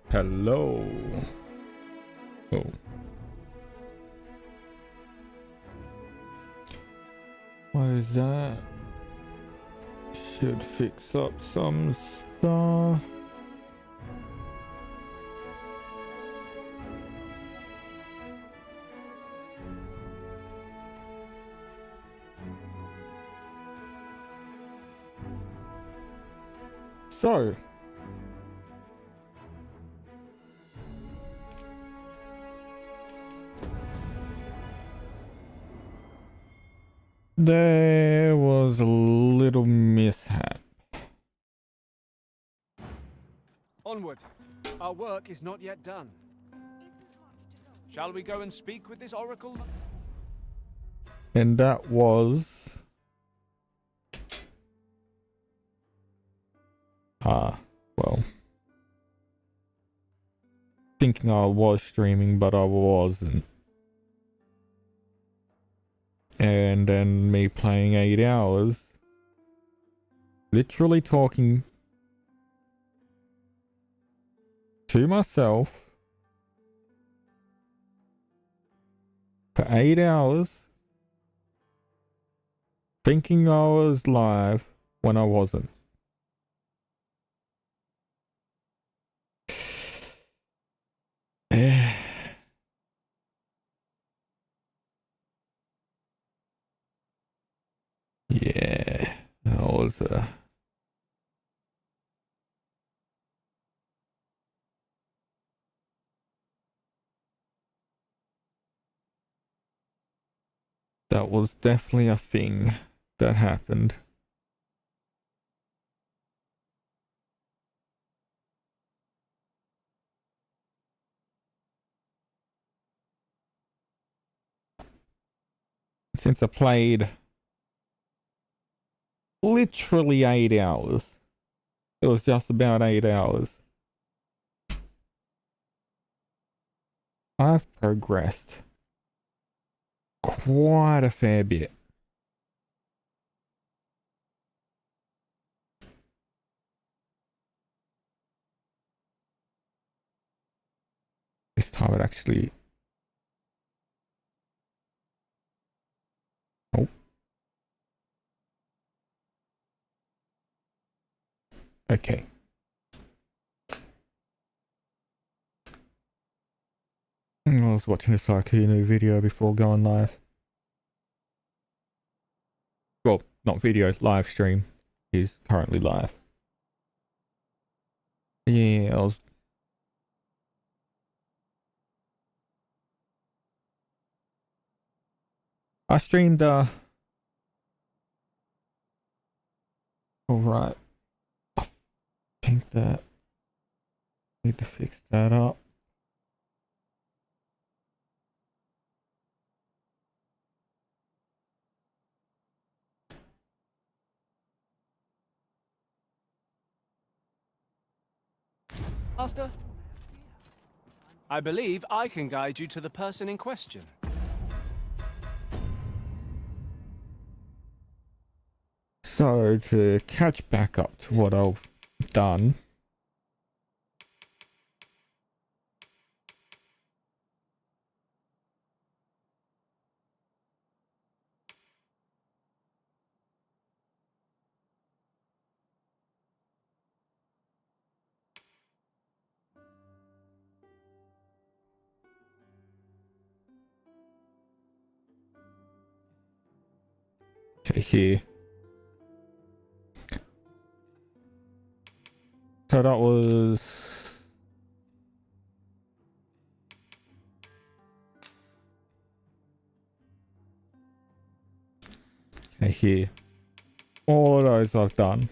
Hello. Oh. What is that? Should fix up some stuff. So, there was a little mishap. Onward. Our work is not yet done. Shall we go and speak with this oracle? And that was... well... thinking I was streaming, but I wasn't. And then me playing 8 hours. Literally talking to myself for 8 hours. Thinking I was live when I wasn't. Yeah, that was that was definitely a thing that happened. Since I played literally 8 hours. It was just about 8 hours. I've progressed quite a fair bit. This time it actually... Oh. Okay. I was watching a Sarkunu video before going live. Well, not video, live stream. He's currently live. Yeah, I streamed, alright. I think that... need to fix that up. Master? I believe I can guide you to the person in question. So, to catch back up to what I've done. Okay, here. So that was... okay, here. All of those I've done.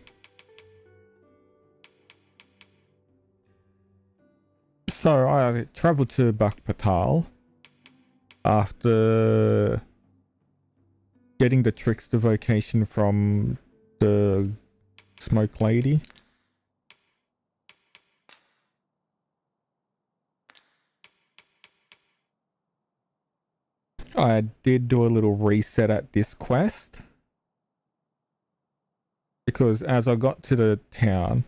So I travelled to Bakpatal after getting the Trickster vocation from the Smoke Lady. I did do a little reset at this quest. Because as I got to the town,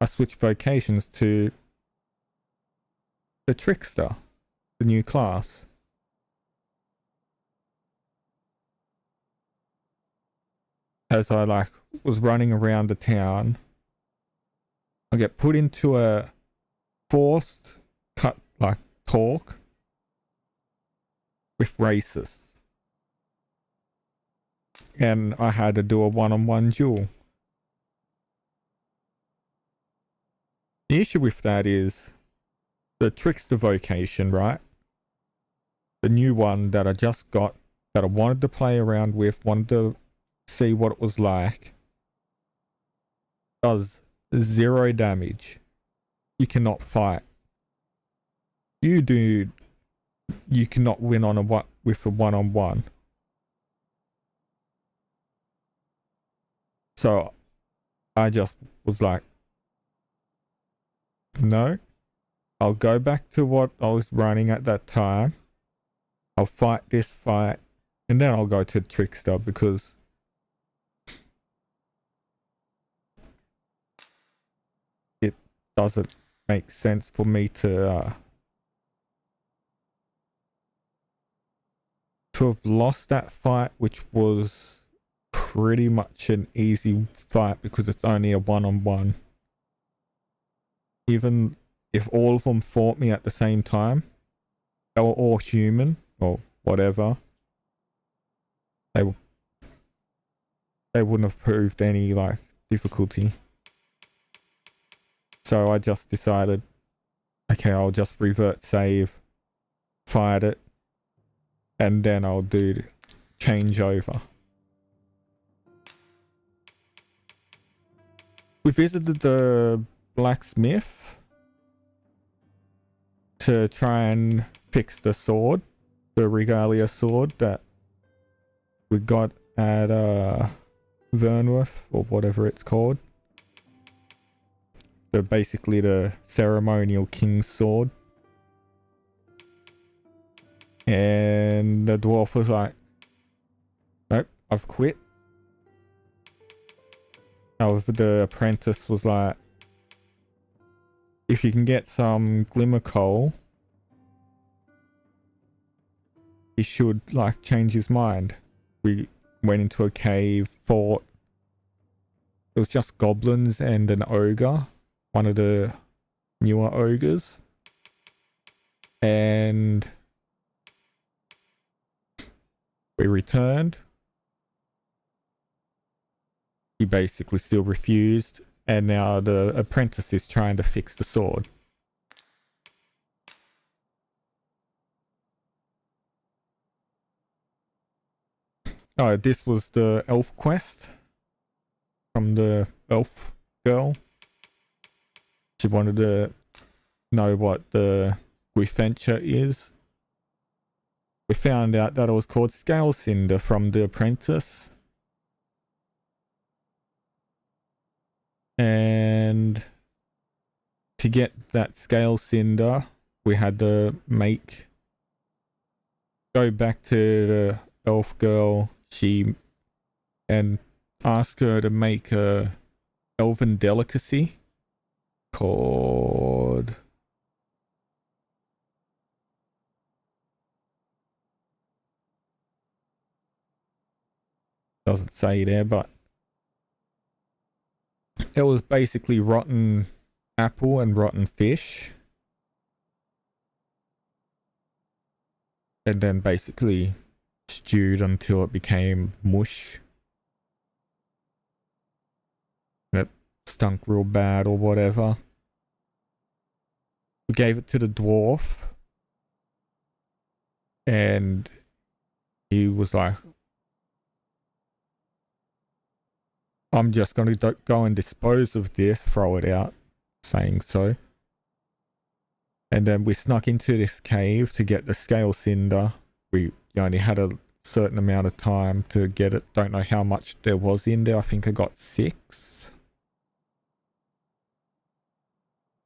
I switched vocations to the Trickster, the new class. As I like was running around the town, I get put into a forced cut like talk with racists. And I had to do a one-on-one duel. The issue with that is the Trickster vocation, right? The new one that I just got, that I wanted to play around with, wanted to see what it was like, does 0 damage. You cannot fight. You cannot win on with a one-on-one. So I just was like, no, I'll go back to what I was running at that time. I'll fight this fight, and then I'll go to Trickster because it doesn't make sense for me to have lost that fight, which was pretty much an easy fight because it's only a one-on-one. Even if all of them fought me at the same time, they were all human or whatever, they wouldn't have proved any like difficulty. So I just decided, okay, I'll just revert save, fight it, and then I'll do changeover. We visited the blacksmith to try and fix the sword, the regalia sword that we got at Vernworth or whatever it's called. Basically the ceremonial king's sword. And the dwarf was like, nope, I've quit. However, the apprentice was like, if you can get some glimmer coal, he should like change his mind. We went into a cave, fought. It was just goblins and an ogre, one of the newer ogres. And we returned. He basically still refused, and now the apprentice is trying to fix the sword. Oh, this was the elf quest from the elf girl. She wanted to know what the Gwyfenture is. We found out that it was called Scale Cinder from the apprentice. And to get that Scale Cinder, we had to go back to the elf girl, and ask her to make a elven delicacy called doesn't say there, but it was basically rotten apple and rotten fish, and then basically stewed until it became mush. It stunk real bad or whatever. We gave it to the dwarf, and he was like, I'm just going to go and dispose of this, throw it out, saying so. And then we snuck into this cave to get the Scale Cinder. We only had a certain amount of time to get it. Don't know how much there was in there. I think I got 6.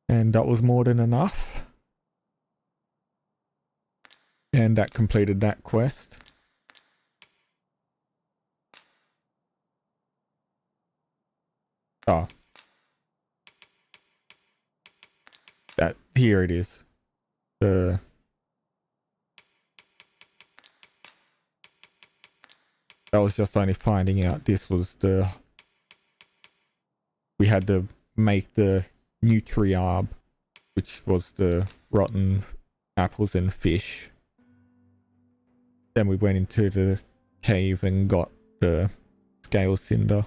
And that was more than enough. And that completed that quest. Ah. Here it is. the I was just only finding out this was the we had to make the nutriarb, which was the rotten apples and fish. Then we went into the cave and got the scale cinder.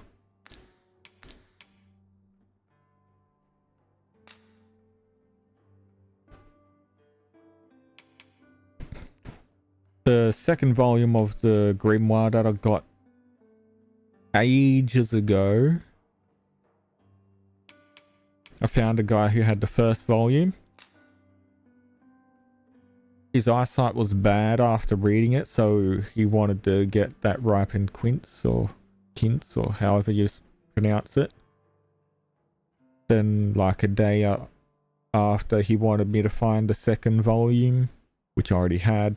The second volume of the grimoire that I got ages ago, I found a guy who had the first volume. His eyesight was bad after reading it, so he wanted to get that ripened quince or quince or however you pronounce it. Then like a day after, he wanted me to find the second volume, which I already had.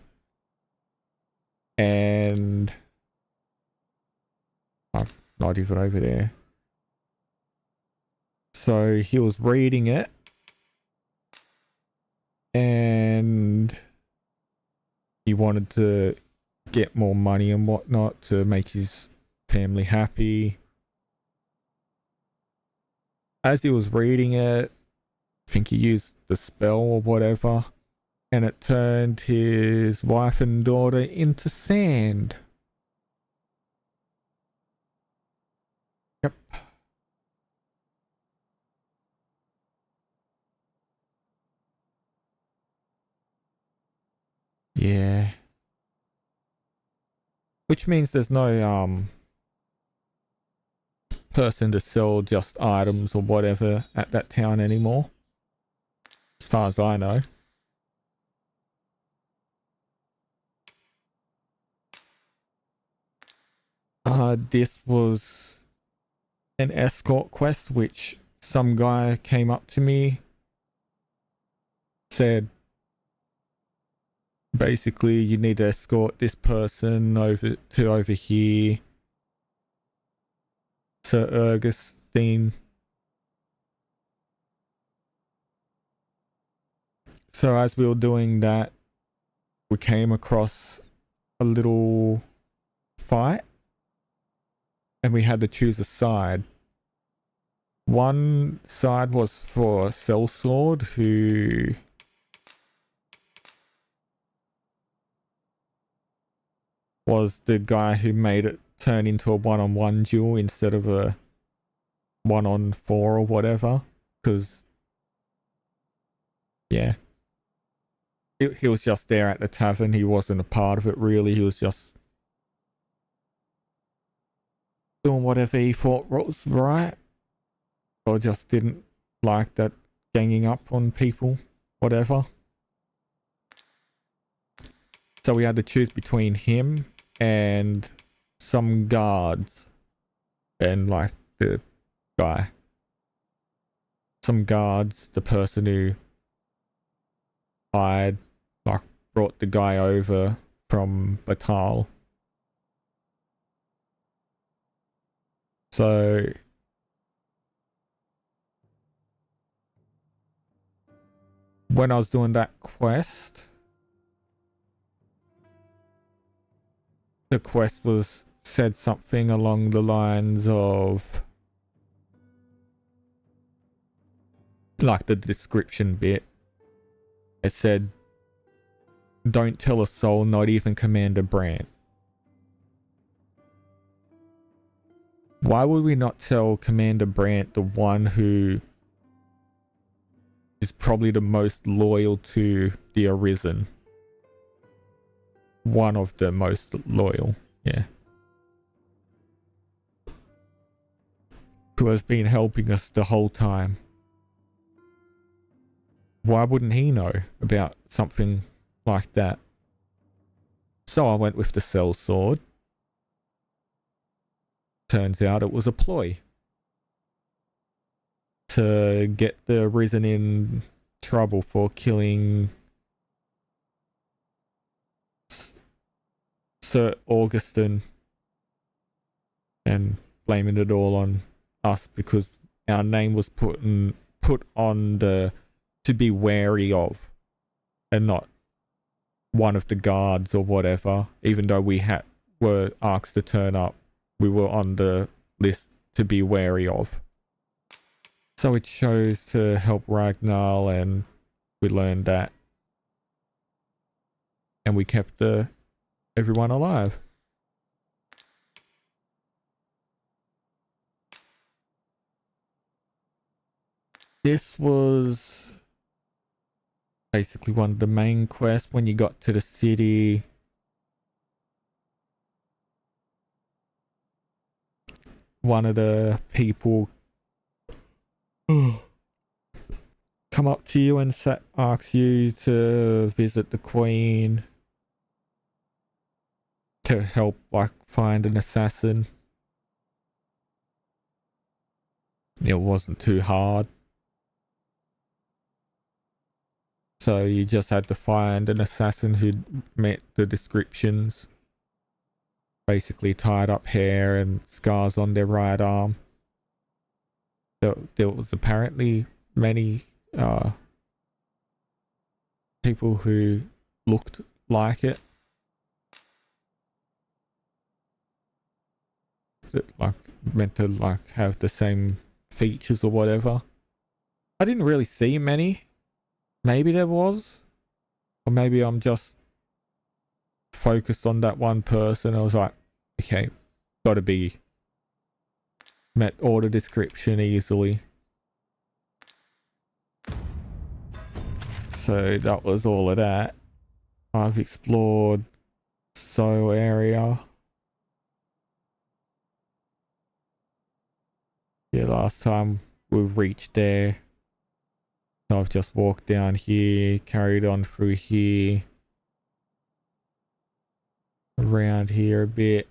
And I'm not even over there. So he was reading it, and he wanted to get more money and whatnot to make his family happy. As he was reading it, I think he used the spell or whatever, and it turned his wife and daughter into sand. Yep. Yeah. Which means there's no person to sell just items or whatever at that town anymore, as far as I know. This was an escort quest, which some guy came up to me, said basically you need to escort this person over here, Sir Augustine. So as we were doing that, we came across a little fight, and we had to choose a side. One side was for Sellsword, who was the guy who made it turn into a one-on-one duel instead of a 1-on-4 or whatever. Because, yeah, he was just there at the tavern. He wasn't a part of it really. He was just doing whatever he thought was right, or just didn't like that ganging up on people, whatever. So we had to choose between him and some guards, and like the guy, some guards, the person who I like brought the guy over from Batal. So when I was doing that quest, the quest was said something along the lines of, like the description bit, it said, don't tell a soul, not even Commander Brandt. Why would we not tell Commander Brandt, the one who is probably the most loyal to the Arisen? One of the most loyal, yeah. Who has been helping us the whole time. Why wouldn't he know about something like that? So I went with the Sellsword. Turns out it was a ploy to get the Arisen in trouble for killing Sir Augustine and blaming it all on us because our name was put on the to be wary of and not one of the guards or whatever. Even though we were asked to turn up, we were on the list to be wary of. So it chose to help Ragnar, and we learned that. And we kept everyone alive. This was basically one of the main quests when you got to the city. One of the people come up to you and asks you to visit the queen to help like find an assassin. It wasn't too hard. So you just had to find an assassin who met the descriptions. Basically tied up hair and scars on their right arm. There was apparently many people who looked like it. Like meant to like have the same features or whatever. I didn't really see many. Maybe there was, or maybe I'm just focused on that one person. I was like, okay, gotta be, met all the description easily. So that was all of that. I've explored So area. Yeah, last time we reached there. So I've just walked down here, carried on through here. Around here a bit.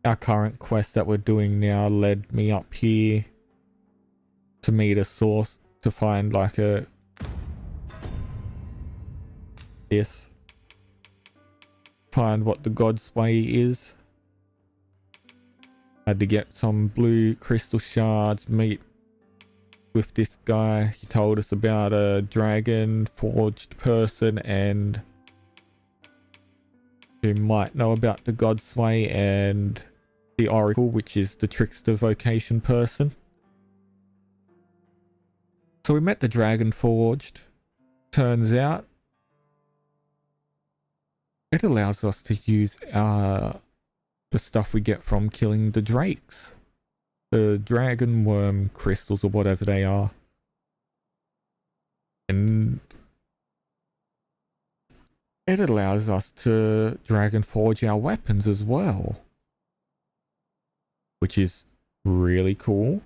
Our current quest that we're doing now led me up here to meet a source to find like find what the God's Way is. Had to get some blue crystal shards, meet with this guy. He told us about a dragon forged person and who might know about the God's Way, and the Oracle, which is the Trickster vocation person. So we met the dragon forged. Turns out it allows us to use the stuff we get from killing the drakes. The dragon worm crystals or whatever they are. And it allows us to dragon forge our weapons as well. Which is really cool.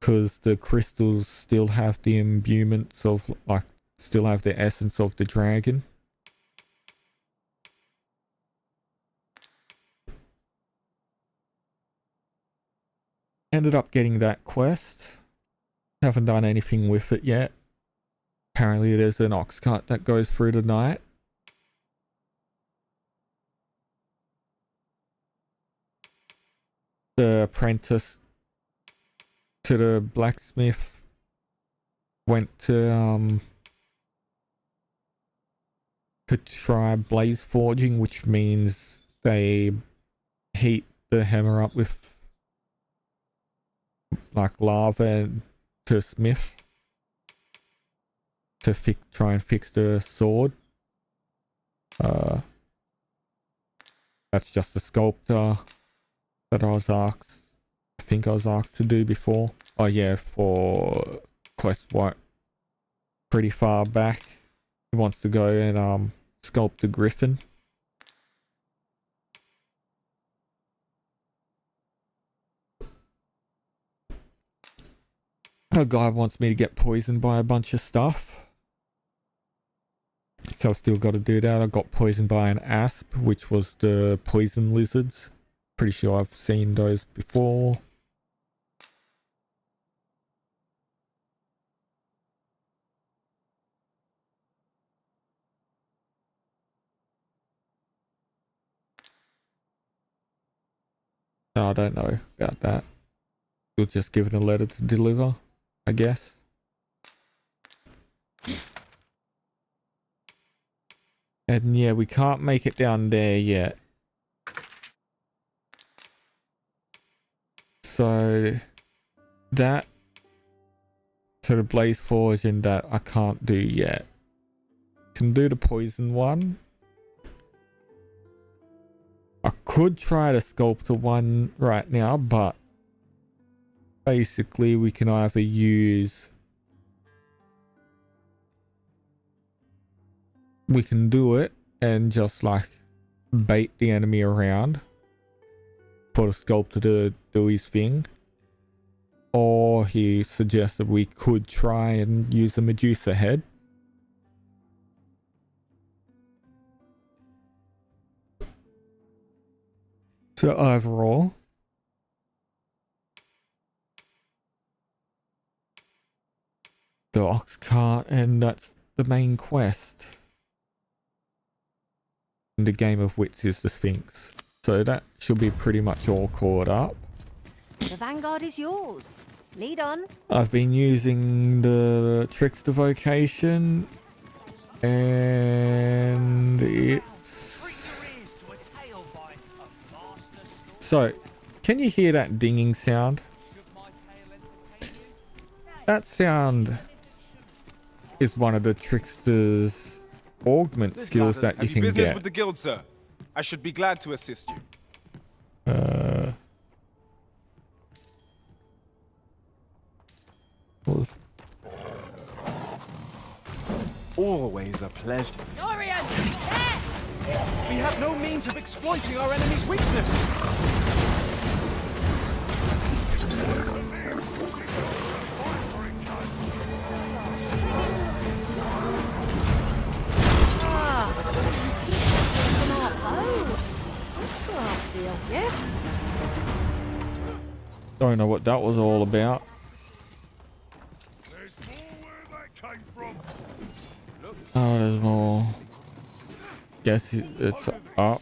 Because the crystals still have the imbuements of, like, still have the essence of the dragon. Ended up getting that quest. Haven't done anything with it yet. Apparently there's an ox cart that goes through the night. The apprentice to the blacksmith went to try blaze forging, which means they heat the hammer up with like lava and to smith to try and fix the sword. That's just a sculptor that I was asked, I think I was asked to do before. Oh yeah, for quest what pretty far back. He wants to go and sculpt the griffin. A guy wants me to get poisoned by a bunch of stuff. So I've still got to do that. I got poisoned by an asp, which was the poison lizards. Pretty sure I've seen those before. I don't know about that. We'll just give it a letter to deliver, I guess. And yeah, we can't make it down there yet. So that sort of Blaze Forge and that I can't do yet. Can do the poison one. I could try to sculptor one right now, but basically we can either use, we can do it and just like bait the enemy around for the sculptor to do his thing, or he suggested we could try and use a Medusa head. So overall, the ox cart, and that's the main quest. And the game of wits is the Sphinx. So that should be pretty much all caught up. The vanguard is yours. Lead on. I've been using the Trickster vocation, and it's... So, can you hear that dinging sound? That sound is one of the Trickster's augment skills that you can business get. with the guild, sir? I should be glad to assist you. Always a pleasure. Dorian! We have no means of exploiting our enemy's weakness. Don't know what that was all about. Oh, there's more. Guess it's up.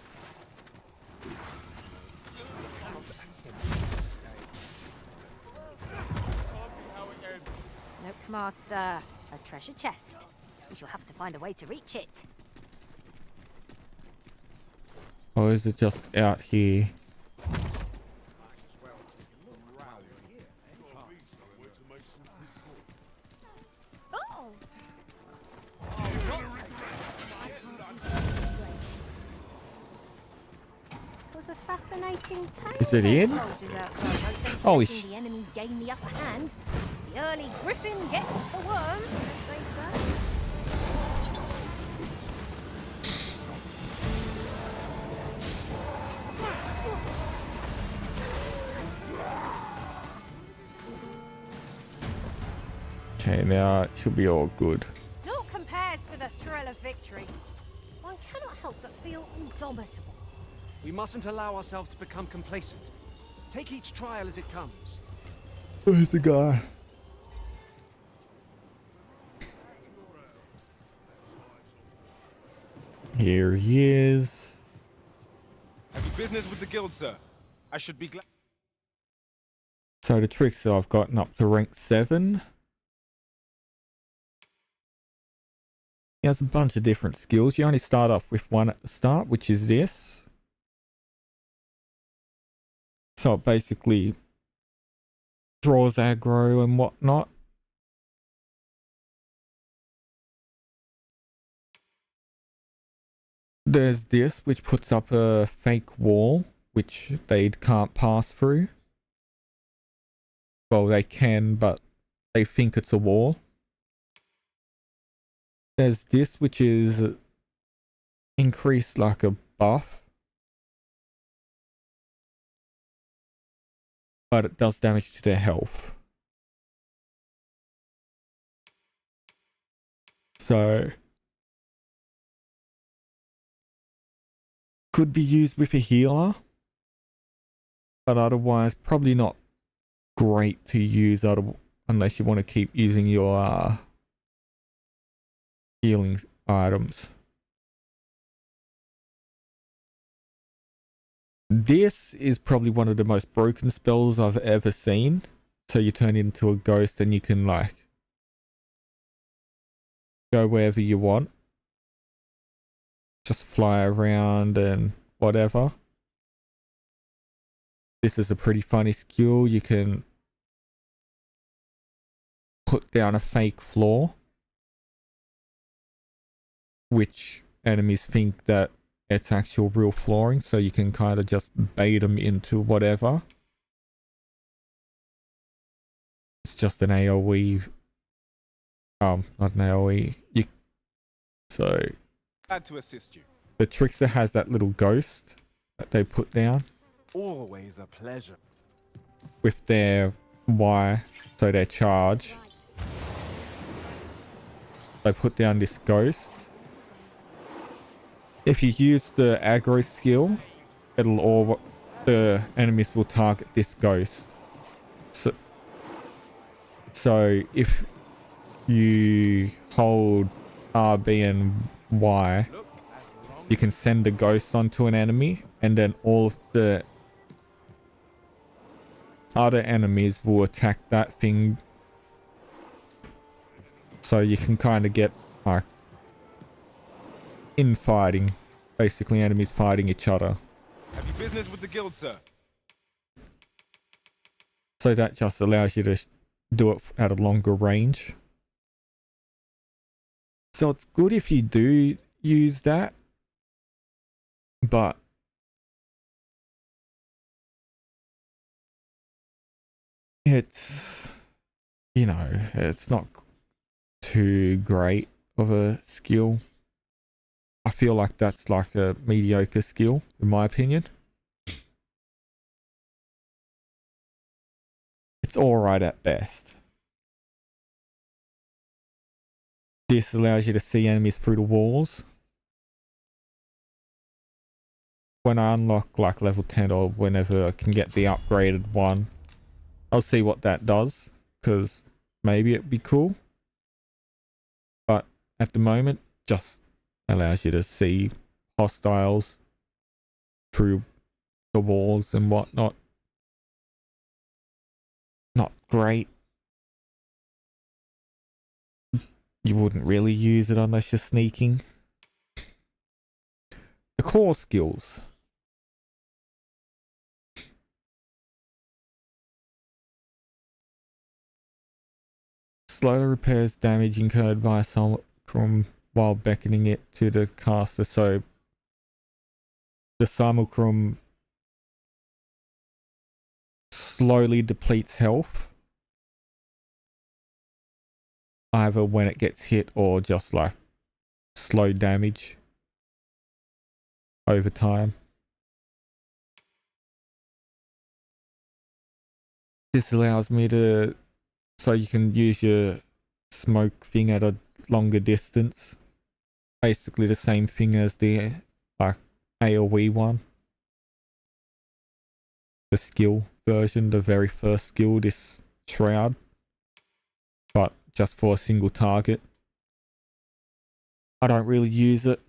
Nope, Master. A treasure chest. We shall have to find a way to reach it. Or is it just out here? Oh! It was a fascinating tale. Is it in? Soldiers outside Rosé Holy the enemy gain the upper hand. The early griffin gets the worm, as they say. Okay, now it should be all good. Naught compares to the thrill of victory. One cannot help but feel indomitable. We mustn't allow ourselves to become complacent. Take each trial as it comes. Where's the guy? Here he is. Have you business with the guild, sir? I should be glad. So the Trickster, I've gotten up to rank 7. He has a bunch of different skills. You only start off with one at the start, which is this. So it basically draws aggro and whatnot. There's this, which puts up a fake wall, which they can't pass through. Well, they can, but they think it's a wall. There's this, which is increased like a buff, but it does damage to their health. So could be used with a healer, but otherwise probably not great to use unless you want to keep using your healing items. This is probably one of the most broken spells I've ever seen. So you turn into a ghost and you can like go wherever you want. Just fly around and whatever. This is a pretty funny skill. You can put down a fake floor, which enemies think that it's actual real flooring, so you can kind of just bait them into whatever. It's just an AoE. Not an AoE. So Glad to assist you. the Trickster has that little ghost that they put down Always a pleasure. with their Y, so their charge. They put down this ghost. If you use the aggro skill, the enemies will target this ghost. So if you hold RB and Y, you can send a ghost onto an enemy, and then all of the other enemies will attack that thing. So you can kind of get like infighting, basically enemies fighting each other. Have you business with the guild, sir? So that just allows you to do it at a longer range. So it's good if you do use that, but it's, you know, it's not too great of a skill. I feel like that's like a mediocre skill, in my opinion. It's alright at best. This allows you to see enemies through the walls. When I unlock like level 10 or whenever I can get the upgraded one, I'll see what that does, because maybe it'd be cool. But at the moment, just allows you to see hostiles through the walls and whatnot. Not great. You wouldn't really use it unless you're sneaking. The core skills. Slowly repairs damage incurred by a simulacrum while beckoning it to the caster. So the simulacrum slowly depletes health, either when it gets hit or just like slow damage over time. This allows me to, so you can use your smoke thing at a longer distance. Basically the same thing as the like AoE one. The skill version, the very first skill, this shroud, but just for a single target. I don't really use it.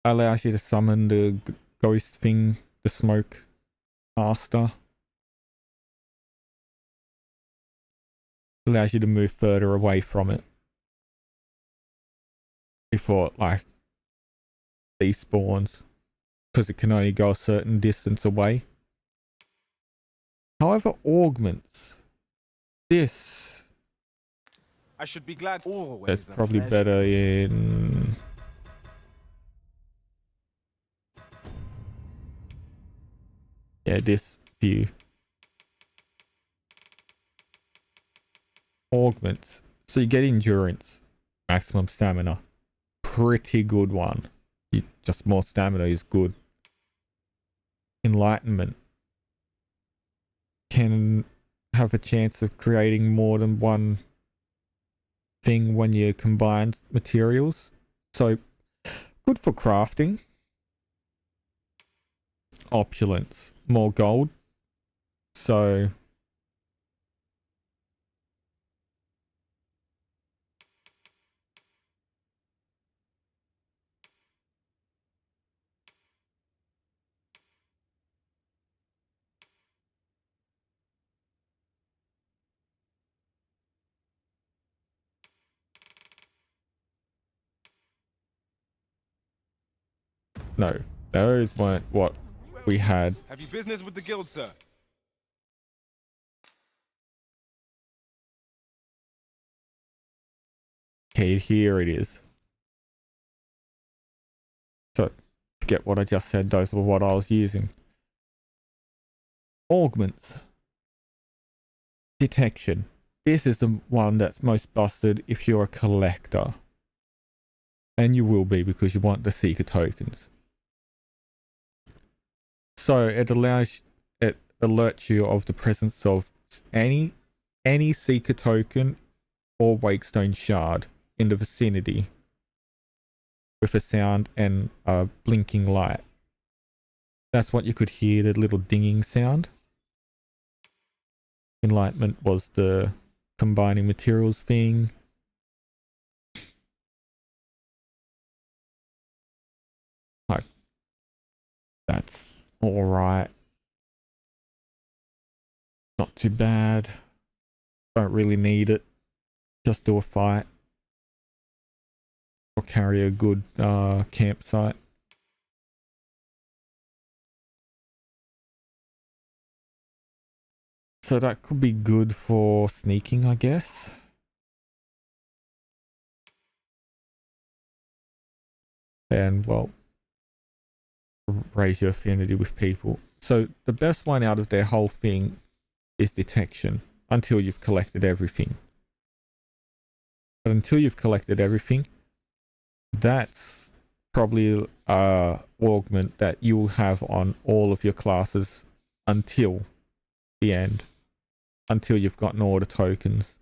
Allows you to summon the ghost thing, the smoke caster. Allows you to move further away from it before it like despawns, because it can only go a certain distance away. However, augments. This, I should be glad. Always that's a probably pleasure. better in... yeah, this view. Augments. So you get endurance, maximum stamina. Pretty good one. Just more stamina is good. Enlightenment. Can have a chance of creating more than one thing when you combine materials. So good for crafting. Opulence. More gold. So No, those weren't what we had. Have you business with the guild, sir? Okay, here it is. So, forget what I just said, those were what I was using. Augments. Detection. This is the one that's most busted if you're a collector. And you will be because you want the seeker tokens. So it alerts you of the presence of any seeker token or wakestone shard in the vicinity with a sound and a blinking light. That's what you could hear, the little dinging sound. Enlightenment was the combining materials thing. Like, that's alright. Not too bad. Don't really need it. Just do a fight. Or carry a good campsite. So that could be good for sneaking, I guess. And, well, raise your affinity with people. So the best one out of their whole thing is detection until you've collected everything. But until you've collected everything, that's probably a augment that you'll have on all of your classes until the end. Until you've gotten all the tokens.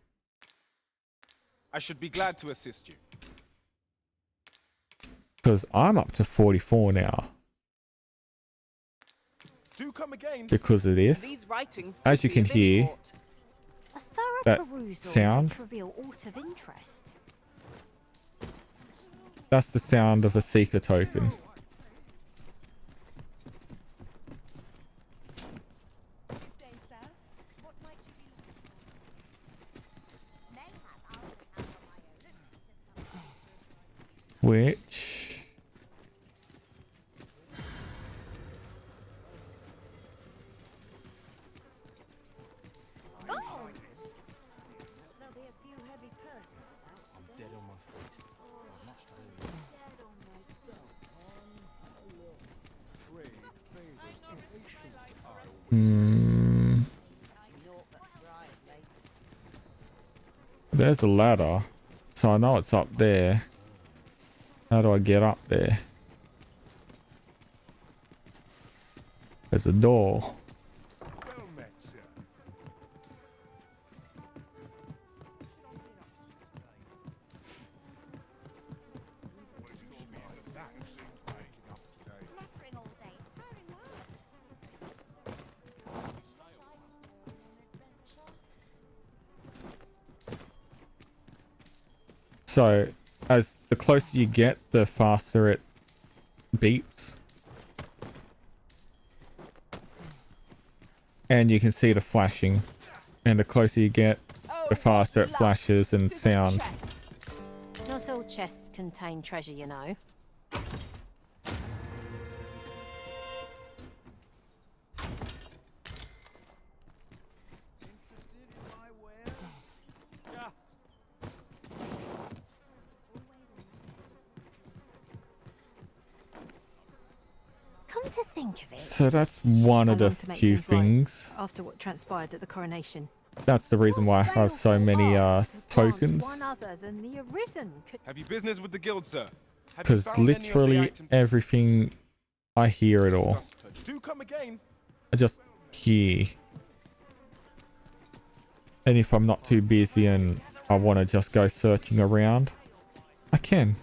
I should be glad to assist you. Because I'm up to 44 now. Do come again. Because of this. These writings As you can hear, A thorough that perusal sound? might reveal aught of interest. That's the sound of a seeker token. Which... There'll be a few heavy purses about. Dead on my feet. Much to do. Dead on my There's a ladder. So I know it's up there. How do I get up there? There's a door. Well met, sir. Nattering all day. It's tiring work. So, as the closer you get, the faster it beeps. And you can see the flashing. And the closer you get, the faster it flashes and sounds. Not all chests contain treasure, you know. Come to think of it, So that's one of I the want to make few things right. things. After what transpired at the coronation, That's the reason why I have so many tokens. one other than the Arisen could. Have you business with the guild, sir? Have Because you found any of the literally items everything, I hear it all. discussed? Do come again. I just hear. And if I'm not too busy and I want to just go searching around, I can.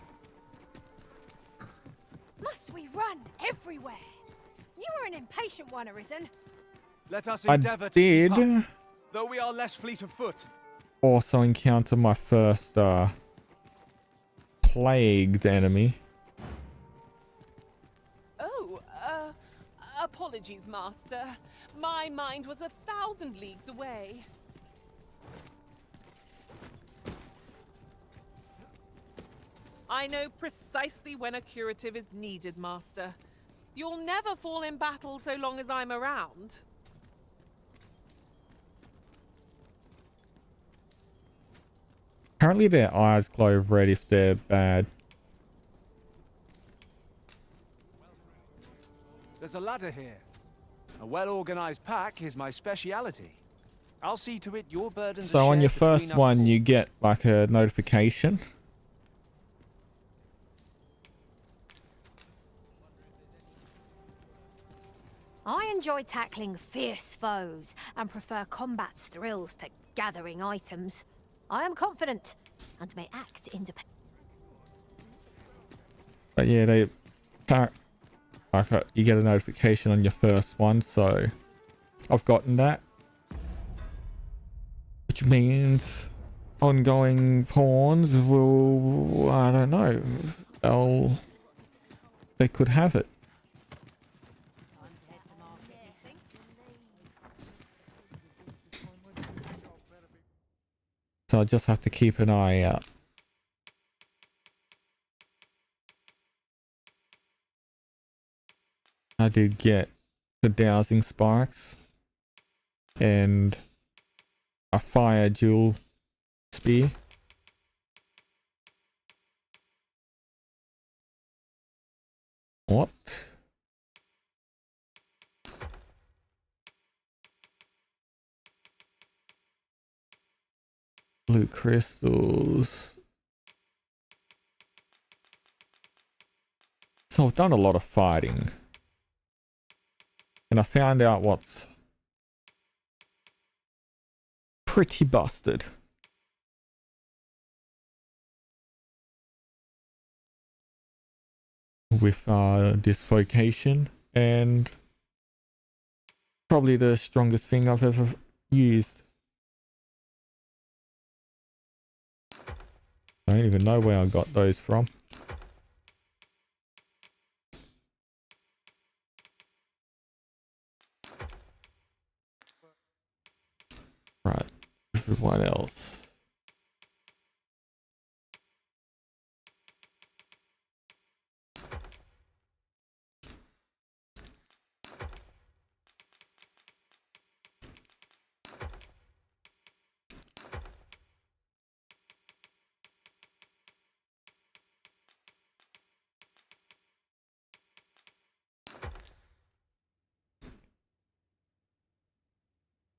Must we run everywhere? You are an impatient one, Arisen. Let us I endeavor to keep did up, though we are less fleet of foot. also encounter my first plagued enemy. Oh, apologies, Master. My mind was 1,000 leagues away. I know precisely when a curative is needed, Master. You'll never fall in battle so long as I'm around. Apparently their eyes glow red if they're bad. There's a ladder here. A well-organized pack is my speciality. I'll see to it your burdens are So on shared your between first us one, you fools. get like a notification. I enjoy tackling fierce foes and prefer combat's thrills to gathering items. I am confident and may act independently. But yeah, you get a notification on your first one, so I've gotten that. Which means ongoing pawns will, I don't know, they could have it. So I just have to keep an eye out. I did get the dowsing sparks and a fire jewel spear. What? Blue crystals. So I've done a lot of fighting. And I found out what's pretty busted. With dislocation, and probably the strongest thing I've ever used. I don't even know where I got those from. Right, everyone else.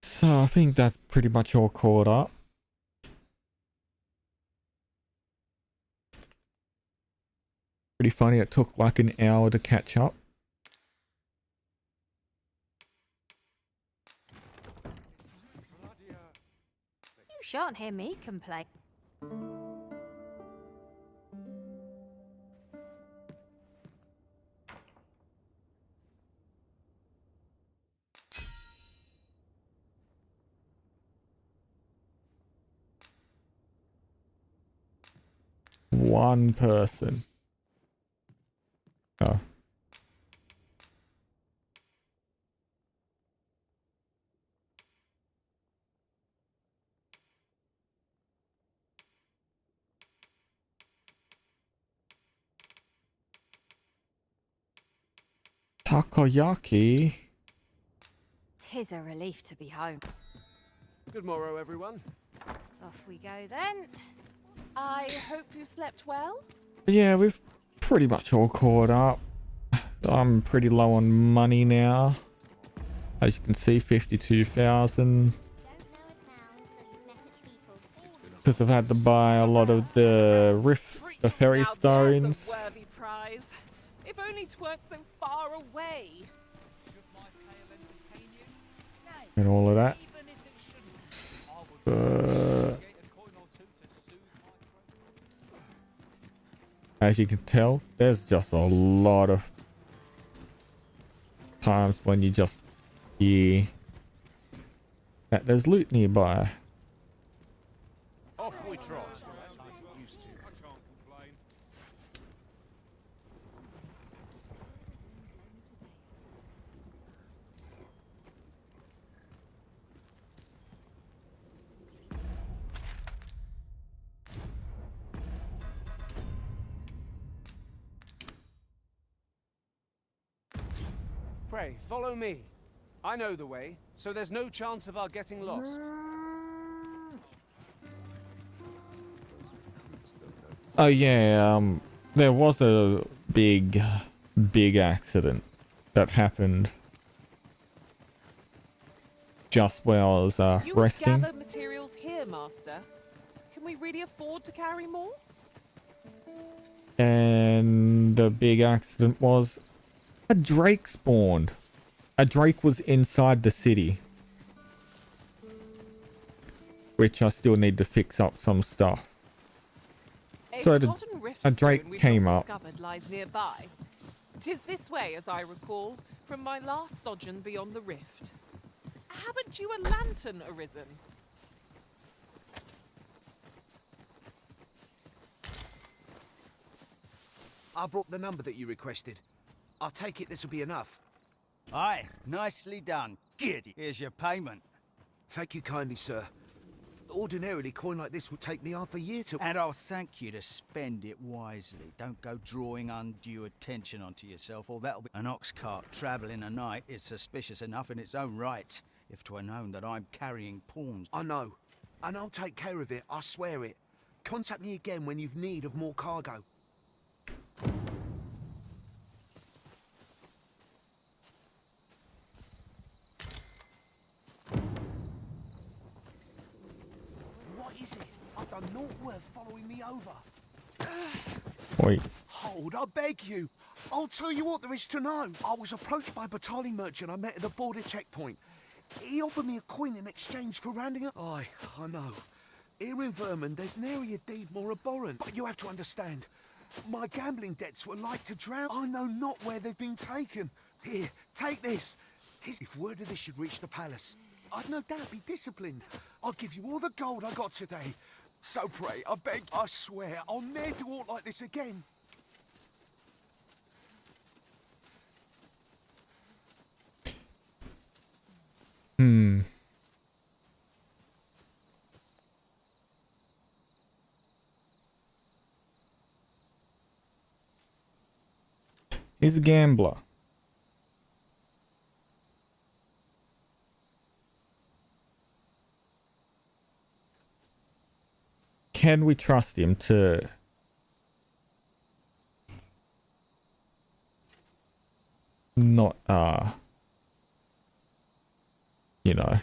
So I think that's pretty much all caught up. Pretty funny, it took like an hour to catch up. You shan't hear me complain. One person. Oh. Takoyaki. 'Tis a relief to be home. Good morrow, everyone. Off we go then. I hope you slept well? Yeah, we've pretty much all caught up. I'm pretty low on money now. As you can see, 52,000. Because I've had to buy a lot of the fairy Now stones. there's a worthy prize. If only 'tweren't so far away. Should my tale entertain you? Nay, And all of that. even if it shouldn't, I will get a coin or two to soothe my throat. As you can tell, there's just a lot of times when you just hear that there's loot nearby. Off we trot. Used to. I can't complain. Pray, follow me. I know the way, so there's no chance of our getting lost. Oh yeah, there was a big accident that happened just where I was You resting. gather materials here, Master. Can we really afford to carry more? And the big accident was a drake spawned. A drake was inside the city, which I still need to fix up some stuff. A So cotton rift a drake stone we've came not up. discovered lies nearby. 'Tis this way, as I recall, from my last sojourn beyond the rift. Haven't you a lantern arisen? I brought the number that you requested. I'll take it this will be enough. Aye, nicely done. Good. Here's your payment. Thank you kindly, sir. Ordinarily, coin like this would take me half a year to... And I'll thank you to spend it wisely. Don't go drawing undue attention onto yourself, or that'll be... An ox cart travelling a night is suspicious enough in its own right, if 'twere known that I'm carrying pawns. I know. And I'll take care of it, I swear it. Contact me again when you've need of more cargo. What is it? I've done naught worth following me over. Wait, Hold, I beg you. I'll tell you what there is to know. I was approached by a battalion merchant I met at the border checkpoint. He offered me a coin in exchange for rounding up. Aye, I know. Here in Vermont, there's nary a deed more abhorrent. But you have to understand, my gambling debts were like to drown. I know not where they've been taken. Here, take this. 'Tis if word of this should reach the palace, I'd no doubt be disciplined. I'll give you all the gold I got today. So pray, I beg, I swear, I'll ne'er do aught like this again. he's a gambler. Can we trust him to not, you know,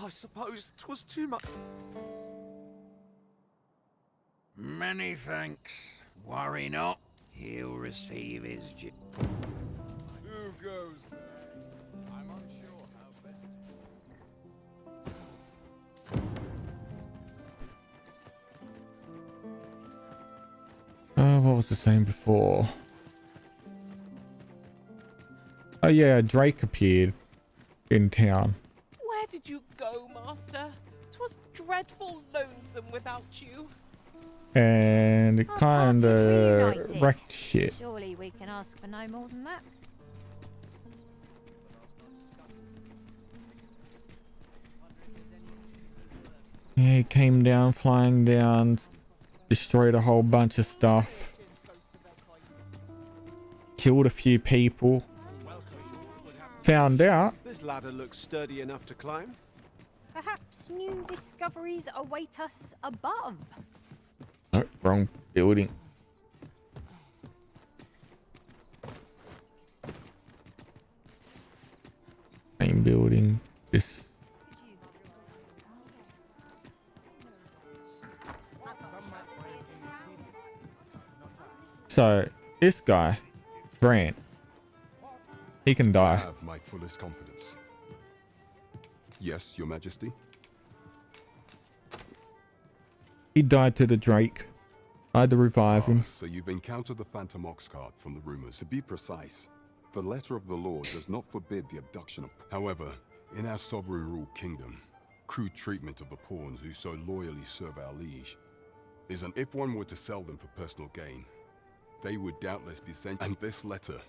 I suppose 'twas too much. Many thanks. Worry not. He'll receive his Who goes there? I'm unsure how best What was the same before? Oh yeah, Drake appeared in town. Where did you go, Master? 'Twas dreadful lonesome without you. And it Our party's kinda reunited. wrecked shit. Surely we can ask for no more than that. Yeah, he came down, flying down, destroyed a whole bunch of stuff. Killed a few people. Found out. This ladder looks sturdy enough to climb. Perhaps new discoveries await us above. Oh, wrong building. Same building. This. So, this guy, Grant, he can I die. have my fullest confidence. Yes, Your Majesty? He died to the Drake. I had to revive him. So you've encountered the Phantom Ox cart from the rumors. To be precise, the letter of the law does not forbid the abduction of... However, in our sovereign ruled kingdom, crude treatment of the pawns who so loyally serve our liege is an... If one were to sell them for personal gain, they would doubtless be sent... And this letter,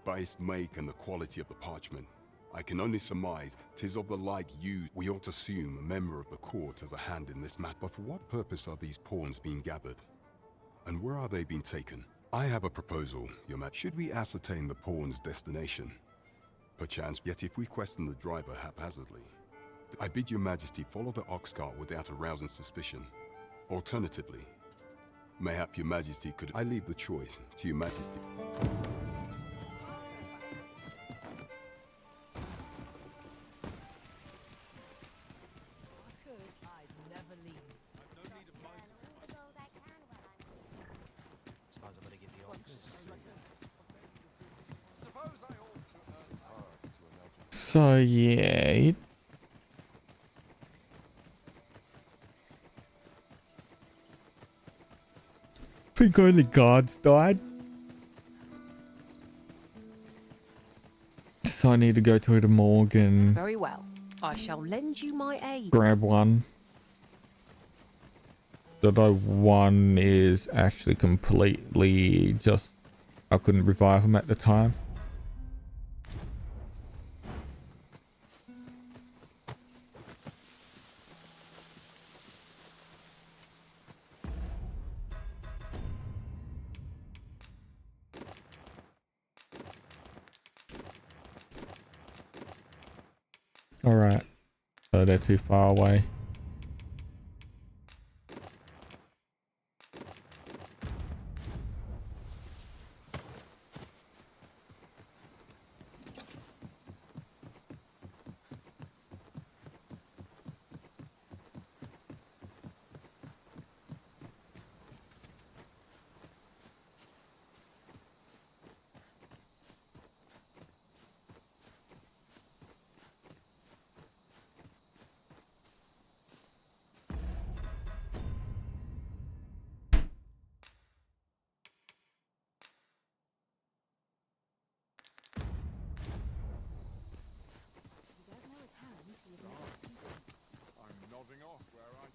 by its make and the quality of the parchment, I can only surmise 'tis of the like used. We ought to assume a member of the court has a hand in this matter. But for what purpose are these pawns being gathered? And where are they being taken? I have a proposal, Your Majesty. Should we ascertain the pawn's destination? Perchance, yet if we question the driver haphazardly, I bid Your Majesty follow the ox cart without arousing suspicion. Alternatively, mayhap Your Majesty could... I leave the choice to Your Majesty. So yeah, I think only guards died. So I need to go to the morgue and Very well. I shall lend you my aid. grab one. The other one is actually completely just... I couldn't revive him at the time. Alright. So they're too far away. I'm nodding off where I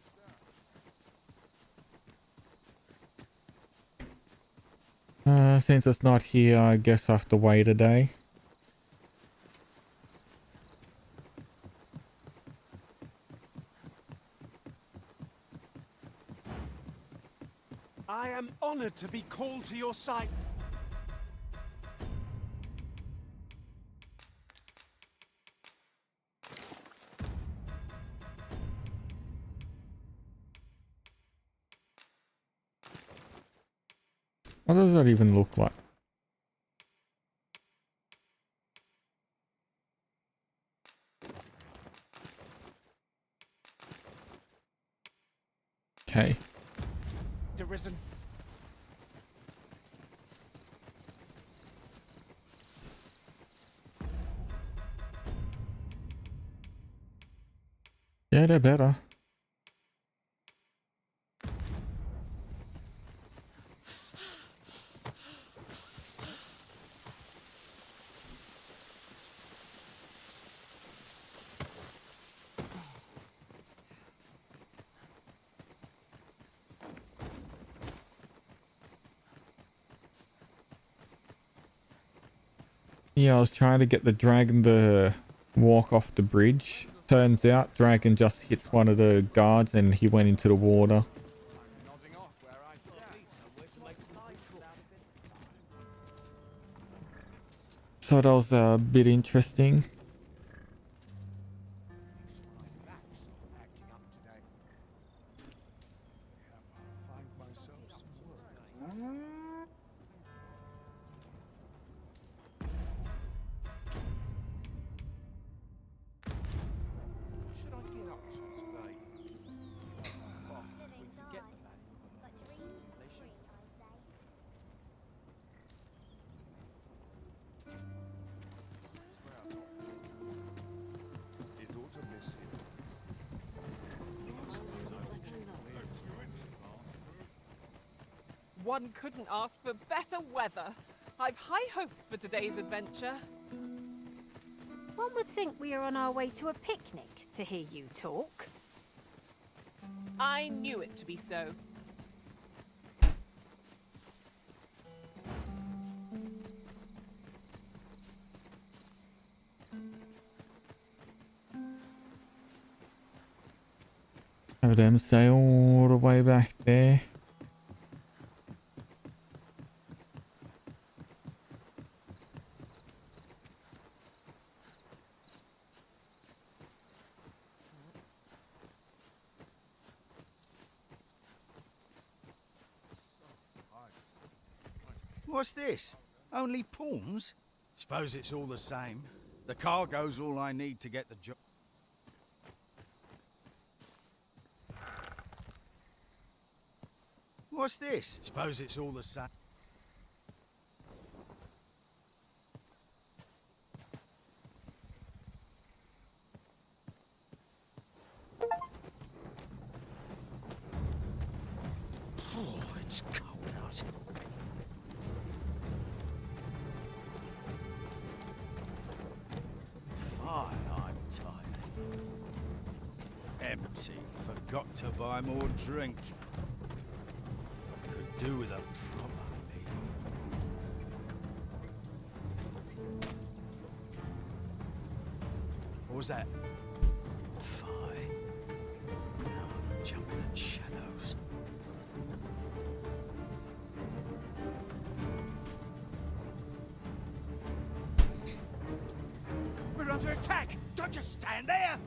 stand. Since it's not here, I guess I have to wait a day. I am honored to be called to your side. What does that even look like? Okay. Risen. Yeah, they're better. Yeah, I was trying to get the dragon to walk off the bridge. Turns out dragon just hits one of the guards and he went into the water. Nodding off where I stand. To make some So that was a bit interesting. What should I get up to today? Well, we can get to that in relation. One couldn't ask for better weather. I've high hopes for today's adventure. One would think we are on our way to a picnic to hear you talk. I knew it to be so. Have them stay all the way back there. What's this? Only pawns? Suppose it's all the same. The cargo's all I need to get the job. What's this? Suppose it's all the same. Oh, it's cold out. Fine, I'm tired. Empty. Forgot to buy more drink. Could do with a proper meal. What was that? Fine. Now I'm jumping at shadows. We're under attack! Don't just stand there!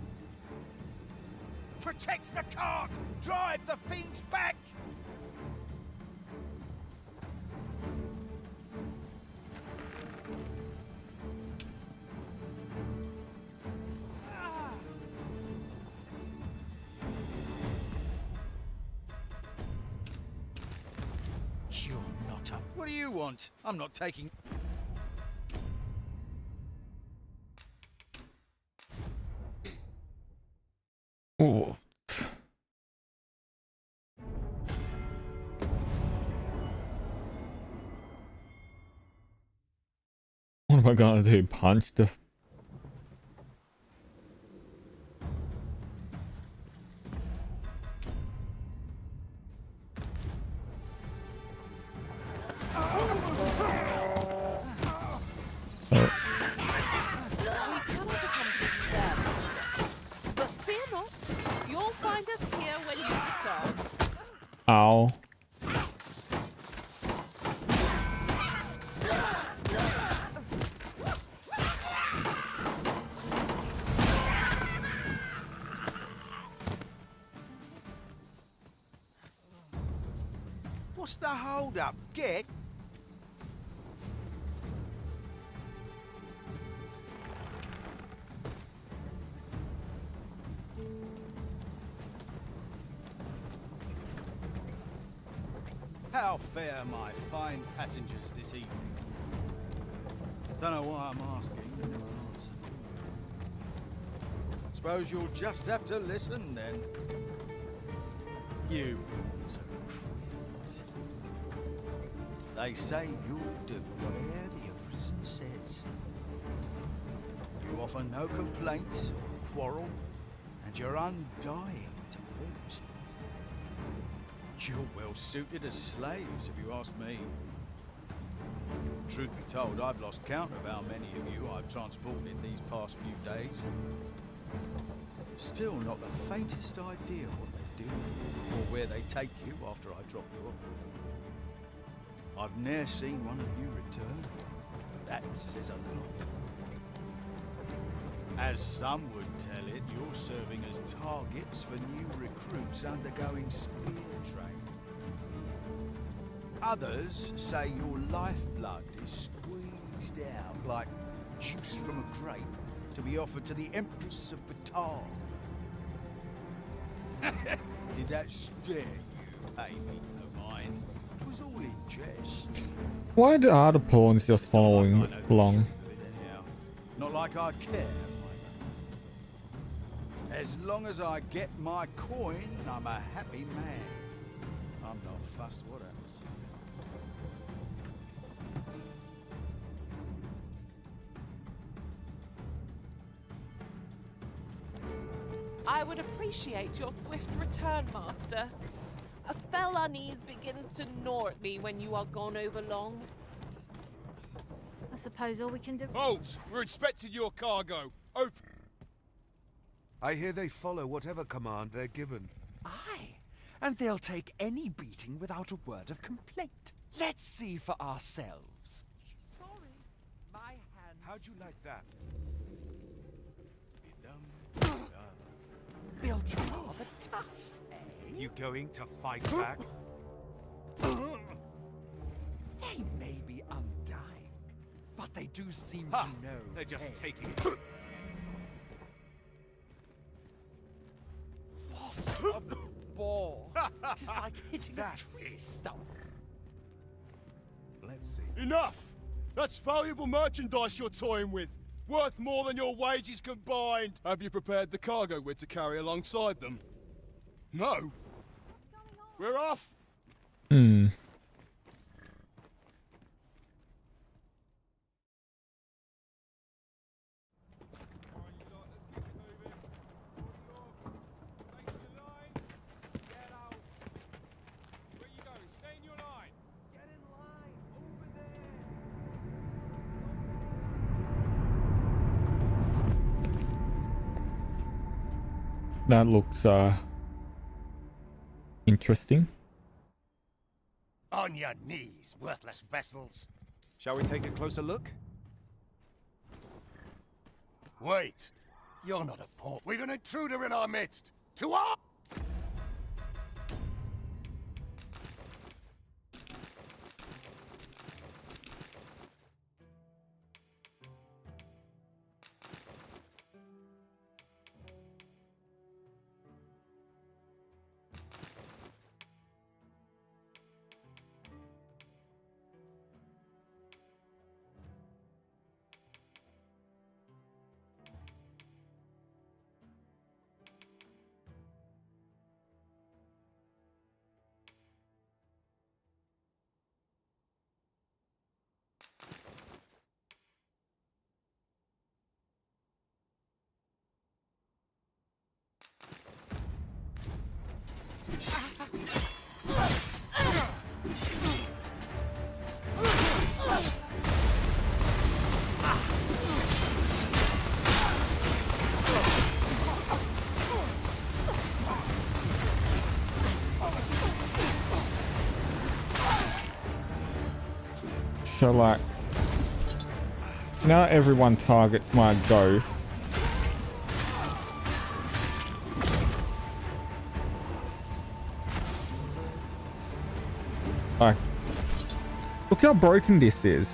Protect the cart! Drive the fiends back! You're not up. What do you want? I'm not taking... Oh. What am I gonna do? Punch the... We cannot accompany you there, Master. But fear not, you'll find us here when you return. Ow. What's the hold up? Get... How fare my fine passengers this evening? Don't know why I'm asking. You never answer. Suppose you'll just have to listen then. You pawns are cruels. They say you'll do whatever the prison says. You offer no complaint or quarrel, and you're undying to boot. You're well suited as slaves, if you ask me. Truth be told, I've lost count of how many of you I've transported these past few days. Still not the faintest idea what they do, or where they take you after I drop you off. I've ne'er seen one of you return. That says a lot. As some would tell it, you're serving as targets for new recruits undergoing spear training. Others say your lifeblood is squeezed out like juice from a grape to be offered to the Empress of Batal. Did that scare you? Pay me no mind. It was all in jest. Why are the pawns just following along? Not like I care. As long as I get my coin, I'm a happy man. I'm not fussed what happens to you. I would appreciate your swift return, Master. A fell unease begins to gnaw at me when you are gone over long. I suppose all we can do... Halt! We're expecting your cargo. Open. I hear they follow whatever command they're given. Aye, and they'll take any beating without a word of complaint. Let's see for ourselves. Sorry, my hands... How'd you like that? Built rather tough, eh? You going to fight back? They may be undying, but they do seem to know. They're just pain. taking it. What a bore! Tis like hitting a tree stump. Let's see. Enough! That's valuable merchandise you're toying with. Worth more than your wages combined. Have you prepared the cargo we're to carry alongside them? No. We're off. That looks interesting. On your knees, worthless vessels. Shall we take a closer look? Wait. You're not a pawn. We've an intruder in our midst. To our... So like, now everyone targets my ghost. Like, look how broken this is.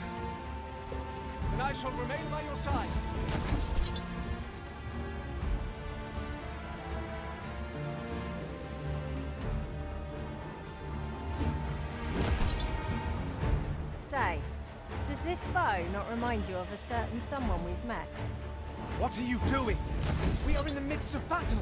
And I shall remain by your side. say, does this foe not remind you of a certain someone we've met? What are you doing? We are in the midst of battle.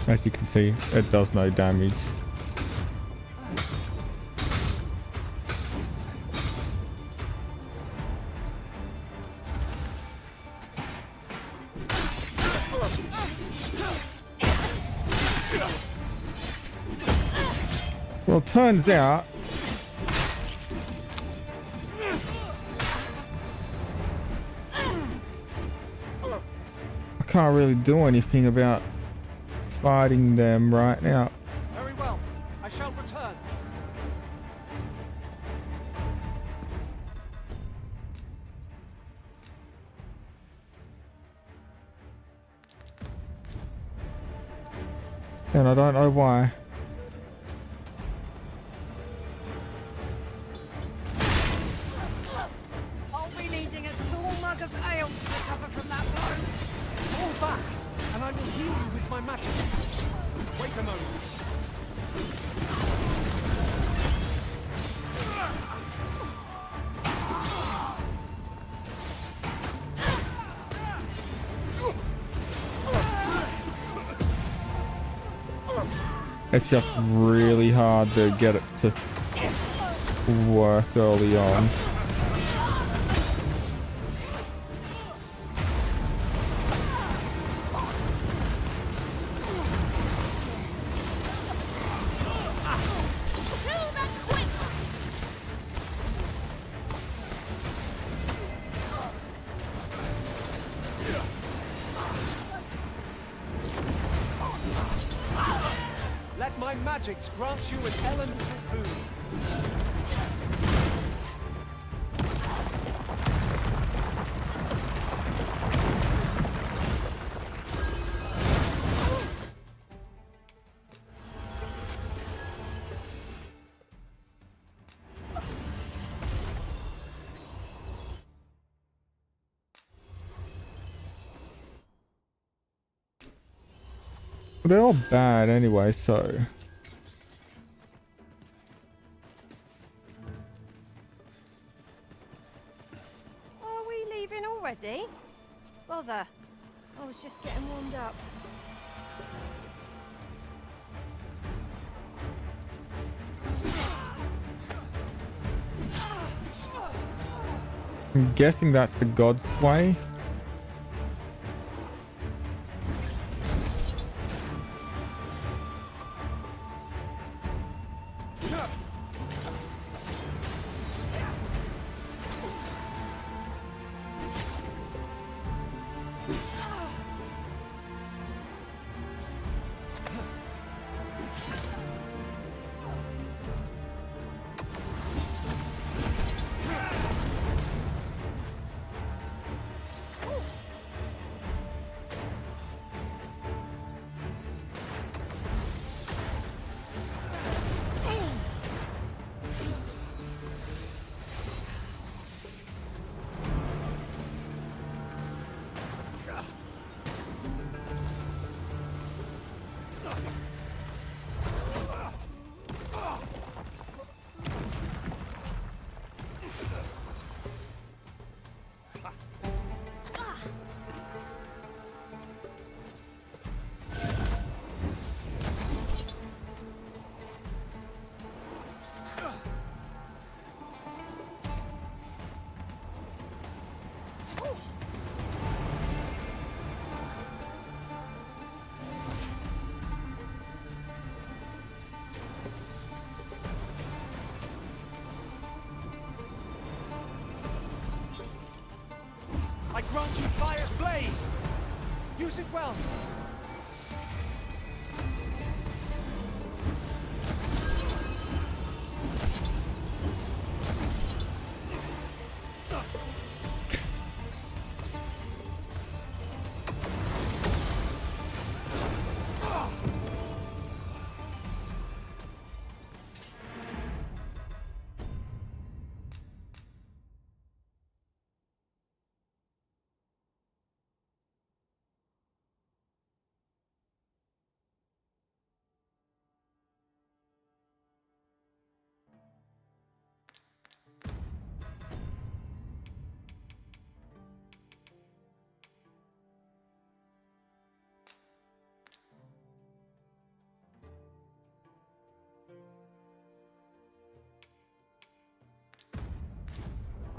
As you can see, it does no damage. Well, turns out I can't really do anything about fighting them right now. Very well. I shall return. And I don't know why. I'll be needing a tall mug of ale to recover from that blow. Fall back, and I will heal you with my magics. Wait a moment. It's just really hard to get it to work early on. Let my magics grant you an elemental boon. They're all bad anyway, so... Are we leaving already? Bother. I was just getting warmed up. I'm guessing that's the god's way. Use it well.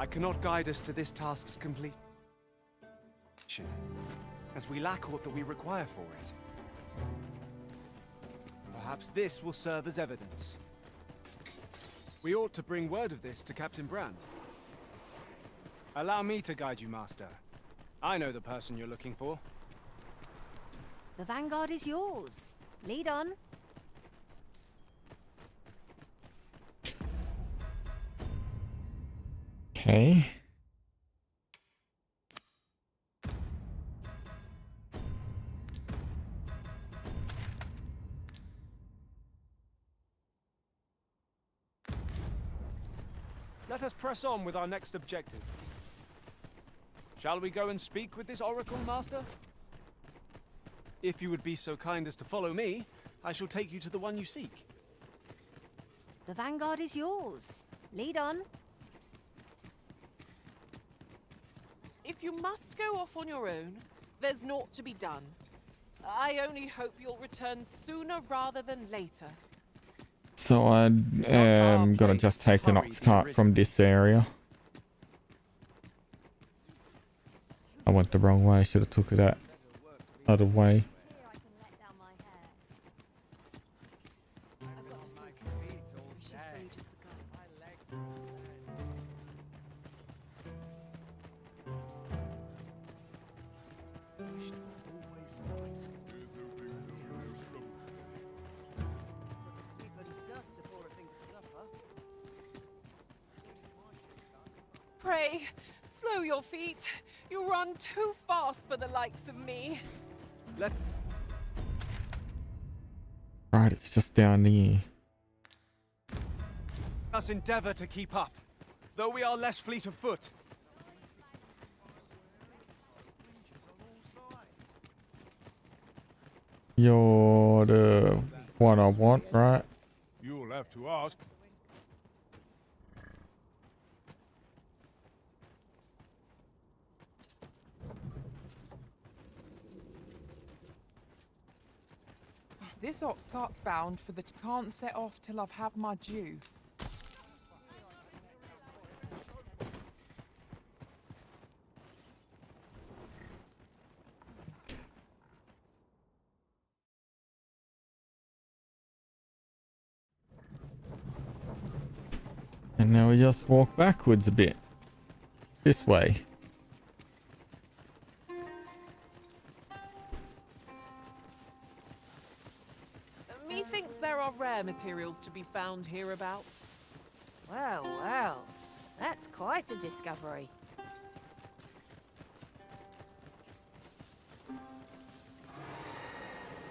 I cannot guide us to this task's completion, as we lack aught that we require for it. Perhaps this will serve as evidence. We ought to bring word of this to Captain Brand. Allow me to guide you, Master. I know the person you're looking for. The vanguard is yours. Lead on. Okay. Let us press on with our next objective. Shall we go and speak with this Oracle, Master? If you would be so kind as to follow me, I shall take you to the one you seek. The vanguard is yours. Lead on. If you must go off on your own, there's naught to be done. I only hope you'll return sooner rather than later. So I am gonna just take an ox cart from this area. I went the wrong way. Should have took it that other way. Pray, slow your feet. You run too fast for the likes of me. Let Right, it's just down here. us endeavor to keep up, though we are less fleet of foot. You're the one I want, right? You'll have to ask. This ox cart's bound for the can't set off till I've had my due. And now we just walk backwards a bit. This way. Methinks there are rare materials to be found hereabouts. Well, well. That's quite a discovery.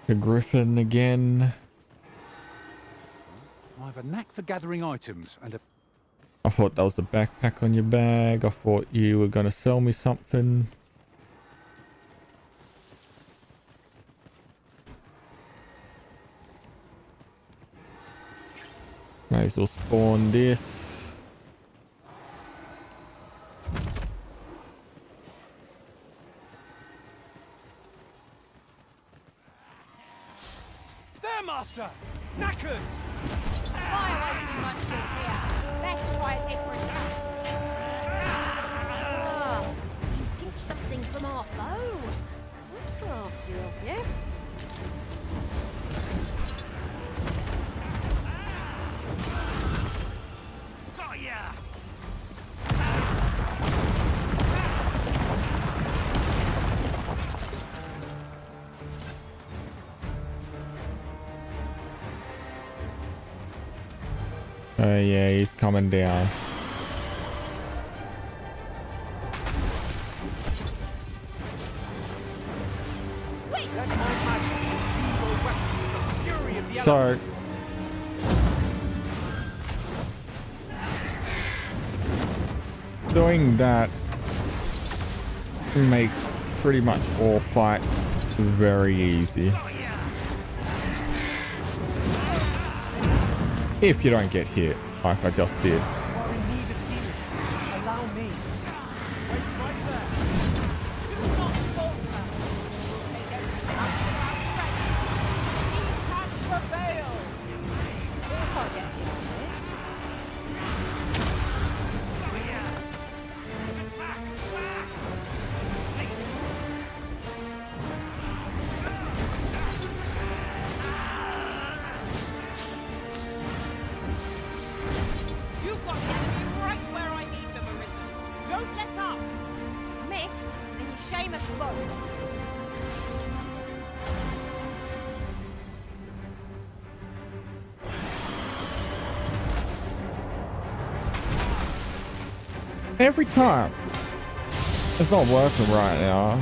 The griffin again. I have a knack for gathering items and a... I thought that was a backpack on your bag. I thought you were gonna sell me something. Might as well spawn this. There, Master! Knackers! Fire won't do much good here. Best try a different tack. Ah, you pinch something from our foe. That's crafty of you. Got ya! Yeah, he's coming down. Let my magic be your weapon with the fury of the So, elements. doing that makes pretty much all fights very easy. If you don't get hit, like I just did. You are in need of healing. Allow me. Wait right there. Do not falter. We'll take everything out of our strength. He can prevail. If I get hit with it. You've got the enemy right where I need them, Arisen. Don't let up. Miss, and you shame us both. Every time. It's not working right now.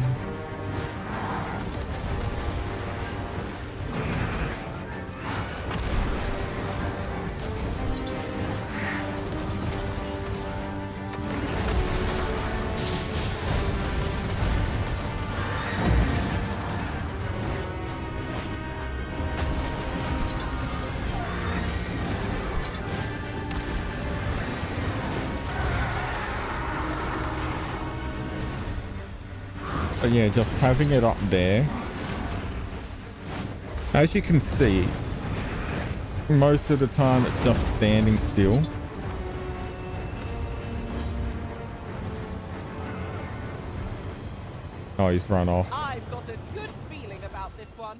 But yeah, just having it up there. As you can see, most of the time it's just standing still. Oh, he's run off. I've got a good feeling about this one.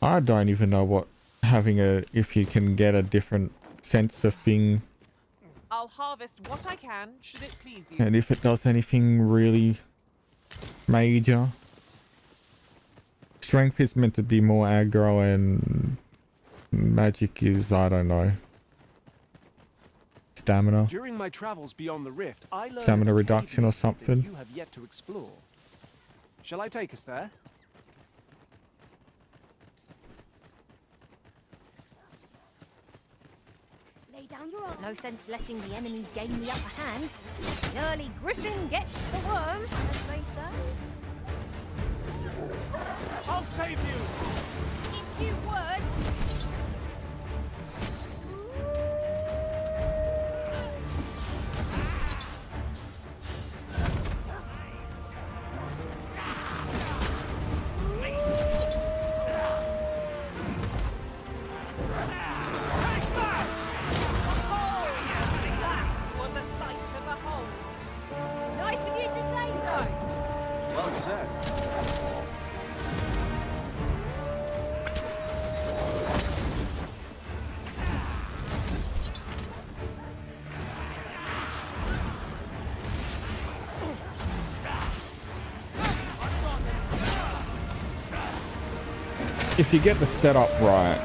I don't even know what having if you can get a different sensor thing I'll harvest what I can, should it please you. and if it does anything really major. Strength is meant to be more aggro and magic is, I don't know, stamina. During my travels beyond the rift, I learned Stamina of a reduction or cave something. that you have yet to explore. Shall I take us there? Lay down your arm. No sense letting the enemy gain the upper hand. The early griffin gets the worm, as they say. I'll save you! If you would. Was a sight to behold. Nice of you to say so. Well said. If you get the setup right,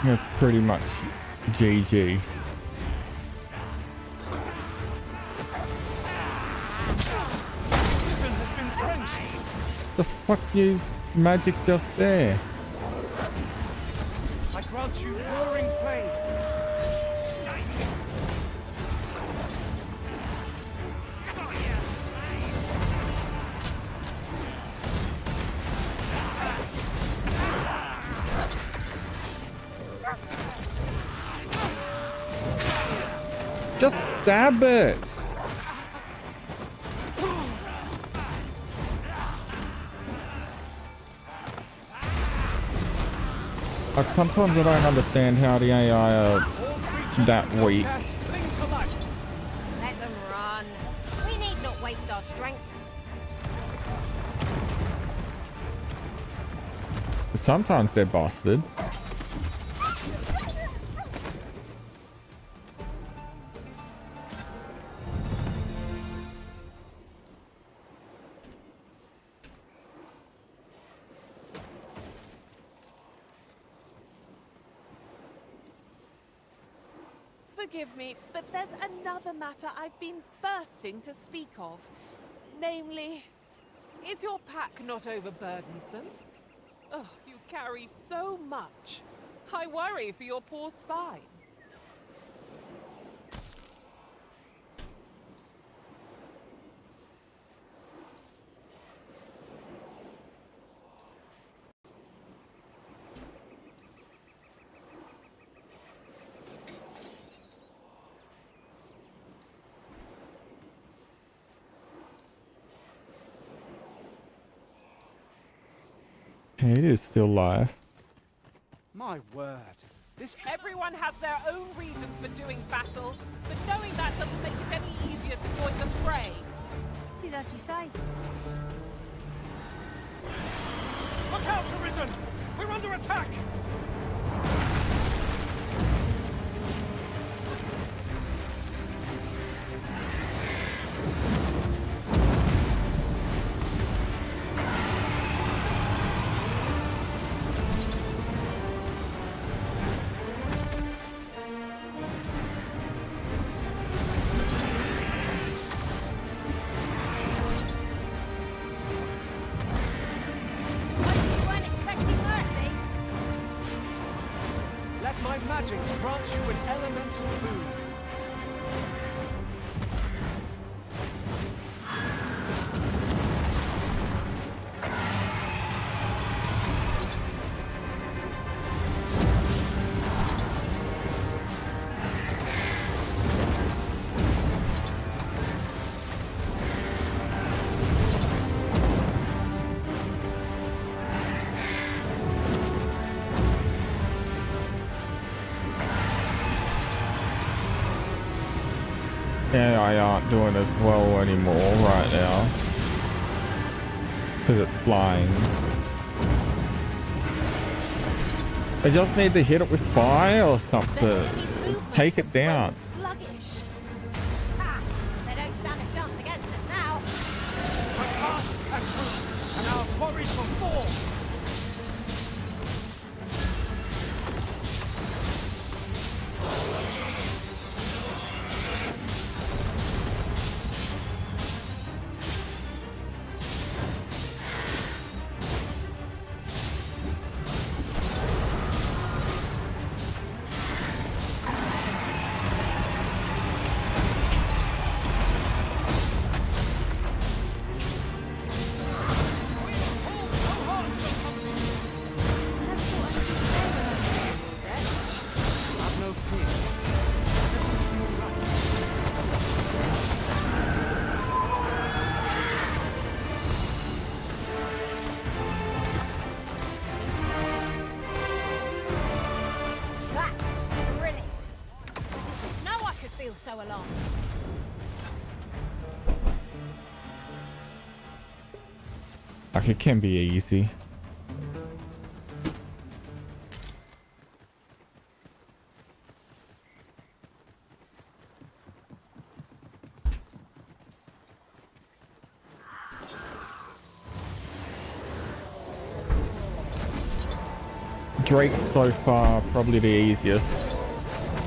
it's pretty much GG. Prison has been drenched. The fuck is magic just there? I grant you roaring flame. Just stab it. Like sometimes I don't understand how the AI are that weak. Cling to life. Let them run. We need not waste our strength. Sometimes they're busted. Forgive me, but there's another matter I've been thirsting to speak of. Namely, is your pack not overburdensome? Oh, you carry so much. I worry for your poor spine. It is still live. My word. Everyone has their own reasons for doing battle, but knowing that doesn't make it any easier to join the fray. It is as you say. Look out, Arisen! We're under attack! You weren't expecting mercy. Let my magics grant you an elemental boon. Yeah, I aren't doing as well anymore right now. Because it's flying. I just need to hit it with fire or something. Take it down. Sluggish. Ha! They don't stand a chance against us now. My fast and true, and our quarry shall fall! Have no fear. That was thrilling. I didn't know I could feel so alone. Like, it can be easy. Drake so far, probably the easiest.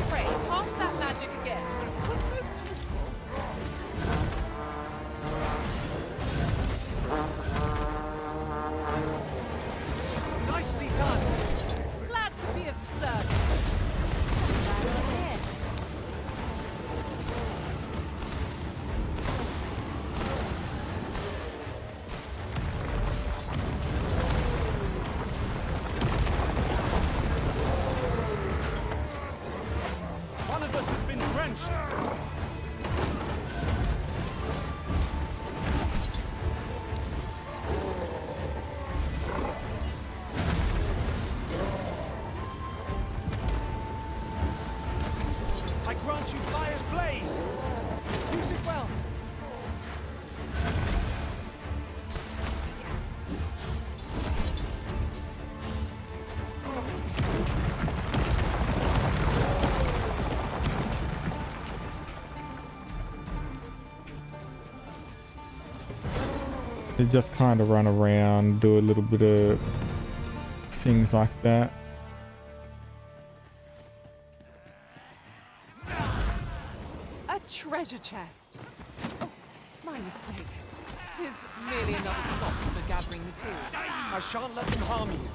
Pray, cast that magic again. It was most useful. Nicely done! Glad to be of service. One of us has been drenched! I grant you fire's blaze! Use it well! They just kind of run around, do a little bit of things like that. treasure chest. Oh, my mistake. 'Tis merely another spot for gathering material. I shan't let them harm you.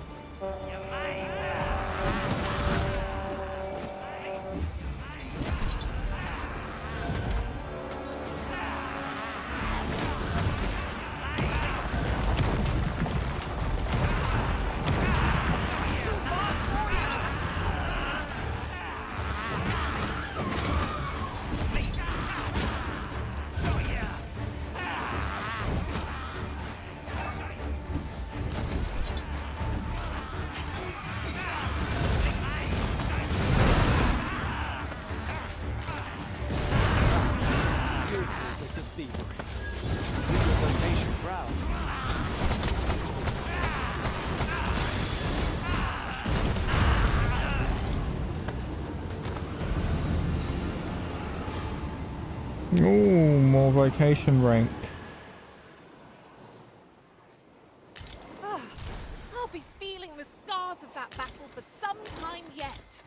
Ooh, more vocation rank. I'll be feeling the scars of that battle for some time yet.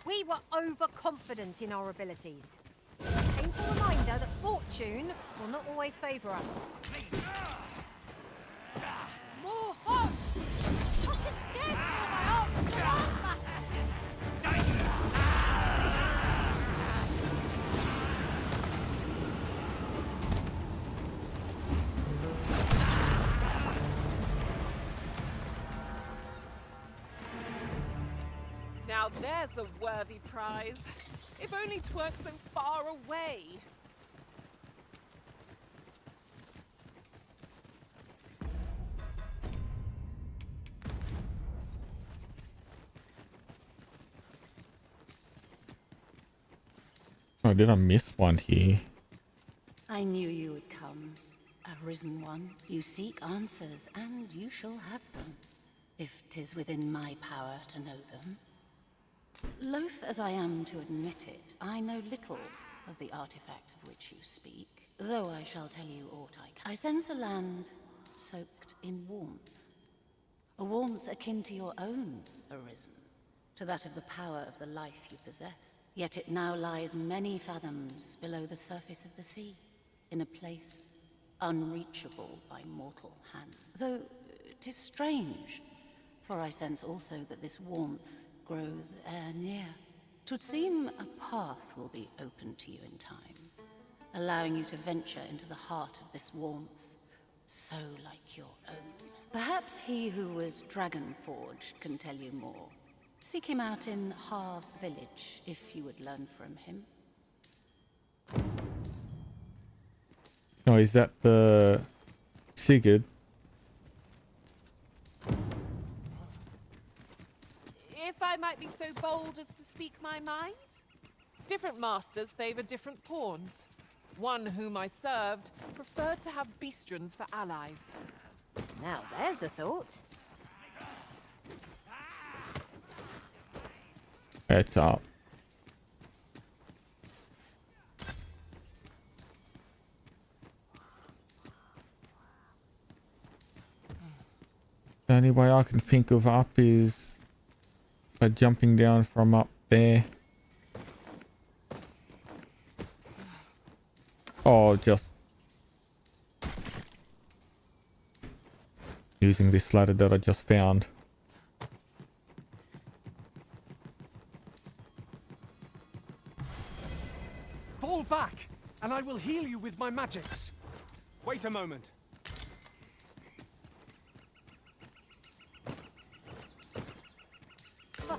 We were overconfident in our abilities. A painful reminder that fortune will not always favour us. More hope! I can scarce feel my arms around that. Now there's a worthy prize. If only 'tweren't so far away. Oh, did I miss one here? I knew you would come, a risen one. You seek answers, and you shall have them, if 'tis within my power to know them. Loath as I am to admit it, I know little of the artifact of which you speak, though I shall tell you aught I can. I sense a land soaked in warmth, a warmth akin to your own, Arisen, to that of the power of the life you possess. Yet it now lies many fathoms below the surface of the sea, in a place unreachable by mortal hand. Though 'tis strange, for I sense also that this warmth grows ere near. 'Twould seem a path will be open to you in time, allowing you to venture into the heart of this warmth, so like your own. Perhaps he who was dragon-forged can tell you more. Seek him out in Harv village, if you would learn from him. Oh, is that the Sigurd? If I might be so bold as to speak my mind, different masters favor different pawns. One whom I served preferred to have beastrons for allies. Now there's a thought. It's up. The only way I can think of up is by jumping down from up there. Oh, just using this ladder that I just found. Fall back, and I will heal you with my magics. Wait a moment.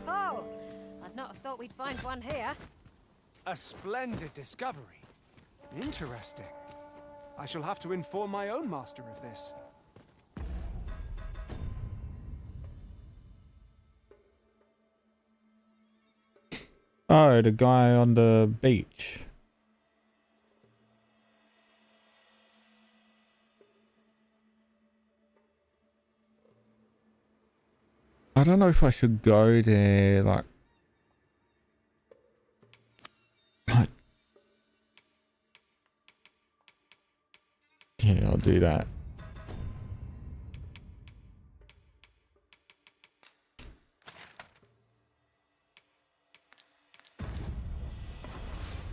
Oh, I'd not have thought we'd find one here. A splendid discovery. Interesting. I shall have to inform my own master of this. Oh, the guy on the beach. I don't know if I should go there, like... Yeah, I'll do that.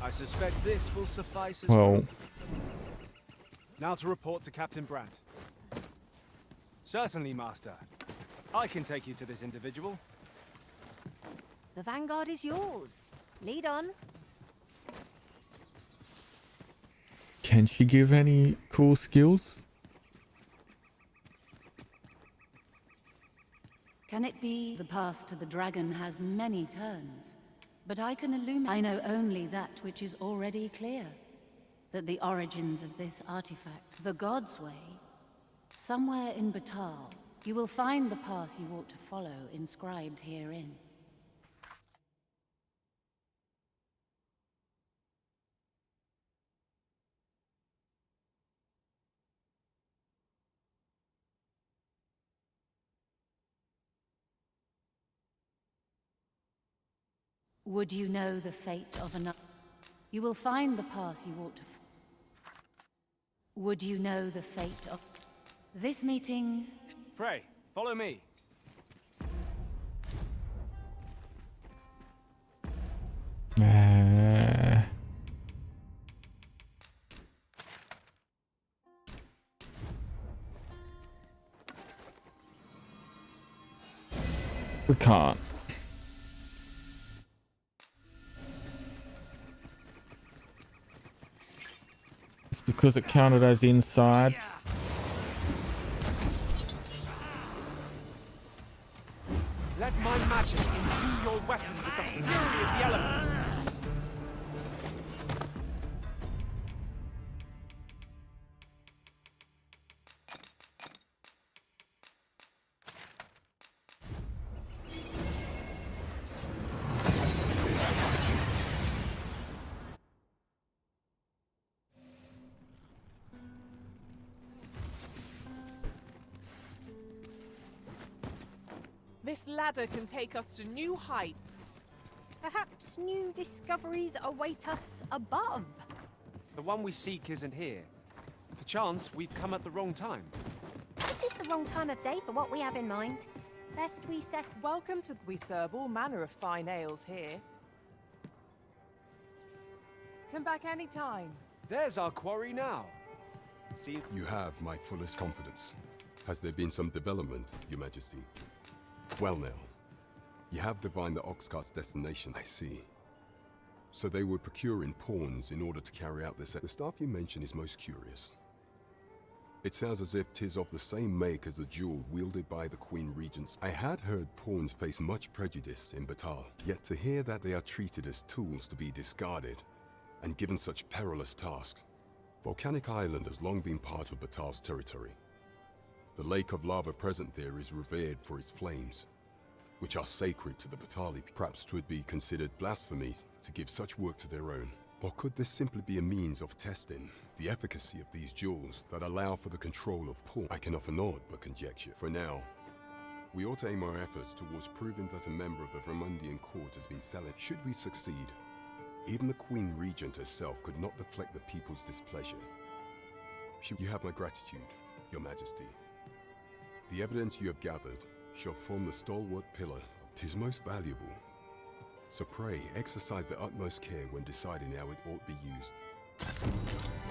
I suspect this will suffice as Well, proof. Now to report to Captain Brandt. Certainly, Master. I can take you to this individual. The Vanguard is yours. Lead on. can she give any cool skills? Can it be the path to the dragon has many turns? But I can illuminate. I know only that which is already clear. That the origins of this artifact, the God's Way, somewhere in Batal, you will find the path you ought to follow inscribed herein. Would you know the fate of another? You will find the path you ought to. Would you know the fate of this meeting? Pray, follow me. We can't. It's because it counted as inside. Let my magic imbue your weapon with the fury of the elements. This ladder can take us to new heights. Perhaps new discoveries await us above. The one we seek isn't here. Perchance we've come at the wrong time. This is the wrong time of day for what we have in mind. Best we set... Welcome to... We serve all manner of fine ales here. Come back any time. There's our quarry now. See? You have my fullest confidence. Has there been some development, Your Majesty? Well now, you have divined the Oxcart's destination, I see. So they were procuring pawns in order to carry out this. The staff you mention is most curious. It sounds as if 'tis of the same make as the jewel wielded by the Queen Regents. I had heard pawns face much prejudice in Batal, yet to hear that they are treated as tools to be discarded, and given such perilous tasks. Volcanic Island has long been part of Batal's territory. The lake of lava present there is revered for its flames, which are sacred to the Batali. Perhaps 'twould be considered blasphemy to give such work to their own. Or could this simply be a means of testing the efficacy of these jewels that allow for the control of pawn? I can offer naught but conjecture. For now, we ought to aim our efforts towards proving that a member of the Vermundian court has been selling. Should we succeed, even the Queen Regent herself could not deflect the people's displeasure. You have my gratitude, Your Majesty. The evidence you have gathered shall form the stalwart pillar. 'Tis most valuable. So pray, exercise the utmost care when deciding how it ought be used.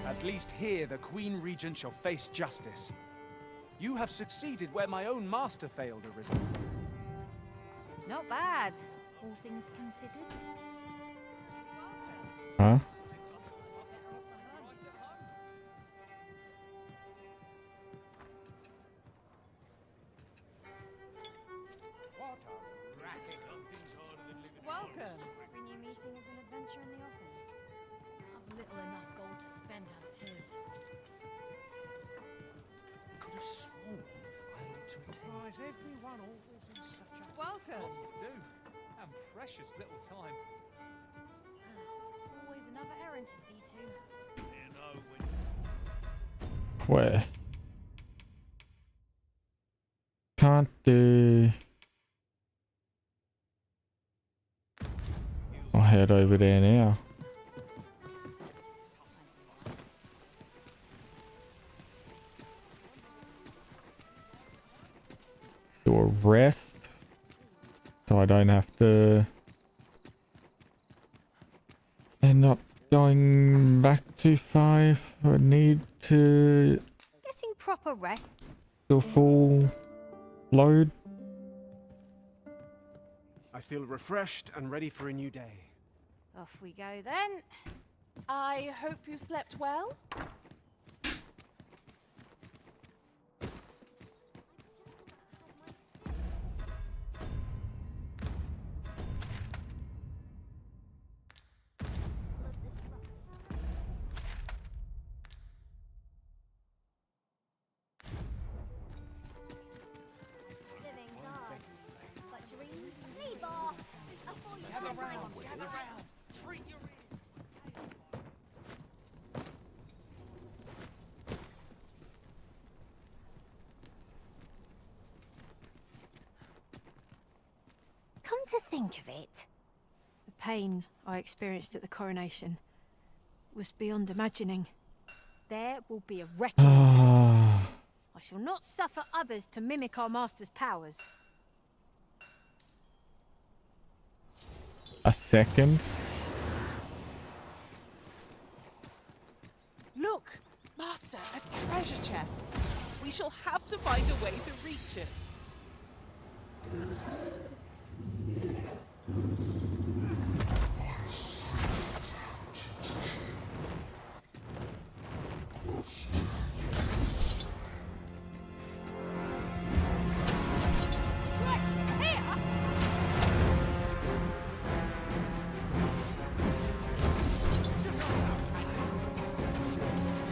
At least here the Queen Regent shall face justice. You have succeeded where my own master failed, Arisen. Not bad, all things considered. Huh? Welcome. Every new meeting is an adventure in the offing. I've little enough gold to spend as 'tis. Could have sworn I ought to attend. Why is everyone always in such a... Welcome. Lots to do. And precious little time. Always another errand to see to. You know, Quest. Can't do... I'll head over there now. Do a rest, so I don't have to end up Going back too far if I need to Getting proper rest. do a full load. I feel refreshed and ready for a new day. Off we go then. I hope you slept well. Come to think of it, the pain I experienced at the coronation was beyond imagining. There will be a reckoning for this. I shall not suffer others to mimic our master's powers. A second. Look, Master, a treasure chest. We shall have to find a way to reach it.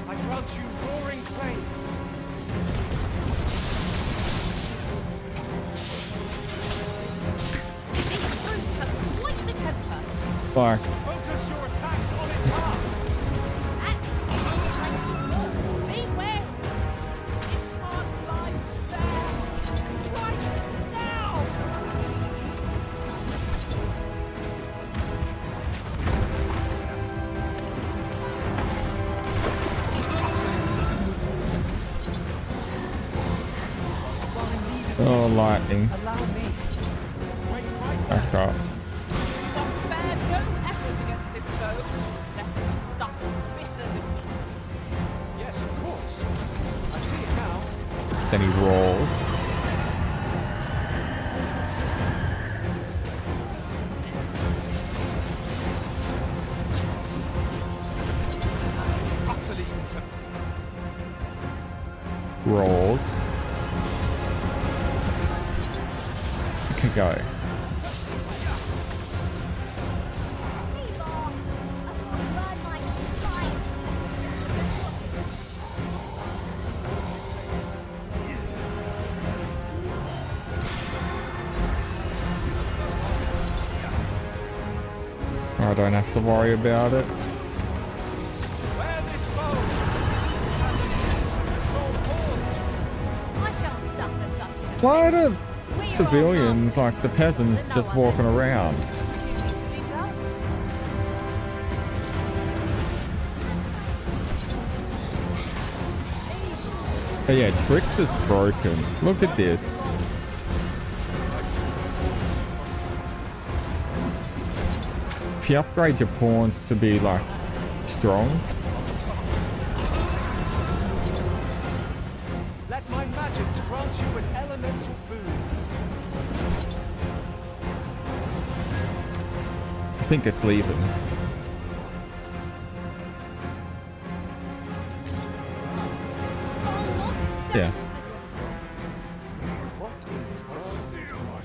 I grant you roaring flame. This brute has quite the temper. Fuck. Focus your attacks on its heart. Beware! Its heart lies there, right now! Oh, lightning. Allow me. Back up. Must spare no effort against this foe, lest we suffer bitter defeat. Yes, of course. I see it now. Then he rolls. Utterly contemptible. Rolls. Could go. I don't have to worry about it. Where this foe has an I shall suffer such an Why offence. do We are civilians, our like the masters, peasants, and no just one walking else. around? Easily done. But yeah, Trickster's broken. Look at this. If you upgrade your pawns to be like strong, Let my magics grant you an elemental boon. I think it's leaving. Yeah. What inspires my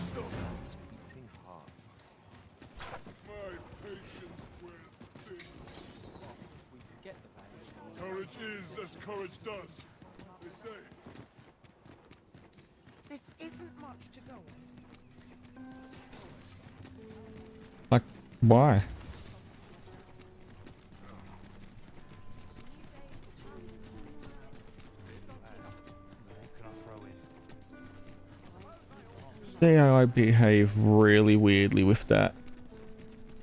beating heart? My patience with things. We forget the value. Courage is as courage does, they say. This isn't much to go on. Like, why? See how I behave really weirdly with that.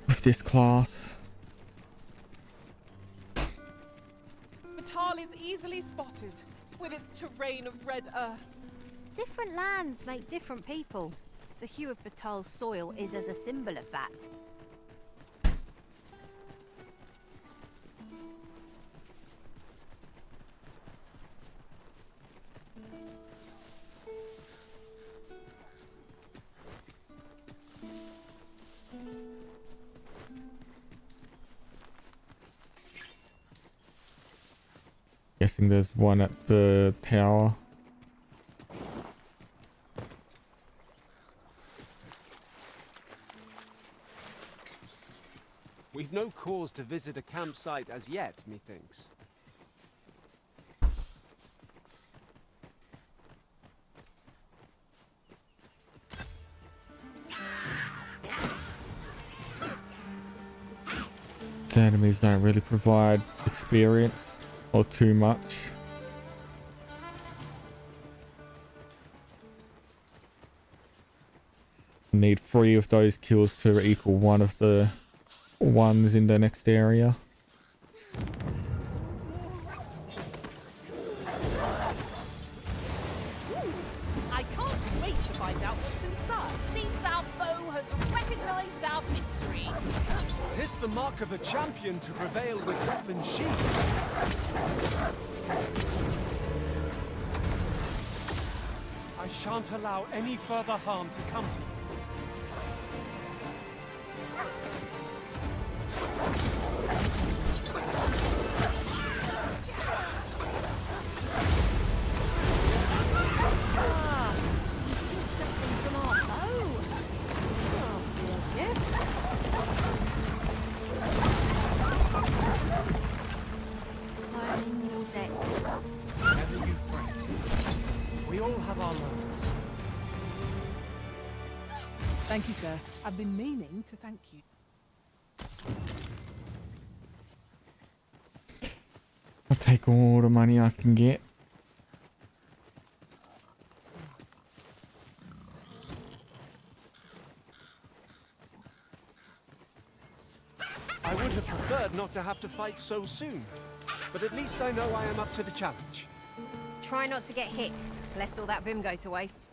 With this class. Batal is easily spotted, with its terrain of red earth. Different lands make different people. The hue of Batal's soil is as a symbol of that. Guessing there's one at the tower. We've no cause to visit a campsite as yet, methinks. The enemies don't really provide experience or too much. Need 3 of those kills to equal 1 of the ones in the next area. I can't wait to find out what's inside. Seems our foe has recognized our victory. 'Tis the mark of a champion to prevail with weapon sheathed. I shan't allow any further harm to come to you. Thank you, sir. I've been meaning to thank you. I'll take all the money I can get. I would have preferred not to have to fight so soon, but at least I know I am up to the challenge. Try not to get hit, lest all that vim go to waste.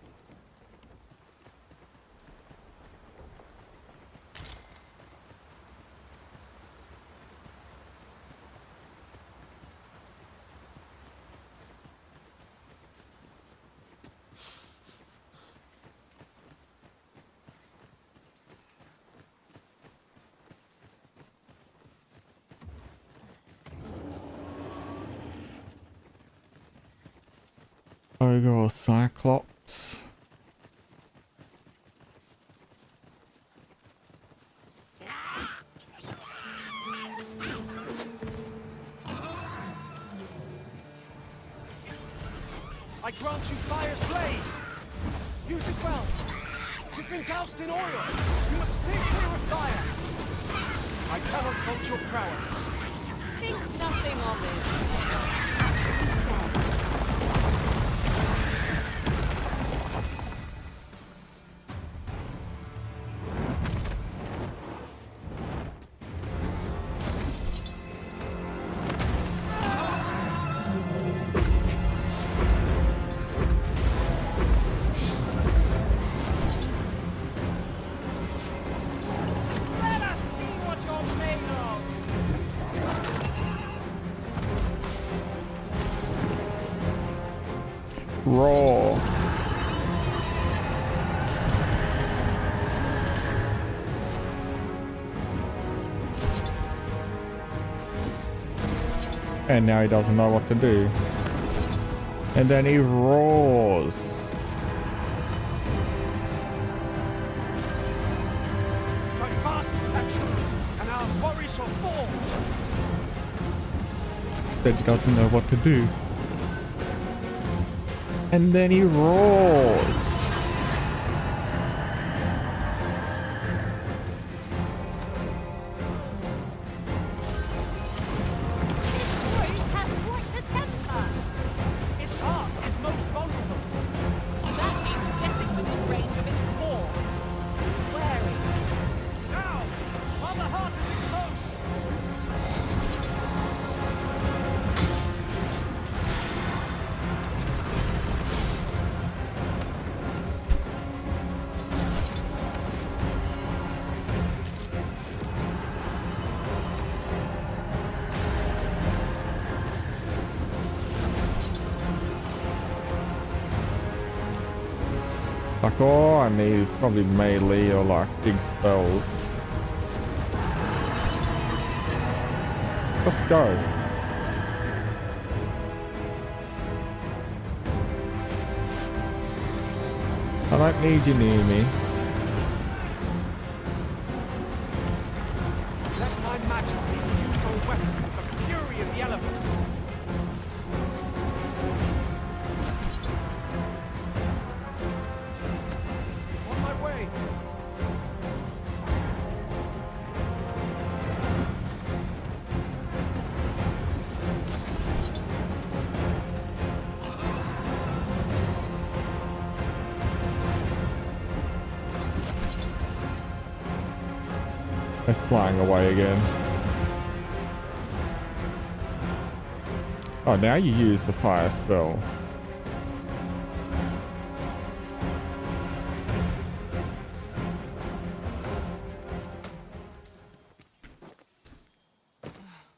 Ogre or Cyclops. I grant you fire's blaze. Use it well. You've been doused in oil. You must stay clear of fire. I cannot fault your prowess. Think nothing of it. Raw. And now he doesn't know what to do. And then he roars. Strike fast, action, and our quarry shall fall. Said he doesn't know what to do. And then he roars. Like all I need is probably melee or like big spells. Let's go. I don't need you near me. Let my magic be the useful weapon of the fury of the elements. On my way. It's flying away again. Oh, now you use the fire spell.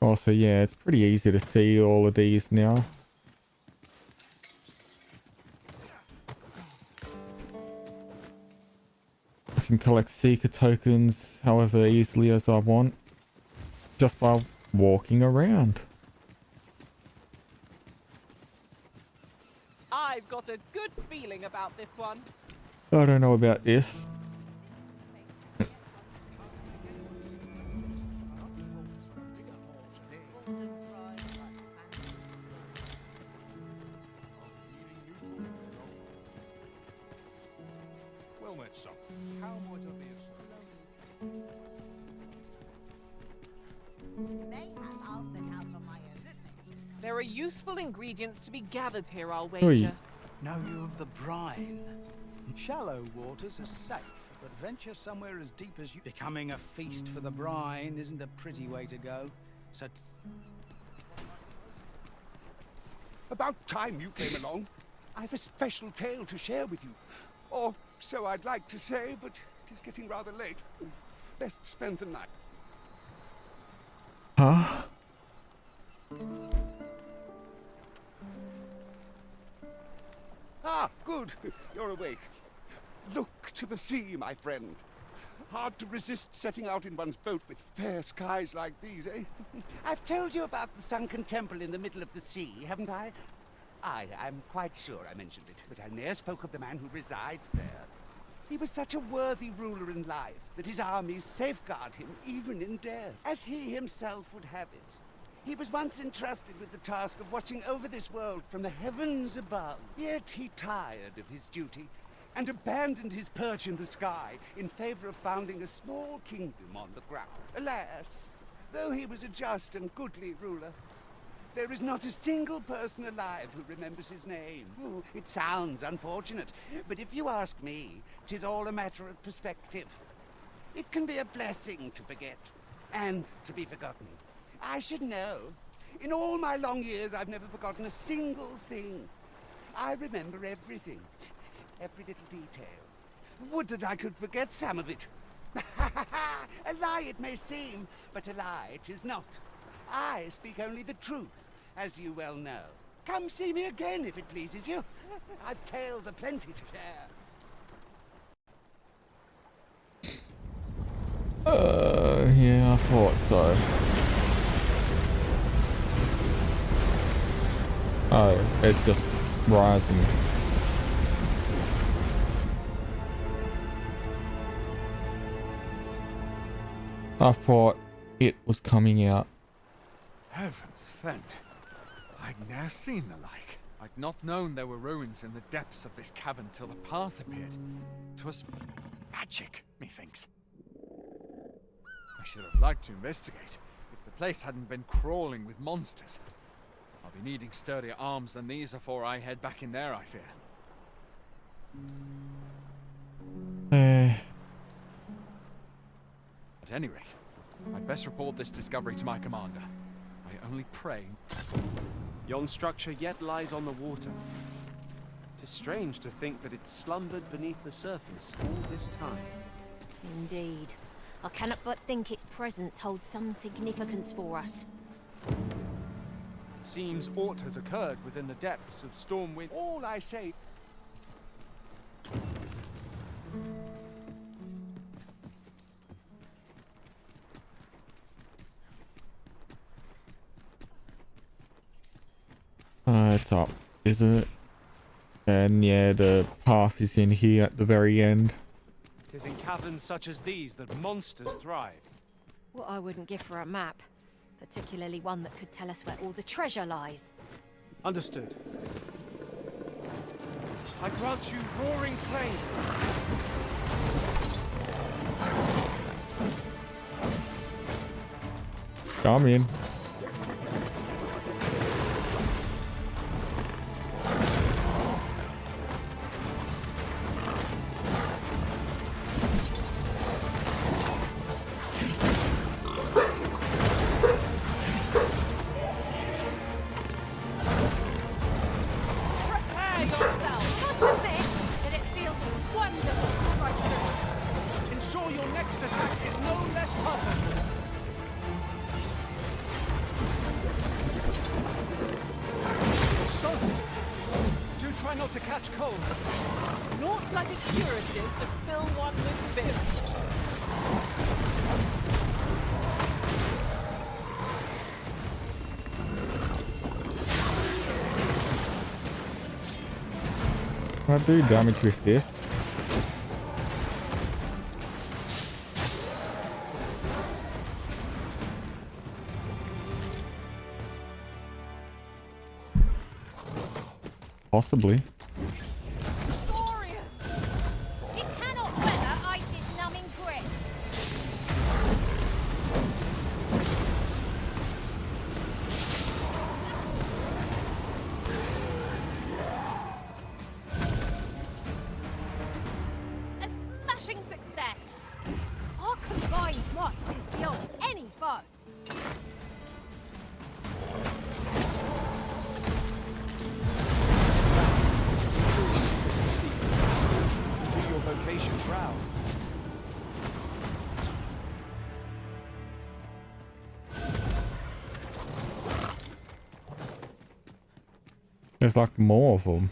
Also, yeah, it's pretty easy to see all of these now. I can collect seeker tokens however easily as I want, just by walking around. I've got a good feeling about this one. I don't know about this. Well met, son. How might I be of service? There are useful ingredients to be gathered here, I'll Oi. wager. Know you of the brine? Shallow waters are safe, but venture somewhere as deep as you... Becoming a feast for the brine isn't a pretty way to go. So... About time you came along. I've a special tale to share with you. Or so I'd like to say, but it is getting rather late. Best spend the night. Huh? Ah, good. You're awake. Look to the sea, my friend. Hard to resist setting out in one's boat with fair skies like these, eh? I've told you about the sunken temple in the middle of the sea, haven't I? I'm quite sure I mentioned it, but I ne'er spoke of the man who resides there. He was such a worthy ruler in life that his armies safeguard him even in death, as he himself would have it. He was once entrusted with the task of watching over this world from the heavens above. Yet he tired of his duty and abandoned his perch in the sky in favor of founding a small kingdom on the ground. Alas, though he was a just and goodly ruler, there is not a single person alive who remembers his name. Oh, it sounds unfortunate, but if you ask me, 'tis all a matter of perspective. It can be a blessing to forget, and to be forgotten. I should know. In all my long years, I've never forgotten a single thing. I remember everything, every little detail. Would that I could forget some of it. A lie it may seem, but a lie it is not. I speak only the truth, as you well know. Come see me again if it pleases you. I've tales aplenty to share. Yeah, I thought so. Oh, it's just rising. I thought it was coming out. Heavens fend. I'd ne'er seen the like. I'd not known there were ruins in the depths of this cavern till the path appeared. 'Twas magic, methinks. I should have liked to investigate, if the place hadn't been crawling with monsters. I'll be needing sturdier arms than these afore I head back in there, I fear. At any rate, I'd best report this discovery to my commander. I only pray... Yon structure yet lies on the water. 'Tis strange to think that it slumbered beneath the surface all this time. Indeed. I cannot but think its presence holds some significance for us. It seems aught has occurred within the depths of Stormwind. All I say... it's up, isn't it? And yeah, the path is in here at the very end. It is in caverns such as these that monsters thrive. What I wouldn't give for a map, particularly one that could tell us where all the treasure lies. Understood. I grant you roaring flame. Come in. Prepare yourself. Must admit that it feels wonderful to strike through. Ensure your next attack is no less purposeful. You're soaked. Do try not to catch cold. Naught like a curative to fill one with bits. I do damage with this. Possibly. Glorious! It cannot weather ice's numbing grip. A smashing success. Our combined might is beyond any foe. Do your vocation proud. There's like more of them.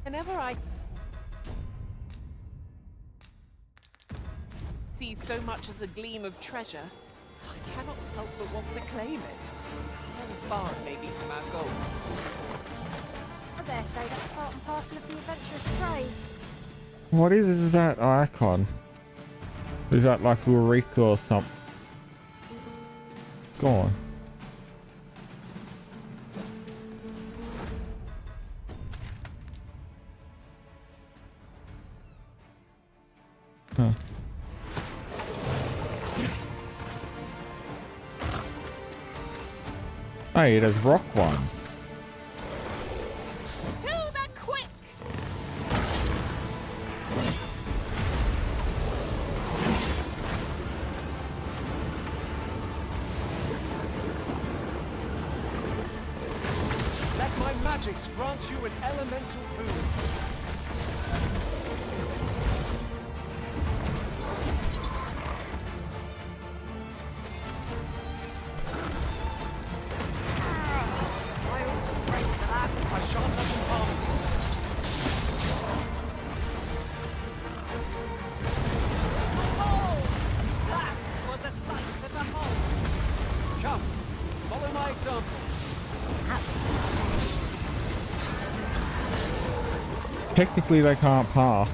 Whenever I see so much as a gleam of treasure, I cannot help but want to claim it. However far it may be from our goal. I dare say that's part and parcel of the adventurous trade. What is that icon? Is that like Eureka or something? Go on. Huh. Hey, there's rock ones. To the quick! Let my magics grant you an elemental boon. I ought to brace for that. I shan't let them harm you. Oh! That was the sight to behold. Come, follow my example. Technically, they can't pass.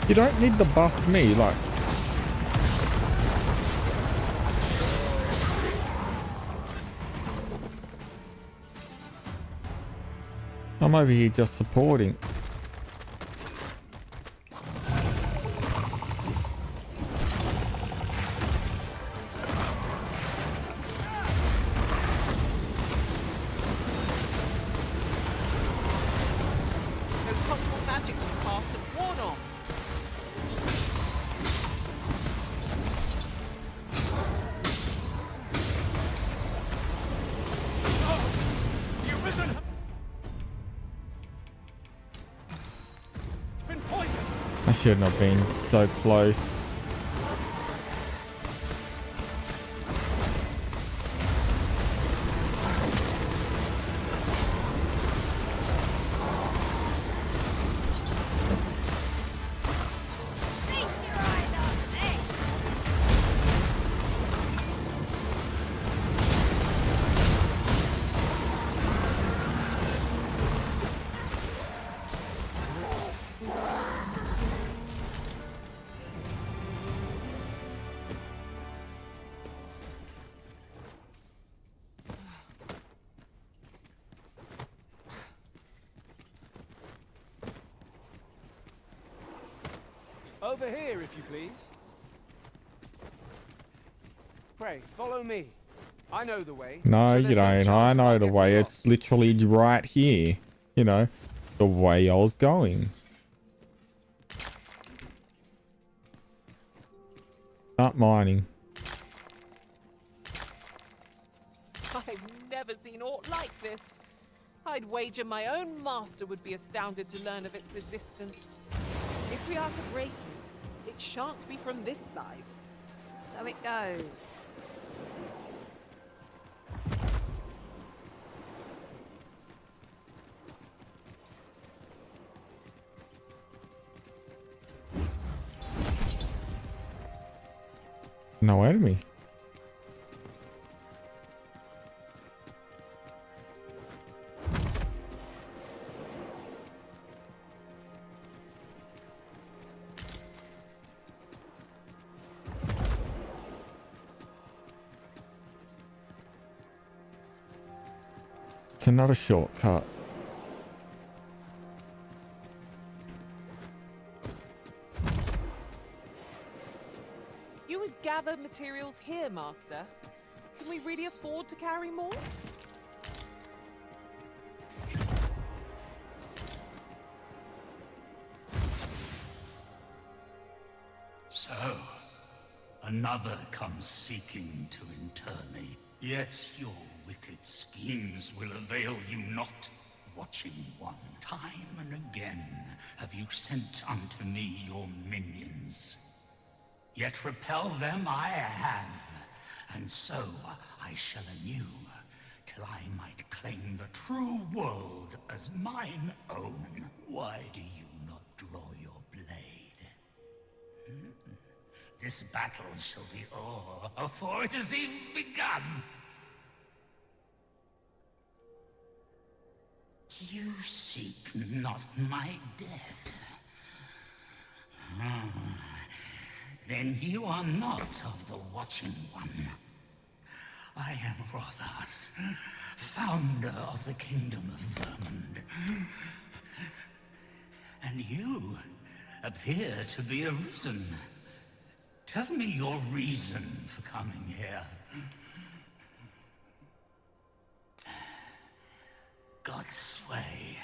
You don't need to buff me, like. I'm over here just supporting. Those possible magics you cast and ward off. You risen! It's been poisoned! I shouldn't have been so close. Feast your eyes on me! Over here, if you please. Pray, follow me. I know the way. No, so you there's no don't. chance I of know our the getting way. lost. It's literally right here. You know, the way I was going. Not mining. I've never seen aught like this. I'd wager my own master would be astounded to learn of its existence. If we are to break it, it shan't be from this side. So it goes. No enemy. It's another shortcut. You would gather materials here, Master. Can we really afford to carry more? So, another comes seeking to inter me. Yet your wicked schemes will avail you not, Watching One. Time and again have you sent unto me your minions. Yet repel them I have, and so I shall anew, till I might claim the true world as mine own. Why do you not draw your blade? This battle shall be o'er afore it has even begun. You seek not my death. Then you are not of the Watching One. I am Rothas, founder of the Kingdom of Vermund. And you appear to be arisen. Tell me your reason for coming here. God's sway.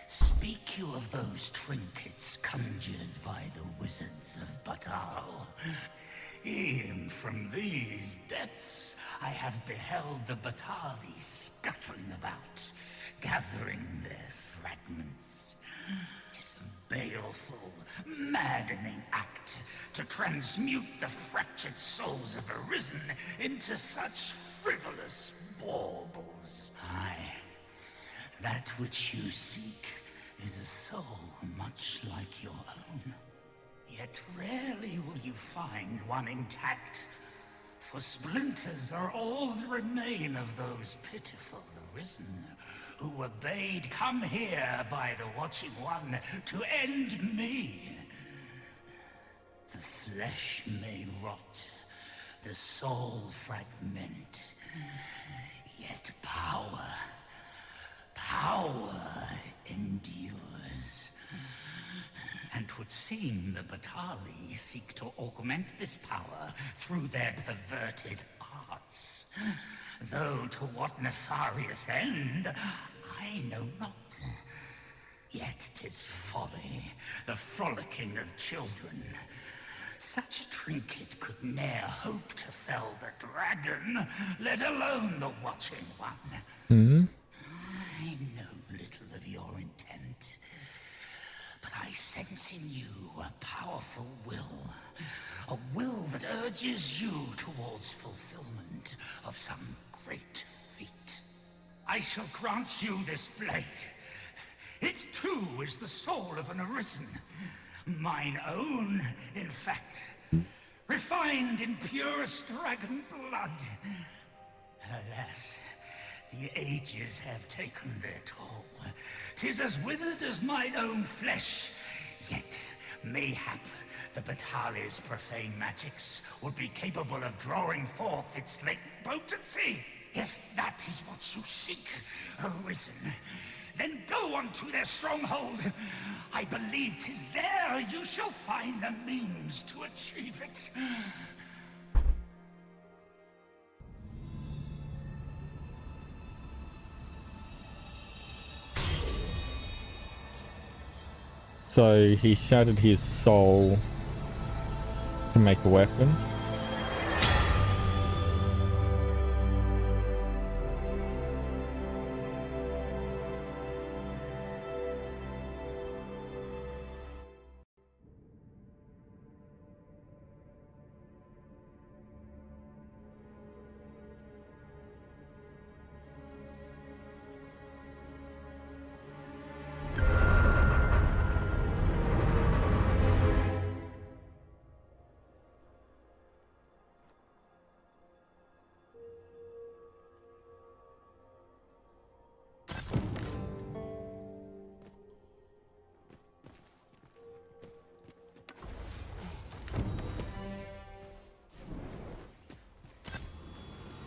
Speak you of those trinkets conjured by the wizards of Batal. E'en from these depths I have beheld the Batali scuttling about, gathering their fragments. 'Tis a baleful, maddening act to transmute the fractured souls of Arisen into such frivolous baubles. Aye, that which you seek is a soul much like your own. Yet rarely will you find one intact, for splinters are all that remain of those pitiful Arisen who were bade come here by the Watching One to end me. The flesh may rot, the soul fragment, yet power Power endures. And 'twould seem the Batali seek to augment this power through their perverted arts. Though to what nefarious end, I know not. Yet 'tis folly, the frolicking of children. Such a trinket could ne'er hope to fell the dragon, let alone the watching one. I know little of your intent, but I sense in you a powerful will. A will that urges you towards fulfillment of some great feat. I shall grant you this blade. It too is the soul of an arisen. Mine own, in fact. Refined in purest dragon blood. Alas, the ages have taken their toll. 'Tis as withered as mine own flesh. Yet, mayhap, the Batali's profane magics would be capable of drawing forth its latent potency. If that is what you seek, Arisen, then go unto their stronghold. I believe 'tis there you shall find the means to achieve it. So he shattered his soul to make a weapon.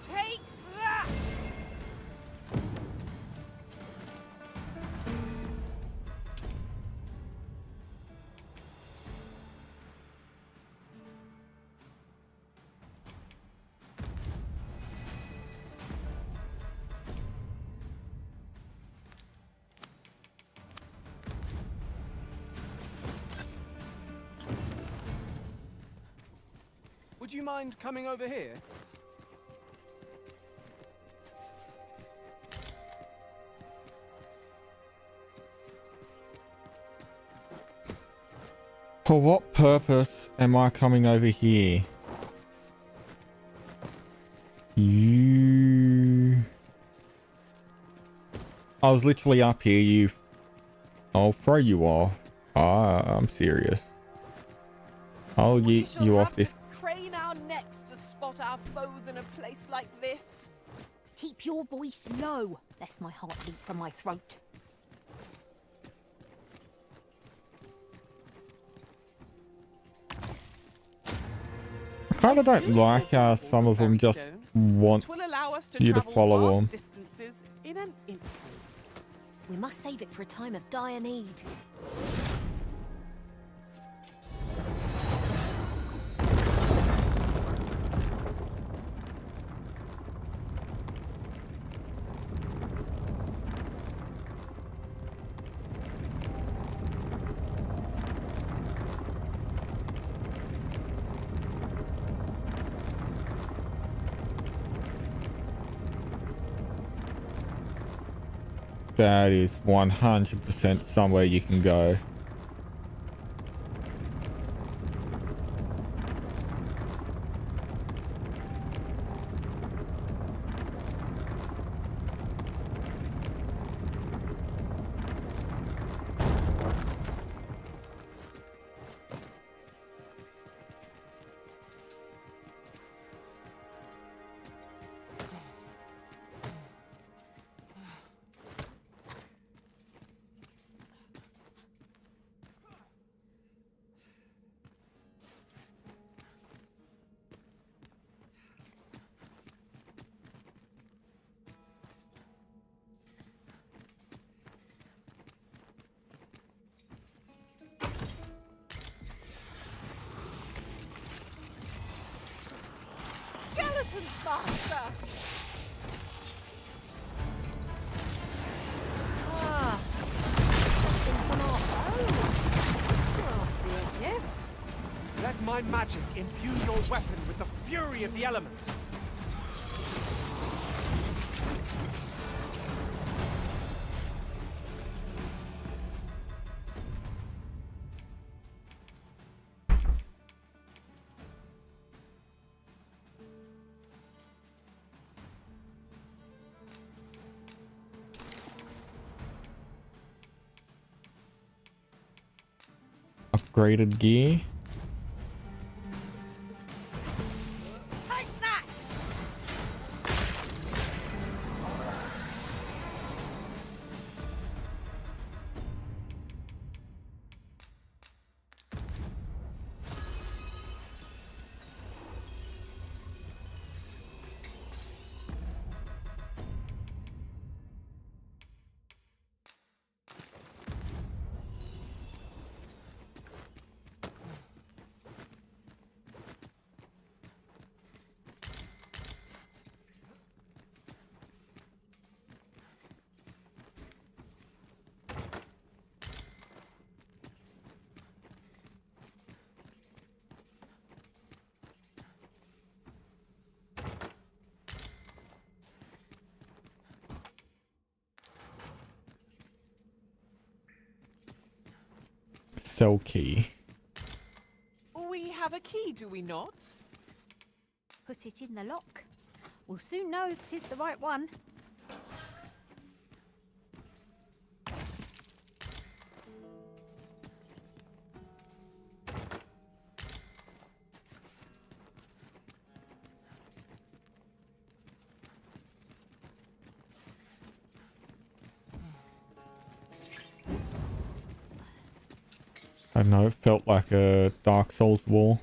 Take that! Would you mind coming over here? For what purpose am I coming over here? I was literally up here, I'll throw you off. I'm serious. I'll get you off this. Crane our necks to spot our foes in a place like this. Keep your voice low, lest my heart leap from my throat. I kind of don't like how some of them just want you to follow them. Distances in an instant. We must save it for a time of dire need. That is 100% somewhere you can go. important, Master. Ah, something from our own. Oh, dear. Let my magic imbue your weapon with the fury of the elements. Upgraded gear. Take that! Cell key. We have a key, do we not? Put it in the lock. We'll soon know if 'tis the right one. I don't know, it felt like a Dark Souls wall.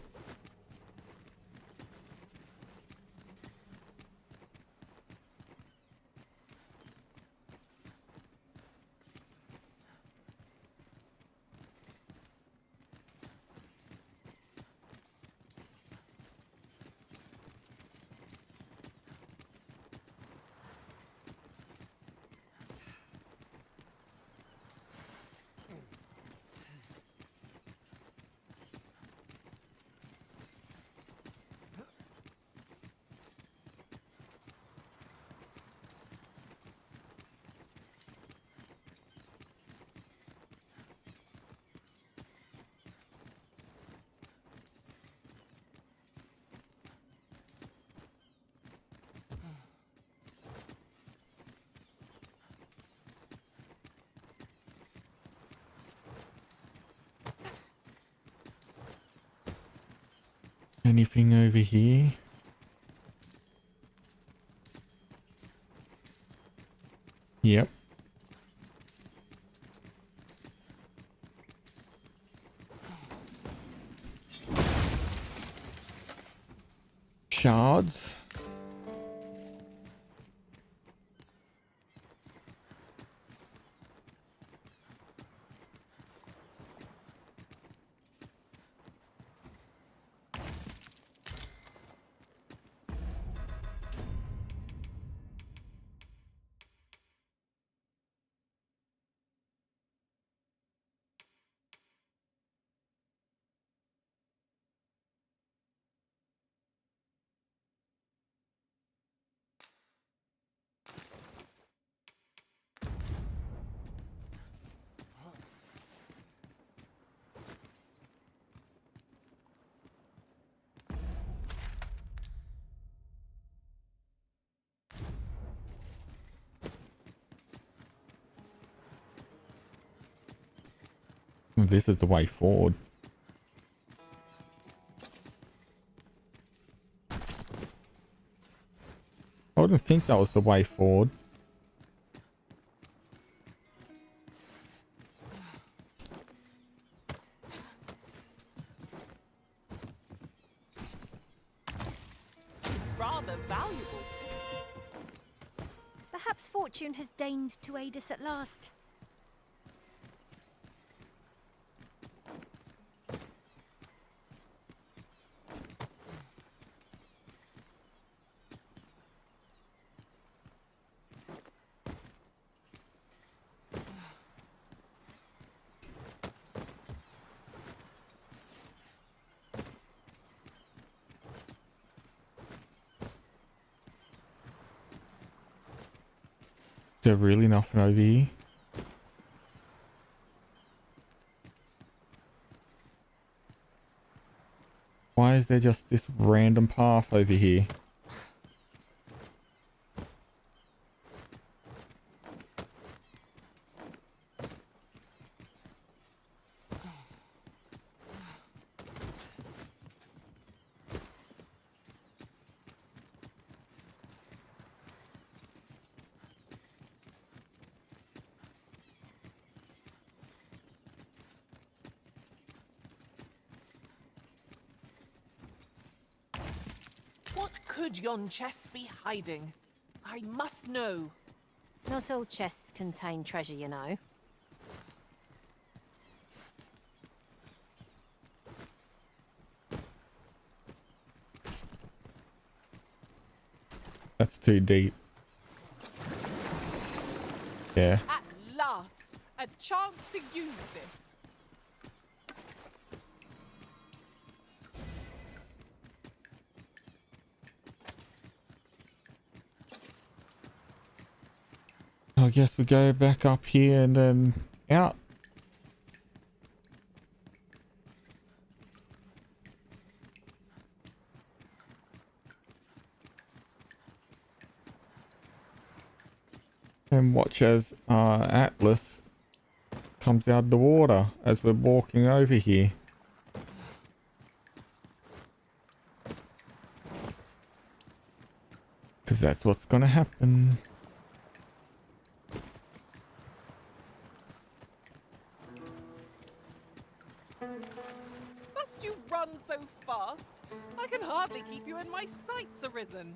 Anything over here? Yep. Shards. This is the way forward. I wouldn't think that was the way forward. It's rather valuable. Perhaps fortune has deigned to aid us at last. there really nothing over here? Why is there just this random path over here? What could yon chest be hiding? I must know. Not all chests contain treasure, you know. That's too deep. Yeah. At last, a chance to use this. I guess we go back up here and then out. And watch as Atlas comes out of the water as we're walking over here. Because that's what's going to happen. Must you run so fast? I can hardly keep you in my sights, Arisen.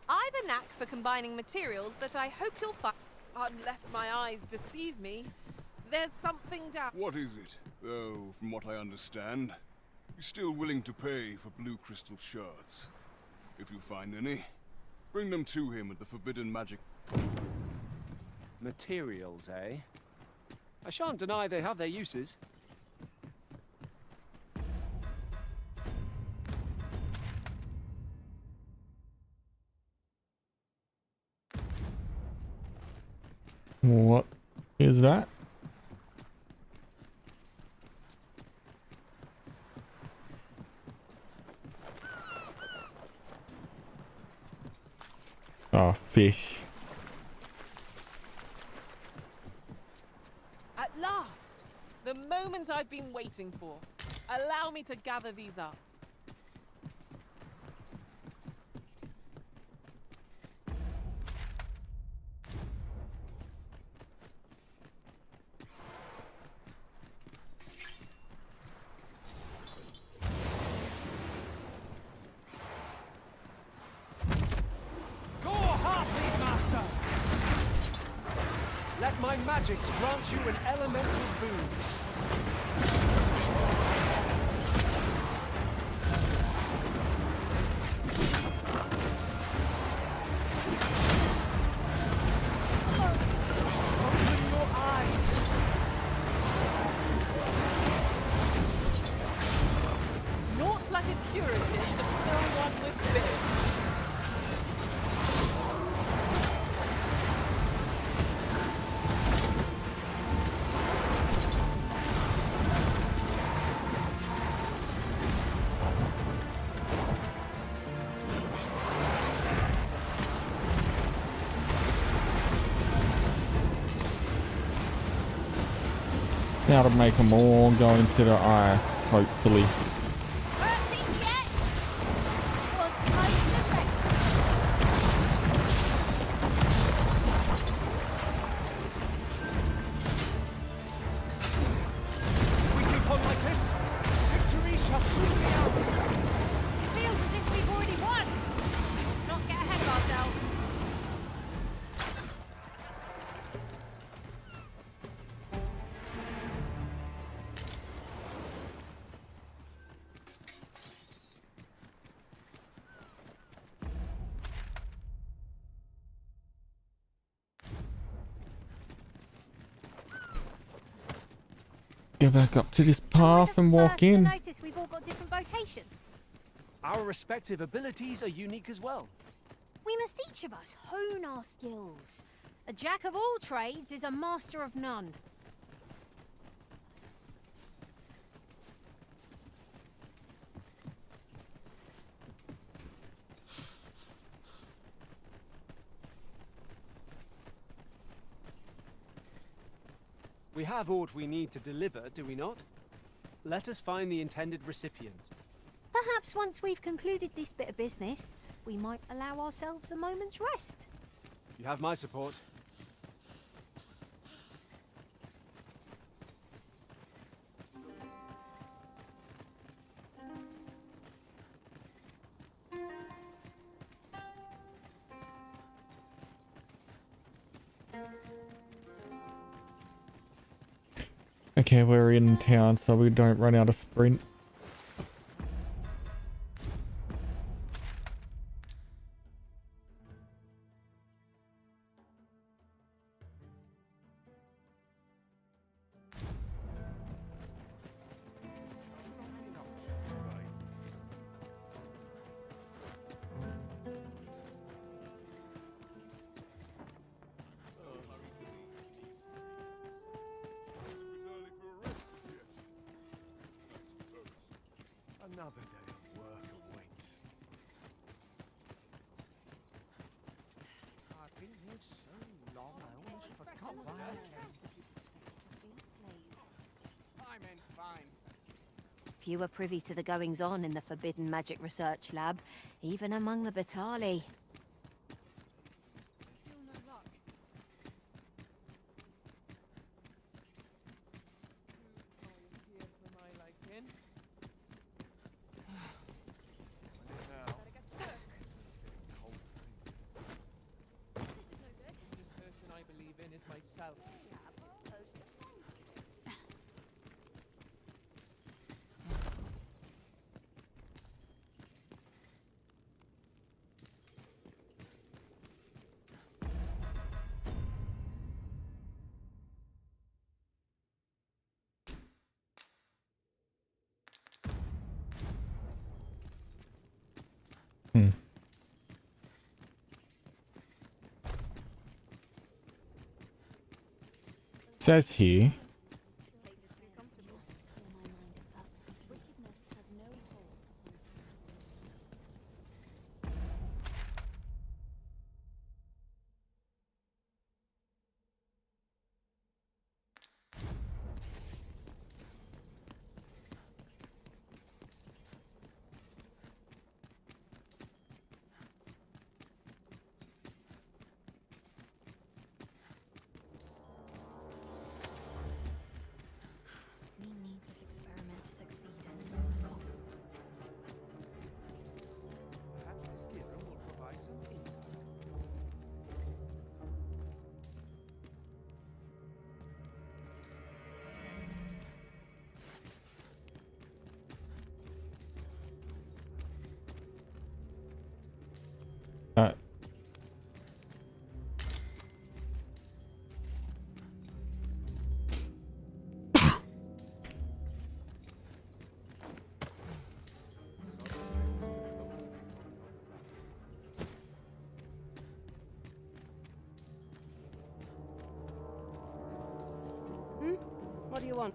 I've a knack for combining materials that I hope you'll find. Unless my eyes deceive me, there's something down. What is it? Though, from what I understand, you're still willing to pay for blue crystal shards. If you find any, bring them to him at the Forbidden Magic. Materials, eh? I shan't deny they have their uses. What is that? Oh, fish. At last! The moment I've been waiting for. Allow me to gather these up. Go heartbeat, Master! Let my magics grant you an elemental boon. Open your eyes. Naught like a curative to fill one with bits. Now to make them all go into the ice, hopefully. If we keep on like this, victory shall soon be ours. It feels as if we've already won. Not get ahead of ourselves. go back up to this path and walk First to in. notice we've all got different vocations. Our respective abilities are unique as well. We must each of us hone our skills. A jack of all trades is a master of none. We have aught we need to deliver, do we not? Let us find the intended recipient. Perhaps once we've concluded this bit of business, we might allow ourselves a moment's rest. You have my support. Okay, we're in town so we don't run out of sprint. Another day of work awaits. I've been here so long, I almost forgot why I meant fine. Few are privy to the goings-on in the Forbidden Magic Research Lab, even among the Batali. Still no luck. Here for my liking. The person I believe in is myself. Says here. We need this experiment to succeed at all costs. Perhaps this theorem will provide some insight. Uh, What do you want?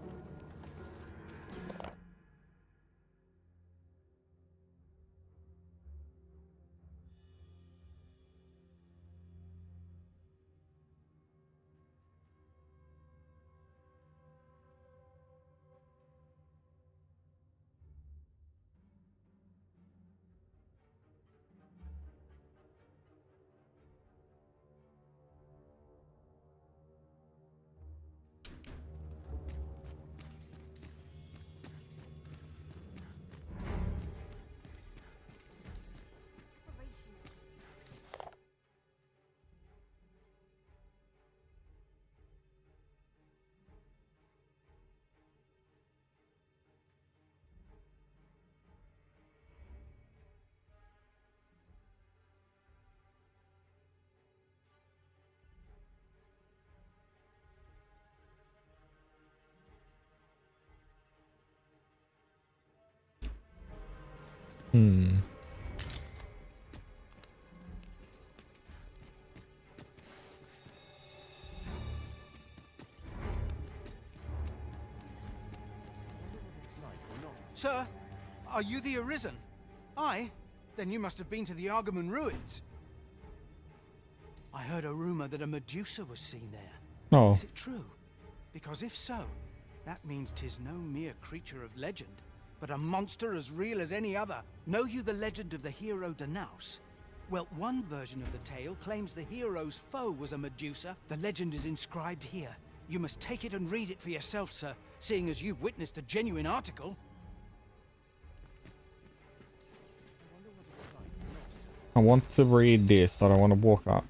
Hmm. Sir, are you the Arisen? Aye? Then you must have been to the Argamon ruins. I heard a rumor that a Medusa was seen there. Oh. Is it true? Because if so, that means 'tis no mere creature of legend, but a monster as real as any other. Know you the legend of the hero Danaus? Well, one version of the tale claims the hero's foe was a Medusa. The legend is inscribed here. You must take it and read it for yourself, sir, seeing as you've witnessed a genuine article. I want to read this. I don't want to walk up.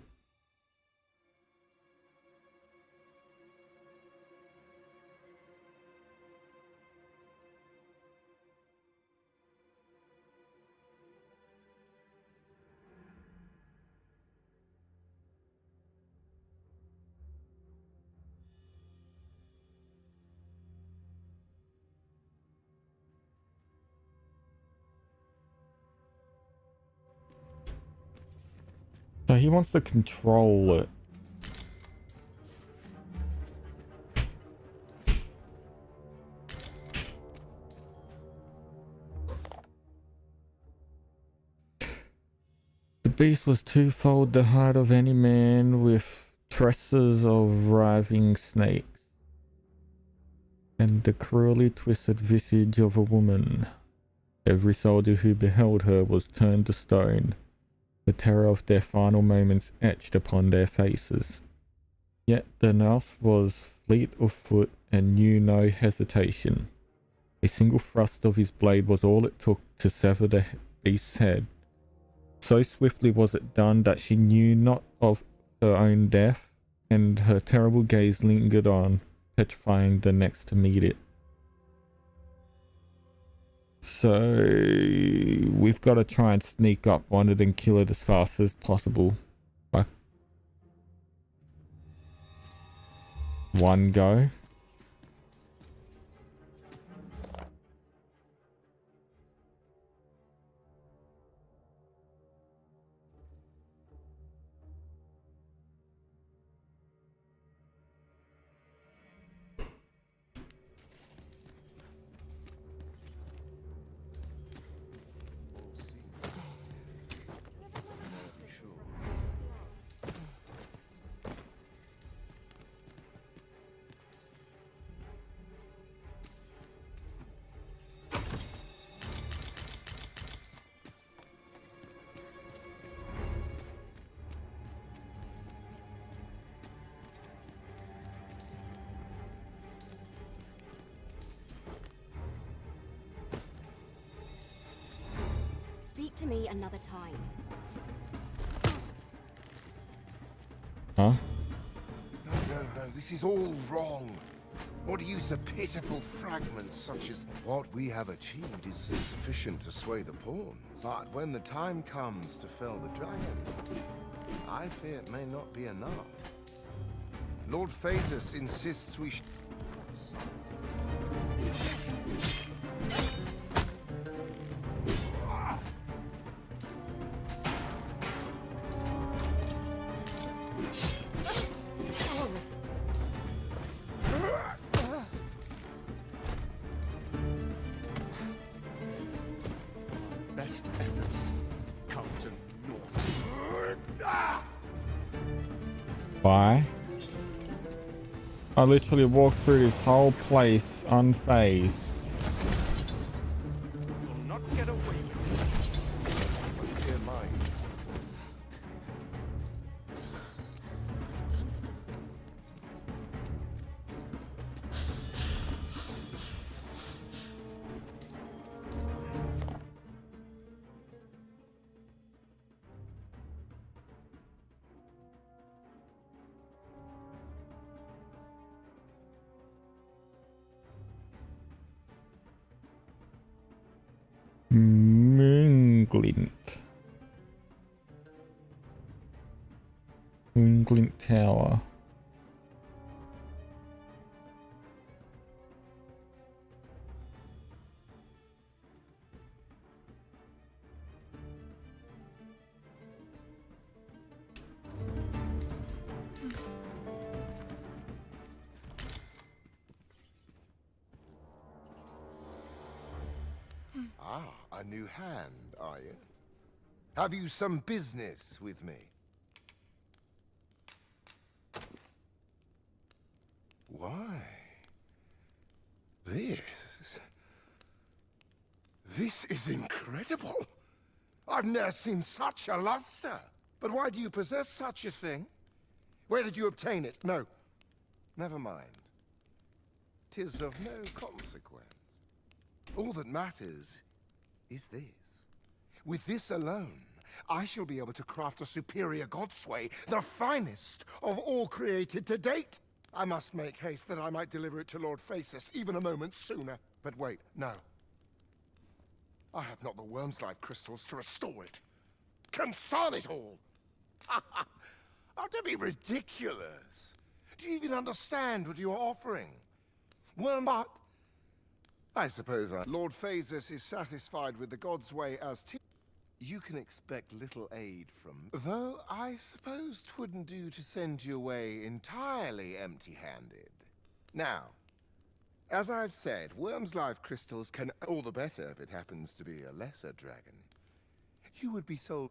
So he wants to control it. The beast was twofold, the heart of any man with tresses of writhing snakes, and the cruelly twisted visage of a woman. Every soldier who beheld her was turned to stone, the terror of their final moments etched upon their faces. Yet the North was fleet of foot and knew no hesitation. A single thrust of his blade was all it took to sever the beast's head. So swiftly was it done that she knew not of her own death, and her terrible gaze lingered on, petrifying the next to meet it. So we've got to try and sneak up on it and kill it as fast as possible. Like one go. Speak to me another time. Huh? No, this is all wrong. What use of pitiful fragments such as what we have achieved is sufficient to sway the pawns. But when the time comes to fell the dragon, I fear it may not be enough. Lord Phaesus insists we should... Best efforts come to naught. Why? I literally walked through this whole place unfazed. Will not get away with it. Clear mind. Moonglint Tower. Ah, a new hand, are you? Have you some business with me? Why? This is incredible. I've never seen such a luster. But why do you possess such a thing? Where did you obtain it? No, never mind. 'Tis of no consequence. All that matters is this. With this alone, I shall be able to craft a superior godsway, the finest of all created to date. I must make haste that I might deliver it to Lord Phasis even a moment sooner. But wait, no. I have not the worm's life crystals to restore it. Confound it all! Oh, don't be ridiculous. Do you even understand what you are offering? Worm, but I suppose Lord Phasis is satisfied with the God's way as you can expect little aid from... Though I suppose 'twouldn't do to send you away entirely empty-handed. Now, as I've said, Worm's life crystals can... All the better if it happens to be a lesser dragon. You would be sold...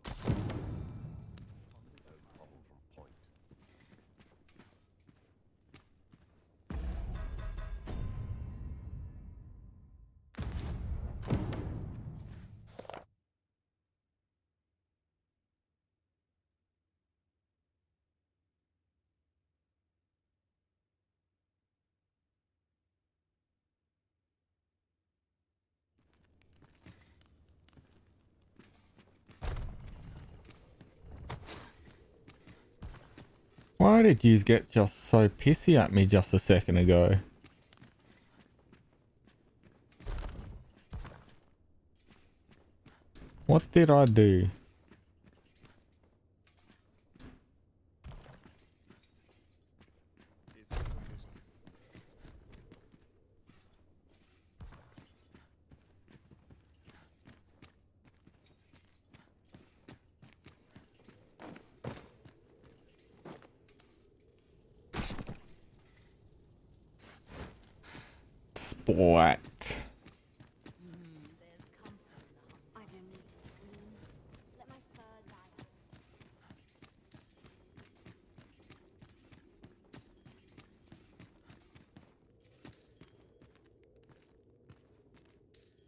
Why did you get just so pissy at me just a second ago? What did I do? Splat.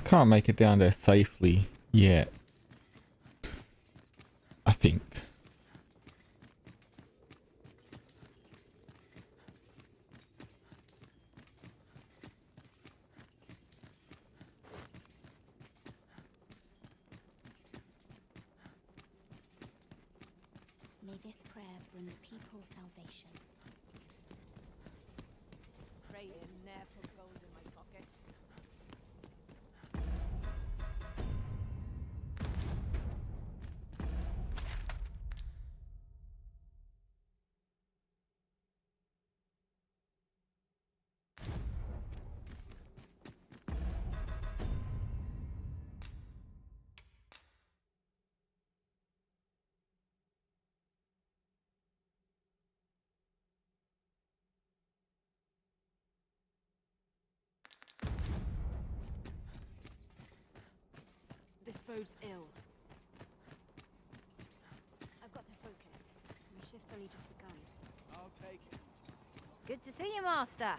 Can't make it down there safely yet. I think. May this prayer bring the people salvation. Pray and ne'er put gold in my pocket. This bodes ill. I've got to focus. My shift's only just begun. I'll take it. Good to see you, Master.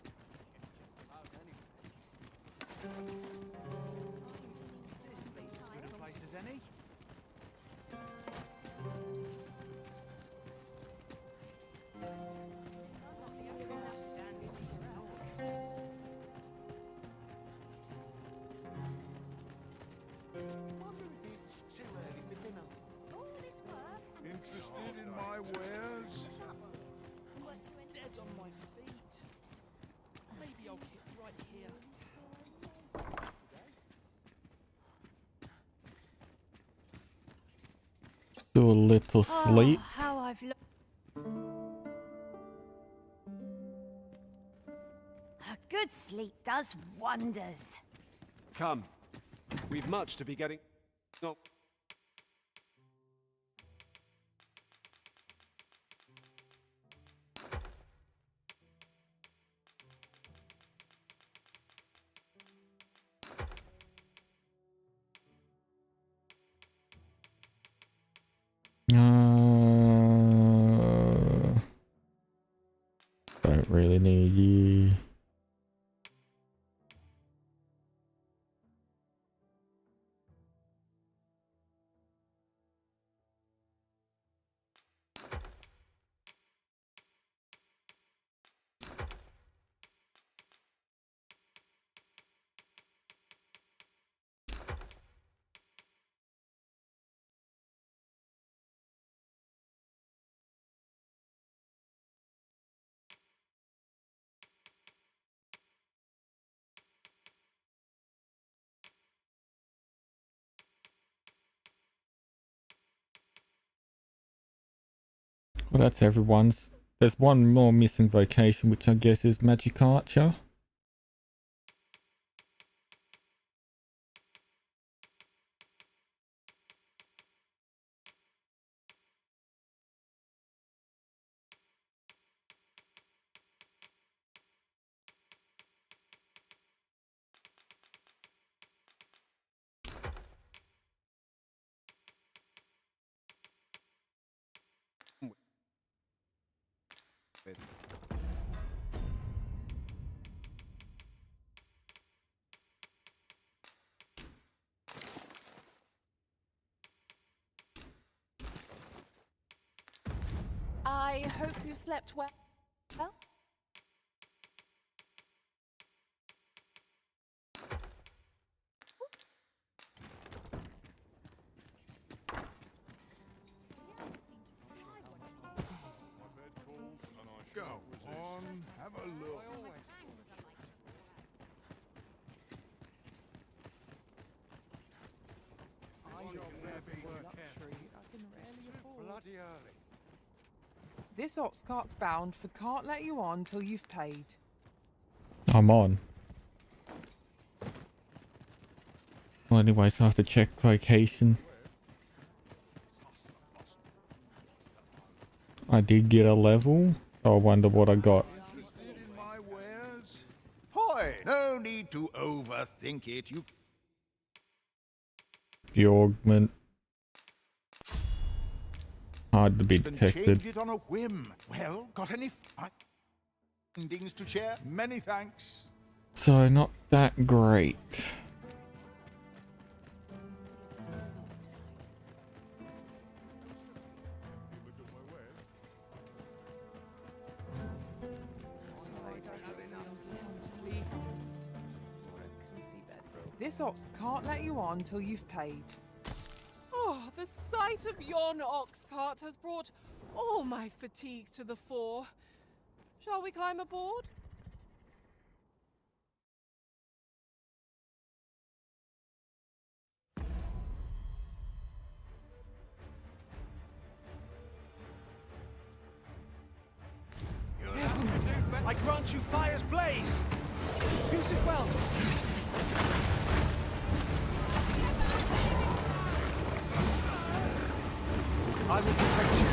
Just about anyway. This place as good a place as any. Interested in my wares? Dead on my feet. Maybe I'll keep right here. Do a little sleep. Oh, how I've A good sleep does wonders. Come. We've much to be getting... No. really need you. Well, that's everyone's. There's one more missing vocation, which I guess is Magic Archer. I hope you slept well. Go on, have a look. Bloody early. This ox cart's bound for can't let you on till you've paid. I'm on. Well, anyways, I have to check vocation. I did get a level. So I wonder what I got. Interested in my wares? Hoy! No need to overthink it. You The augment. Hard to be can detected. change it on a whim. Well, got any findings to share? Many thanks. So not that great. This ox can't let you on till you've paid. Oh, the sight of yon ox cart has brought all my fatigue to the fore. Shall we climb aboard? Heavens, I grant you fire's blaze! Use it well! I will protect you.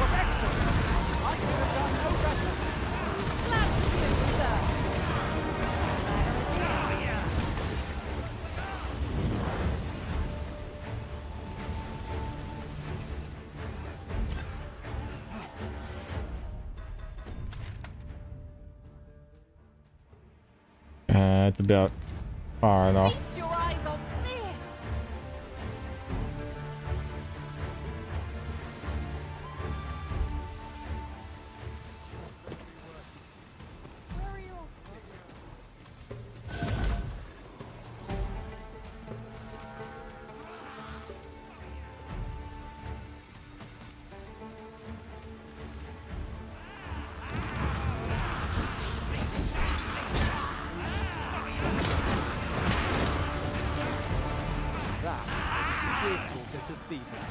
Was excellent. I could have done no better. Glad to hear you, sir. It's about far enough. Feast your eyes on this. Where are you off That was a skillful bit of thieving.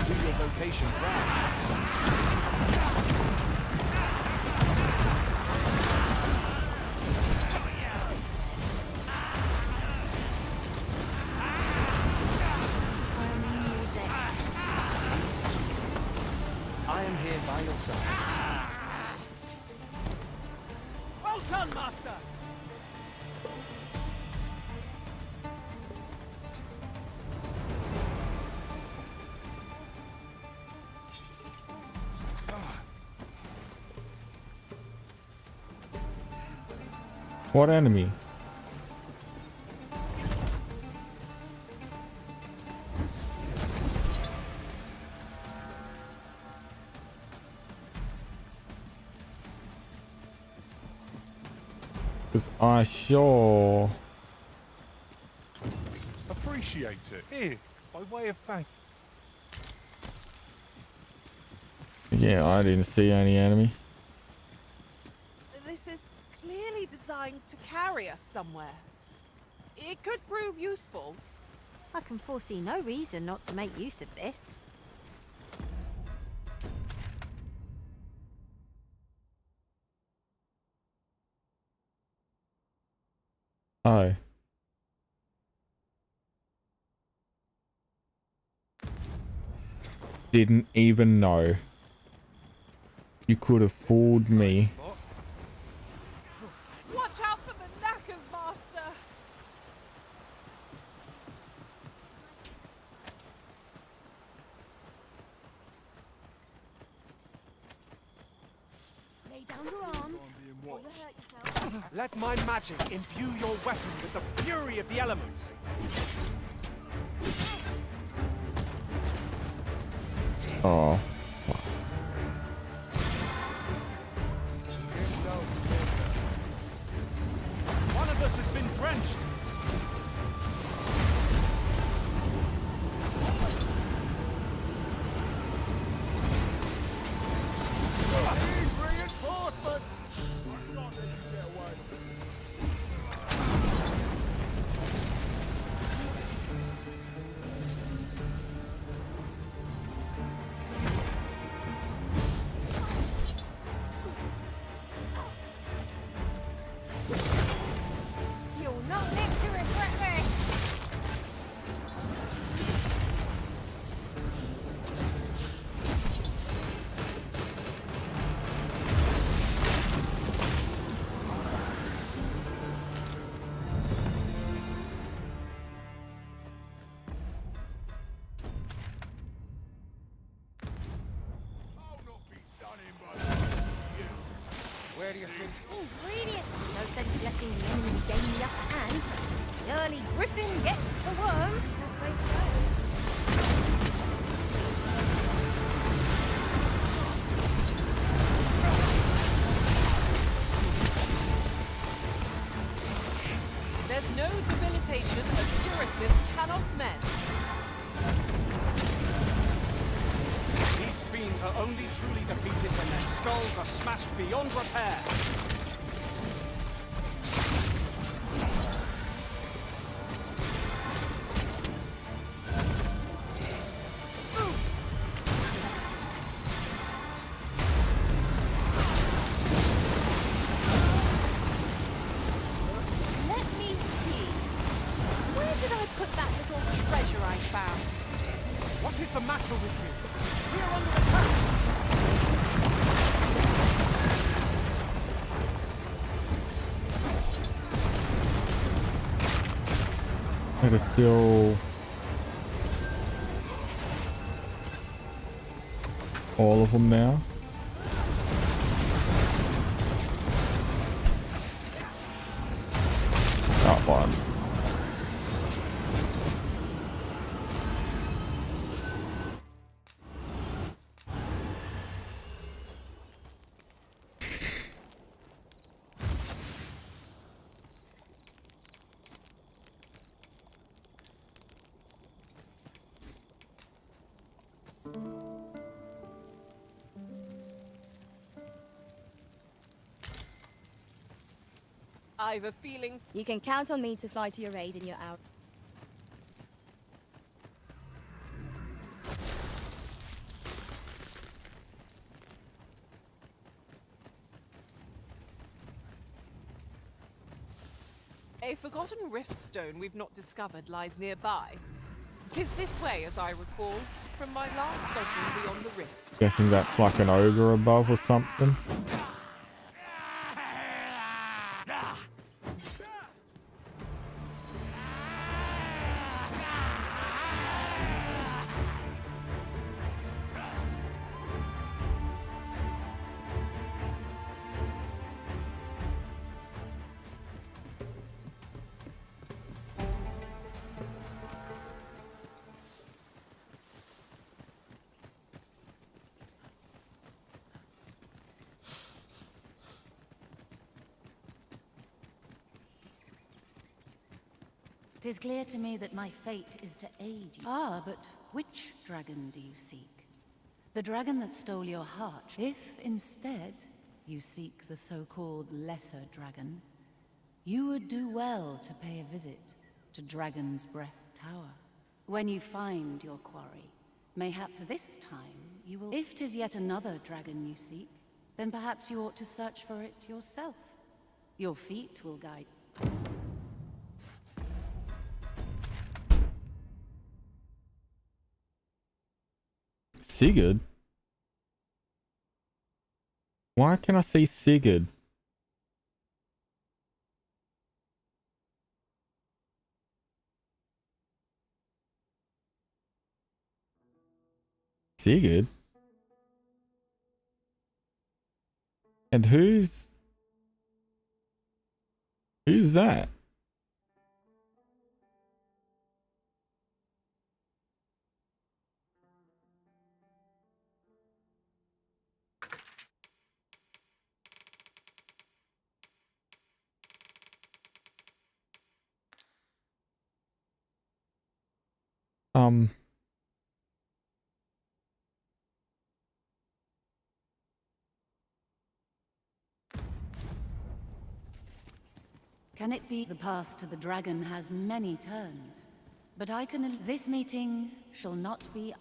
Do your vocation proud. I am here by your side. Well done, Master! What enemy? Because I sure... Appreciate it. Here, by way of thank. Yeah, I didn't see any enemy. This is clearly designed to carry us somewhere. It could prove useful. I can foresee no reason not to make use of this. Oh. Didn't even know. You could have fooled me. Watch out for the knackers, Master! Lay down your arms, or you'll hurt yourself. Let my magic imbue your weapon with the fury of the elements. Oh. One of us has been drenched. Reinforcements! I'm not letting you get away. You'll not live to regret this! Where do you think? Ingredients! No sense letting the enemy gain the upper hand. The early griffin gets the worm, as they say. There's no debilitation a curative cannot mend. These fiends are only truly defeated when their skulls are smashed beyond repair. Let me see. Where did I put that little treasure I found? What is the matter with you? We are under attack! It is still... all of them now. That one. I've a feeling. You can count on me to fly to your aid in your hour. A forgotten rift stone we've not discovered lies nearby. 'Tis this way, as I recall. from my last sojourn beyond the rift. Guessing that's like an ogre above or something. Tis clear to me that my fate is to aid you. Ah, but which dragon do you seek? The dragon that stole your heart. If instead you seek the so-called lesser dragon, you would do well to pay a visit to Dragon's Breath Tower. When you find your quarry, mayhap this time you will... If 'tis yet another dragon you seek, then perhaps you ought to search for it yourself. Your feet will guide... Sigurd? Why can I see Sigurd? Sigurd? And who's that? Can it be the path to the dragon has many turns? But I can... This meeting shall not be...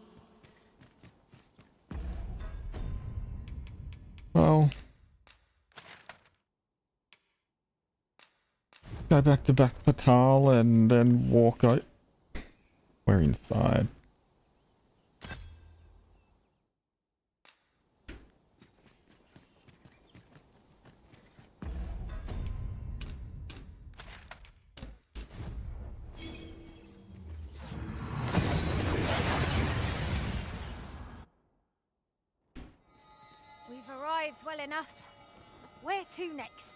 Well, go back to Back Patal and then walk out. We're inside. We've arrived well enough. Where to next?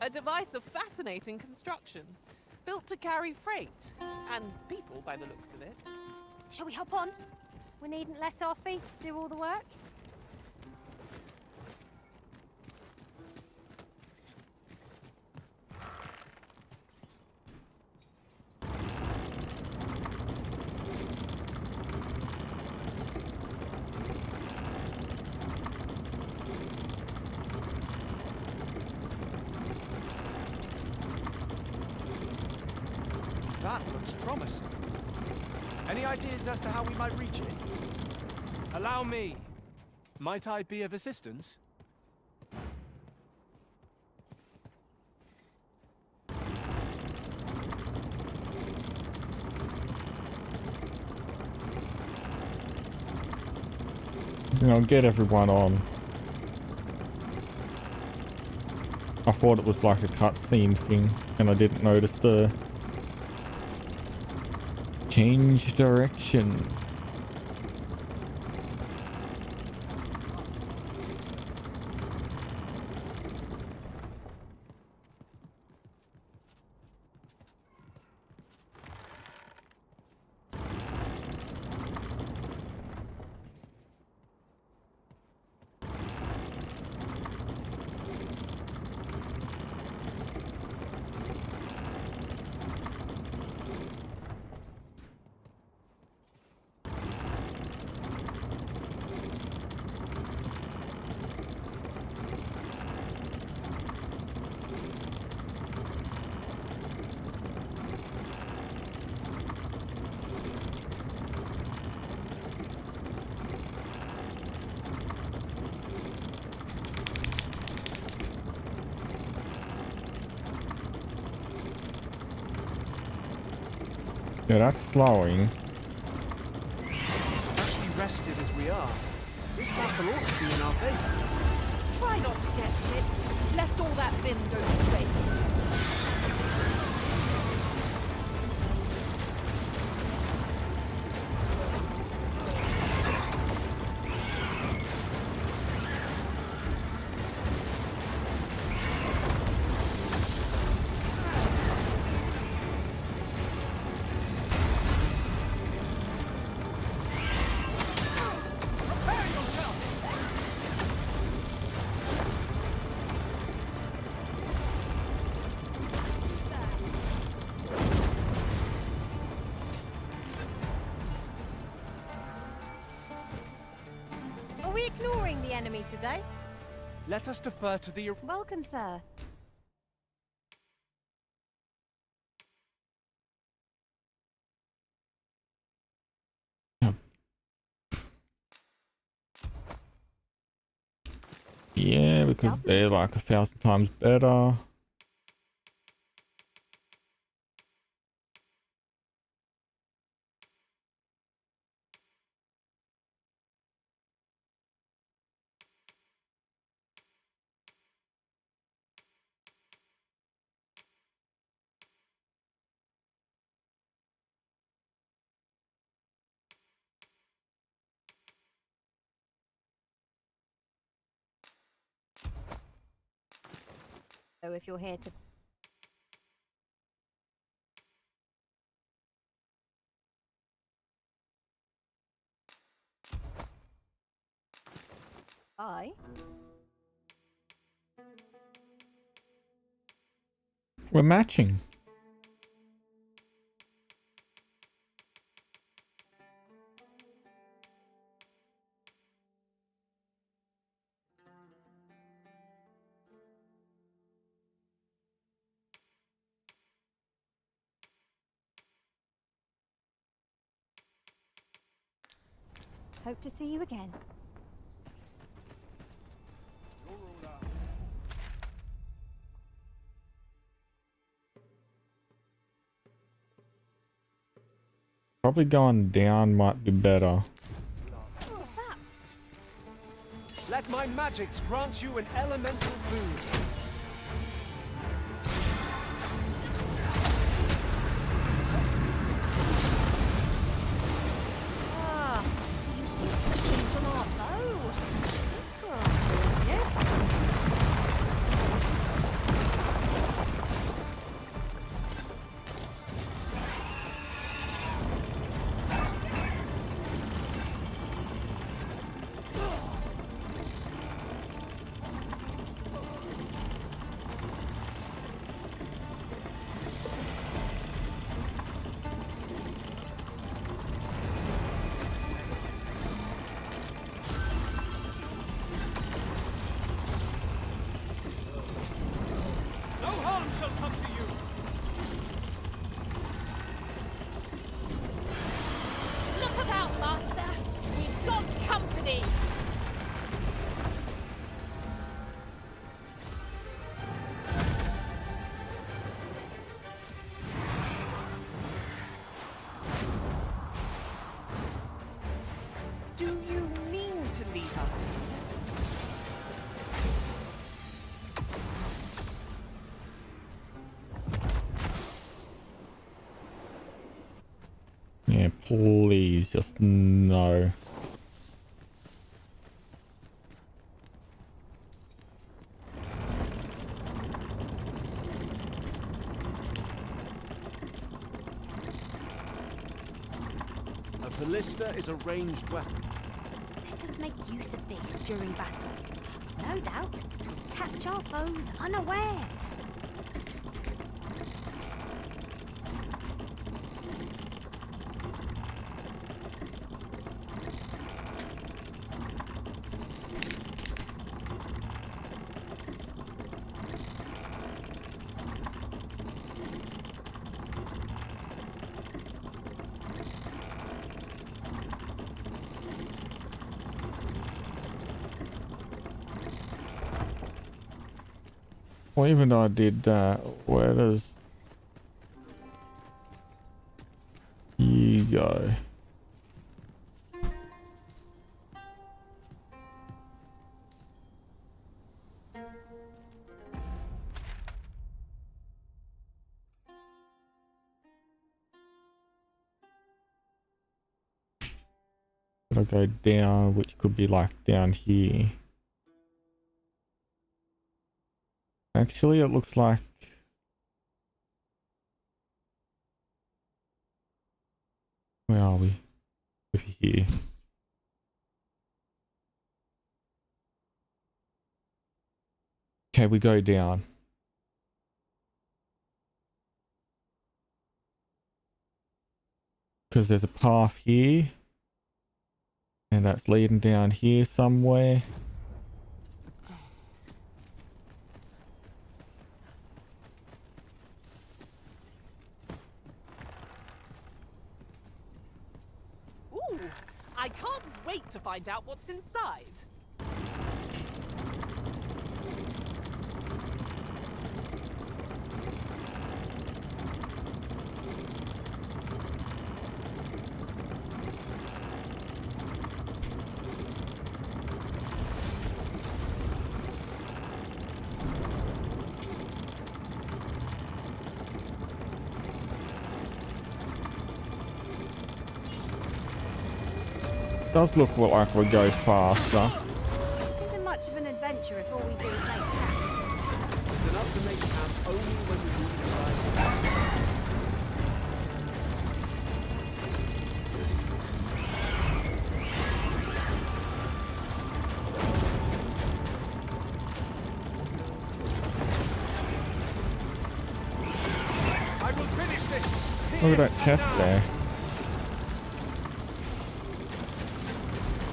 A device of fascinating construction. Built to carry freight. And people, by the looks of it. Shall we hop on? We needn't let our feet do all the work. That looks promising. Any ideas as to how we might reach it? Allow me. Might I be of assistance? You know, get everyone on. I thought it was like a cutscene thing, and I didn't notice the change direction. Yeah, that's slowing. Actually rested as we are, this battle ought to be in our favour. Try not to get hit, lest all that vim go to waste. Are we ignoring the enemy today? Let us defer to the... Welcome, sir. Yeah, because they're like 1,000 times better. So if you're here to... I? We're matching. Hope to see you again. Probably going down might be better. What's that? Let my magics grant you an elemental boon. Ah, you reached the king from our bow. Right, yeah. No harm shall come to you. Look about, Master! We've got company! Do you mean to lead us? Yeah, please, just no. A ballista is a ranged weapon. Let us make use of this during battle. No doubt, to catch our foes unawares. Well, even though I did that, where does... You go. Gotta go down, which could be like down here. Actually, it looks like where are we? Over here. Okay, we go down. Because there's a path here. And that's leading down here somewhere. Ooh, I can't wait to find out what's inside. Does look like we go faster. Isn't much of an adventure if all we do is make camp. It's enough to make camp only when we need to arrive. I will finish this. Look at that chest there.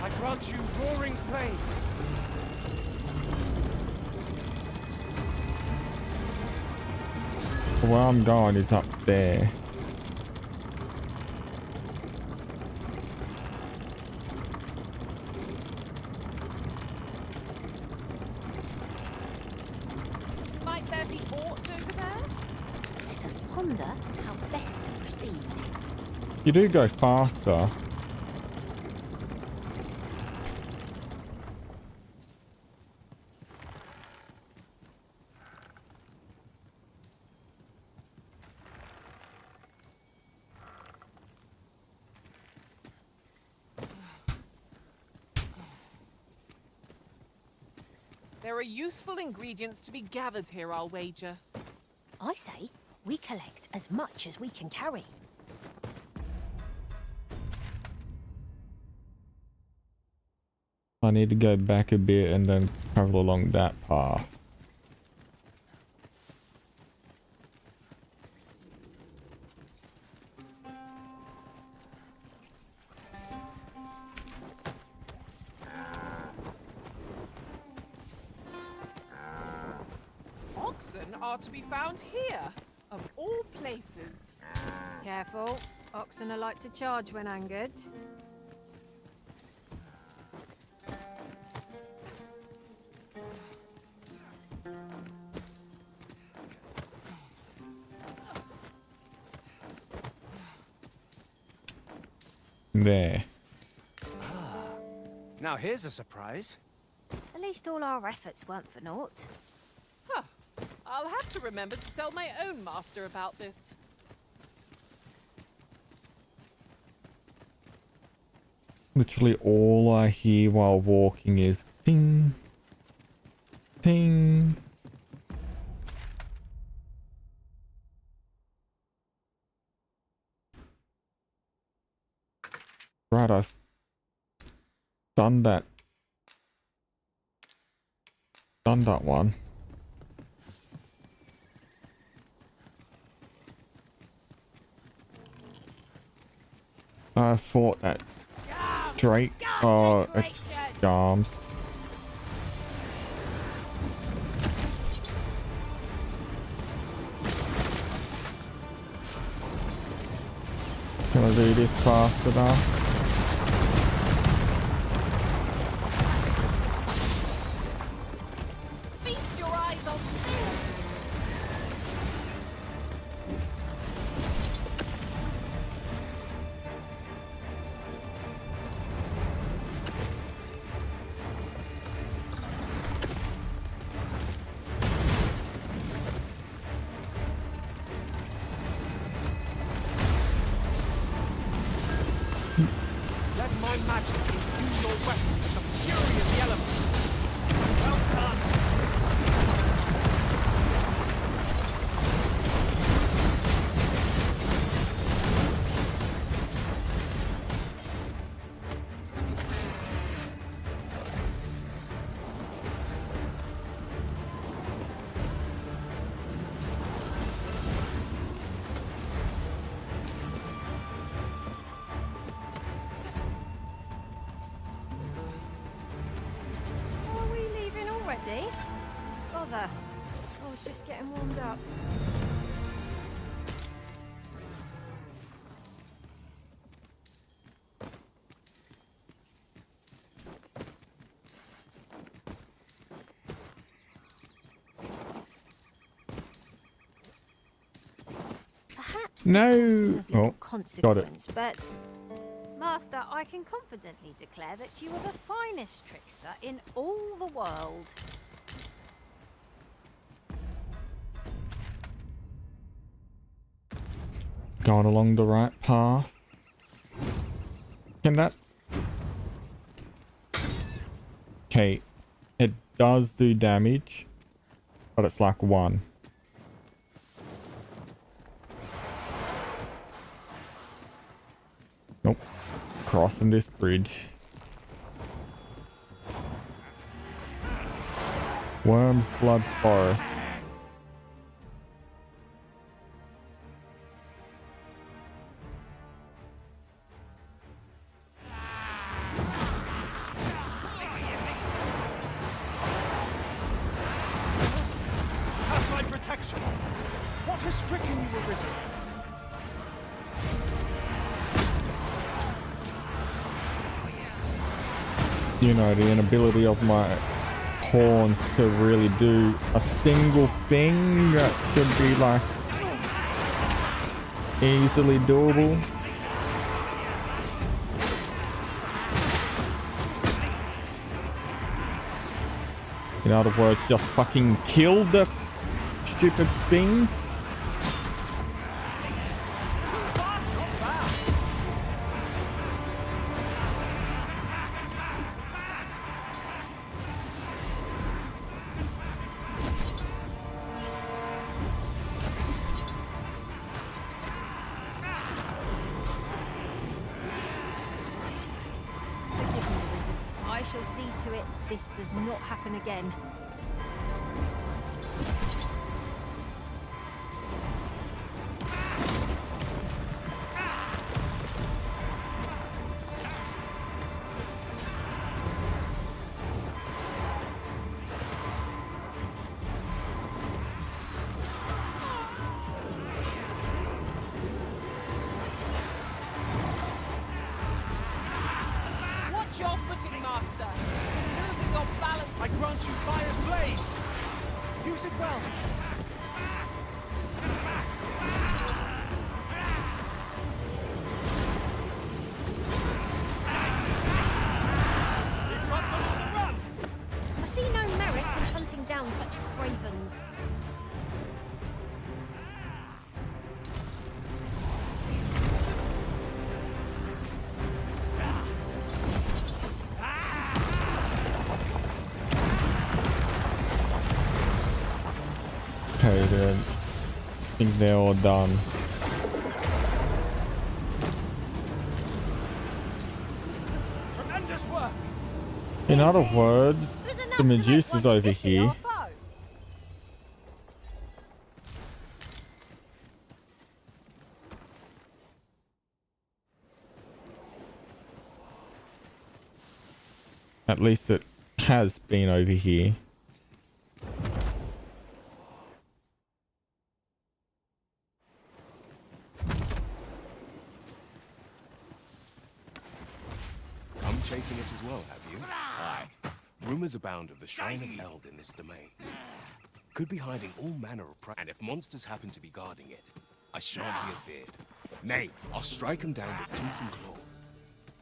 I grant you roaring flame. Where I'm going is up there. Might there be aught over there? Let us ponder how best to proceed. You do go faster. There are useful ingredients to be gathered here, I'll wager. I say we collect as much as we can carry. I need to go back a bit and then travel along that path. Oxen are to be found here, of all places. Careful. Oxen are like to charge when angered. There. Now here's a surprise. At least all our efforts weren't for naught. Huh. I'll have to remember to tell my own master about this. Literally all I hear while walking is ting, ting. Right, I've done that. Done that one. I fought that Drake. Oh, it's Garms. Can I do this faster now? Feast your eyes on this! and magic imbue your weapon with the fury of the elements. Well done. Are we leaving already? Bother. I was just getting warmed up. Perhaps No. this will seem of little Oh, got it. consequence, but Master, I can confidently declare that you are the finest trickster in all the world. Going along the right path. Can that... Okay. It does do damage, but it's like 1. Nope. Crossing this bridge. Worm's Blood Forest. Have my protection. What has stricken you, Arisen? You know, the inability of my pawns to really do a single thing that should be like easily doable. In other words, just fucking kill the stupid things. Forgive me, Arisen. I shall see to it this does not happen again. Watch your footing, Master. Losing your balance, I grant you fire's blades. Use it well. We've got them on the run. I see no merit in hunting down such cravens. Okay, then. I think they're all done. Tremendous work. In other words, the Medusa's over here. At least it has been over here. Come chasing it as well, have you? Aye. Rumors abound of the Shrine of Held in this domain. Could be hiding all manner of and if monsters happen to be guarding it, I shan't be afeared. Nay, I'll strike them down with tooth and claw.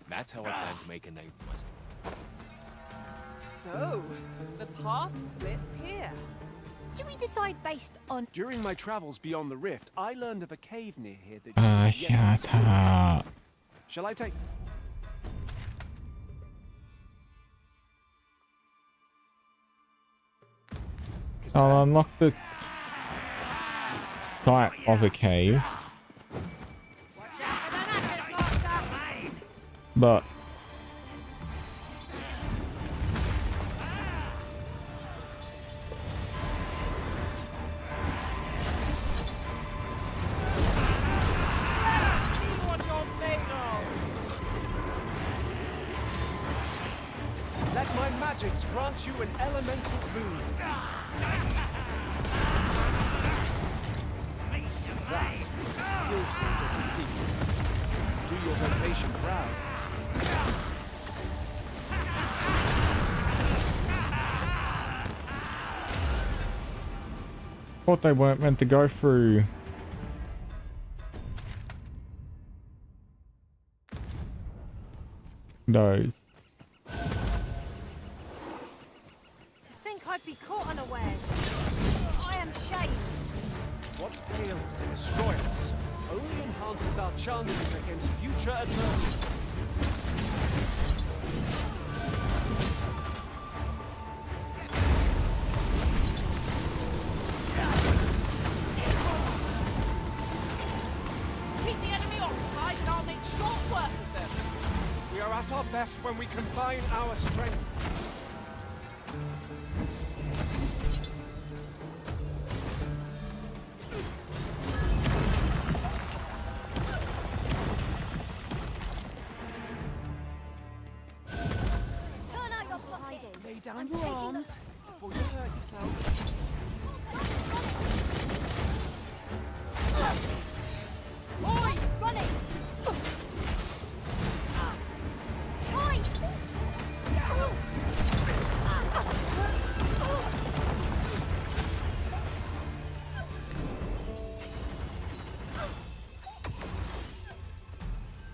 That's how I plan to make a name for myself. So, the path splits here. Do we decide based on... During my travels beyond the rift, I learned of a cave near here that Ah, you have yet to shut explore. up. Shall I take... I'll unlock the site of a cave. But Let my magics grant you an elemental boon. That is a skillful little thief. Do your vocation proud. thought they weren't meant to go through those. To think I'd be caught unawares. I am shamed. What fails to destroy us only enhances our chances against future adversity. Keep the enemy occupied and I'll make short work of them. We are at our best when we combine our strength. Turn out your pockets. Lay down your arms before you hurt yourself. Oi, run it! Oi!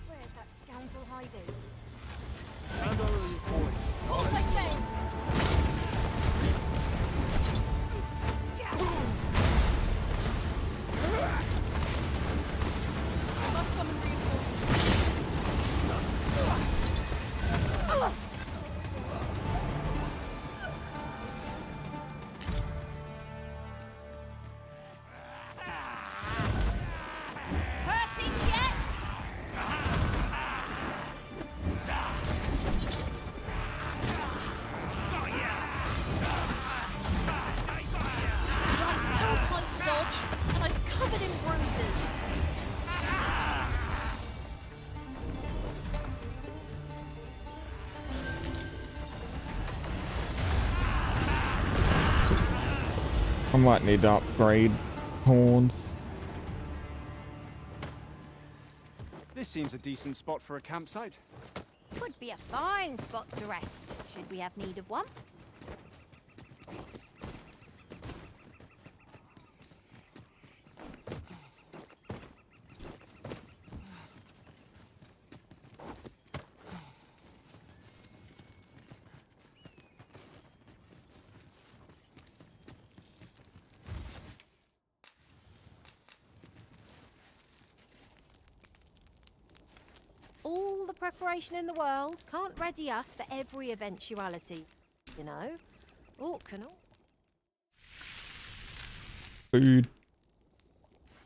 Where's that scoundrel hiding? And our boy. What I say? I must summon reinforcements. Hurting yet? Hold tight, dodge, and I'm covered in bruises. I might need to upgrade horns. This seems a decent spot for a campsite. Would be a fine spot to rest, should we have need of one. All the preparation in the world can't ready us for every eventuality, you know. Oh, can all. Food.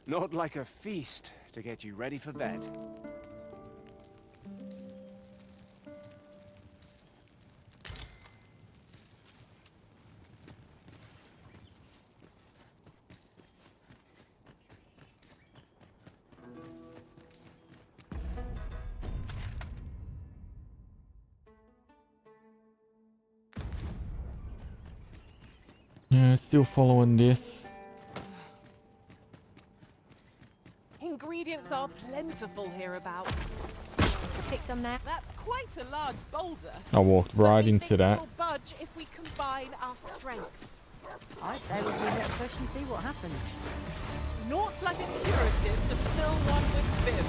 Not like a feast to get you ready for bed. Yeah, still following this. Ingredients are plentiful hereabouts. Pick some now. That's quite a large boulder. I walked right into that. We'll budge if we combine our strength. I say we give it a push and see what happens. Not like a curative to fill one with vim.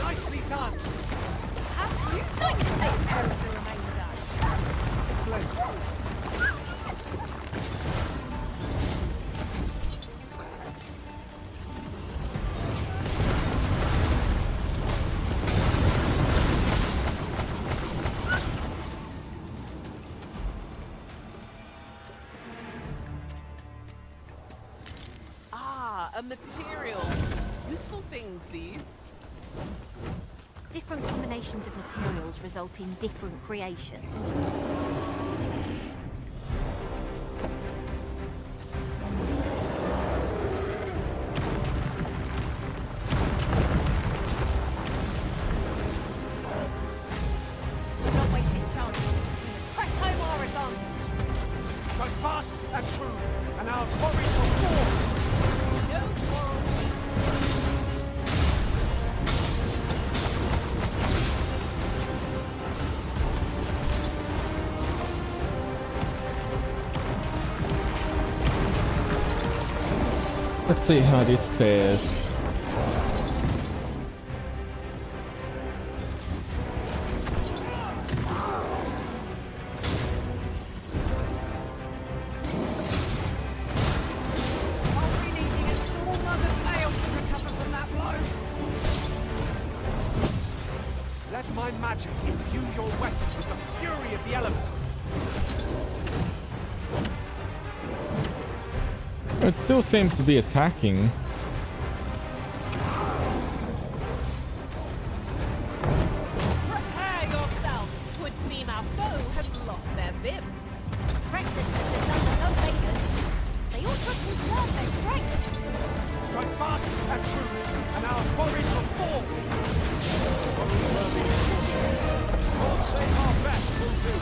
Nicely done. Perhaps you'd like to take care of the remainder. Splendid. A material. Useful thing, please. Different combinations of materials result in different creations. Do not waste this chance. We must press home our advantage. Strike fast and true, and our quarry shall fall. No quarrel. Let's see how this fares. Let my magic imbue your weapon with the fury of the elements. It still seems to be attacking. Prepare yourself. 'Twould seem our foe has lost their vim. Recklessness has done the no favors. They ought to conserve their strength. Strike fast and true, and our quarry shall fall. God save our best will do.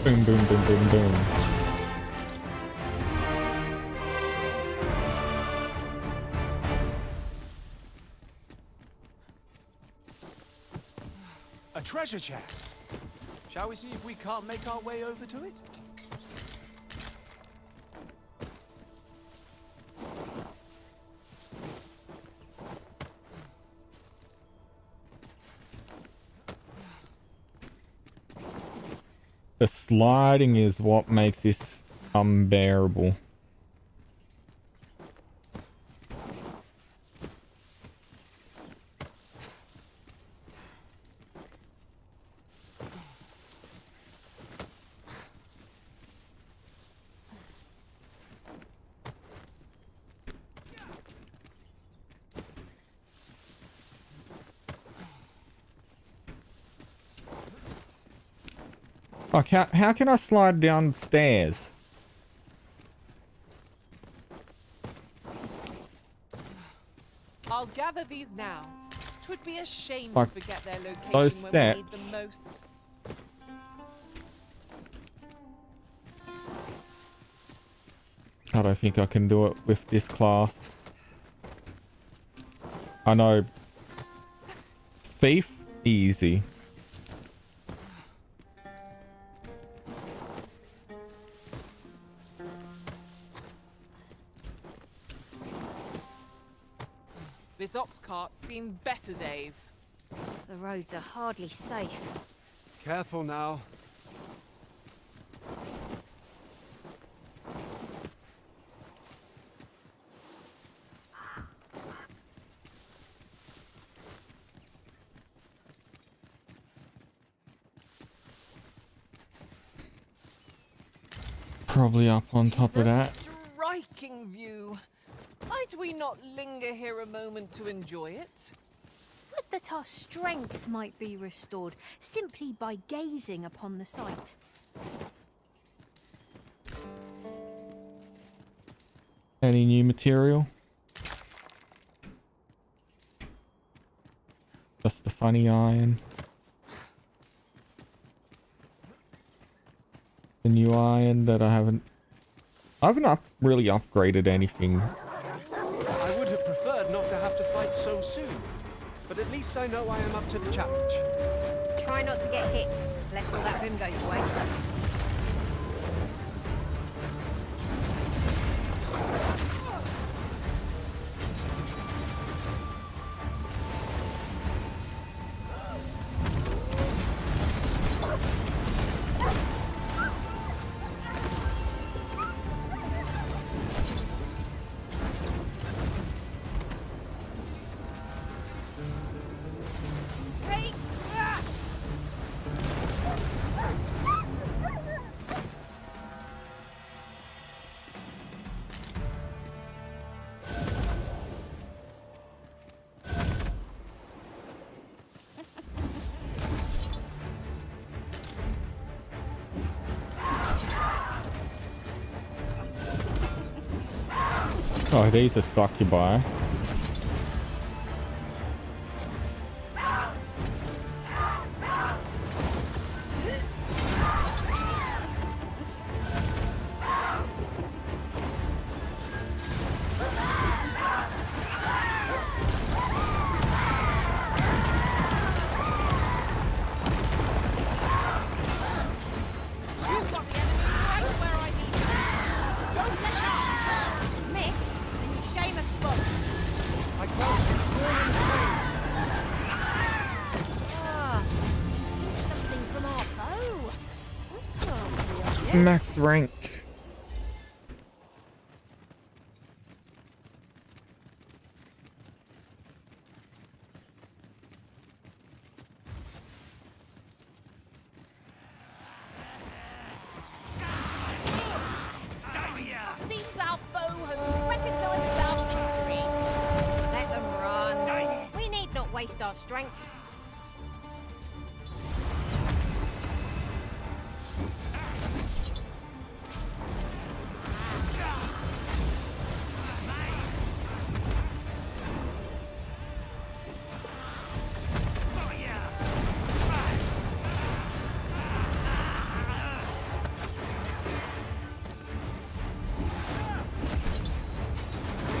Boom, boom, boom, boom, boom. A treasure chest. Shall we see if we can't make our way over to it? The sliding is what makes this unbearable. Fuck, how can I slide downstairs? I'll gather these now. 'Twould be a shame Like, to forget their location those when we steps. need them most. I don't think I can do it with this class. I know. Thief, easy. This ox cart's seen better days. The roads are hardly safe. Careful now. Probably up on top of that. Striking view. Might we not linger here a moment to enjoy it? Would that our strength might be restored simply by gazing upon the sight. Any new material? Just the funny iron. The new iron that I haven't really upgraded anything. I would have preferred not to have to fight so soon, but at least I know I am up to the challenge. Try not to get hit, lest all that vim goes to waste. Oh, these are succubi. You've got the enemy right where I need you. Don't let up. Miss, and you shame us both. I can't shoot warning Ah, something from our bow. That's classy of you. Max rank. Seems our foe has recognized our victory. Let them run. We need not waste our strength.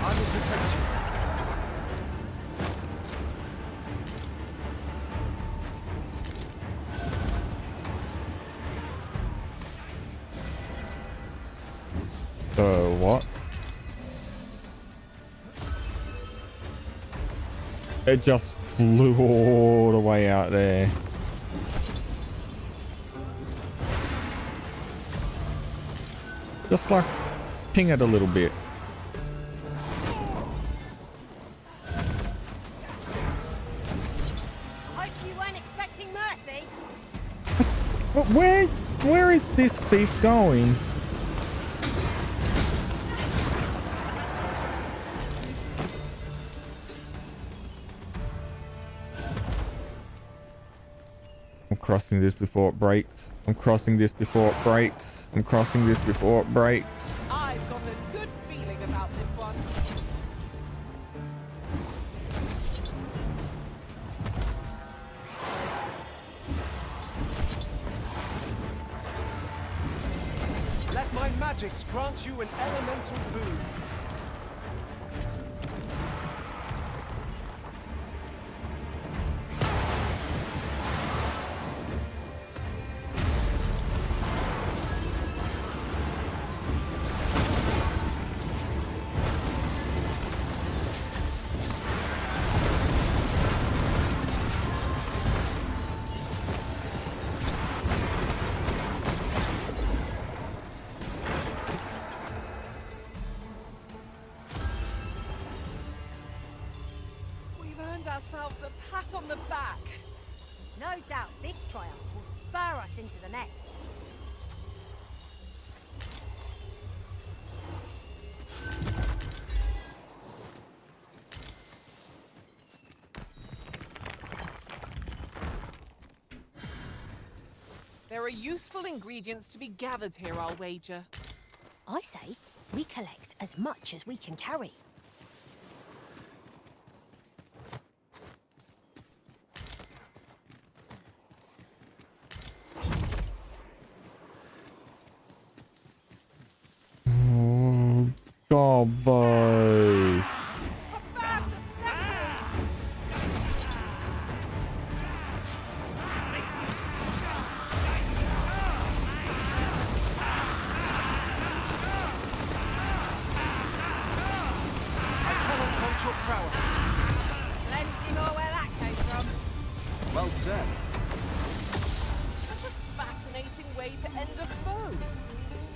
I will protect you. What? It just flew all the way out there. Just like ping it a little bit. Hope you weren't expecting mercy. But where is this thief going? I'm crossing this before it breaks. I'm crossing this before it breaks. I'm crossing this before it breaks. I've got a good feeling about this one. Let my magics grant you an elemental boon. We've earned ourselves a pat on the back. No doubt this triumph will spur us into the next. There are useful ingredients to be gathered here, I'll wager. I say we collect as much as we can carry. Oh, God, boy. I cannot count your prowess. Plenty more where that came from. Well said. Such a fascinating way to end a foe.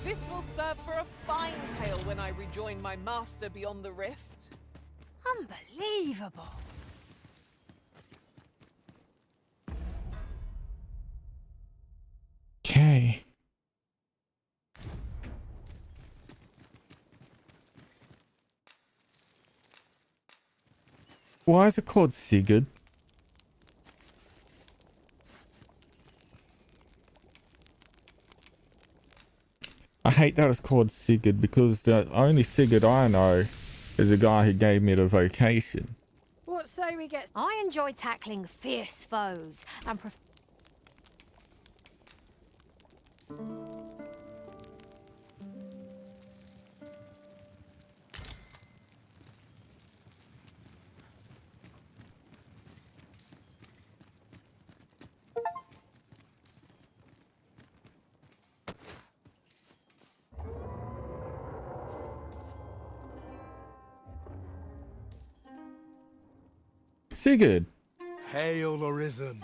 This will serve for a fine tale when I rejoin my master beyond the rift. Unbelievable. Okay. Why is it called Sigurd? I hate that it's called Sigurd because the only Sigurd I know is the guy who gave me the vocation. What say we get? I enjoy tackling fierce foes and Sigurd. Hail, Arisen.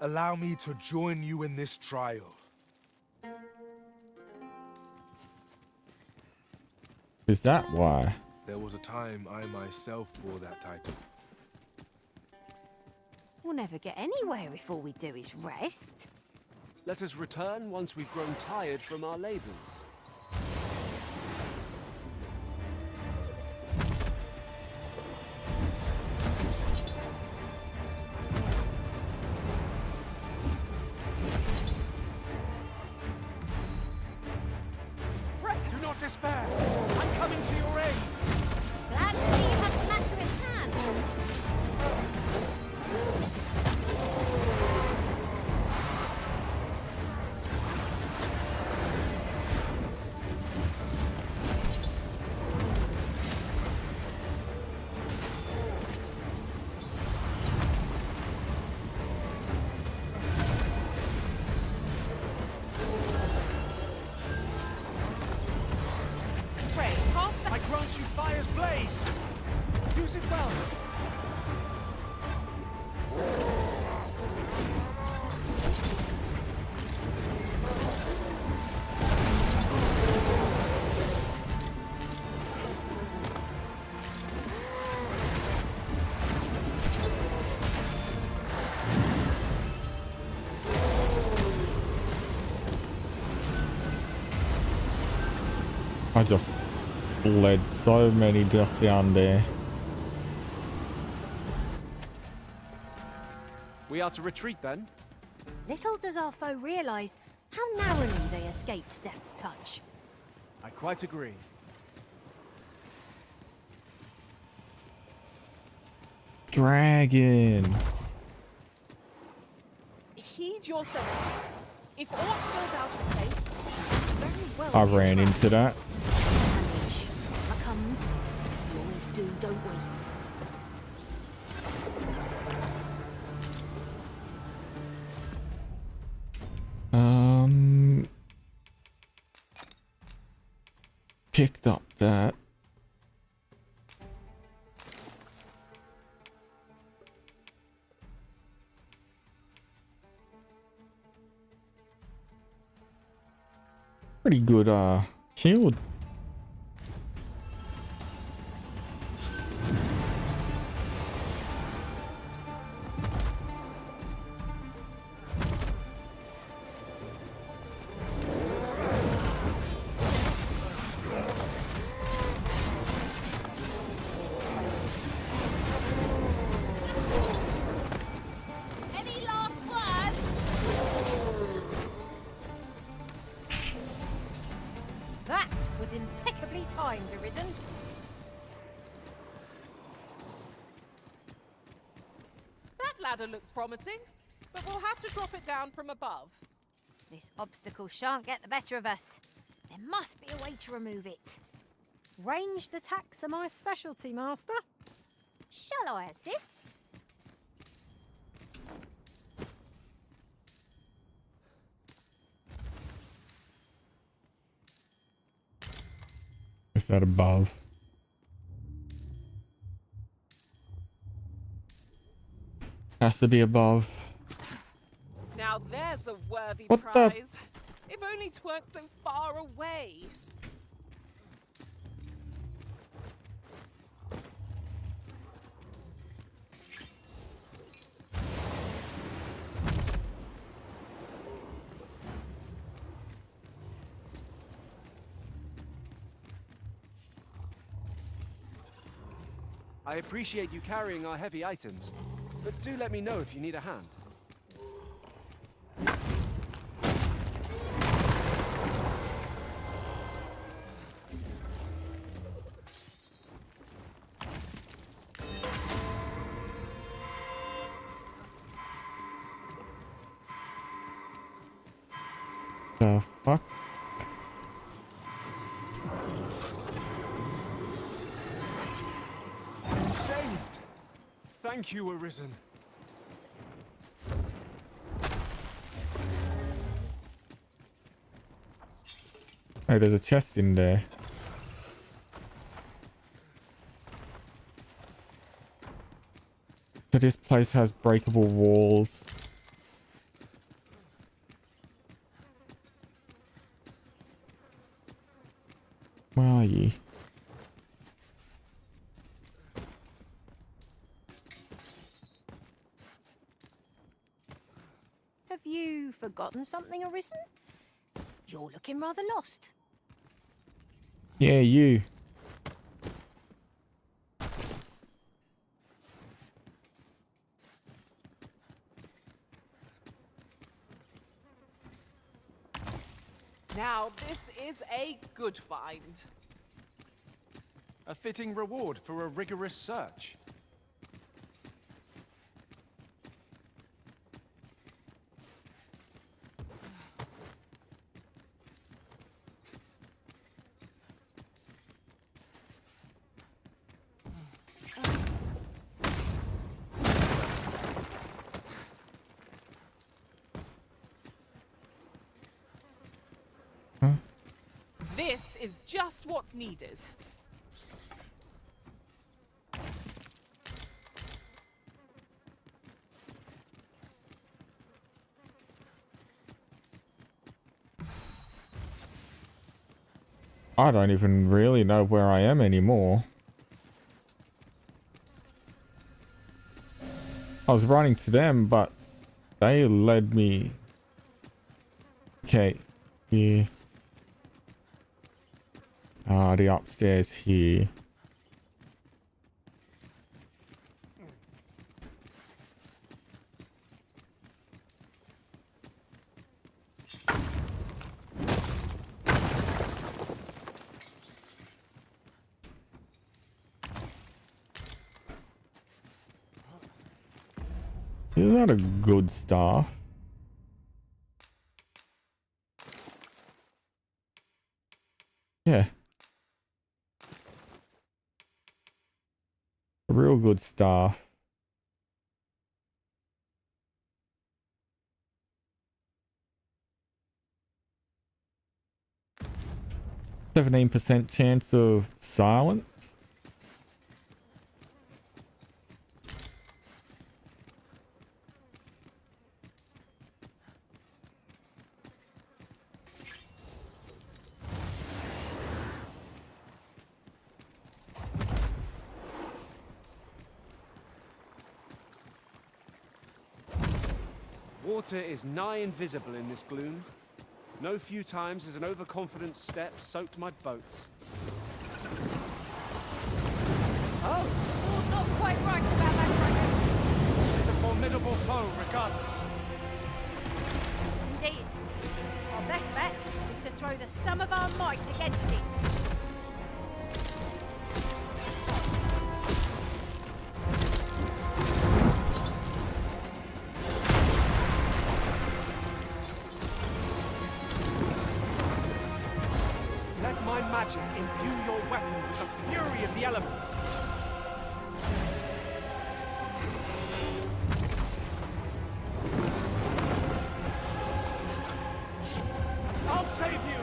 Allow me to join you in this trial. Is that why? There was a time I myself bore that title. we'll never get anywhere if all we do is rest. Let us return once we've grown tired from our labors. Do not despair! I'm coming to your aid! Glad to see you have the matter in hand. I grant you fire's blaze! Use it well! I just bled so many just down there. We are to retreat then? Little does our foe realise how narrowly they escaped death's touch. I quite agree. Dragon. Heed your senses. If aught feels out of place, very well. I ran into that. Here comes. We always do, don't we? Picked up that. Pretty good shield. Any last words? That was impeccably timed, Arisen. That ladder looks promising, but we'll have to drop it down from above. This obstacle shan't get the better of us. There must be a way to remove it. Ranged attacks are my specialty, Master. Shall I assist? Is that above? Has to be above. Now there's a worthy What the- prize. If only 'tweren't so far away. I appreciate you carrying our heavy items, but do let me know if you need a hand. The fuck? Saved! Thank you, Arisen. Oh, there's a chest in there. So this place has breakable walls. Where are you? Have you forgotten something, Arisen? You're looking rather lost. Yeah, you. Now, this is a good find. A fitting reward for a rigorous search. This is just what's needed. I don't even really know where I am anymore. I was running to them, but they led me. Okay, here. Ah, the upstairs here. Is that a good staff? Yeah. A real good staff. %17% chance of silence. Water is nigh invisible in this gloom. No few times has an overconfident step soaked my boats. Oh, not quite right about that dragon. It's a formidable foe regardless. Indeed. Our best bet is to throw the sum of our might against it. Magic imbue your weapon with the fury of the elements. I'll save you.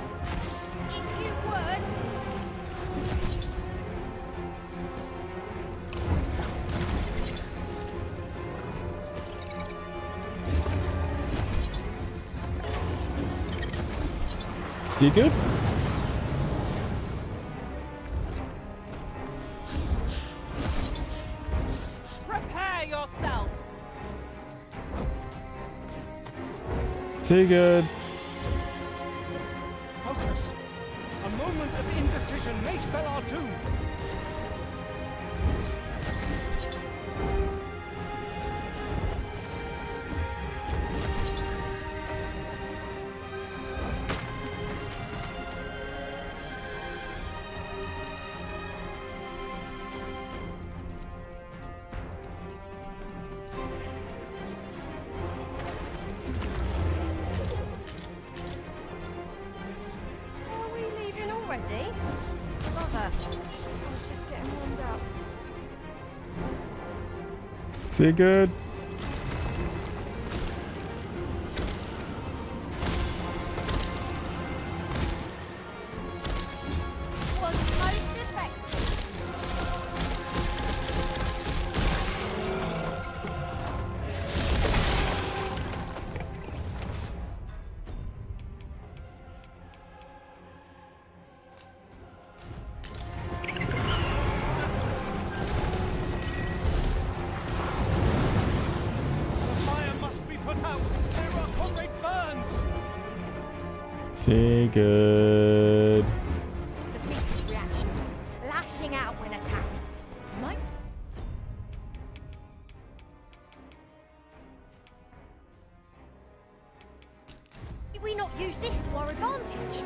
If you would. You good? Too good. Focus. A moment of indecision may spell our doom. Sigurd. Was most effective. The fire must be put out. There our comrade burns. Sigurd. The beast is reactionary, lashing out when attacked. Might we not use this to our advantage?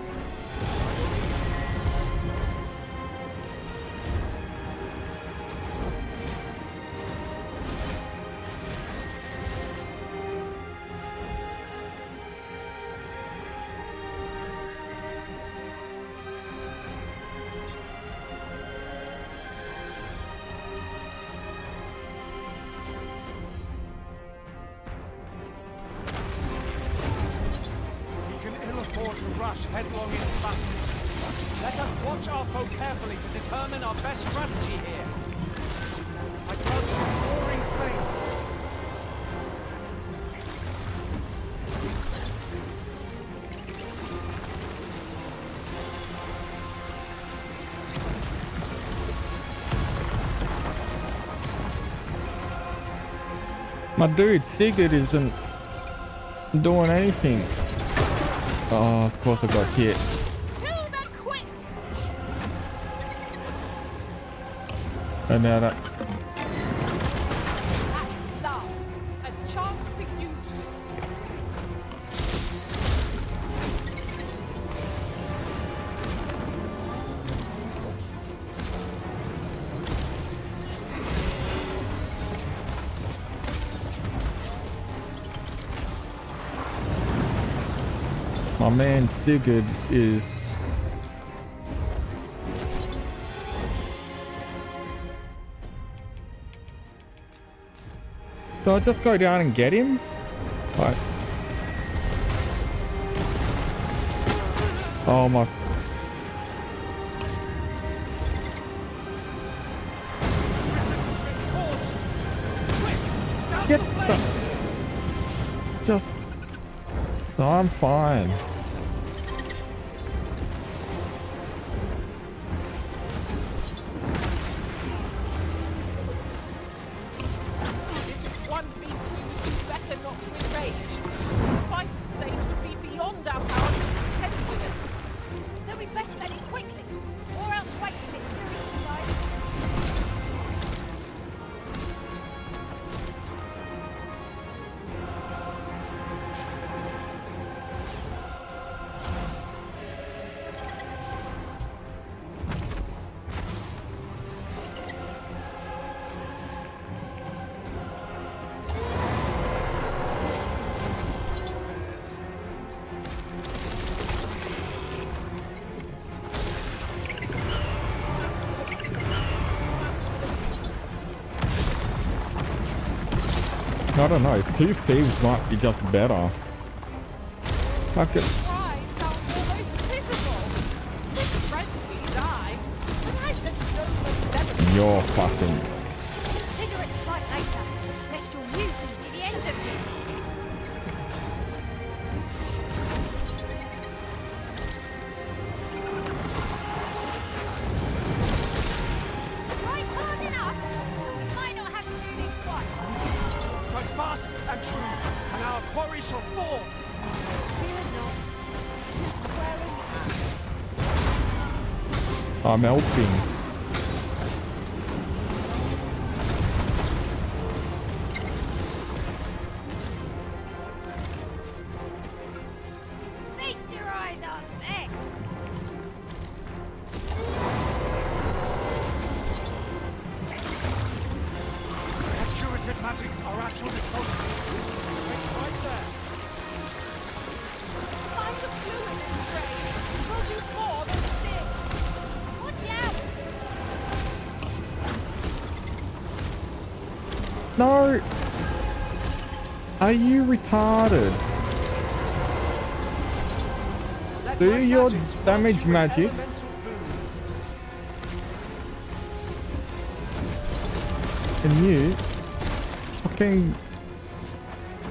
We can ill afford to rush headlong into battle. Let us watch our foe carefully to determine our best strategy here. I grudge you roaring flame. My dude, Sigurd isn't doing anything. Oh, of course I got hit. And now that... At last, a chance to use this. My man Sigurd is... Do I just go down and get him? Like... Oh my... Get the... Just... No, I'm fine. One beast we would do better not to enrage. Suffice to say, it would be beyond our power to contend with it. Then we best met it quickly, or else wait till it's fury subsides. I don't know, 2 thieves might be just better. I could... Cry sounds almost pitiful. This frenzy die. But I said no better. You're fucking... Consider its plight later, lest your musing be the end of you. Strike hard enough. We might not have to do this twice. Strike fast and true, and our quarry shall fall. Fear not. Just wearing I'm helping. Feast your eyes on this. Curative magics are at your disposal. Right there. Find the fluid and spray. Will do more than sting. Watch out! No! Are you retarded? Do your damage magic. And you fucking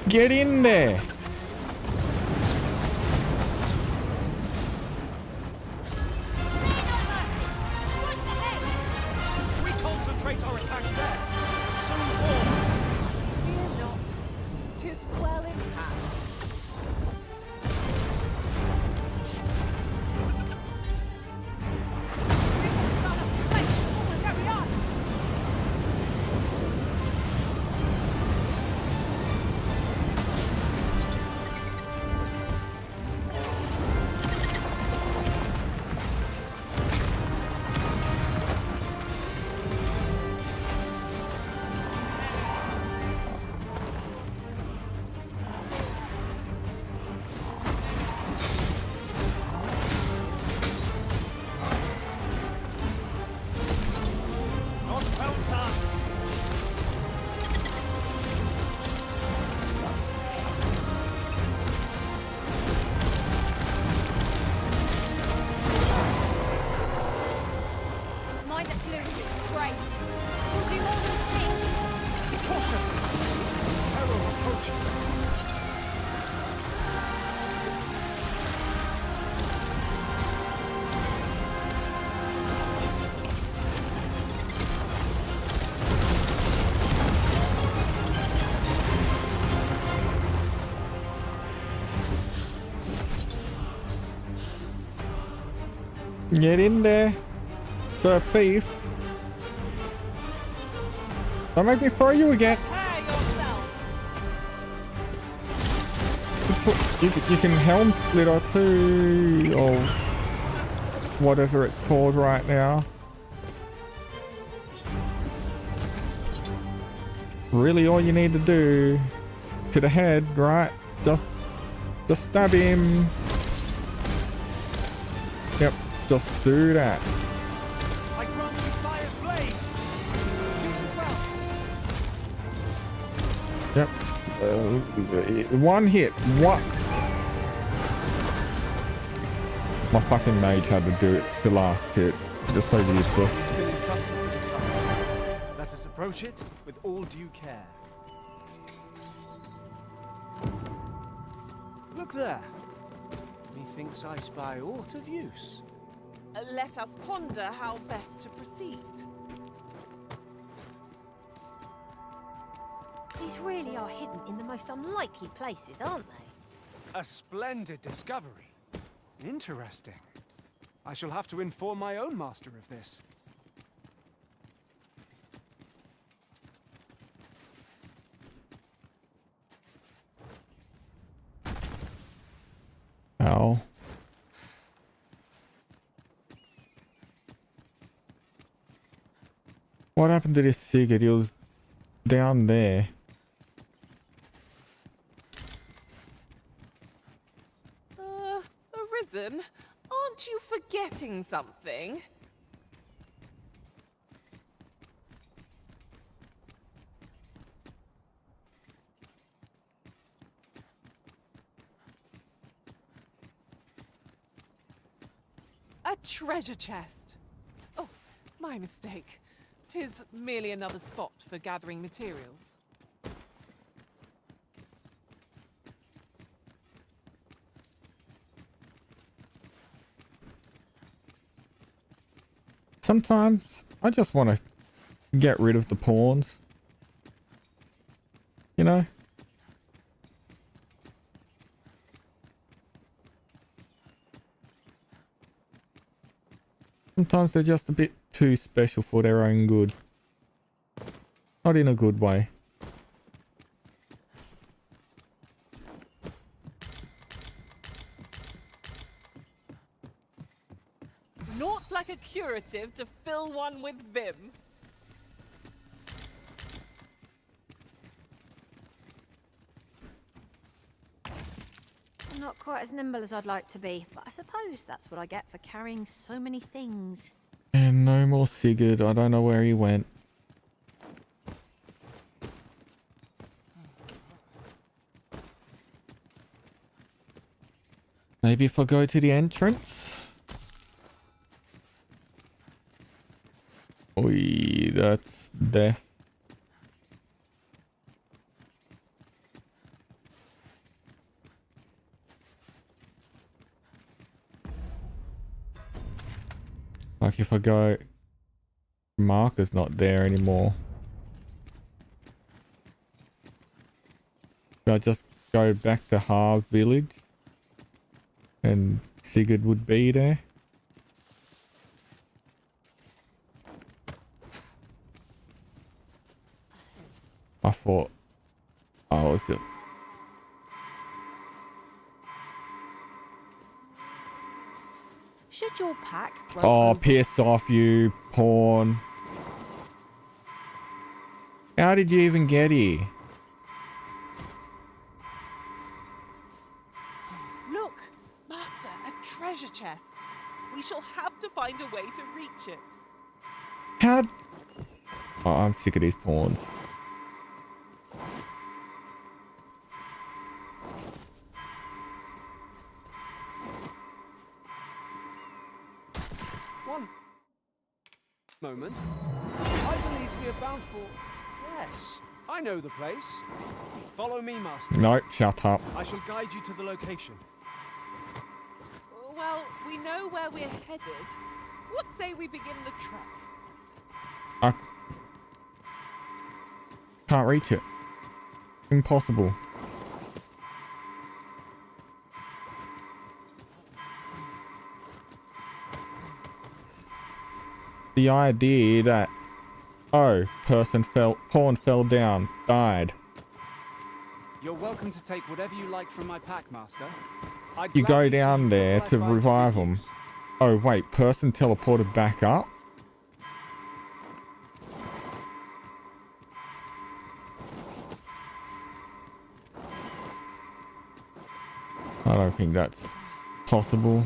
get in there. We concentrate our attacks there. Soon fall. Fear not. 'Tis well in hand. Mind that fluid sprays. We'll do more than speak. Caution! Peril approaches. Get in there, Sir Thief. Don't make me throw you again. You can helm splitter too, or whatever it's called right now. Really, all you need to do to the head, right? Just stab him. Yep, just do that. I grant you fire's blades. Use it well. Yep. One hit. What? My fucking mage had to do it the last hit. Just so useless. He's been entrusted with the task. Let us approach it with all due care. Look there. Methinks I spy aught of use. Let us ponder how best to proceed. These really are hidden in the most unlikely places, aren't they? A splendid discovery. Interesting. I shall have to inform my own master of this. Ow. What happened to this Sigurd? He was down there. Arisen, aren't you forgetting something? A treasure chest. Oh, my mistake. 'Tis merely another spot for gathering materials. Sometimes I just want to get rid of the pawns. You know? Sometimes they're just a bit too special for their own good. Not in a good way. Naught like a curative to fill one with vim. I'm not quite as nimble as I'd like to be, but I suppose that's what I get for carrying so many things. And no more Sigurd. I don't know where he went. Maybe if I go to the entrance. Oi, that's death. Like if I go, marker's not there anymore. Do I just go back to Harv village and Sigurd would be there? I thought, oh, is it? Should your pack grow Oh, over- piss off, you pawn. How did you even get here? Look, Master, a treasure chest. We shall have to find a way to reach it. How? Oh, I'm sick of these pawns. One moment. I believe we are bound for... Yes, I know the place. Follow me, Master. Nope, shut up. I shall guide you to the location. Well, we know where we're headed. What say we begin the trek? I can't reach it. Impossible. The idea that, oh, pawn fell down, died. You're welcome to take whatever you like from my pack, Master. I'd You go gladly see down you there put to my fight revive good them. use. Oh wait, person teleported back up? I don't think that's possible.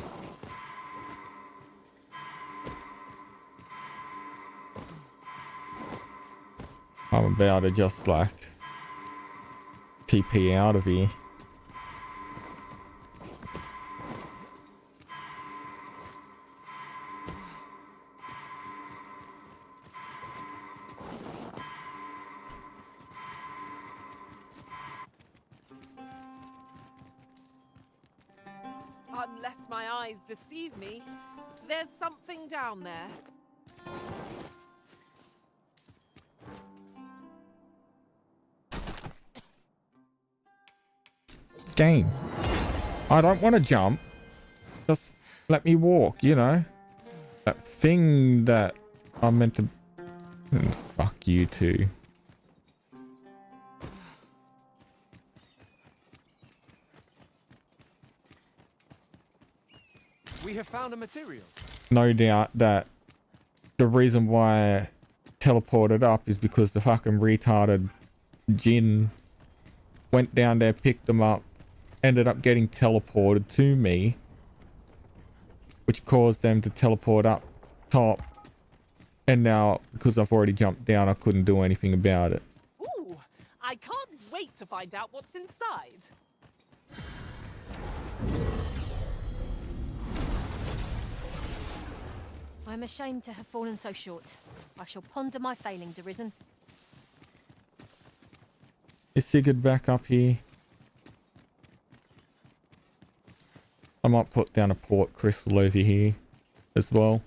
I'm about to just like TP out of here. Unless my eyes deceive me, there's something down there. Game. I don't want to jump. Just let me walk, you know? That thing that I'm meant to... Fuck you too. We have found a material. No doubt that the reason why I teleported up is because the fucking retarded Jinn went down there, picked them up, ended up getting teleported to me, which caused them to teleport up top. And now, because I've already jumped down, I couldn't do anything about it. Ooh, I can't wait to find out what's inside. I'm ashamed to have fallen so short. I shall ponder my failings, Arisen. Is Sigurd back up here? I might put down a port crystal over here as well.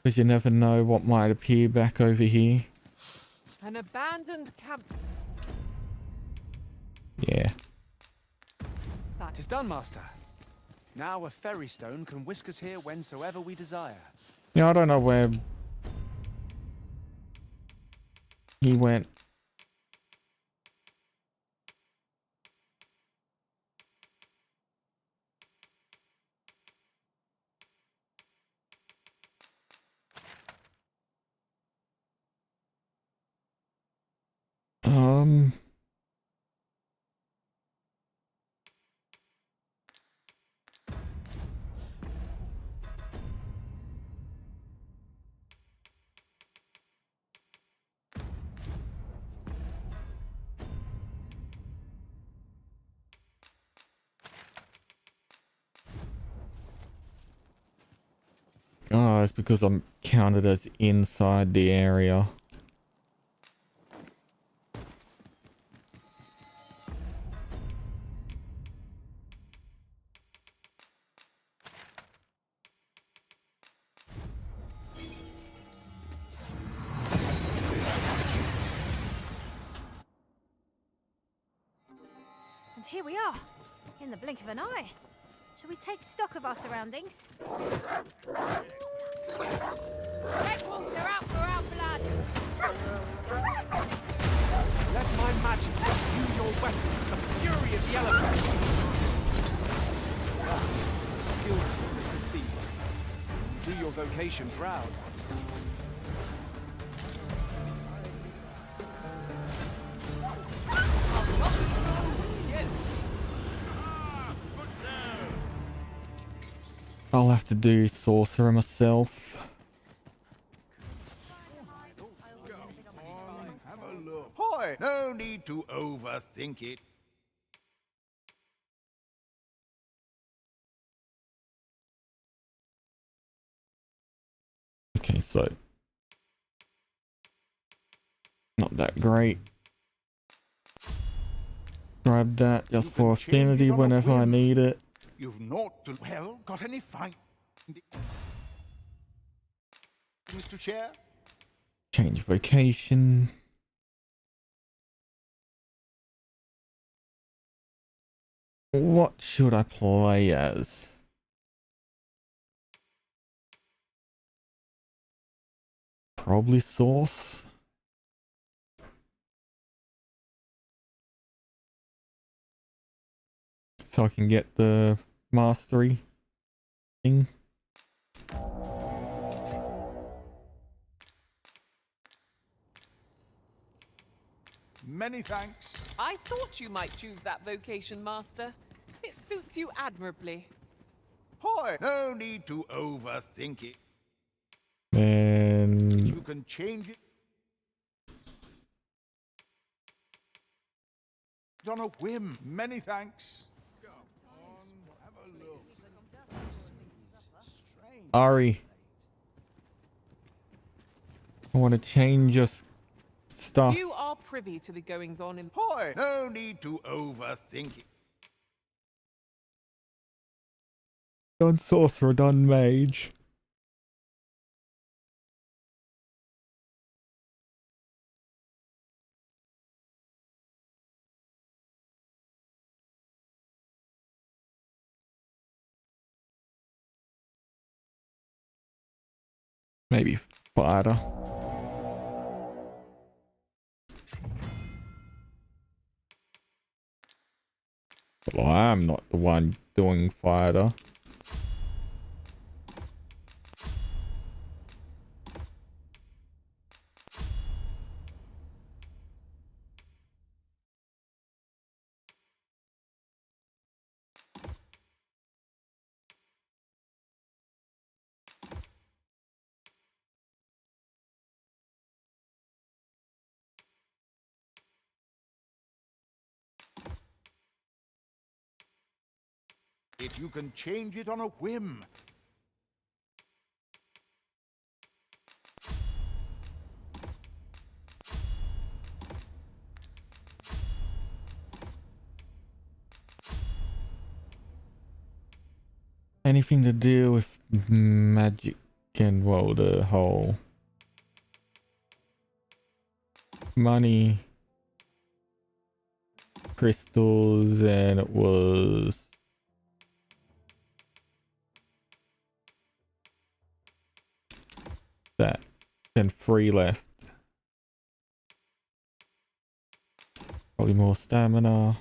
Because you never know what might appear back over here. An abandoned camp. Yeah. That is done, Master. Now a ferry stone can whisk us here whensoever we desire. Yeah, I don't know where he went. it's because I'm counted as inside the area. And here we are, in the blink of an eye. Shall we take stock of our surroundings? Redwolves are out for our blood! Let my magic imbue your weapon with the fury of the elephant. That is a skilled little thief. Do your vocation proud. I'll have to do sorcerer myself. Have a look. Hi, no need to overthink it. Okay, so not that great. Grab that just for affinity whenever I need it. You've not to well got any fight to share? Change vocation. What should I play as? Probably Source. So I can get the mastery thing. Many thanks. I thought you might choose that vocation, Master. It suits you admirably. Hi, no need to overthink it. And You can change it on a whim. Many thanks. Ari, I want to change your stuff. You are privy to the goings-on in... Hi, no need to overthink it. Done sorcerer, done mage. Maybe fighter. Well, I am not the one doing fighter. If you can change it on a whim. Anything to do with magic and, well, the whole money, crystals, and it was that. Then 3 left. Probably more stamina.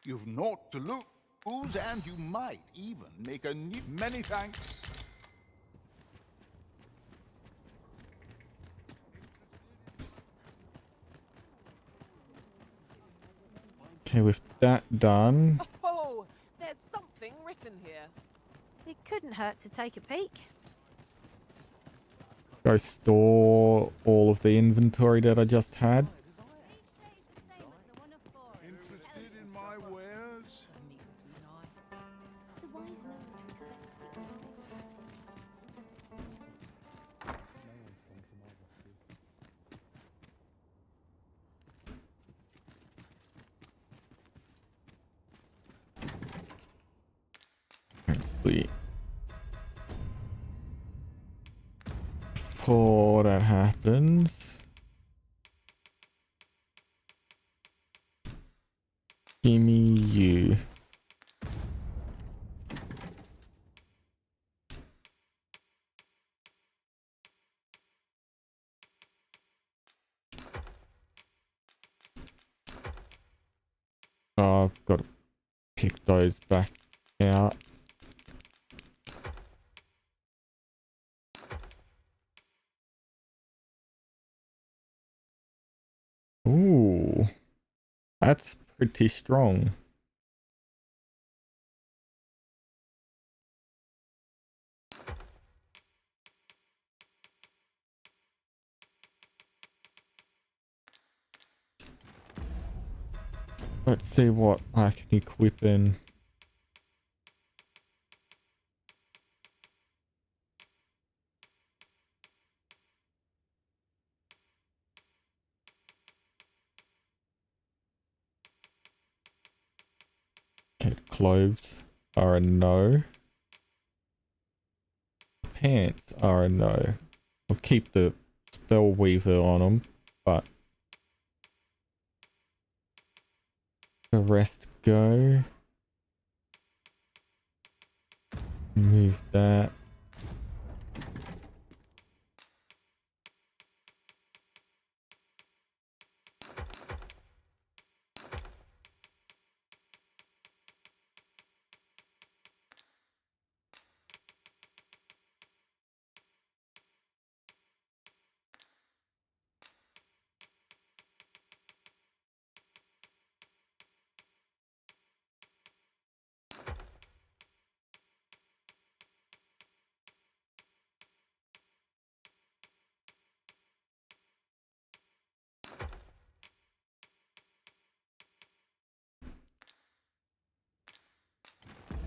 You've naught to lose, and you might even make a new... Many thanks. Okay, with that done, Oh, there's something written here. It couldn't hurt to take a peek. go store all of the inventory that I just had. Interested in my wares? The wise know what to expect to be unexpected. Hopefully, before that happens, gimme you. Oh, I've got to pick those back out. Ooh, that's pretty strong. Let's see what I can equip in. Okay, the clothes are a no. Pants are a no. I'll keep the spell weaver on them, but the rest go. Move that.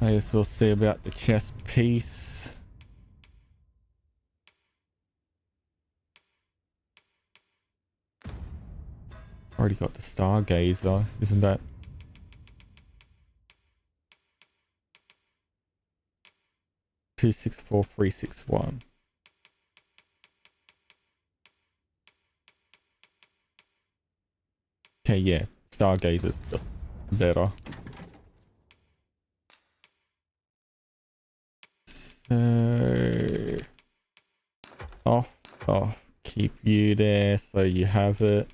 I guess we'll see about the chest piece. Already got the stargazer, isn't that? Two 64361. Okay, yeah, stargazer's just better. So off. Keep you there so you have it.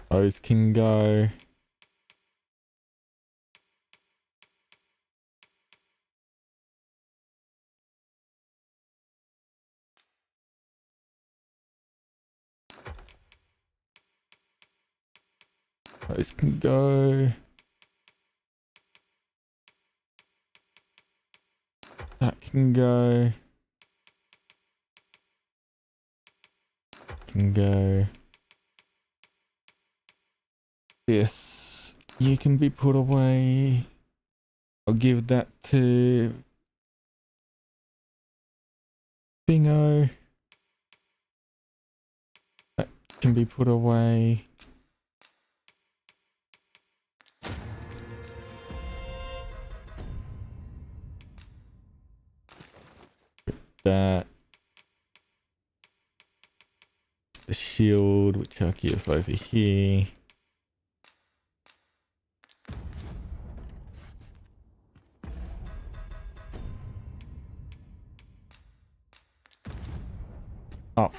Those can go. Those can go. That can go. Can go. This, you can be put away. I'll give that to Bingo. That can be put away. That. The shield, which I'll give over here. Oh.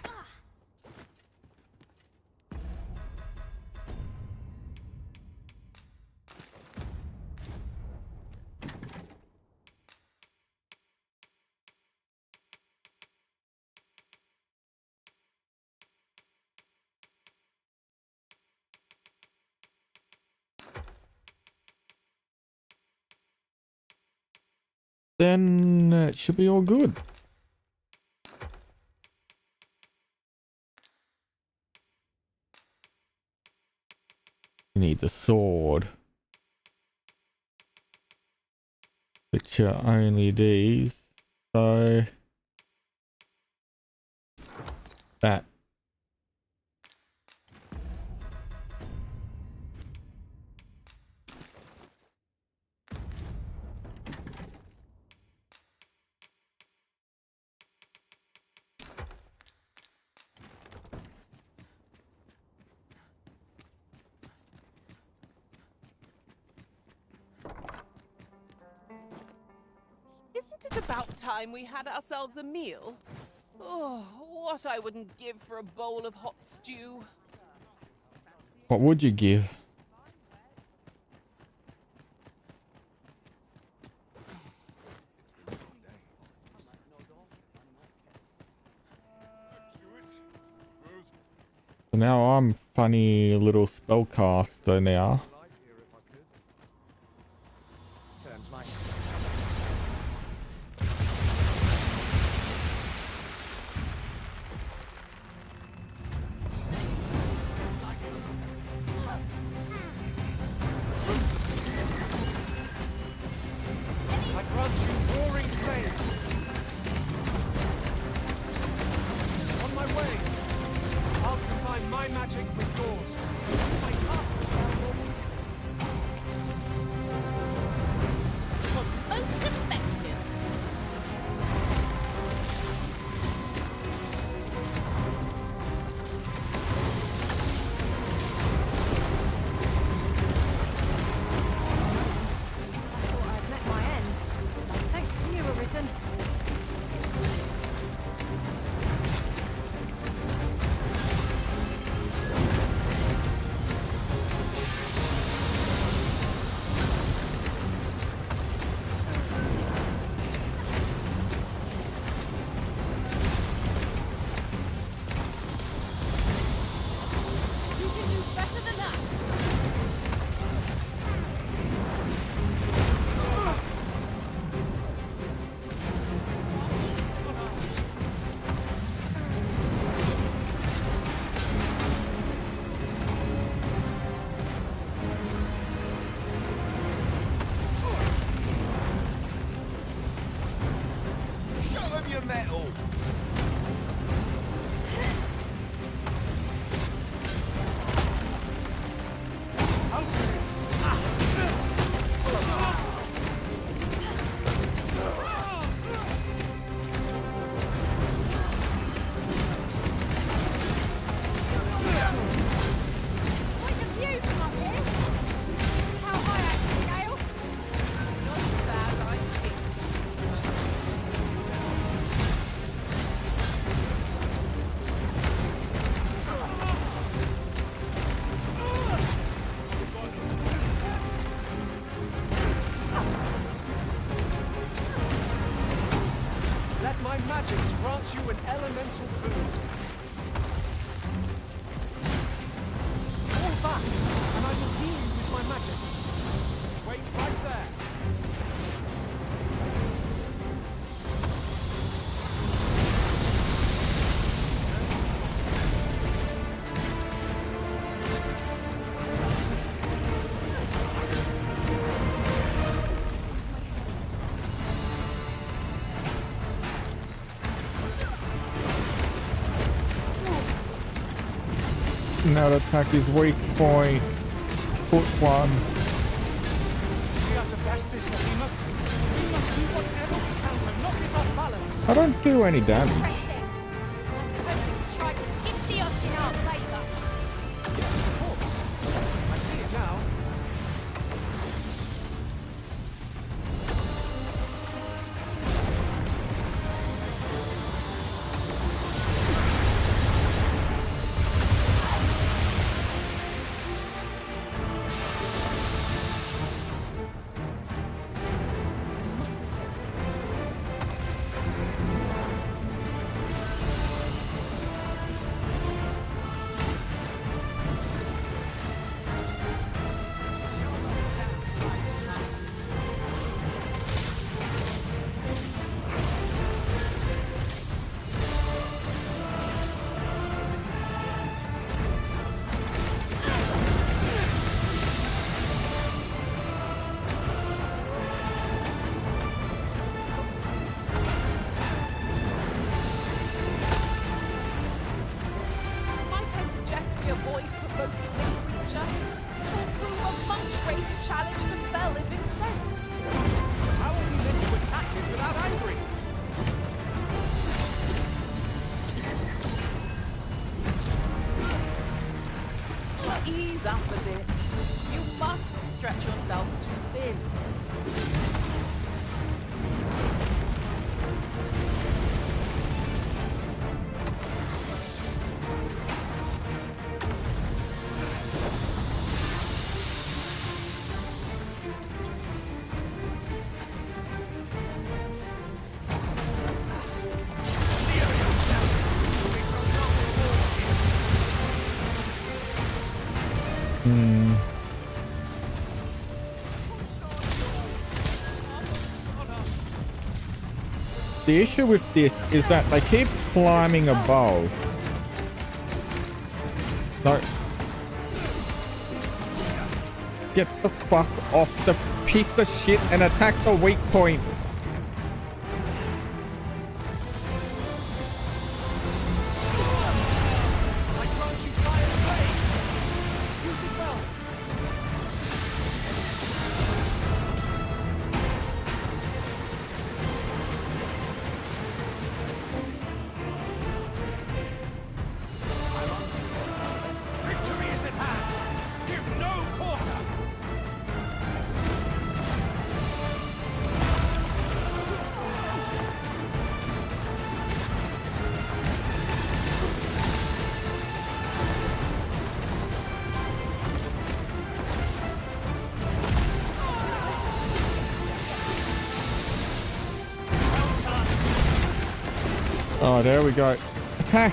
Then it should be all good. You need the sword, which are only these. So that. Isn't it about time we had ourselves a meal? Oh, what I wouldn't give for a bowl of hot stew. What would you give? So now I'm funny little spellcaster now. I grant you roaring flame. On my way. I'll combine my magic with yours. My cast spell was most effective. grant you an elemental boon. Fall back, and I will heal you with my magics. Wait right there. Now to attack his weak point. Foot one. We are to best this behemoth. We must do whatever we can to knock it off balance. I don't do any damage. Interesting. I suppose we could try to tip the odds in our favour. The issue with this is that they keep climbing above. So get the fuck off the piece of shit and attack the weak point. Oh, there we go. Attack!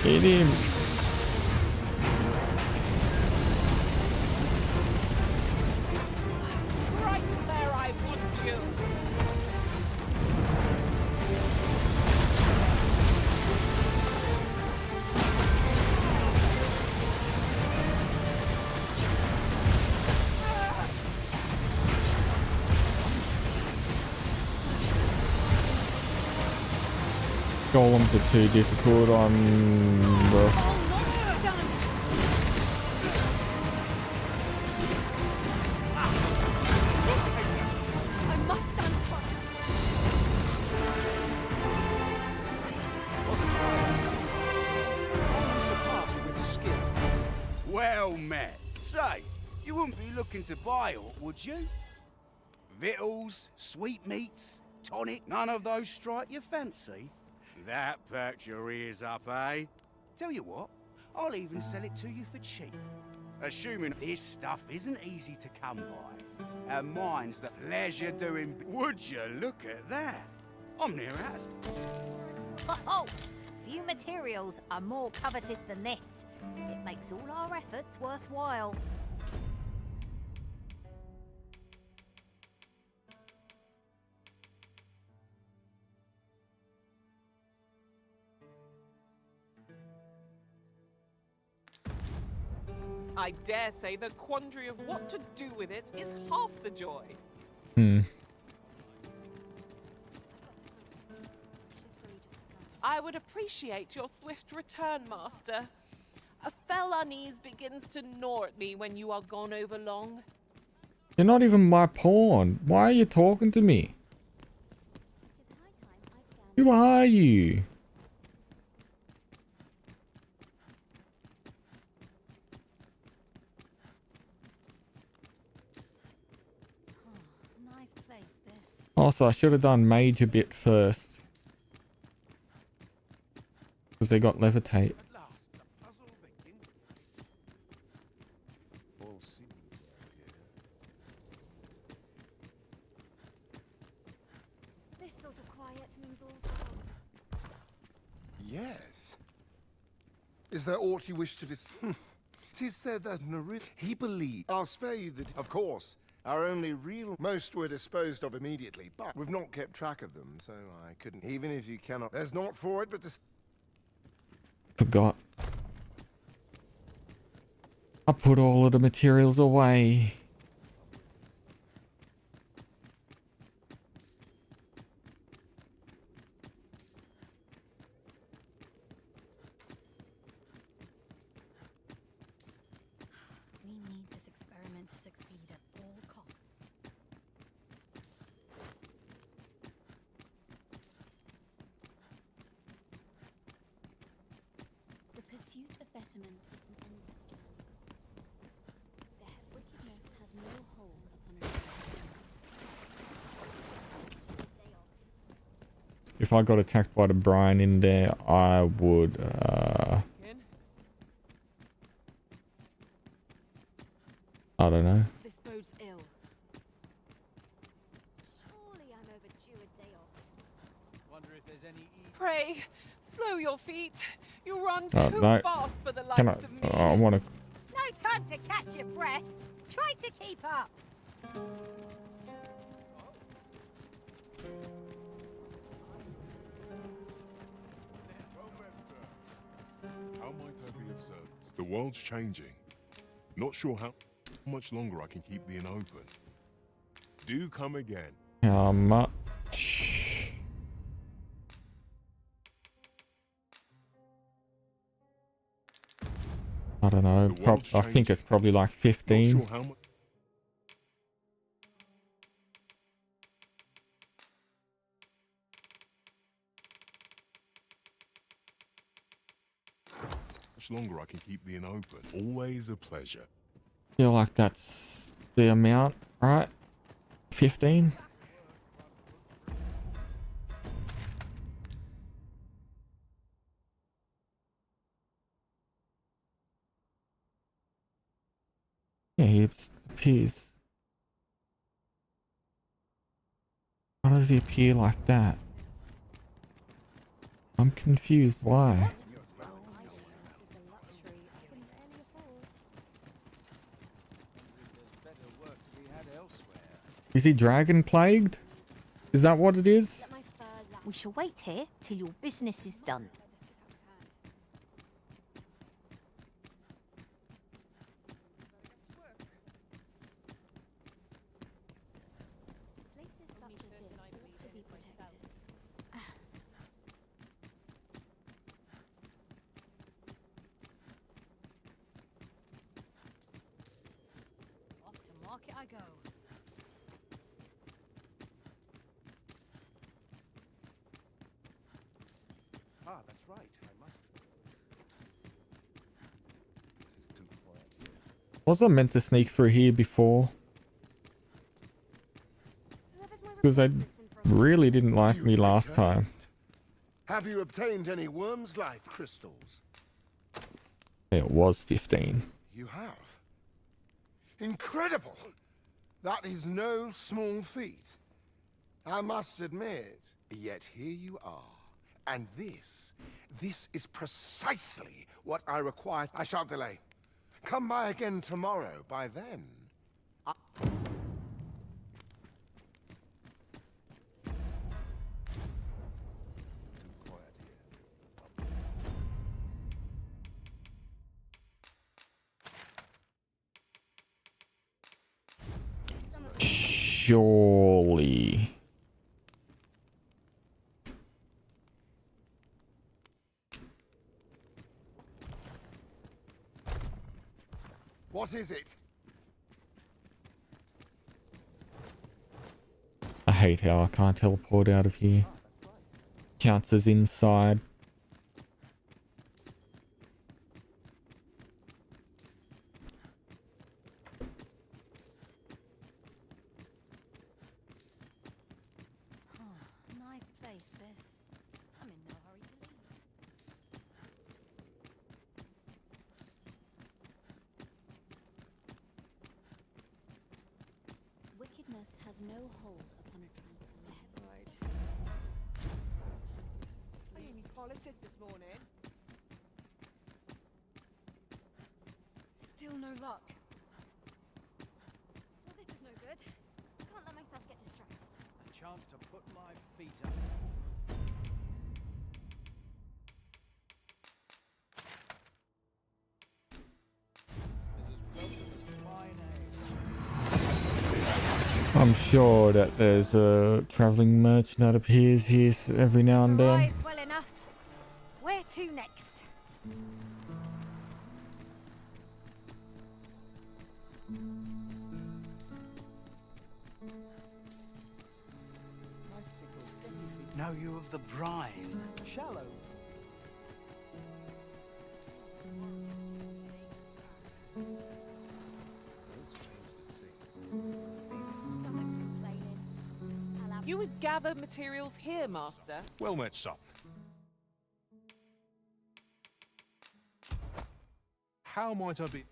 Hit him! Right where I want you. Golems are too difficult on the... Well met. Say, you wouldn't be looking to buy aught, would you? Victuals, sweetmeats, tonic, none of those strike your fancy? That perked your ears up, eh? Tell you what, I'll even sell it to you for cheap. Assuming this stuff isn't easy to come by, and mine's the pleasure doing... Would you look at that? I'm near out. Oh, few materials are more coveted than this. It makes all our efforts worthwhile. I dare say the quandary of what to do with it is half the joy. I would appreciate your swift return, Master. A fell unease begins to gnaw at me when you are gone over long. You're not even my pawn. Why are you talking to me? Who are you? Nice place, this. Also, I should have done mage a bit first. Because they got levitate. This sort of quiet means all well. Yes. Is there aught you wish to dis... 'Tis said that Narith... He believed... I'll spare you the... Of course. Our only real... Most were disposed of immediately, but we've not kept track of them, so I couldn't... Even if you cannot... There's naught for it but to... Forgot. I put all of the materials away. We need this experiment to succeed at all costs. The pursuit of betterment is an endless journey. The helplessness has no hold upon a If I got attacked by the Brian in there, I would, I don't know. This bodes ill. you a day off. Wonder if there's any Pray, slow your feet. You run Oh, too no. fast for the likes Can I? of me. I want to. No time to catch your breath. Try to keep up. How might I be of service? The world's changing. Not sure how much longer I can keep the inn open. Do come again. How much? I don't know. I think it's probably like 15. Not sure how much. Longer I can keep the inn open. Always a pleasure. Feel like that's the amount, right? 15. Yeah, he appears. Why does he appear like that? I'm confused. Why? Is he dragon plagued? Is that what it is? We shall wait here till your business is done. Places such as this ought to be protected. Off to market I go. Ah, that's right. I must. It's too quiet. Was I meant to sneak through here before? Because they really didn't like me last time. Have you obtained any worm's life crystals? It was 15. You have. Incredible! That is no small feat. I must admit. Yet here you are. And this is precisely what I require. I shan't delay. Come by again tomorrow. By then, Surely. what is it? I hate how I can't teleport out of here. Counts as inside. Nice place, this. I'm in no hurry to leave. Wickedness has no hold upon a tranquil heaven. Right. I only polished it this morning. Still no luck. Well, this is no good. I can't let myself get distracted. A chance to put my feet up. I'm sure that there's a traveling merchant that appears here every now and then. Arrived well enough. Where to next? Know you of the brine? Shallow. You would gather materials here, Master. Well met, sir. How might I be?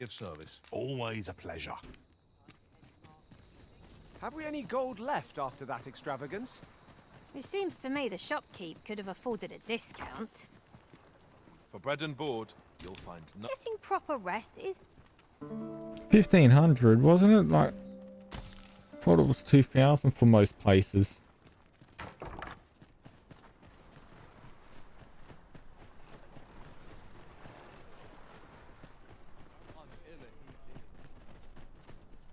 Of service. Always a pleasure. Have we any gold left after that extravagance? It seems to me the shopkeep could have afforded a discount. For bread and board, you'll find no. Getting proper rest is 1,500, wasn't it? Like, I thought it was 2,000 for most places.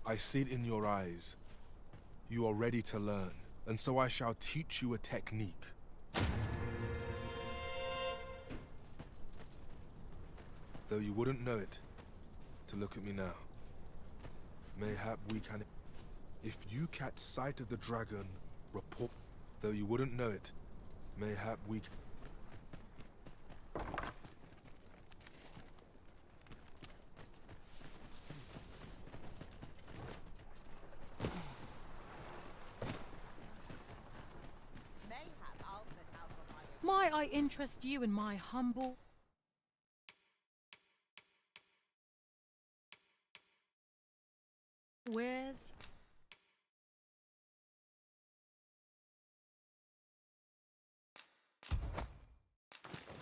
I see it in your eyes. You are ready to learn, and so I shall teach you a technique. Though you wouldn't know it, to look at me now. Mayhap we can... If you catch sight of the dragon, report... Though you wouldn't know it, mayhap we... Might I interest you in my humble... wares?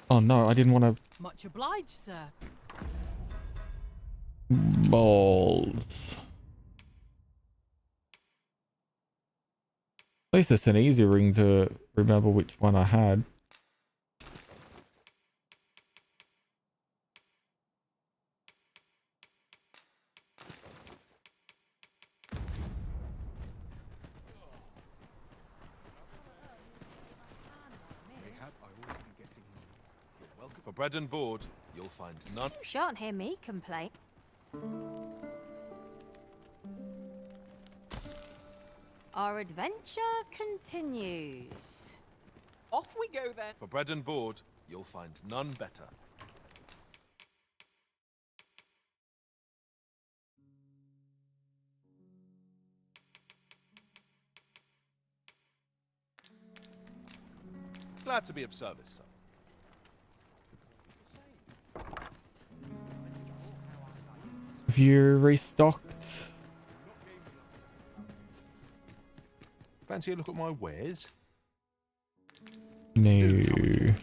Oh no, I didn't want to... Much obliged, sir. Balls. At least it's an easy ring to remember which one I had. For bread and board, you'll find none. You shan't hear me complain. Our adventure continues. Off we go then. For bread and board, you'll find none better. Glad to be of service, sir. Have you restocked? Fancy a look at my wares? No.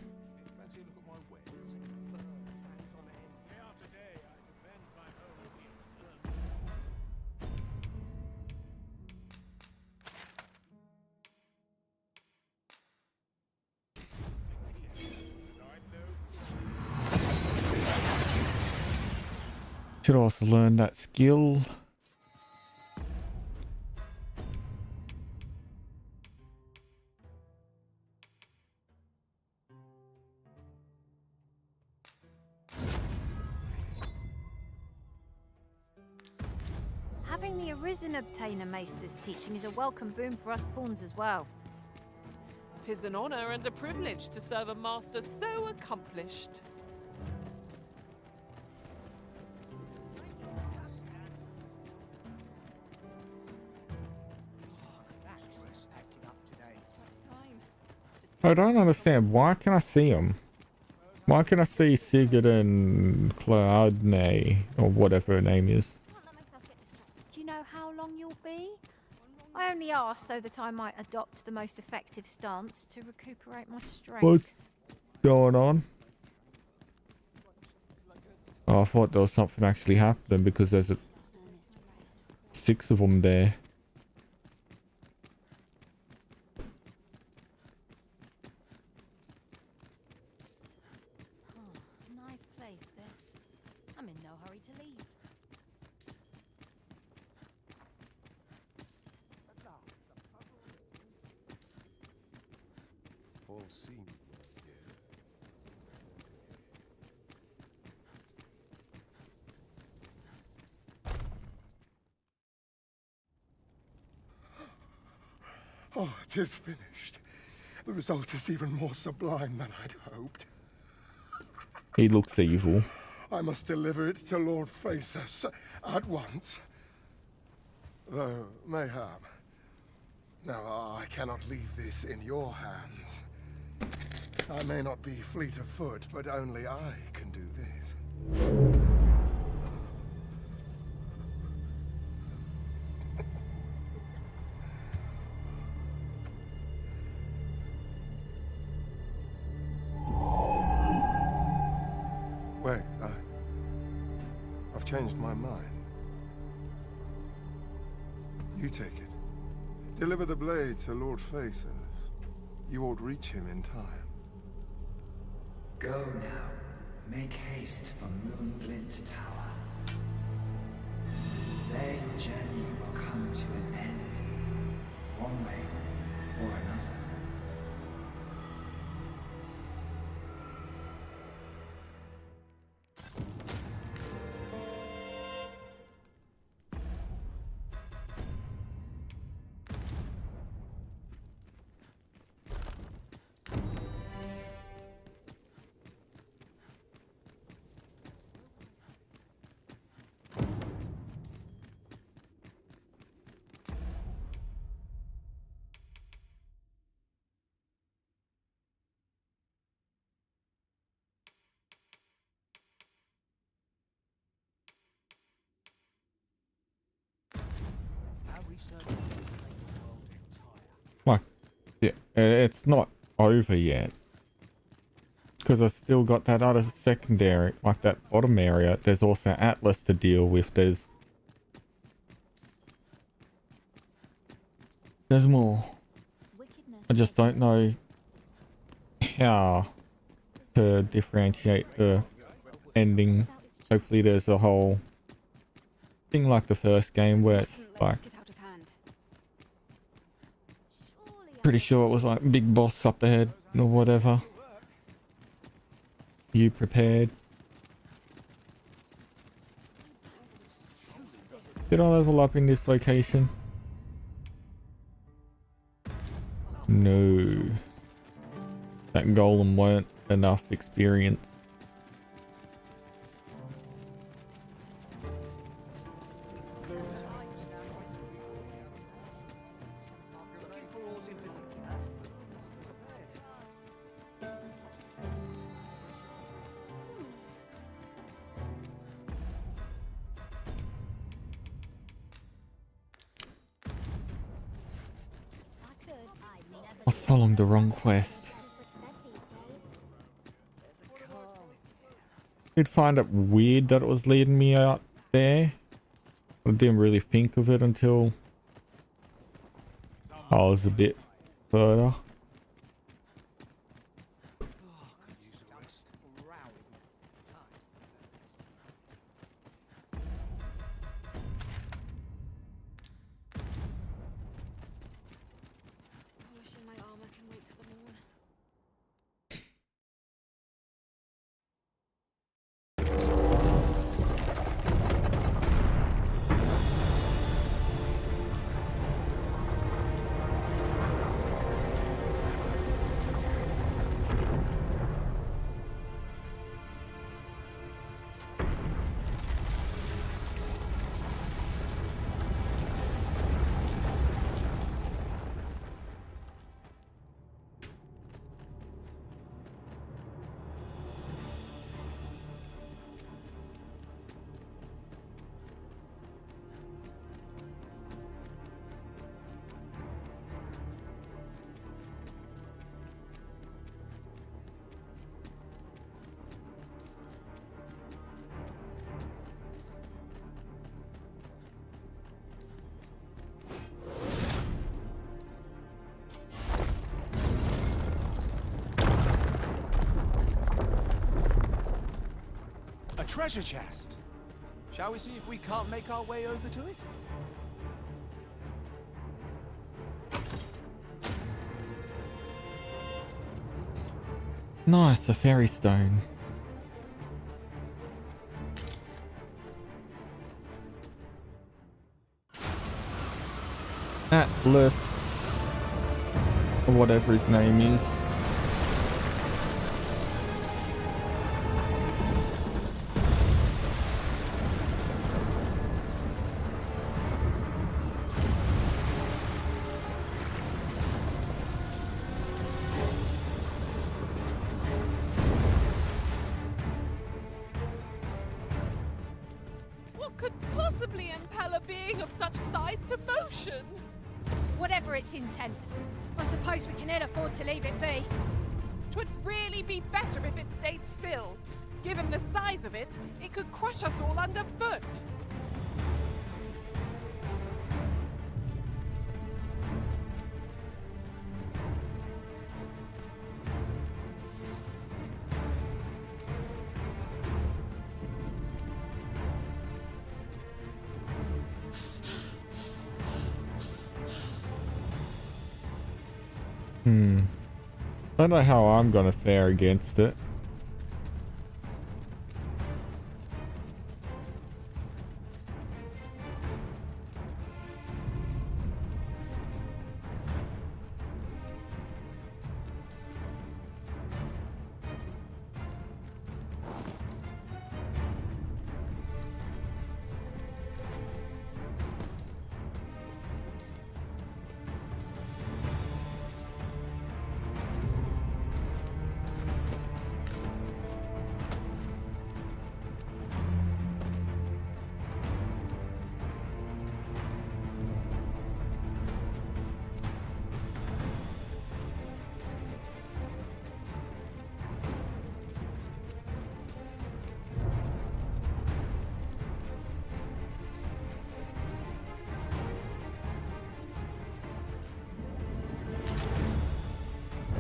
Should also learn that skill. Having the Arisen Obtainer Maester's teaching is a welcome boon for us pawns as well. 'Tis an honor and a privilege to serve a master so accomplished. I don't understand. Why can I see them? Why can I see Sigurd and Claudne, or whatever her name is? Do you know how long you'll be? I only asked so that I might adopt the most effective stance to recuperate my strength. What's going on? Oh, I thought there was something actually happening because there's 6 of them there. Nice place, this. I'm in no hurry to leave. All seem Oh, 'tis finished. The result is even more sublime than I'd hoped. He looks evil. I must deliver it to Lord Phasus at once. Though, mayhap. Now, I cannot leave this in your hands. I may not be fleet of foot, but only I can do this. changed my mind. You take it. Deliver the blade to Lord Faces. You won't reach him in time. Go now. Make haste for Moonglint Tower. There your journey will come to an end, one way or another. Like, yeah, it's not over yet. Because I still got that other secondary, like that bottom area. There's also Atlas to deal with. There's more. I just don't know how to differentiate the ending. Hopefully there's a whole thing like the first game where it's like, pretty sure it was like big boss up ahead or whatever. You prepared? Did I level up in this location? No. That golem weren't enough experience. I was following the wrong quest. Did find it weird that it was leading me out there. I didn't really think of it until I was a bit further. A treasure chest. Shall we see if we can't make our way over to it? Nice, a fairy stone. Atlas, or whatever his name is. What could possibly impel a being of such size to motion? Whatever its intent. I suppose we can ill afford to leave it be. 'Twould really be better if it stayed still. Given the size of it, it could crush us all underfoot. Don't know how I'm gonna fare against it.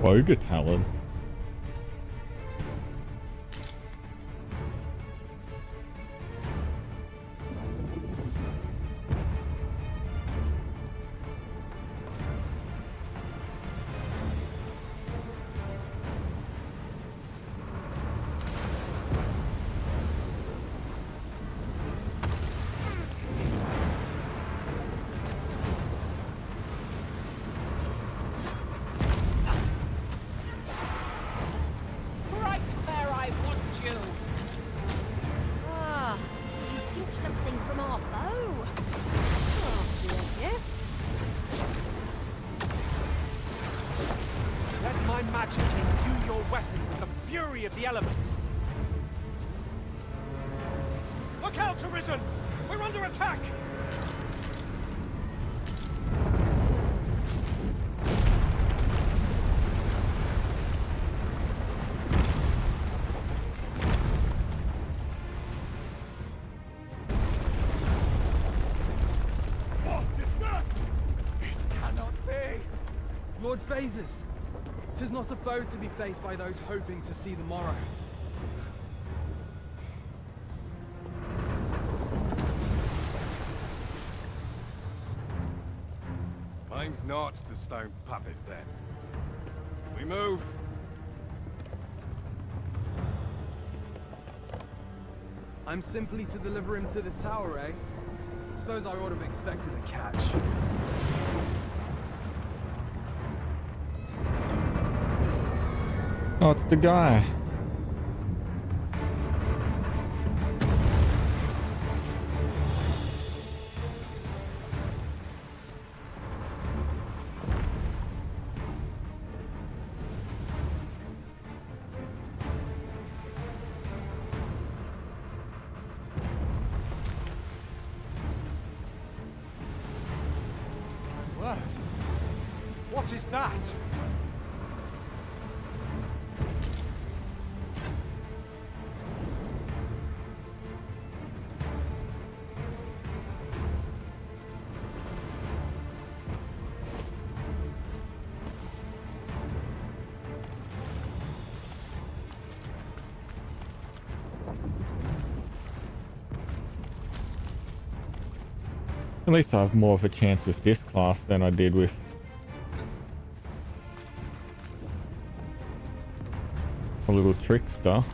Ogre Talon. Of the elements. Look out, Arisen! We're under attack! What is that? It cannot be! Lord Phases! 'Tis not a foe to be faced by those hoping to see the morrow. Mine's not the stone puppet, then. We move. I'm simply to deliver him to the tower, eh? Suppose I ought to have expected a catch. Oh, it's the guy. Word. What is that? At least I have more of a chance with this class than I did with a little Trickster.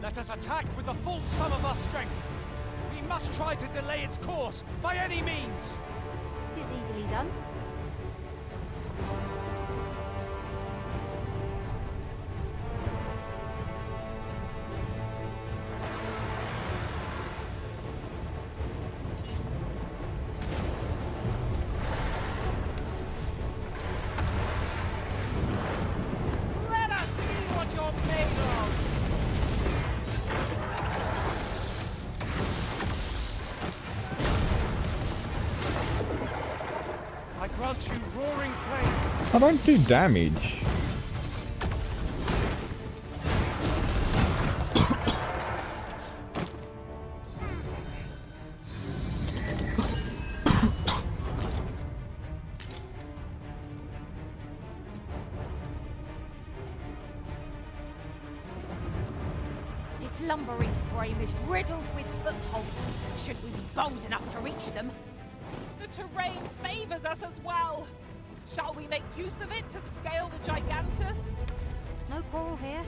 Let us attack with the full sum of our strength. We must try to delay its course by any means. 'Tis easily done. Let us see what you're made of! I grant you roaring flame. I don't do damage. Its lumbering frame is riddled with footholds. Should we be bold enough to reach them? The terrain favors us as well. Shall we make use of it to scale the Gigantus? No quarrel here.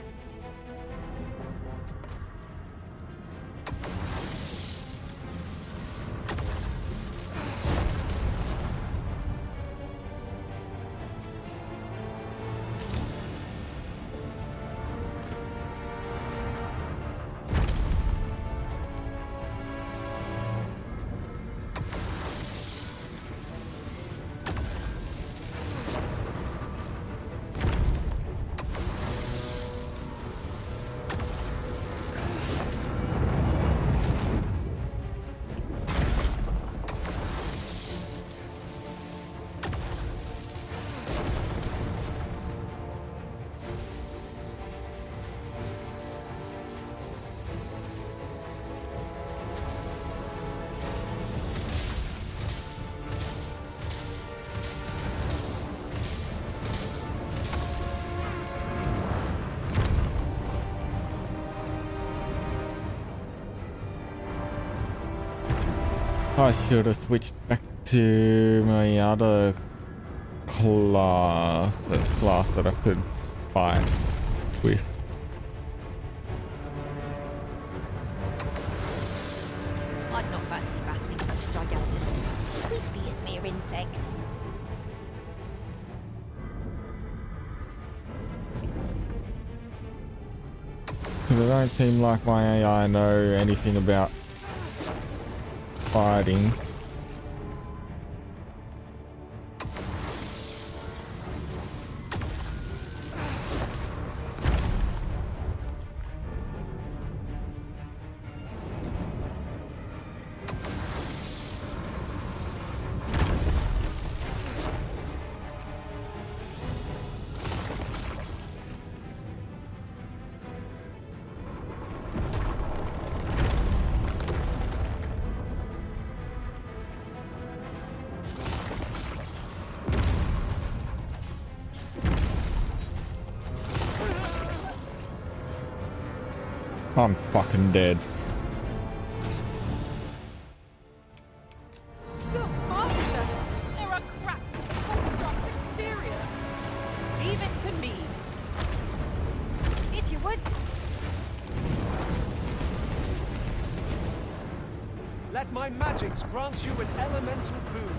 I should have switched back to my other class, a class that I could fight with. I'd not fancy battling such a gigantus. We'd be as mere insects. Because it don't seem like my AI know anything about fighting. I'm fucking dead. Look, Master! There are cracks in the construct's exterior. Leave it to me. If you would. Let my magics grant you an elemental boon.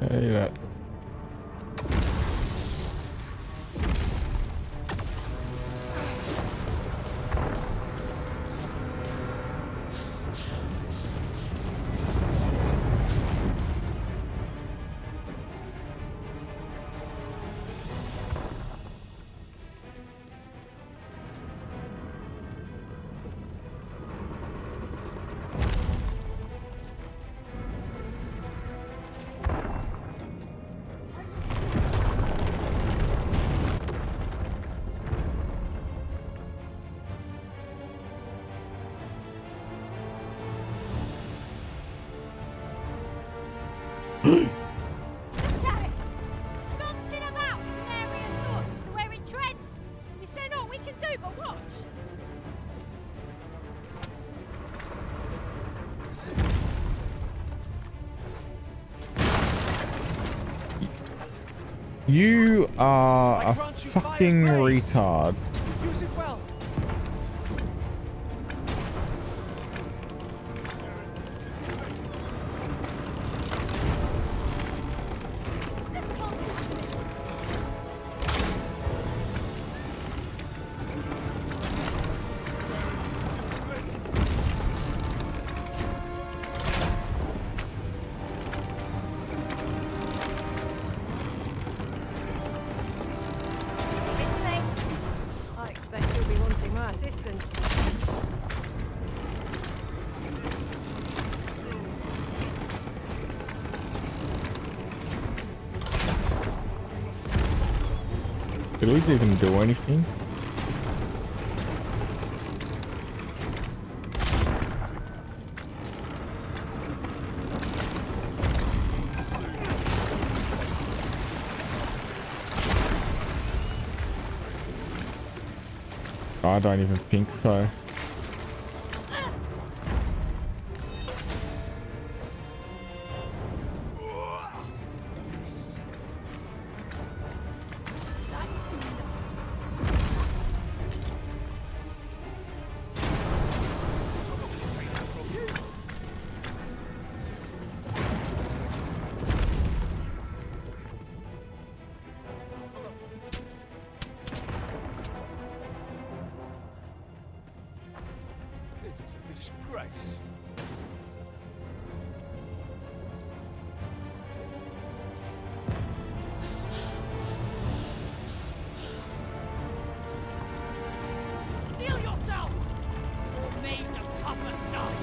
Hey, that You are a fucking retard. Use it well. I expect you'll be wanting my assistance. Did Liz even do anything? I don't even think so. This is a disgrace. Steel yourself! You're made of tougher stuff!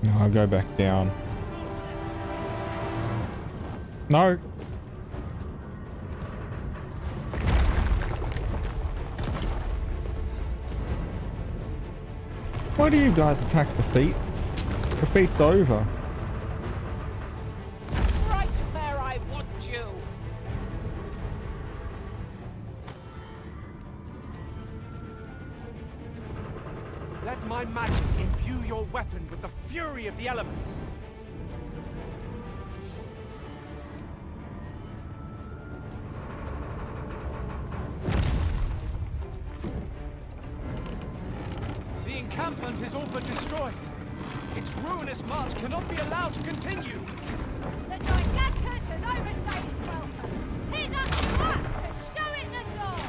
No, I'll go back down. No. Why do you guys attack the feet? The feet's over. Right where I want you! Let my magic imbue your weapon with the fury of the elements. The encampment is all but destroyed. Its ruinous march cannot be allowed to continue. The Gigantus has overstayed its welcome. 'Tis up to us to show it the door.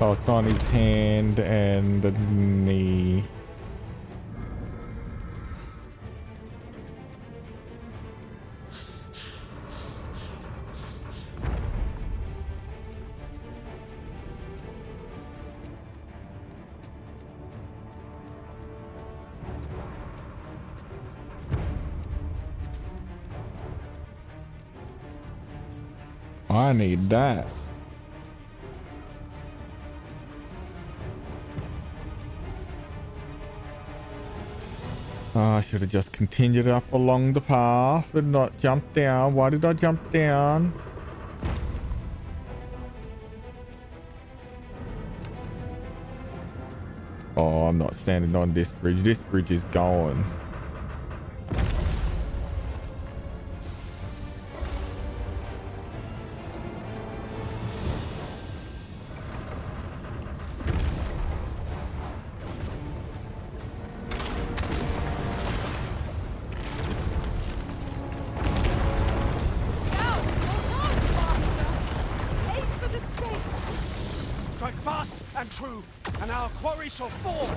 Oh, it's on his hand and the knee. I need that. I should have just continued up along the path and not jumped down. Why did I jump down? Oh, I'm not standing on this bridge. This bridge is going. Strike fast and true, and our quarry shall fall.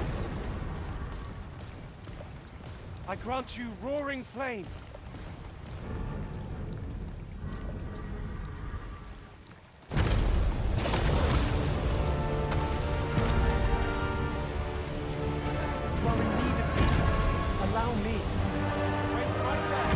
I grant you roaring flame. You are in need of aid. Allow me. Wait right there.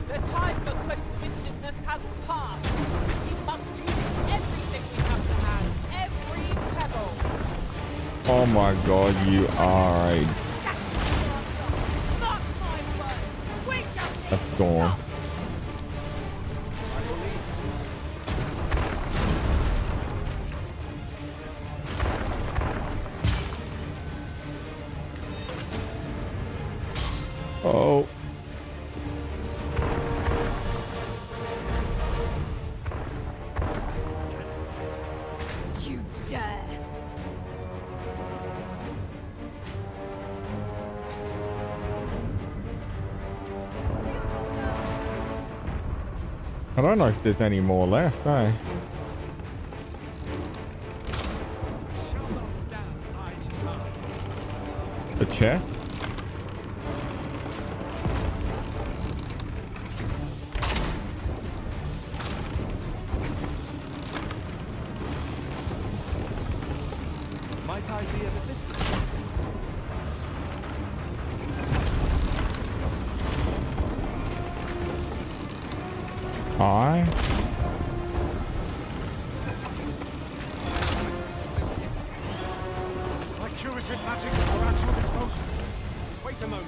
The time for close-fistedness has passed. We must use everything we have to hand, every pebble. Oh my god, you are a... Mark my words, we shall see. That's gone. Oh. You dare! I don't know if there's any more left, eh? The chest? Might I be of assistance? I? My curative magics are at your disposal. Wait a moment.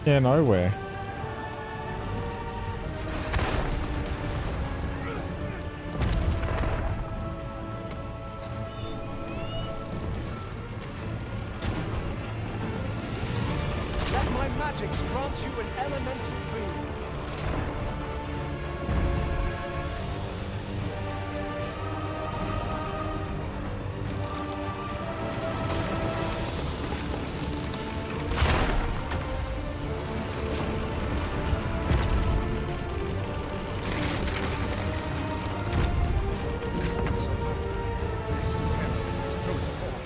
Yeah, nowhere. My magics grant you an elemental boon. This is terrible. It's true as fall.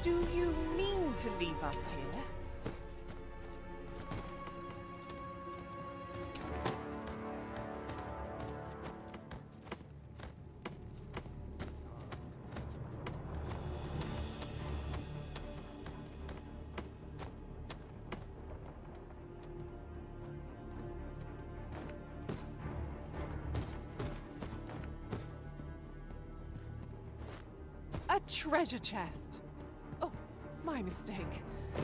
Do you mean to leave us here? A treasure chest. Oh, my mistake.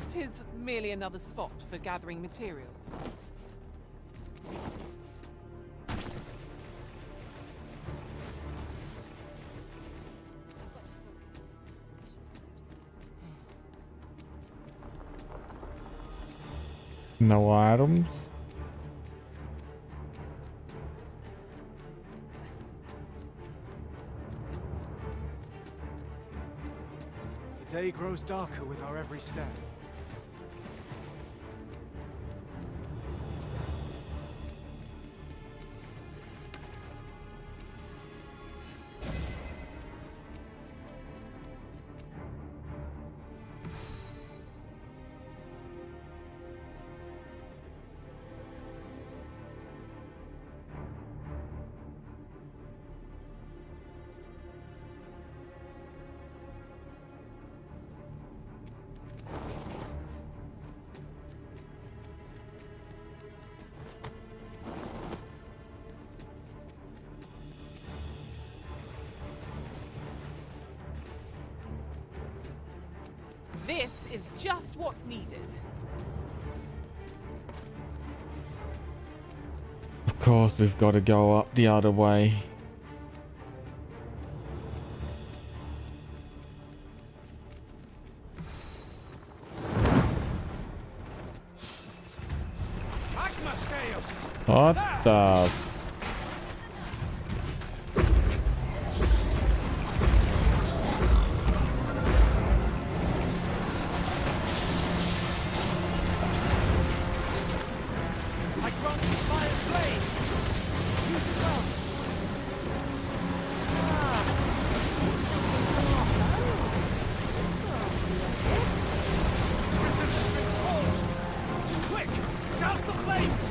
'Tis merely another spot for gathering materials. No items. The day grows darker with our every step. This is just what's needed. Of course, we've got to go up the other way. Magma scales! What the? I grant you fire's blade! Use it well! Resistance has been forged! Quick! Douse the flames!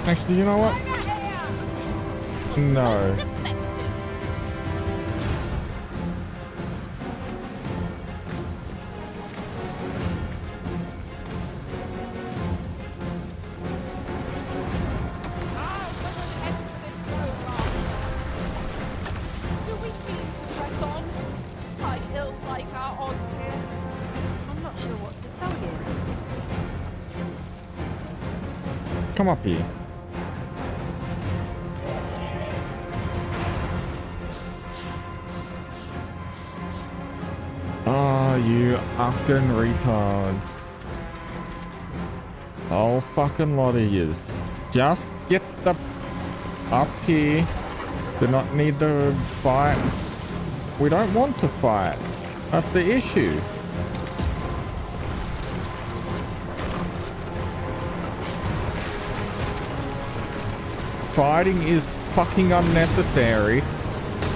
Actually, you know what? No. Do we need to press on? I ill like our odds here. I'm not sure what to tell you. Come up here. Oh, you fucking retard. Oh, fucking lot of yous. Just get the up here. Do not need to fight. We don't want to fight. That's the issue. Fighting is fucking unnecessary.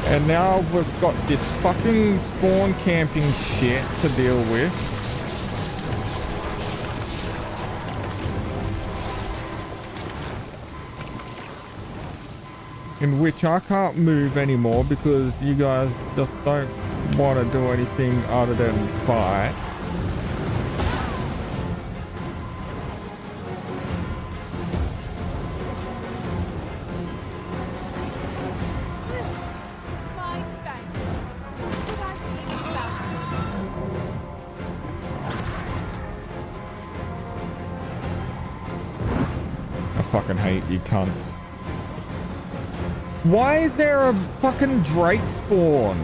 And now we've got this fucking spawn camping shit to deal with. In which I can't move anymore because you guys just don't want to do anything other than fight. My thanks. What would I fucking hate you cunts. Why is there a fucking Drake spawn?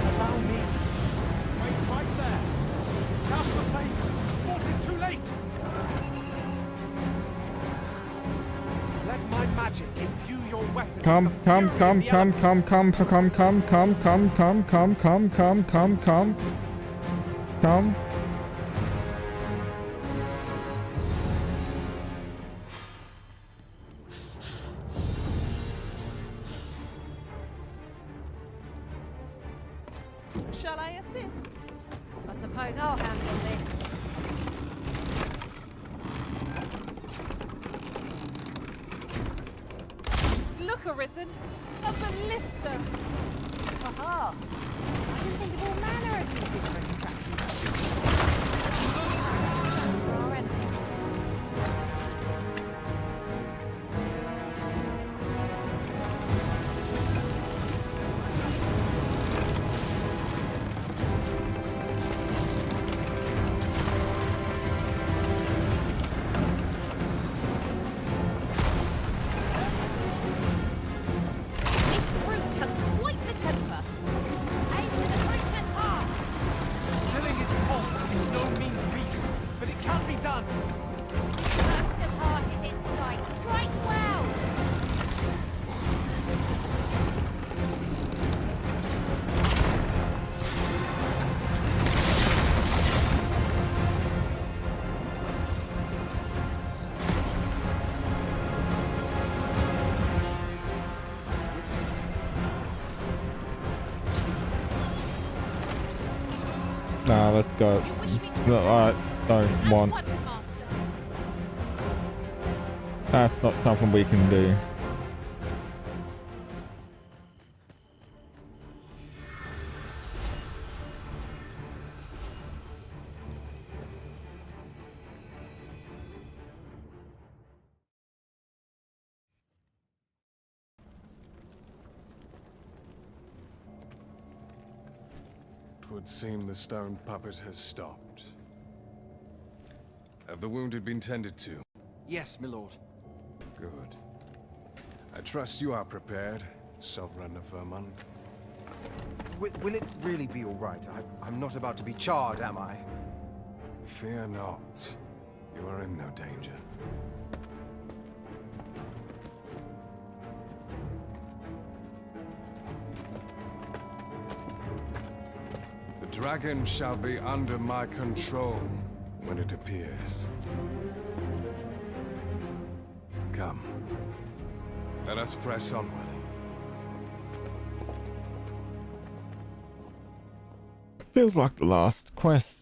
Allow me. Wait right there. Douse the flames. Fort is too late. Let my magic imbue your weapon. Come. Shall I assist? I suppose I'll handle this. Look, Arisen, a ballista. Aha! I can think of all manner of uses for contraptions. Our enemies. This brute has quite the temper. Aim for the creature's heart! Killing its bolts is no mean feat, but it can be done. Loads of heart is in sight. Strike well! Nah, let's go. Look, I don't want. Once, Master. That's not something we can do. Would seem the stone puppet has stopped. Have the wounded been tended to? Yes, my lord. Good. I trust you are prepared, Sovereign of Vermund. Will it really be all right? I'm not about to be charred, am I? Fear not. You are in no danger. The dragon shall be under my control when it appears. Come. Let us press onward. Feels like the last quest.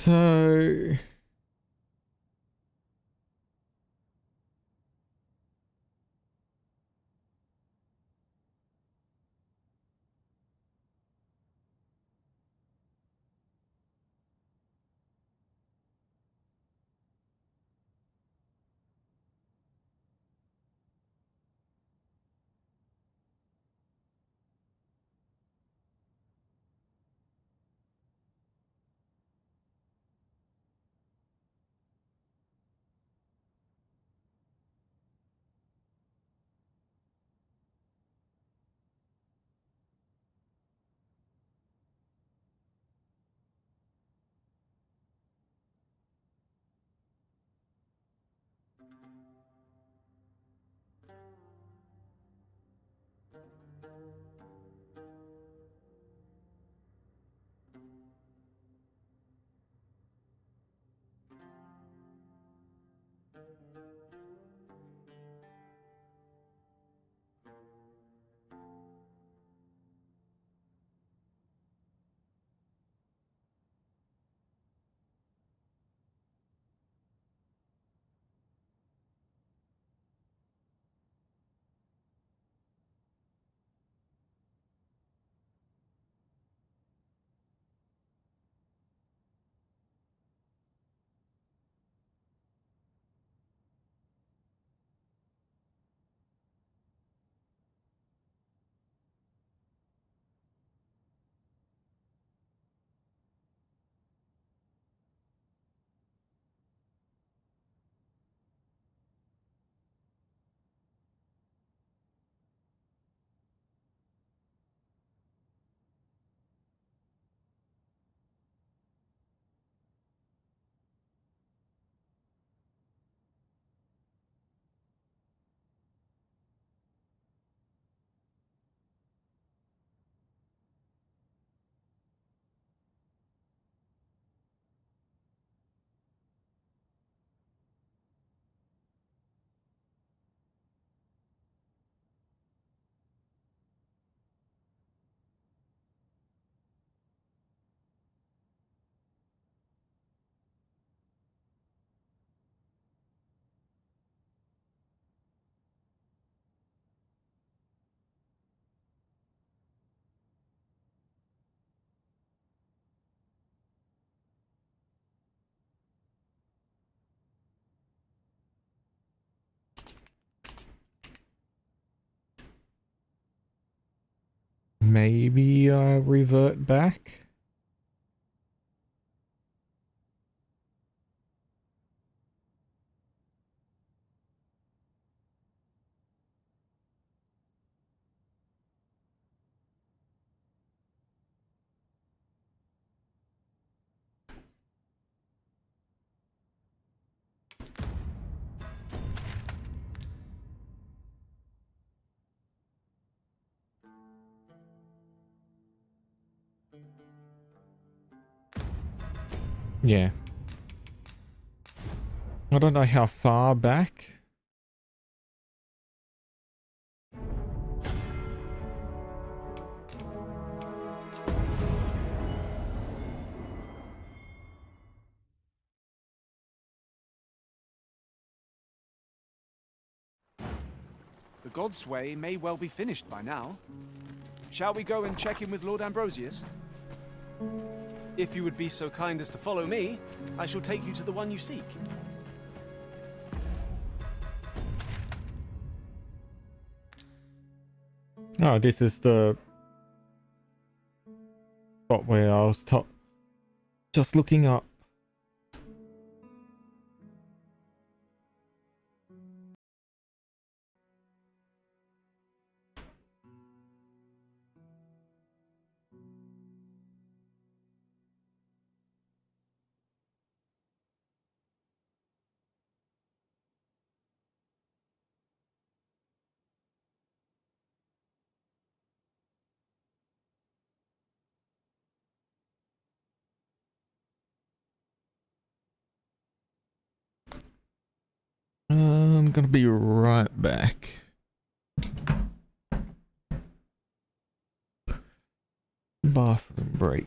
So maybe revert back. Yeah. I don't know how far back. The God's Way may well be finished by now. Shall we go and check in with Lord Ambrosius? If you would be so kind as to follow me, I shall take you to the one you seek. Oh, this is the spot where I was just looking up. I'm gonna be right back. Bathroom break.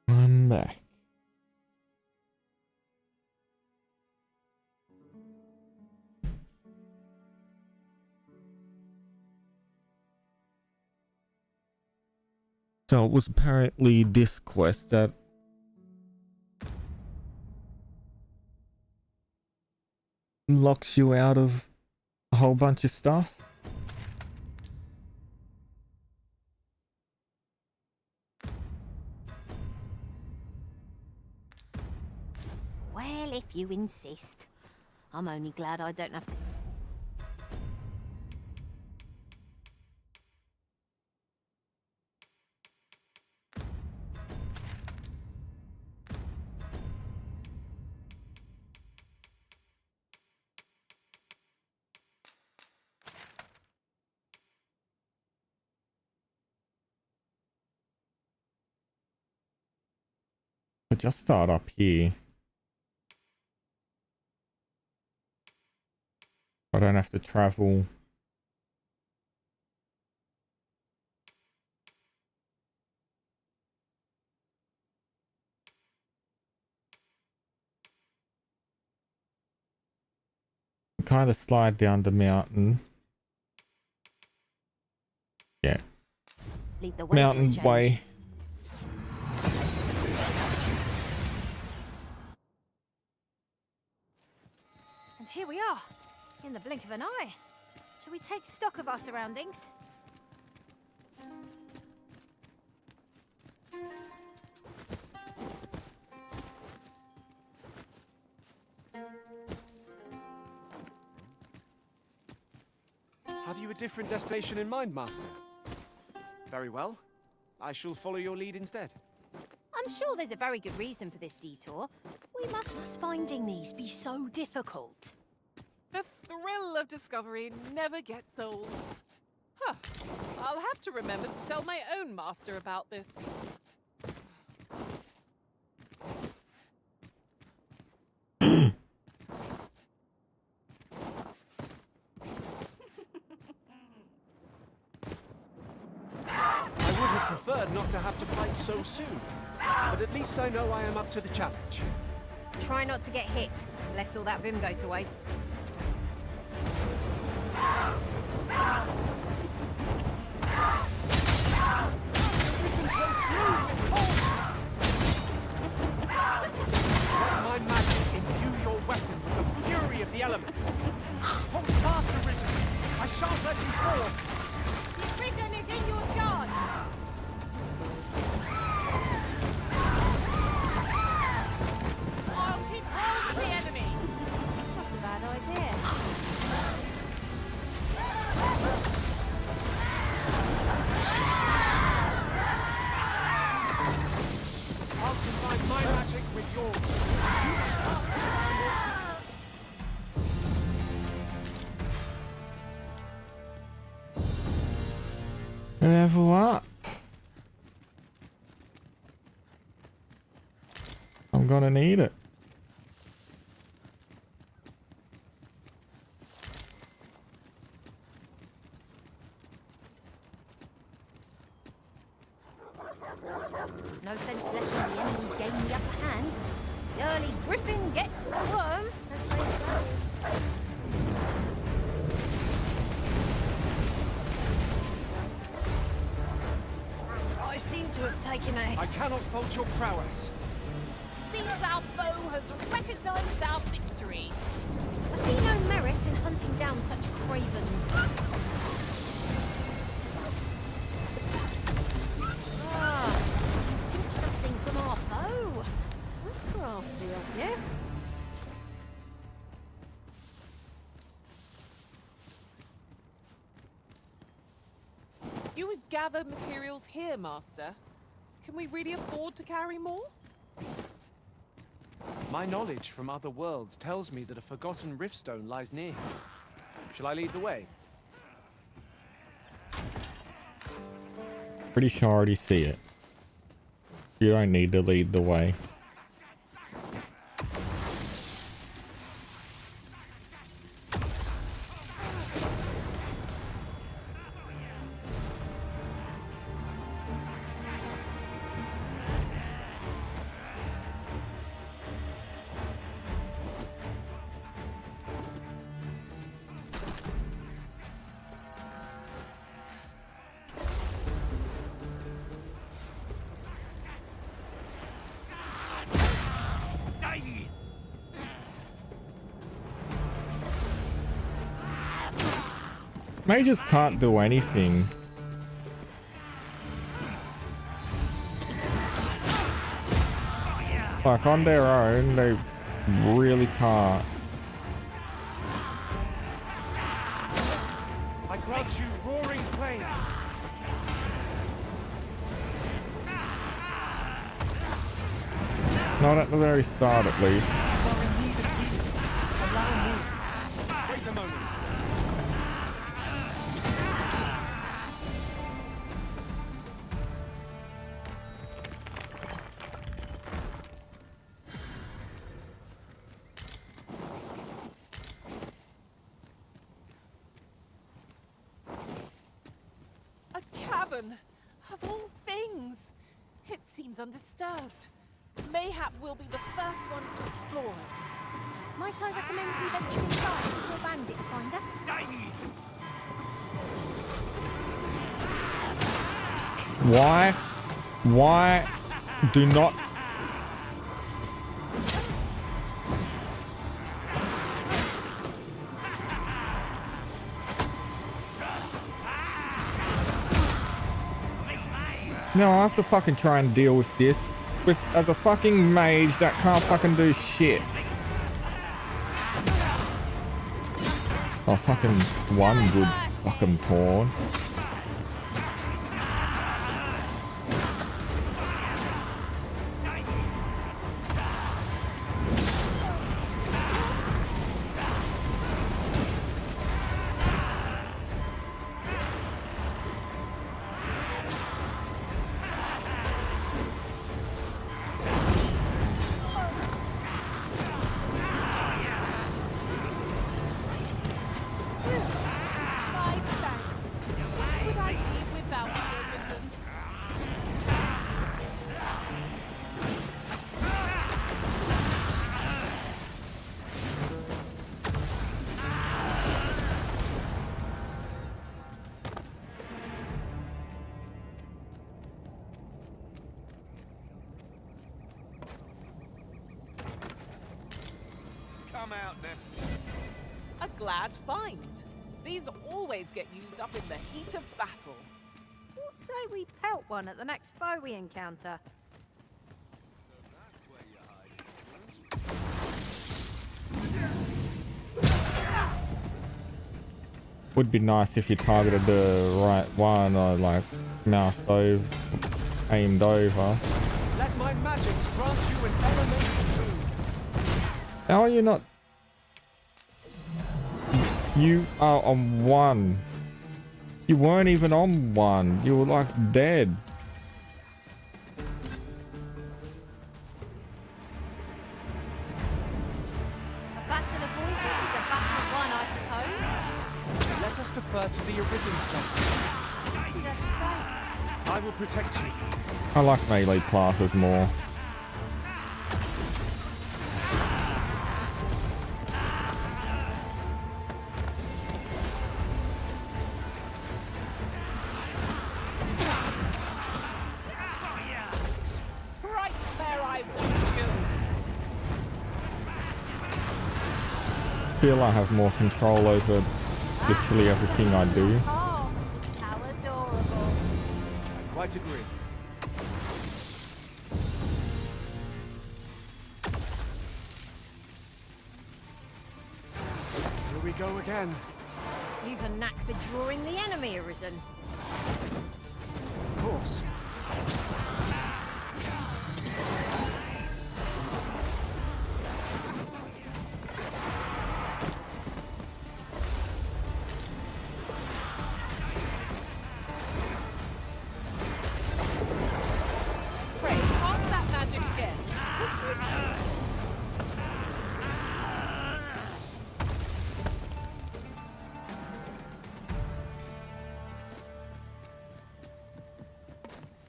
I'm back. So it was apparently this quest that locks you out of a whole bunch of stuff. Well, if you insist. I'm only glad I don't have to... But just start up here. I don't have to travel. Kind of slide down the mountain. Yeah. Lead the way, Mountain James. way. And here we are, in the blink of an eye. Shall we take stock of our surroundings? Have you a different destination in mind, Master? Very well. I shall follow your lead instead. I'm sure there's a very good reason for this detour. We must finding these be so difficult. The thrill of discovery never gets old. Huh. I'll have to remember to tell my own master about this. I would have preferred not to have to fight so soon, but at least I know I am up to the challenge. Try not to get hit, lest all that vim go to waste. Let my magic imbue your weapon with the fury of the elements. Hold fast, Arisen! I shan't let you fall! The prison is in your charge! I'll keep hold of the enemy! Not a bad idea. I'll combine my magic with yours. Level up. I'm gonna need it. No sense letting the enemy gain the upper hand. The early griffin gets the worm, as they say. I seem to have taken a... I cannot fault your prowess. Seems our foe has recognized our victory. I see no merit in hunting down such cravens. Ah, pinch something from our foe. That's crafty of you. You would gather materials here, Master. Can we really afford to carry more? My knowledge from other worlds tells me that a forgotten riftstone lies near here. Shall I lead the way? Pretty sure I already see it. You don't need to lead the way. Mages can't do anything. Like on their own, they really can't. I grant you roaring flame. Not at the very start, at least. Allow me. Wait a moment. A cavern, of all things. It seems undisturbed. Mayhap we'll be the first ones to explore it. Might I recommend we venture inside before bandits find us? Why do not... No, I have to fucking try and deal with this as a fucking mage that can't fucking do shit. Oh, fucking one good fucking pawn. Come out then. A glad find. These always get used up in the heat of battle. What say we pelt one at the next foe we encounter? Would be nice if you targeted the right one or like mouse over, aimed over. Let my magics grant you an elemental boon. How are you not? You are on one. You weren't even on one. You were like dead. A battle avoided is a battle won, I suppose. Let us defer to the Arisen's judgment. As you say. I will protect you. I like melee classes more. Right where I want you. I feel I have more control over literally everything I do. Oh, how adorable. I quite agree. Here we go again. You've a knack for drawing the enemy, Arisen. Of course. Pray, cast that magic again.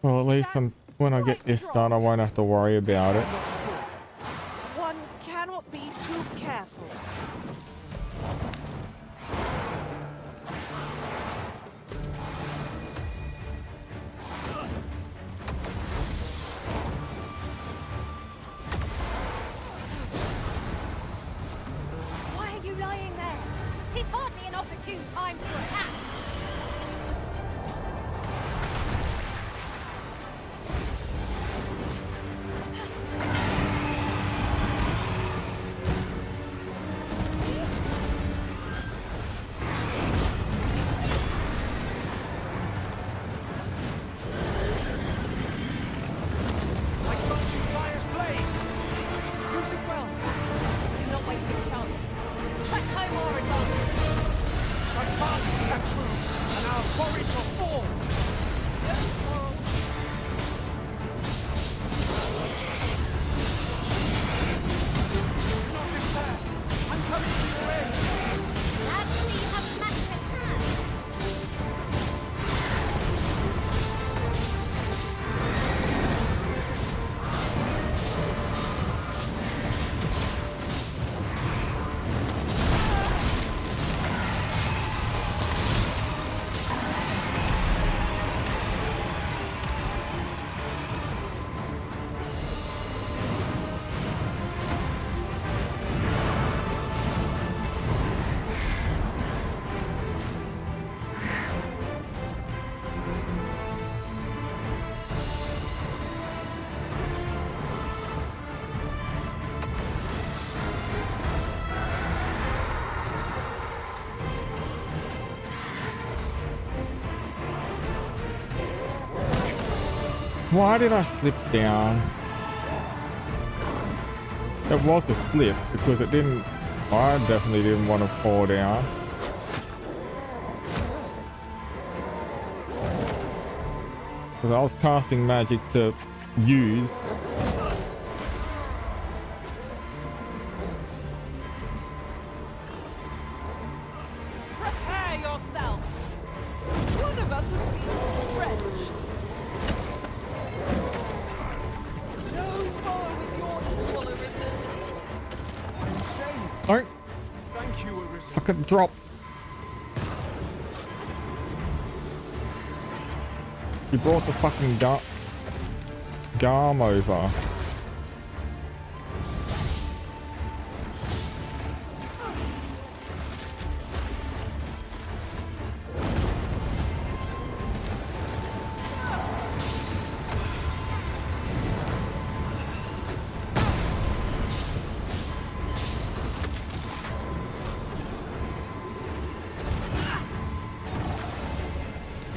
Well, at least when I get this done, I won't have to worry about it. One cannot be too careful. Why are you lying there? 'Tis hardly an opportune time to attack. I grant you fire's blades. Use it well. Do not waste this chance. To press home our advantage. I cast Why did I slip down? It was a slip because it didn't... I definitely didn't want to fall down. Because I was casting magic to use. Prepare yourself. One of us has been wrenched. No foe is your equal, Arisen. Saved. Don't Thank you, Arisen. fucking drop. You brought the fucking garm over.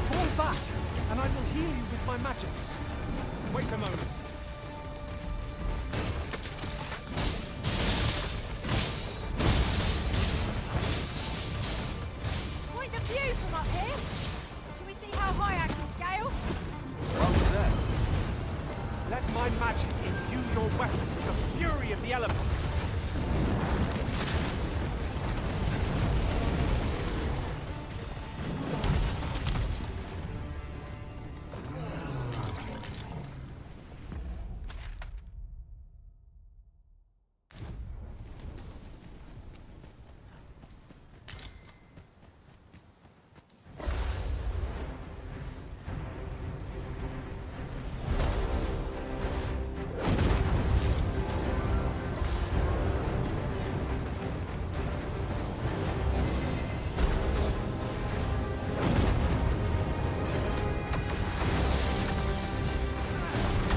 Fall back, and I will heal you with my magics. Wait a moment. Quite the view from up here. Shall we see how high I can scale? Well said. Let my magic imbue your weapon with the fury of the elements.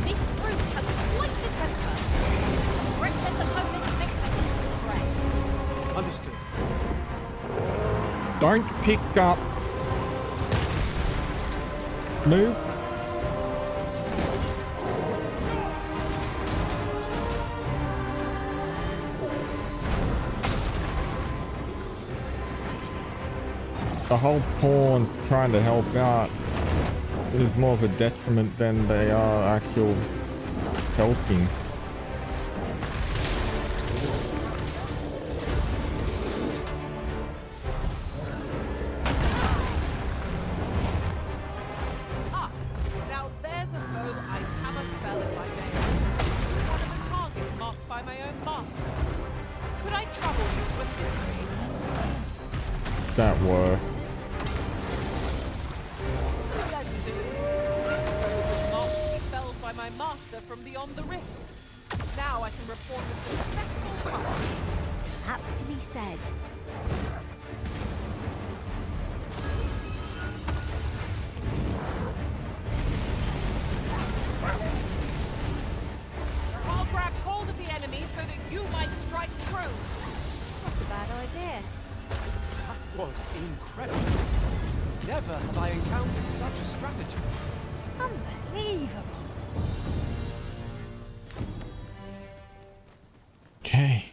This brute has quite the temper. Reckless opponent makes her easy prey. Understood. Don't pick up. Move. The whole pawn's trying to help out. It is more of a detriment than they are actual helping. Ah, now there's a foe I hammer spell in my day. One of the targets marked by my own master. Could I trouble you to assist me? That worked. This foe was marked to be felled by my master from beyond the rift. Now I can report a successful hunt. Apt to be said. I'll grab hold of the enemy so that you might strike true. Not a bad idea. That was incredible. Never have I encountered such a strategy. Unbelievable. Okay.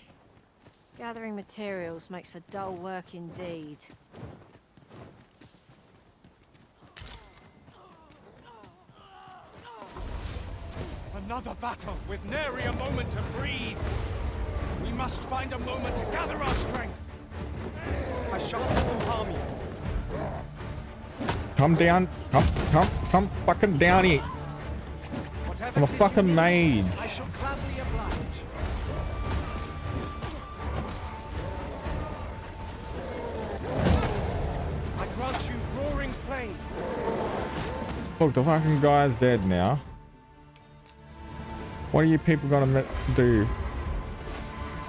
Gathering materials makes for dull work indeed. Another battle with nary a moment to breathe. We must find a moment to gather our strength. I shan't let them harm you. Come down. Come fucking down here. Whatever I'm a tis you fucking need, mage. I shall gladly oblige. I grant you roaring flame. Look, the fucking guy's dead now. What are you people gonna do?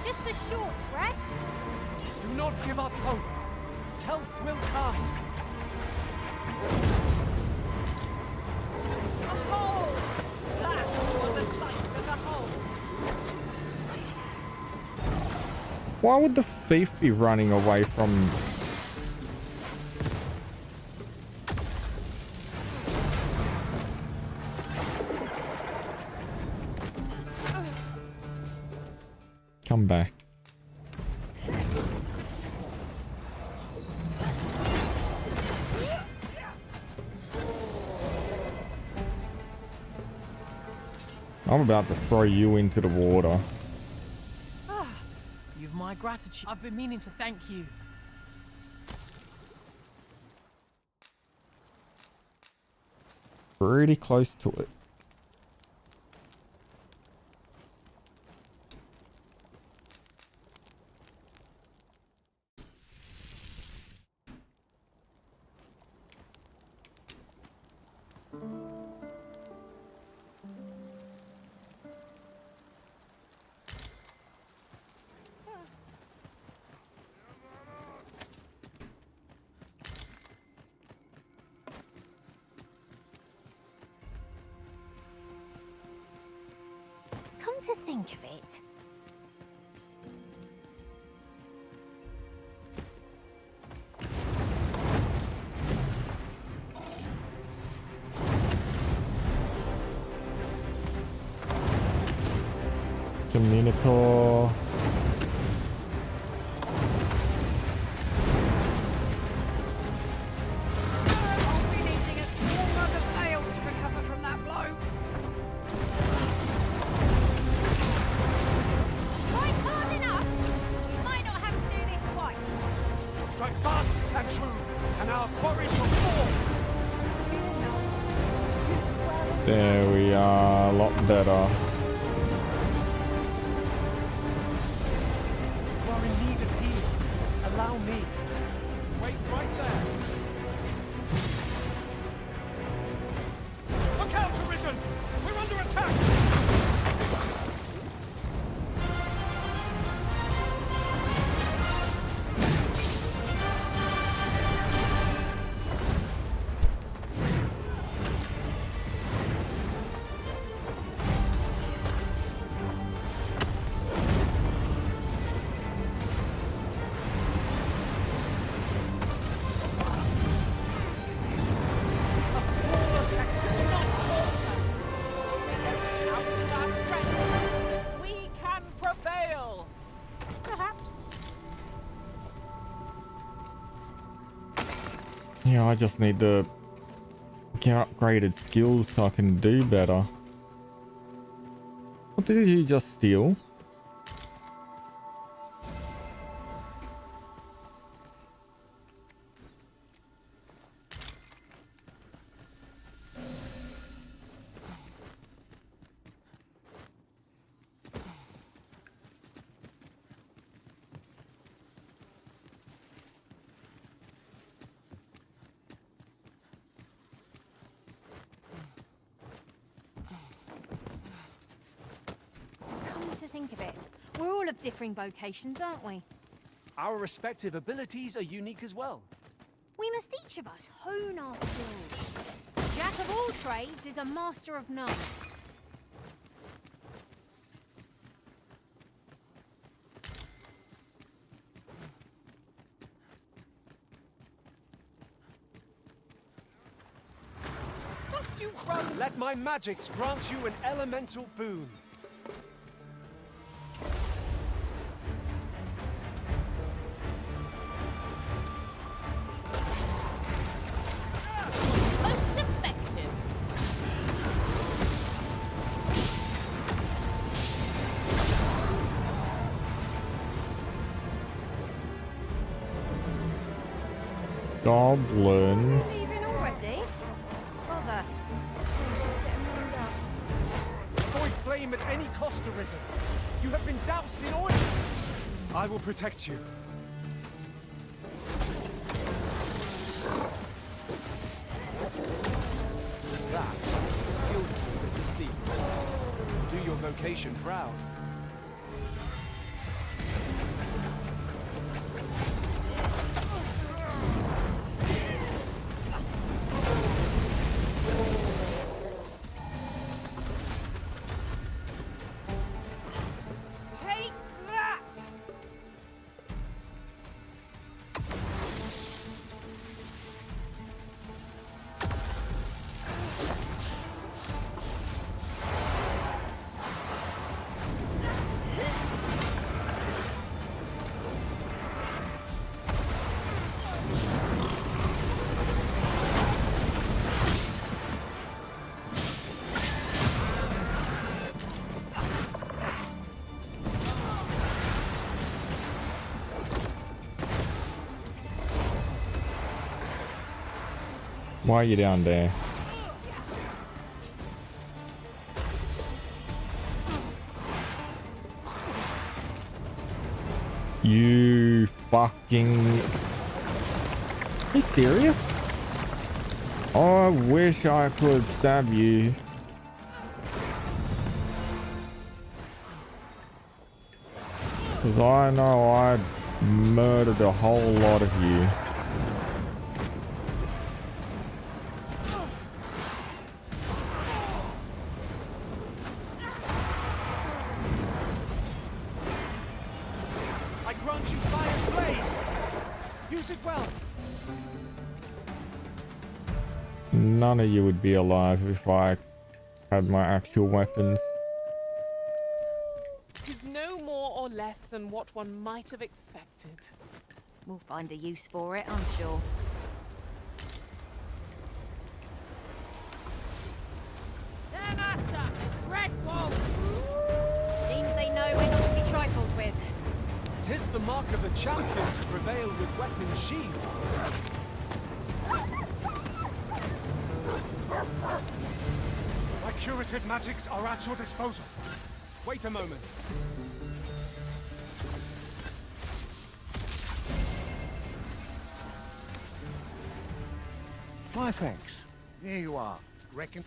Just a short rest. Do not give up hope. Help will come. Behold! That was a sight to behold. Why would the thief be running away from... Come back. I'm about to throw you into the water. You've my gratitude. I've been meaning to thank you. Pretty close to it. Come to think of it, It's a Minotaur. I'll be needing a tall mug of ale to recover from that blow. strike hard enough. You might not have to do this twice. Strike fast and true, and our quarry shall fall. There we are, a lot better. You are in need of healing. Allow me. Wait right there. Look out, Arisen! We're under attack! We can prevail. Perhaps. Yeah, I just need to get upgraded skills so I can do better. What did you just steal? Come to think of it, we're all of differing vocations, aren't we? Our respective abilities are unique as well. We must each of us hone our skills. Jack of all trades is a master of none. Must you run? Let my magics grant you an elemental boon. Most effective. Goblins. Leaving already? Bother. Just getting warmed up. Avoid flame at any cost, Arisen. You have been doused in oil. I will protect you. That is a skillful bit of thief. Do your vocation proud. Take that! Why are you down there? You fucking... Are you serious? I wish I could stab you. Because I know I murdered a whole lot of you. I grant you fire's blaze. Use it well. None of you would be alive if I had my actual weapons. Tis no more or less than what one might have expected. We'll find a use for it, I'm sure. There, Master! Red Wolf! Seems they know we're not to be trifled with. 'Tis the mark of a champion to prevail with weapon sheathed. My curative magics are at your disposal. Wait a moment. My thanks. Here you are. Reckon...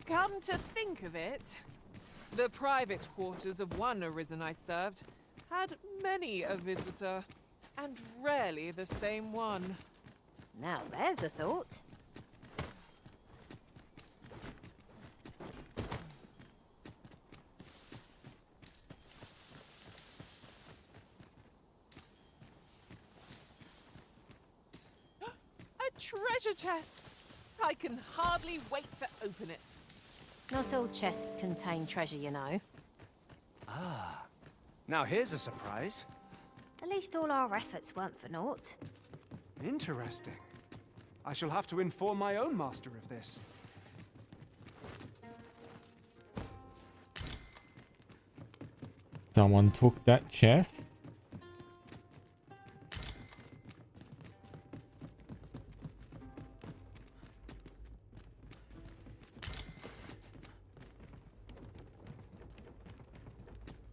Come to think of it, the private quarters of one Arisen I served had many a visitor, and rarely the same one. Now there's a thought. A treasure chest! I can hardly wait to open it. Not all chests contain treasure, you know. Ah. Now here's a surprise. At least all our efforts weren't for naught. Interesting. I shall have to inform my own master of this. Someone took that chest?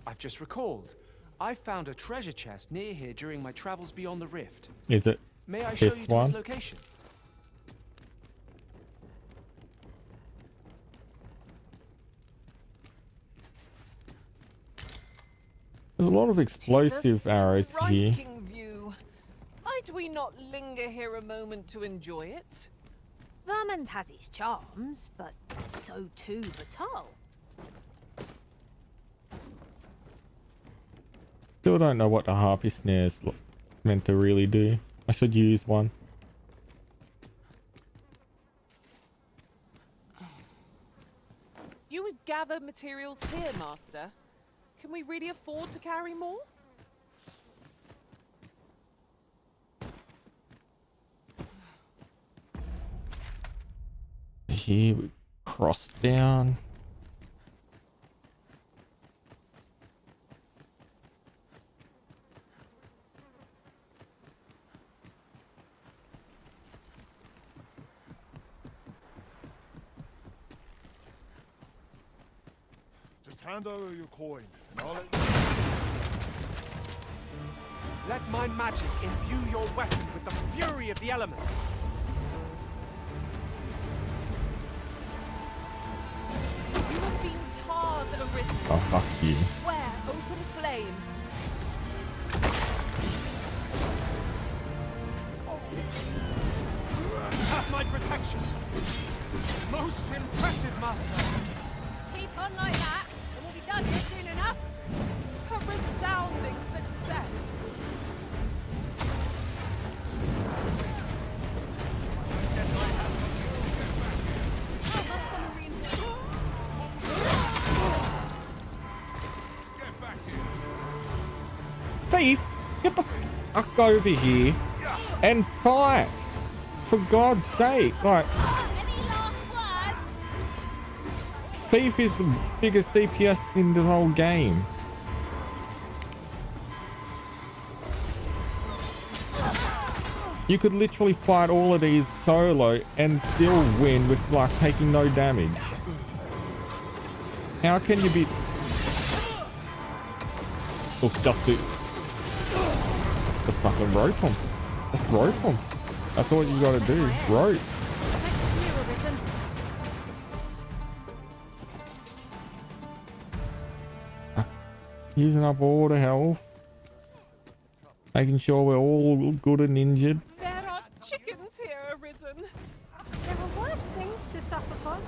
I've just recalled. I found a treasure chest near here during my travels beyond the rift. Is it May I show this you to one? its location? There's a lot of explosive Tis a arrows here. striking view. Might we not linger here a moment to enjoy it? Vermont has its charms, but so too Batal. Still don't know what the harpy snare's meant to really do. I should use one. You would gather materials here, Master. Can we really afford to carry more? Here we cross down. Just hand over your coin, and I'll Let my magic imbue your weapon with the fury of the elements. You have been tarred, Arisen. Oh, fuck you. Where open flame. Have my protection. Most impressive, Master. Keep on like that, and we'll be done here soon enough. A resounding success. Thief, get the fuck over here and fight. For God's sake, like, Thief is the biggest DPS in the whole game. You could literally fight all of these solo and still win with like taking no damage. How can you be... Look, just do... Just fucking rope them. Just rope them. That's all you gotta do. Rope. Using up all the health. Making sure we're all good and injured. There are chickens here, Arisen. There are worse things to suffer from.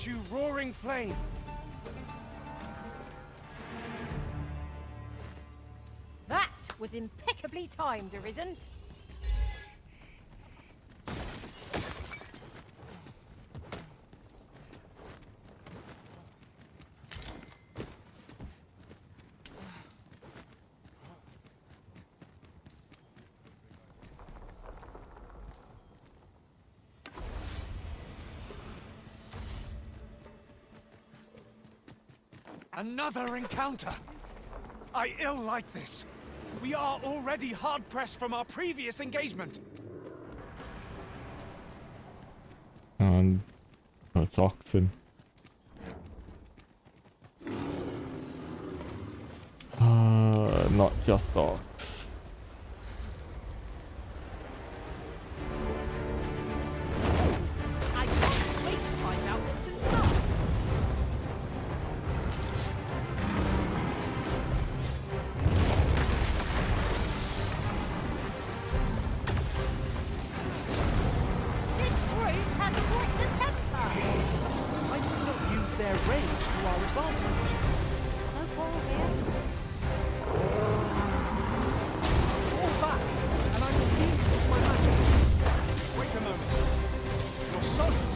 You roaring flame. That was impeccably timed, Arisen. Another encounter. I ill like this. We are already hard pressed from our previous engagement. And that's oxen. Not just ox. I can't wait to find out what's inside. This brute has quite the temper. Why do we not use their rage to our advantage? No call here. Fall back, and I will heal you with my magic. Wait a moment. You're soaked.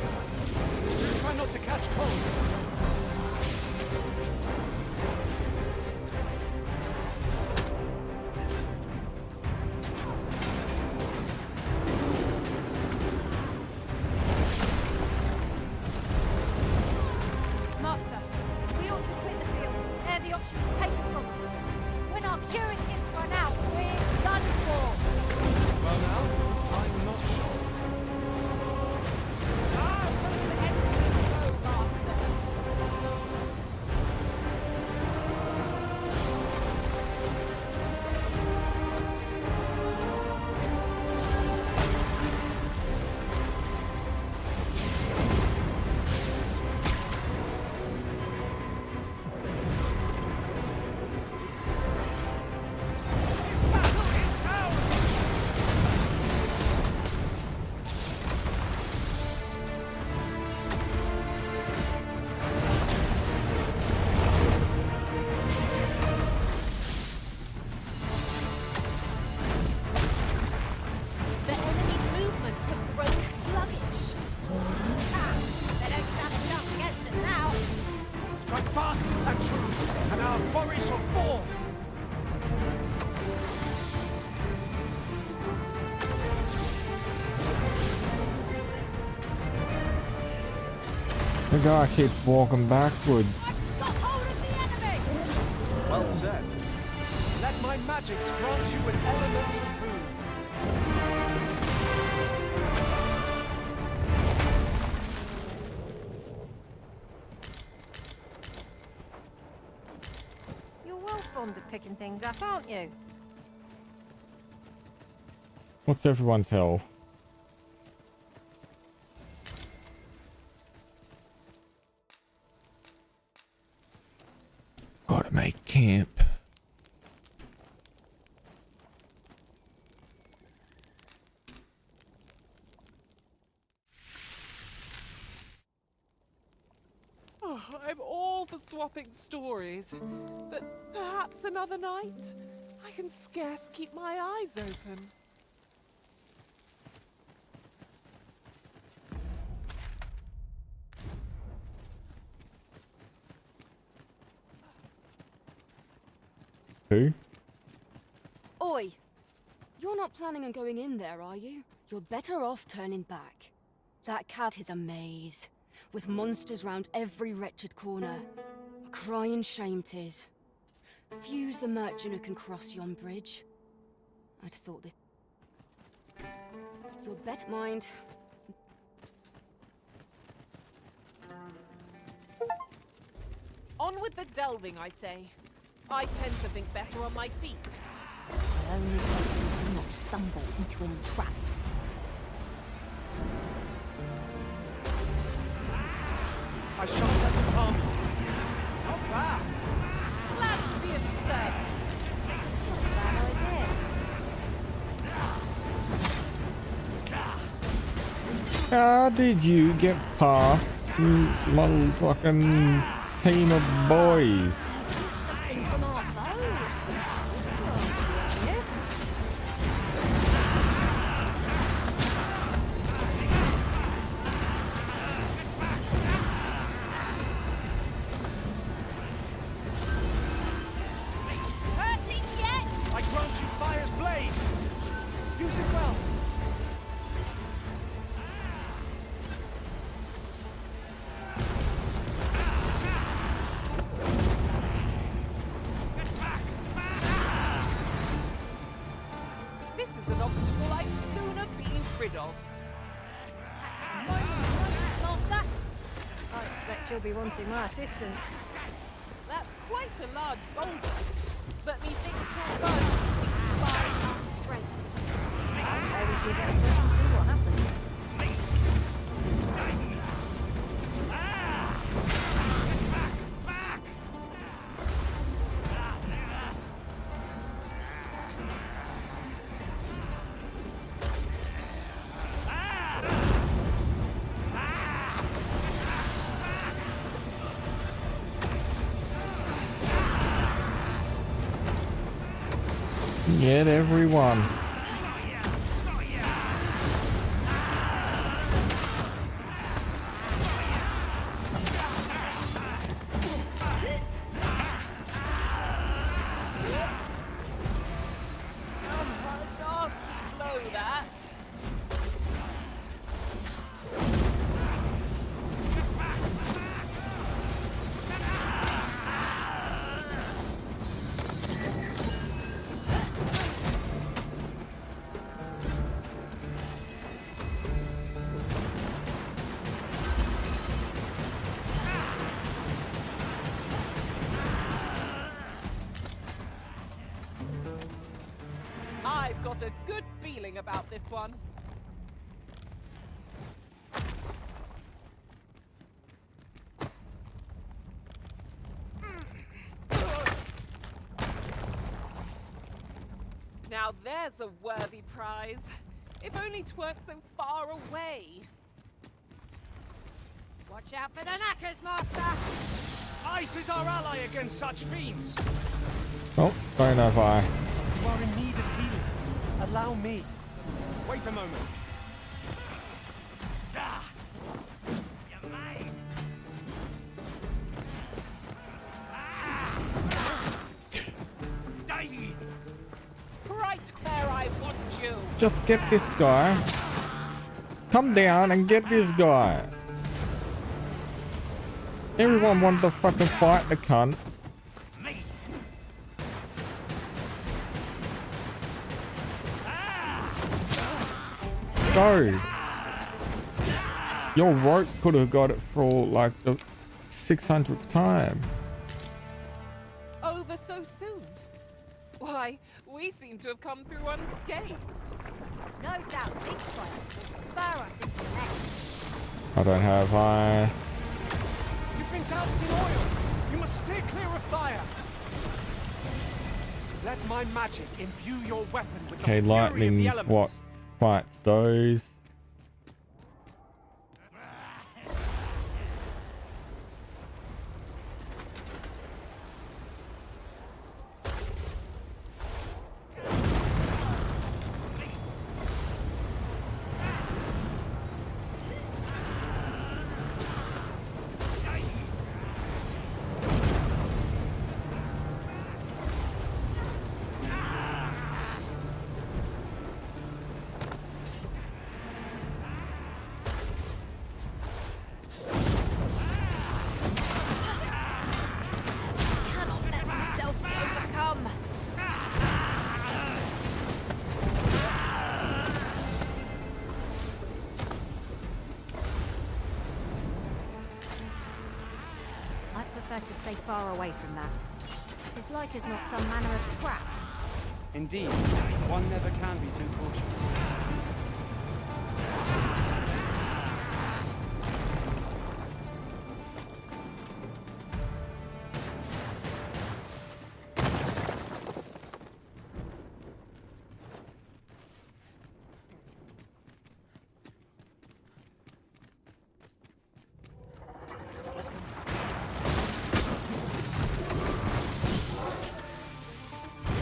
Do try not to catch cold. Master, we ought to quit the field ere the option is taken from us. When our curatives run out, we're done for. Well now, I'm not sure. The enemy's movements have grown sluggish. They don't stand a chance against us now. Strike fast and true, and our quarry shall fall. The guy keeps walking backwards. Well said. Let my magics grant you an elemental boon. You're well fond of picking things up, aren't you? What's everyone's health? Gotta make camp. swapping stories. But perhaps another night? I can scarce keep my eyes open. Who? Oi! You're not planning on going in there, are you? You're better off turning back. That cat is a maze, with monsters round every wretched corner. A crying shame 'tis. Few's the merchant who can cross yon bridge. I'd thought this... Your bet mind. On with the delving, I say. I tend to think better on my feet. I only hope you do not stumble into any traps. I shan't let them harm you. Not bad. Glad to be of service. Not a bad idea. How did you get past motherfucking team of boys? Something from our bow. Hurting yet? I grant you fire's blades. Use it well. This is an obstacle I'd sooner be rid of. Master. I expect you'll be wanting my assistance. That's quite a large boulder, but methinks can go by our strength. So we give it a push and see what happens. Get everyone. Nasty blow, that. I've got a good feeling about this one. Now there's a worthy prize. If only 'tweren't so far away. Watch out for the knackers, Master! Ice is our ally against such fiends. Oh, don't have I. You are in need of healing. Allow me. Wait a moment. Right where I want you. Just get this guy. Come down and get this guy. Everyone wanted to fucking fight the cunt. Go. Your rope could have got it for like the 600th time. Over so soon? Why, we seem to have come through unscathed. No doubt this trial will spur us into the next. I don't have ice. You've been doused in oil. You must steer clear of fire. Let my magic imbue your weapon with Okay, the fury of the lightning's elements. what fights those. to stay far away from that. It is like as not some manner of trap. Indeed, one never can be too cautious.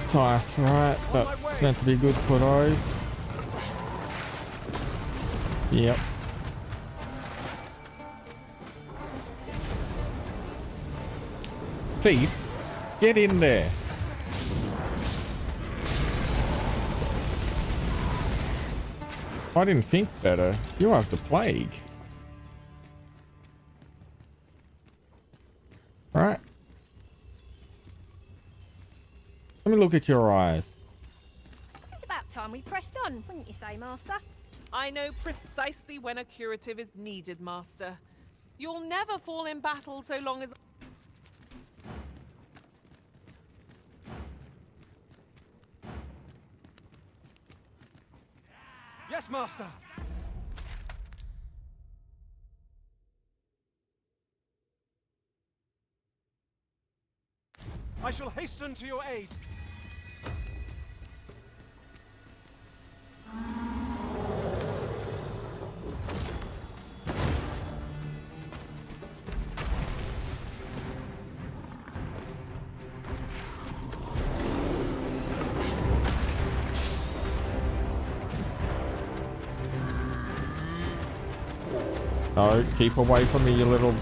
Tough, right? That's meant to be good for those. Yep. Thief, get in there. I didn't think better. You have the plague. Right. Let me look at your eyes. It is about time we pressed on, wouldn't you say, Master? I know precisely when a curative is needed, Master. You'll never fall in battle so long as... Yes, Master! I shall hasten to your aid. No, keep away from me, you little...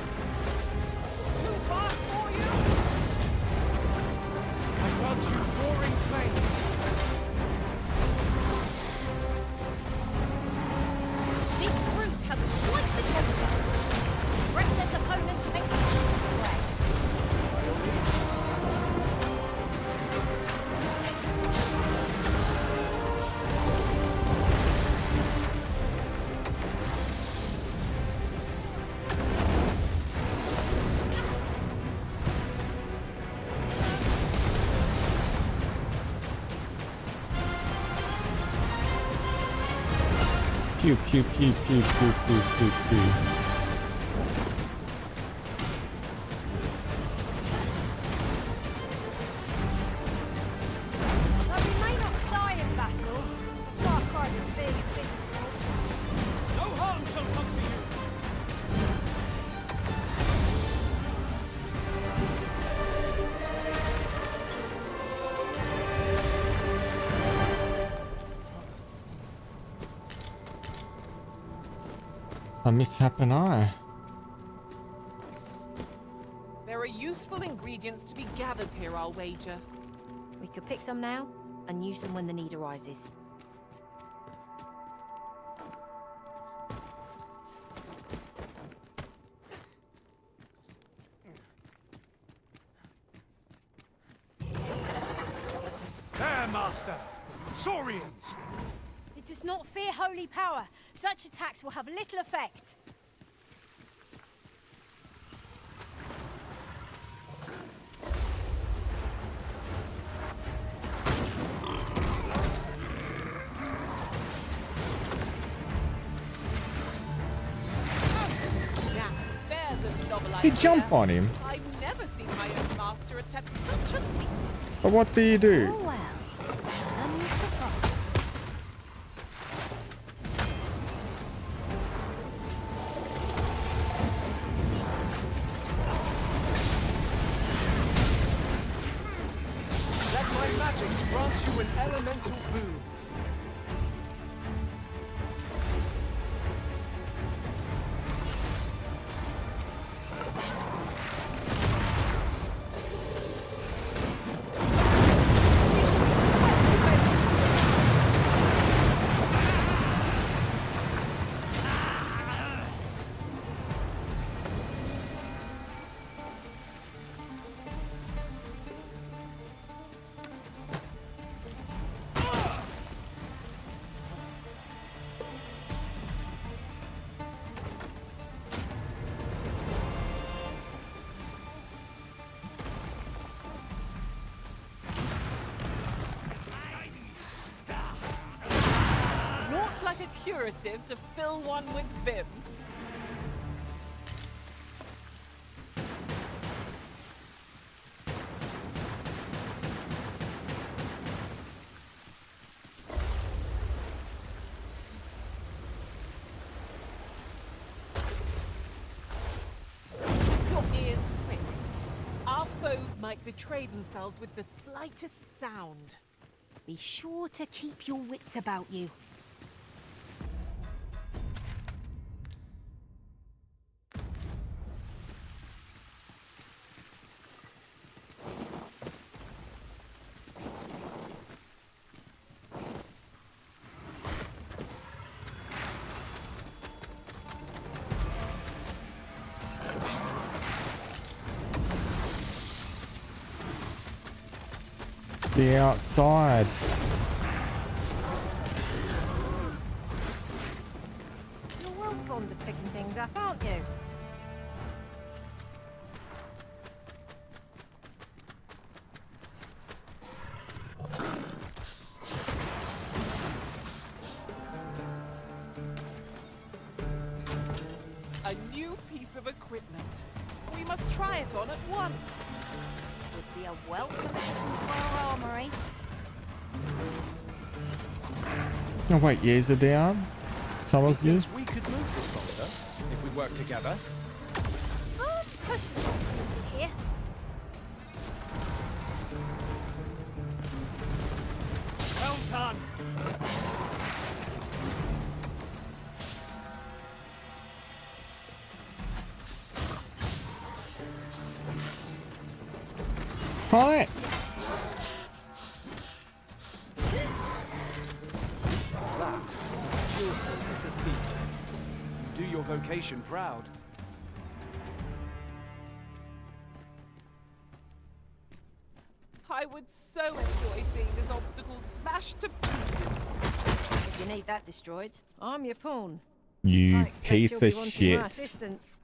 Pew, pew, pew, pew, pew, pew, pew, pew. Though we may not die in battle, it's a far cry from being invincible. No harm shall come to you! A mishap and I. There are useful ingredients to be gathered here, I'll wager. We could pick some now and use them when the need arises. There, Master! Saurians! It does not fear holy power. Such attacks will have little effect. Now, there's a novel You idea. jump on him. I've never seen my own master attempt such a feat. But what do you do? Oh well. I'm surprised. Let my magics grant you an elemental boon. a curative to fill one with vim. Your ears pricked. Our foes might betray themselves with the slightest sound. Be sure to keep your wits about you. Be outside. You're well fond of picking things up, aren't you? A new piece of equipment. We must try it on at once. Would be a welcome addition to our armory. Oh wait, years are down. Some of you. We could move this boulder if we work together. Oh, push the boxes into here. Well done. Hi. That is a skillful bit of thieving. You do your vocation proud. I would so enjoy seeing this obstacle smashed to pieces. If you need that destroyed, I'm your pawn. I You expect piece you'll be of wanting shit. my assistance.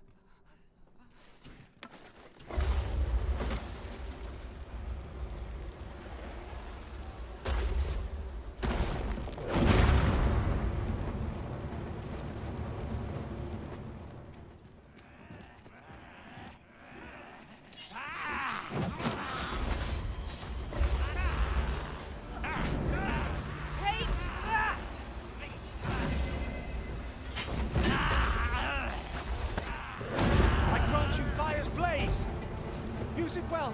Take that! I grant you fire's blaze. Use it well.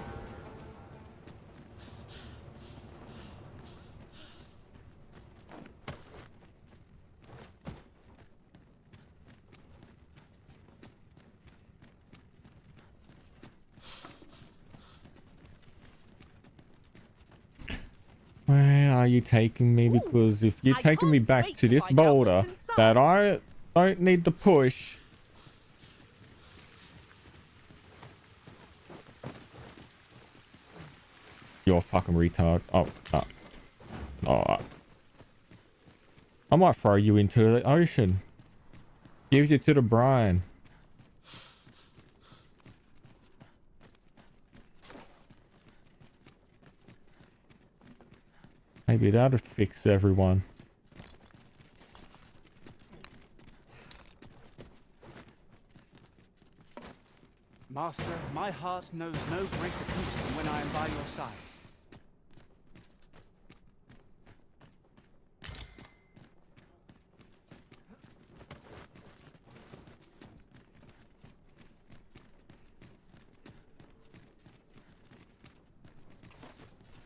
Where are you taking me? Because if you're taking me back to this boulder that I don't need to push. You're a fucking retard. Oh. I might throw you into the ocean. Gives you to the brine. Maybe that'll fix everyone. Master, my heart knows no greater peace than when I am by your side.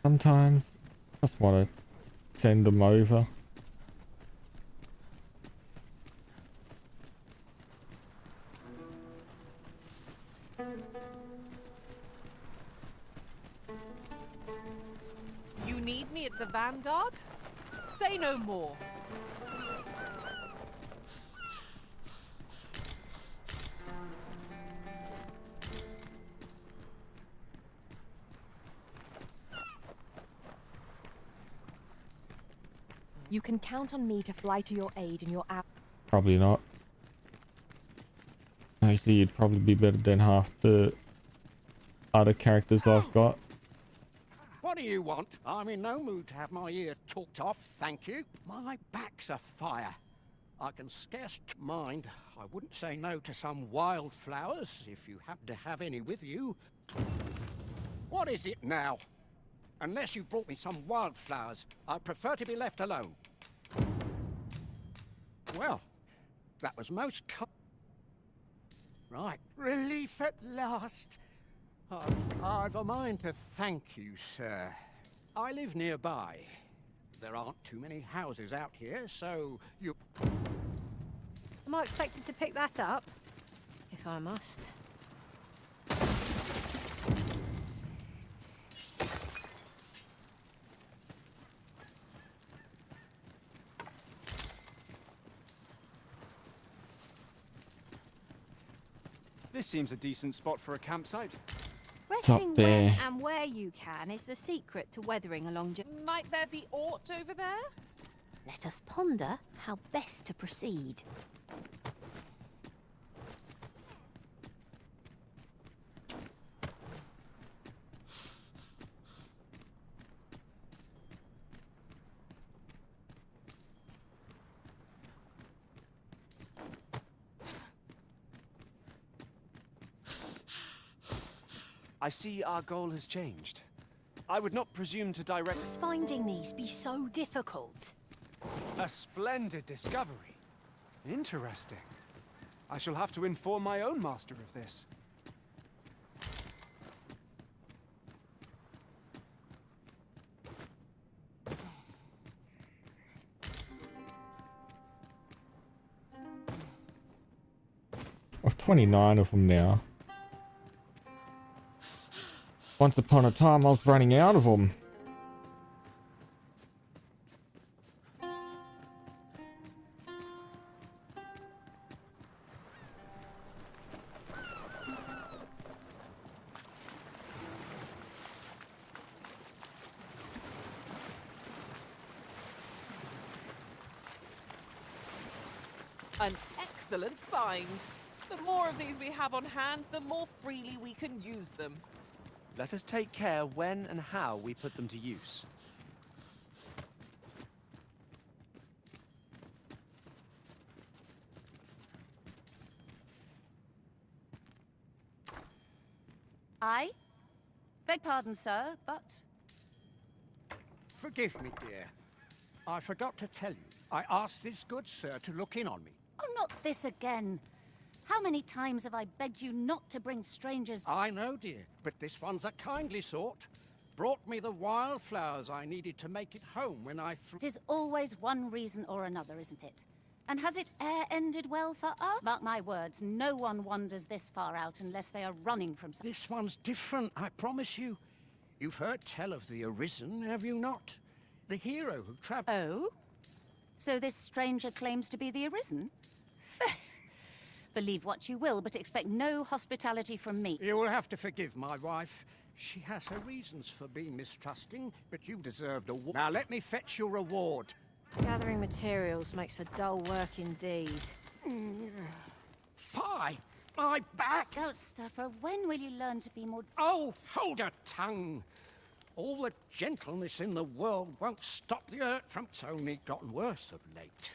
Sometimes I just want to send them over. You need me at the Vanguard? Say no more. You can count on me to fly to your aid in your app. Probably not. Actually, you'd probably be better than half the other characters I've got. What do you want? I'm in no mood to have my ear talked off, thank you. My back's afire. I can scarce mind. I wouldn't say no to some wildflowers if you happen to have any with you. What is it now? Unless you brought me some wildflowers, I'd prefer to be left alone. Well, that was most right. Relief at last. I've a mind to thank you, sir. I live nearby. There aren't too many houses out here, so you... Am I expected to pick that up? If I must. This seems a decent spot for a campsite. Resting there. when and where you can is the secret to weathering a long journey. Might there be aught over there? Let us ponder how best to proceed. I see our goal has changed. I would not presume to direct... Must finding these be so difficult? A splendid discovery. Interesting. I shall have to inform my own master of this. I've 29 of them now. Once upon a time, I was running out of them. An excellent find. The more of these we have on hand, the more freely we can use them. Let us take care when and how we put them to use. I beg pardon, sir, but... Forgive me, dear. I forgot to tell you. I asked this good sir to look in on me. Oh, not this again. How many times have I begged you not to bring strangers? I know, dear, but this one's a kindly sort. Brought me the wildflowers I needed to make it home when I threw... It is always one reason or another, isn't it? And has it e'er ended well for us? Mark my words, no one wanders this far out unless they are running from something. This one's different, I promise you. You've heard tell of the Arisen, have you not? The hero who traveled... Oh? So this stranger claims to be the Arisen? Believe what you will, but expect no hospitality from me. You will have to forgive my wife. She has her reasons for being mistrusting, but you deserved a... Now let me fetch your reward. Gathering materials makes for dull work indeed. Fie! My back! Goatstuffer, when will you learn to be more... Oh, hold your tongue! All the gentleness in the world won't stop the hurt from... It's only gotten worse of late.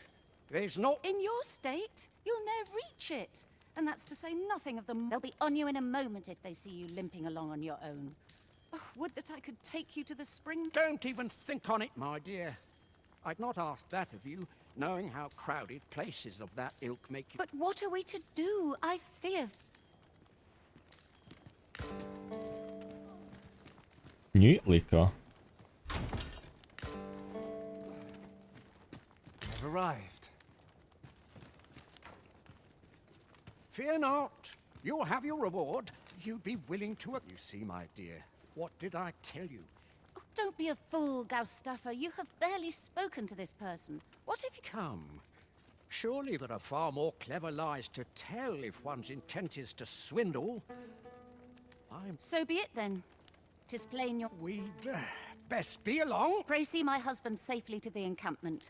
There's no... In your state, you'll ne'er reach it. And that's to say nothing of them. They'll be on you in a moment if they see you limping along on your own. Oh, would that I could take you to the spring... Don't even think on it, my dear. I'd not ask that of you, knowing how crowded places of that ilk make you... But what are we to do? I fear... Newt liquor. I've arrived. Fear not. You'll have your reward. You'd be willing to... You see, my dear, what did I tell you? Oh, don't be a fool, Goustuffer. You have barely spoken to this person. What if you... Come. Surely there are far more clever lies to tell if one's intent is to swindle. So be it, then. 'Tis plain you're... We'd best be along. Pray see my husband safely to the encampment.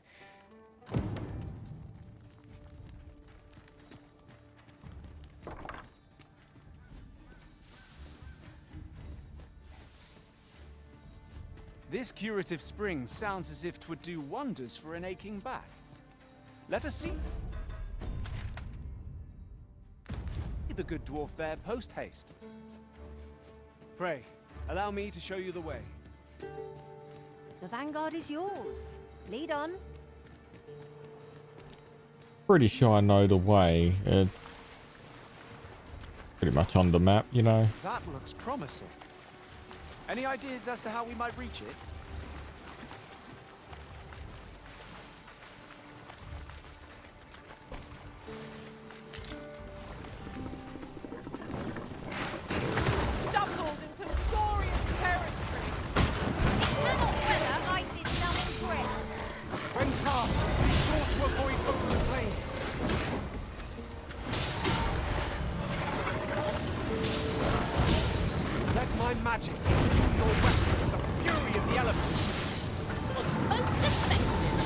This curative spring sounds as if 'twould do wonders for an aching back. Let us see. the good dwarf there post-haste. Pray, allow me to show you the way. The vanguard is yours. Lead on. Pretty sure I know the way. It's pretty much on the map, you know. That looks promising. Any ideas as to how we might reach it? Stumbled into Saurian territory. Cannot weather ice's numbing grip. When tasked, be sure to avoid open flame. Let my magic imbue your weapon with the fury of the elements. Most effective.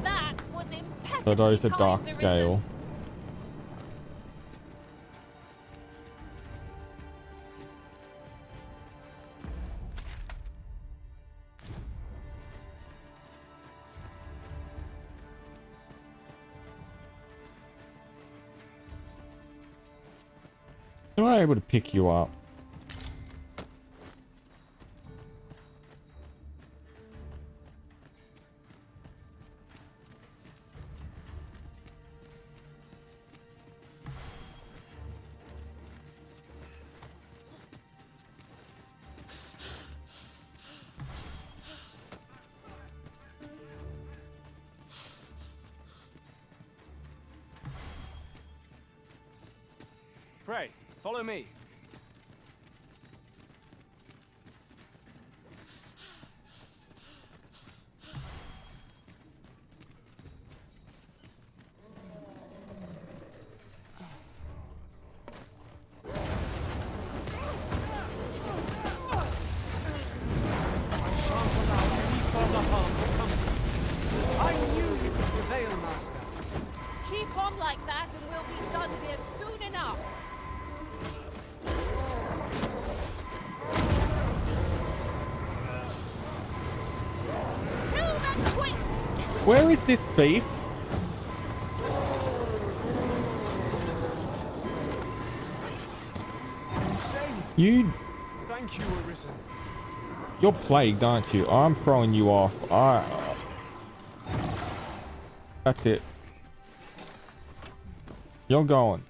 That was impeccable. So those are dark scale. Am I able to pick you up? Pray, follow me. I knew you would prevail, Master. Keep on like that and we'll be done here soon enough. To the quick! Where is this thief? You, Thank you, Arisen. you're plagued, aren't you? I'm throwing you off. That's it. You're going.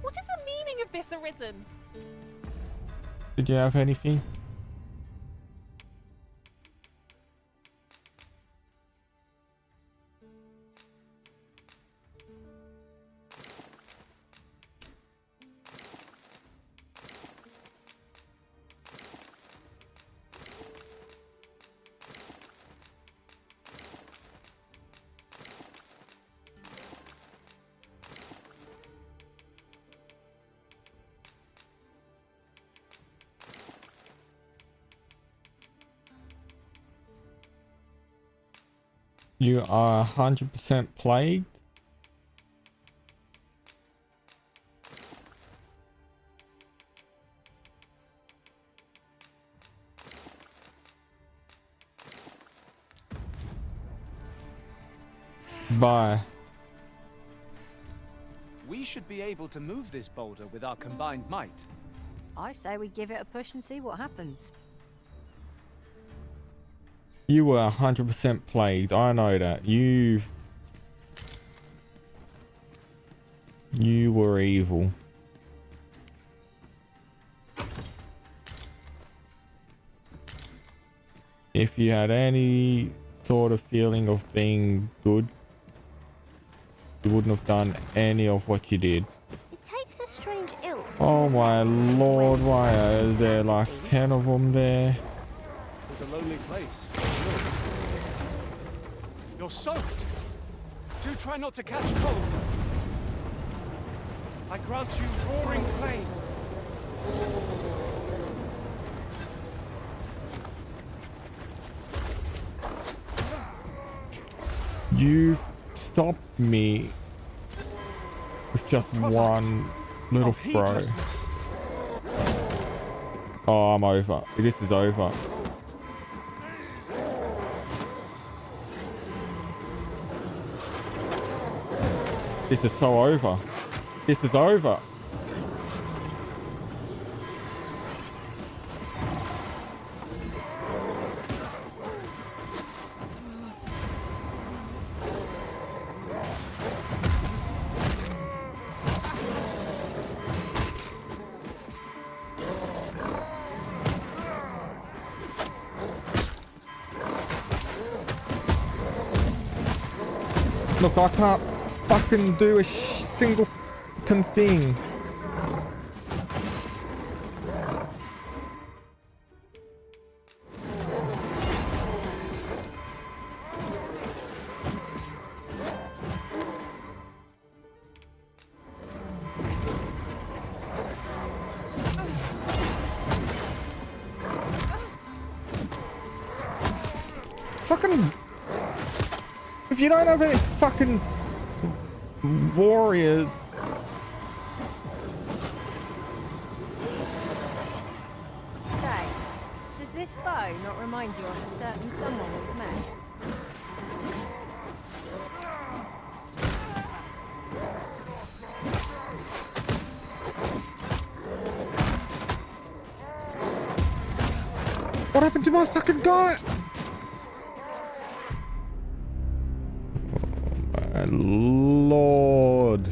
What is the meaning of this, Arisen? Did you have anything? You are 100% plagued. Bye. We should be able to move this boulder with our combined might. I say we give it a push and see what happens. You were 100% plagued. I know that. You were evil. If you had any sort of feeling of being good, you wouldn't have done any of what you did. It takes a strange ilk. Oh my lord, why are there like 10 of them there? It's a lonely place. You're soaked. Do try not to catch cold. I grant you roaring flame. You stopped me with just one little throw. Oh, I'm over. This is over. This is so over. This is over. Look, I can't fucking do a single fucking thing. Fucking... If you don't have any fucking warriors... Say, does this foe not remind you of a certain someone we've met? What happened to my fucking guy? Oh my lord.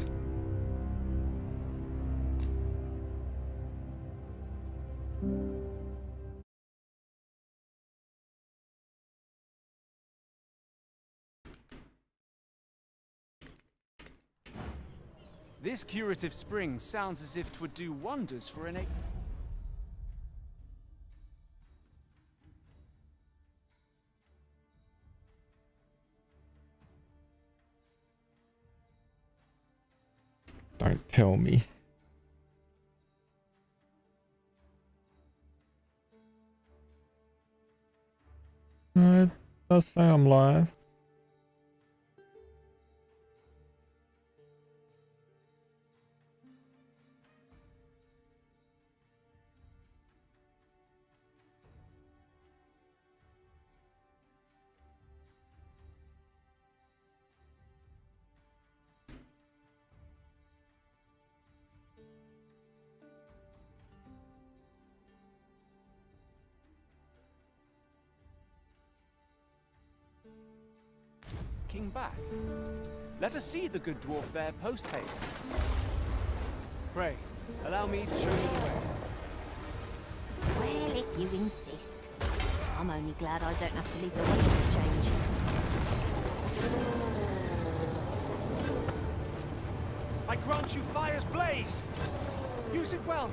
This curative spring sounds as if 'twould do wonders for an... Don't tell me. No, it does say I'm live. King back. Let us see the good dwarf there post-haste. Pray, allow me to show you the way. Well, if you insist. I'm only glad I don't have to lead the way for change. I grant you fire's blaze! Use it well!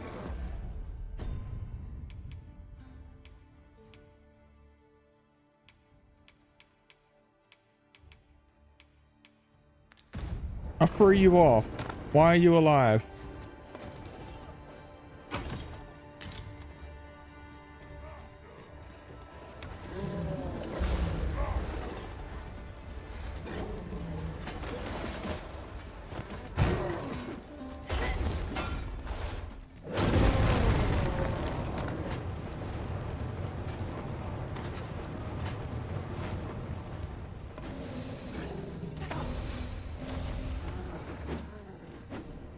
I threw you off. Why are you alive?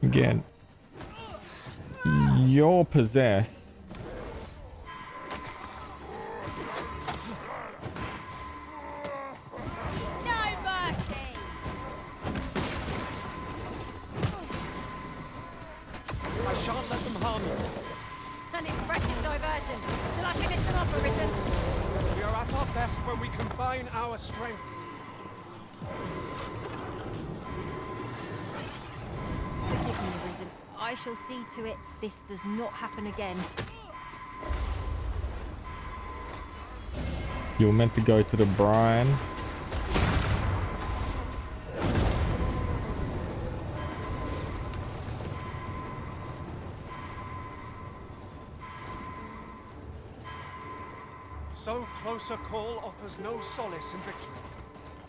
Again, you're possessed. No mercy! I shan't let them harm you. An impressive diversion. Shall I finish them off, Arisen? We are at our best when we combine our strength. Forgive me, Arisen. I shall see to it this does not happen again. You were meant to go to the brine. So close a call offers no solace in victory.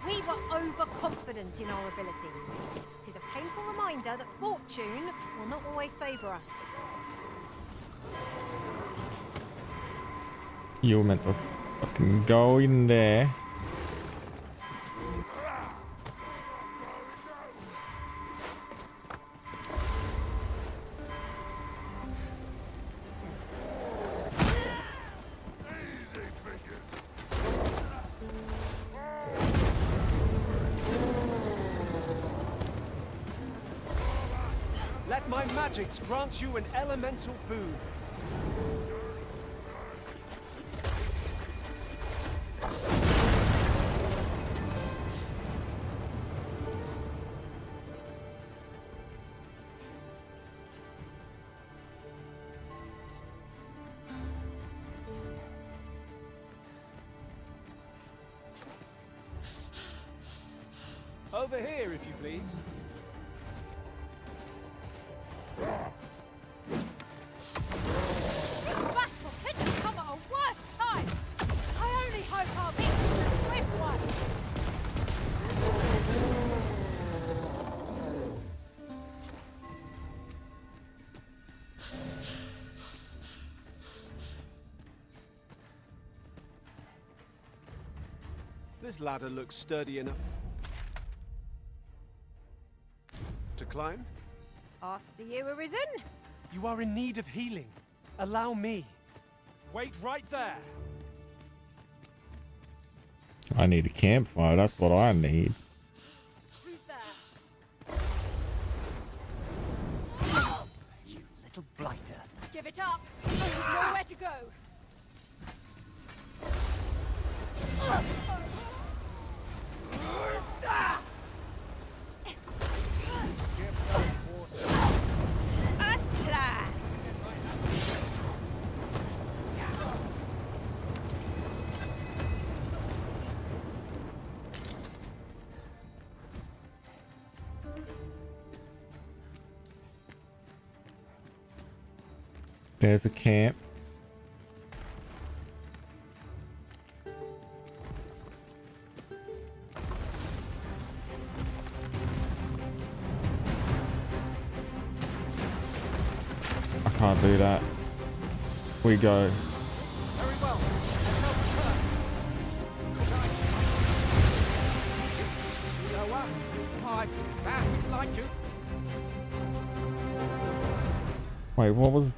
We were overconfident in our abilities. It is a painful reminder that fortune will not always favour us. You were meant to fucking go in there. Let my magics grant you an elemental boon. Over here, if you please. This battle couldn't come at a worse time. I only hope our victory's a swift one. This ladder looks sturdy enough to climb. After you, Arisen. You are in need of healing. Allow me. Wait right there. I need a campfire. That's what I need. Who's there? You little blighter. Give it up. You've nowhere to go. As planned. There's a camp. I can't do that. We go. Very well. I shall return. Slower. My family's like to. Wait, what was...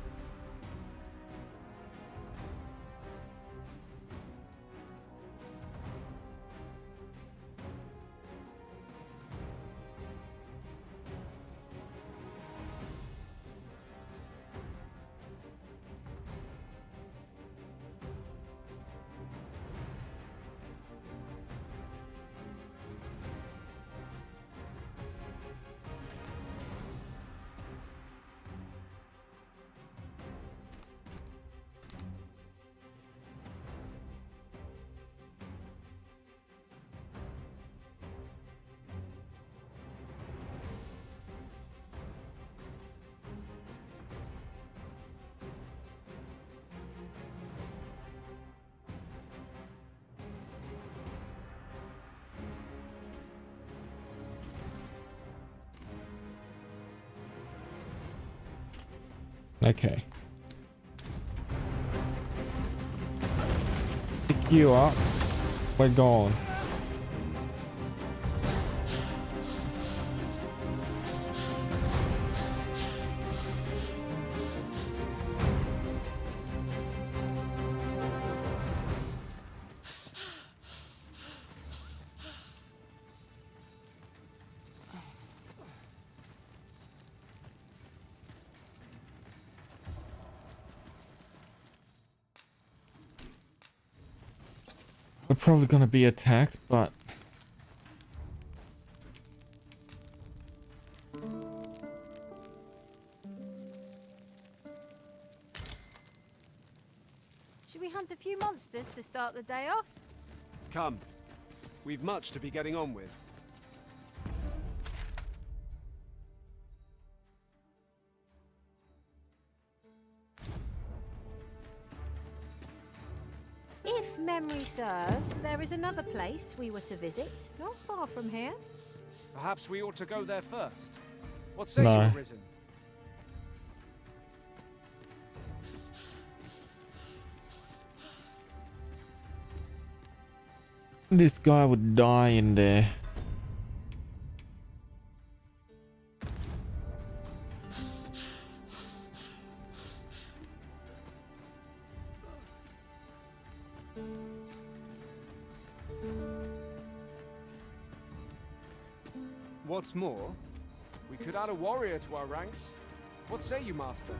Okay. Pick you up. We're gone. We're probably gonna be attacked, but Should we hunt a few monsters to start the day off? Come. We've much to be getting on with. If memory serves, there is another place we were to visit, not far from here. Perhaps we ought to go there first. What say No. you, Arisen? this guy would die in there. What's more, we could add a warrior to our ranks. What say you, Master?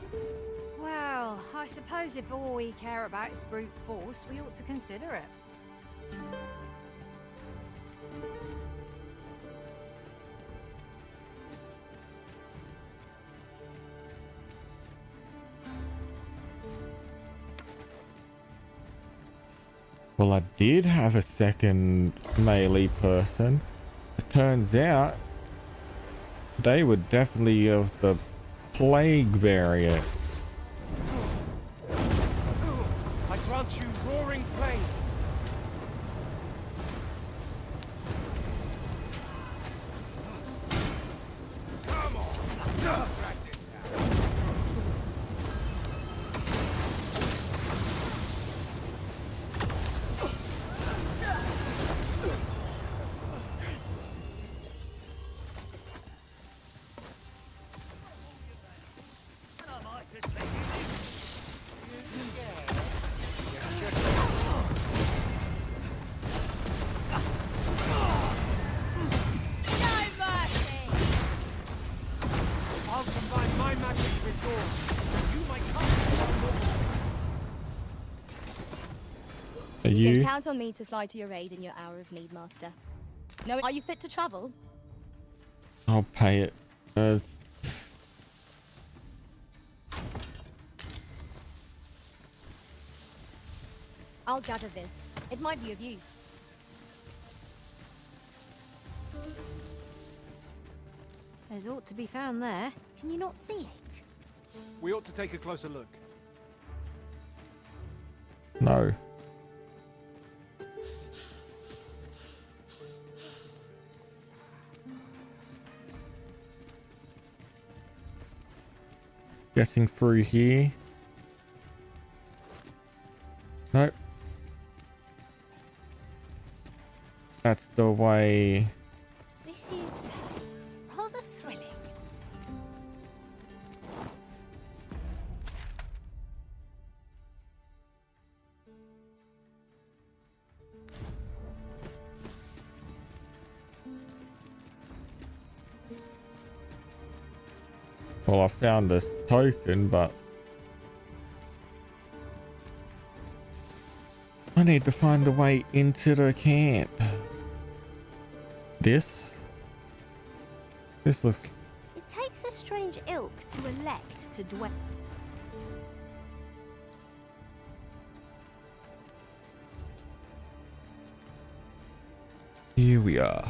Well, I suppose if all we care about is brute force, we ought to consider it. Well, I did have a second melee person. It turns out they were definitely of the plague variant. I grant you roaring flame. Come on. I'll combine my magic with yours. You might come. Are You you? can count on me to fly to your aid in your hour of need, Master. No, are you fit to travel? I'll pay it. I'll gather this. It might be of use. There's ought to be found there. Can you not see it? We ought to take a closer look. No. Guessing through here. Nope. That's the way. This is rather thrilling. Well, I found this token, but I need to find a way into the camp. This looks. It takes a strange ilk to elect to dwell. Here we are.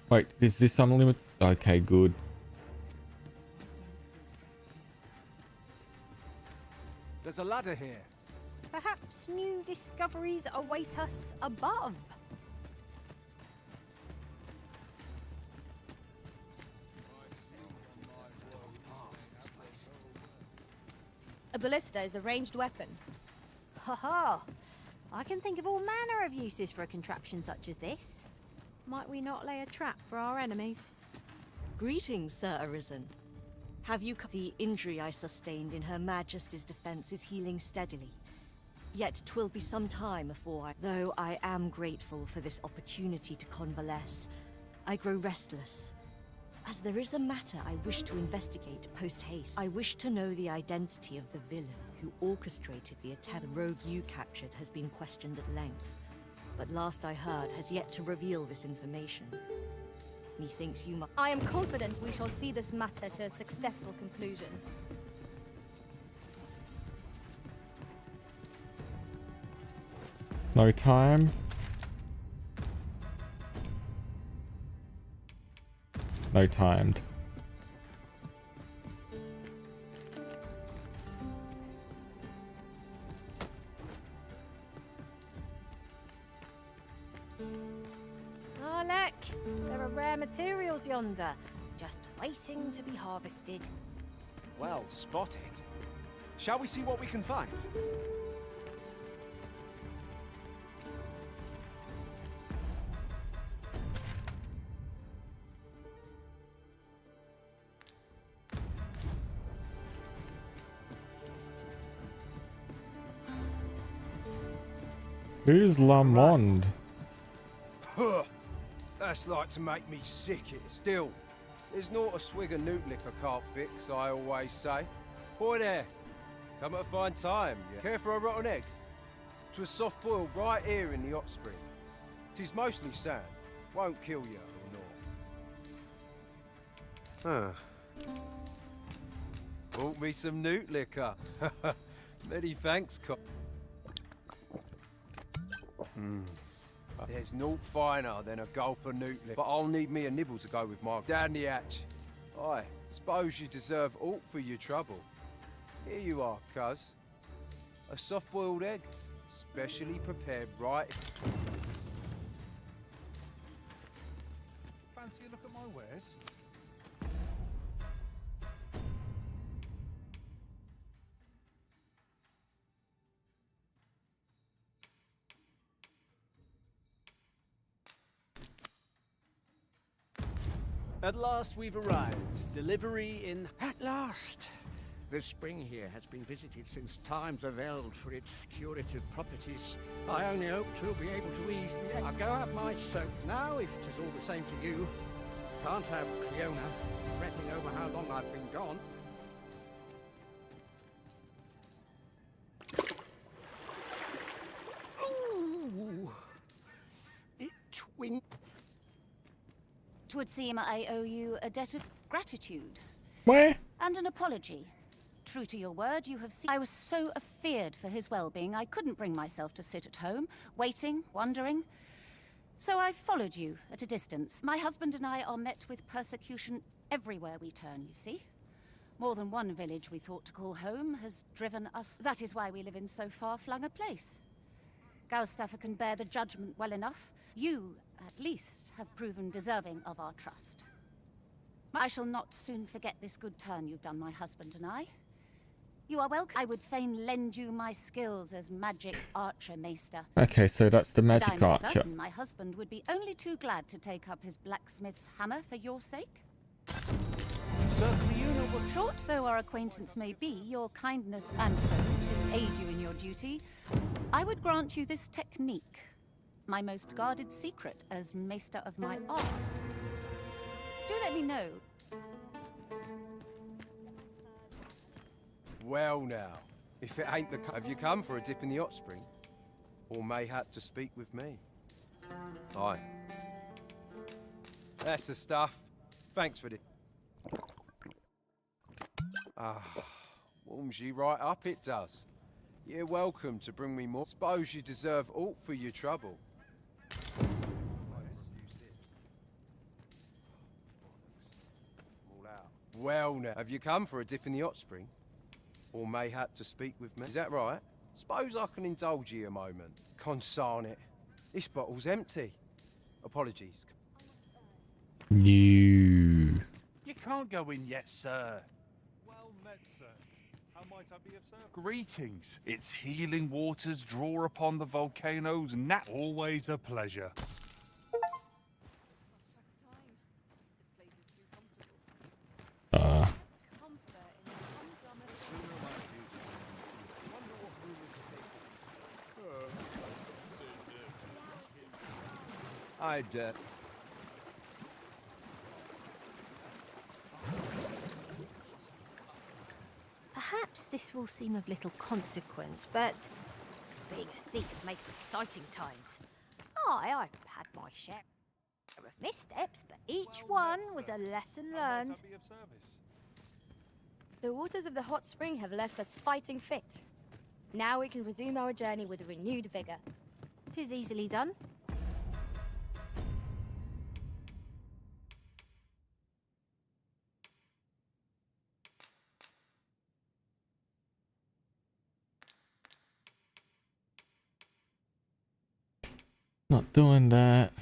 Wait, is this unlimited? Okay, good. There's a ladder here. Perhaps new discoveries await us above. A ballista is a ranged weapon. Ha ha! I can think of all manner of uses for a contraption such as this. Might we not lay a trap for our enemies? Greetings, Sir Arisen. Have you the injury I sustained in Her Majesty's defense is healing steadily. Yet 'twill be some time before though I am grateful for this opportunity to convalesce, I grow restless. As there is a matter I wish to investigate post-haste. I wish to know the identity of the villain who orchestrated the attack. The rogue you captured has been questioned at length, but last I heard has yet to reveal this information. Methinks you must. I am confident we shall see this matter to a successful conclusion. No time. No timed. Oh, look! There are rare materials yonder, just waiting to be harvested. Well spotted. Shall we see what we can find? Who's Lamond? Huh. That's like to make me sick. Still, there's not a swig of newt liquor can't fix, I always say. Boy there, come at a fine time. Yeah. Care for a rotten egg? 'Twas soft boiled right here in the hot spring. 'Tis mostly sand, won't kill you or naught. Huh. Bought me some newt liquor. Many thanks, There's naught finer than a gulp of newt liquor, but I'll need me a nibble to go with my down the hatch. I suppose you deserve aught for your trouble. Here you are, cuz. A soft-boiled egg, specially prepared right. Fancy a look at my wares? At last we've arrived. Delivery in... At last! The spring here has been visited since times of eld for its curative properties. I only hope 'twill be able to ease the... I'll go have my soak now, if 'tis all the same to you. Can't have Cleona fretting over how long I've been gone. Ooh! It win... 'Twould seem I owe you a debt of gratitude. Where? And an apology. True to your word, you have seen... I was so afeared for his well-being, I couldn't bring myself to sit at home, waiting, wondering. So I followed you at a distance. My husband and I are met with persecution everywhere we turn, you see. More than one village we thought to call home has driven us... That is why we live in so far-flung a place. Gaustaffer can bear the judgment well enough. You, at least, have proven deserving of our trust. I shall not soon forget this good turn you've done my husband and I. You are welcome. I would fain lend you my skills as magic archer, Maester. Okay, so that's the magic and I'm archer. certain my husband would be only too glad to take up his blacksmith's hammer for your sake. Sir Cleona was... Short though our acquaintance may be, your kindness and so to aid you in your duty, I would grant you this technique, my most guarded secret as Maester of my art. Do let me know. Well now, if it ain't the... Have you come for a dip in the hot spring? Or mayhap to speak with me? Aye. That's the stuff. Thanks for this. Ah, warms you right up, it does. You're welcome to bring me more. Suppose you deserve aught for your trouble. Well now, have you come for a dip in the hot spring? Or mayhap to speak with me? Is that right? Suppose I can indulge you a moment. Consarn it. This bottle's empty. Apologies. No. You can't go in yet, sir. Well met, sir. How might I be of service? Greetings. Its healing waters draw upon the volcano's nat... Always a pleasure. I'd, Perhaps this will seem of little consequence, but being a thief made for exciting times. I've had my share of missteps, but each one was a lesson learned. The waters of the hot spring have left us fighting fit. Now we can resume our journey with renewed vigor. 'Tis easily done. Not doing that.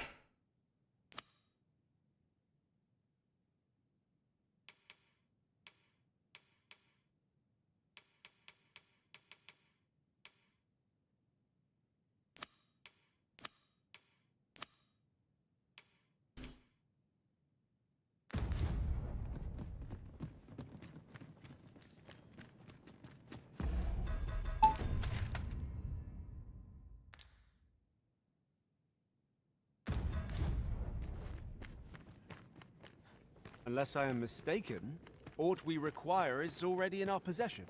Unless I am mistaken, aught we require is already in our possession.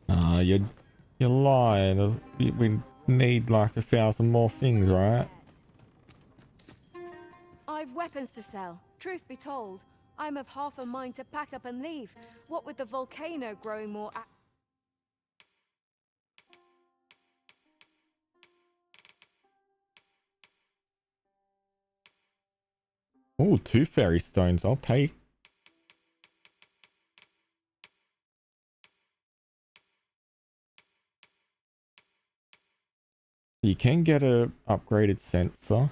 You're lying. We need like 1,000 more things, right? I've weapons to sell. Truth be told, I'm of half a mind to pack up and leave. What with the volcano growing more Oh, 2 fairy stones. I'll take. You can get a upgraded sensor.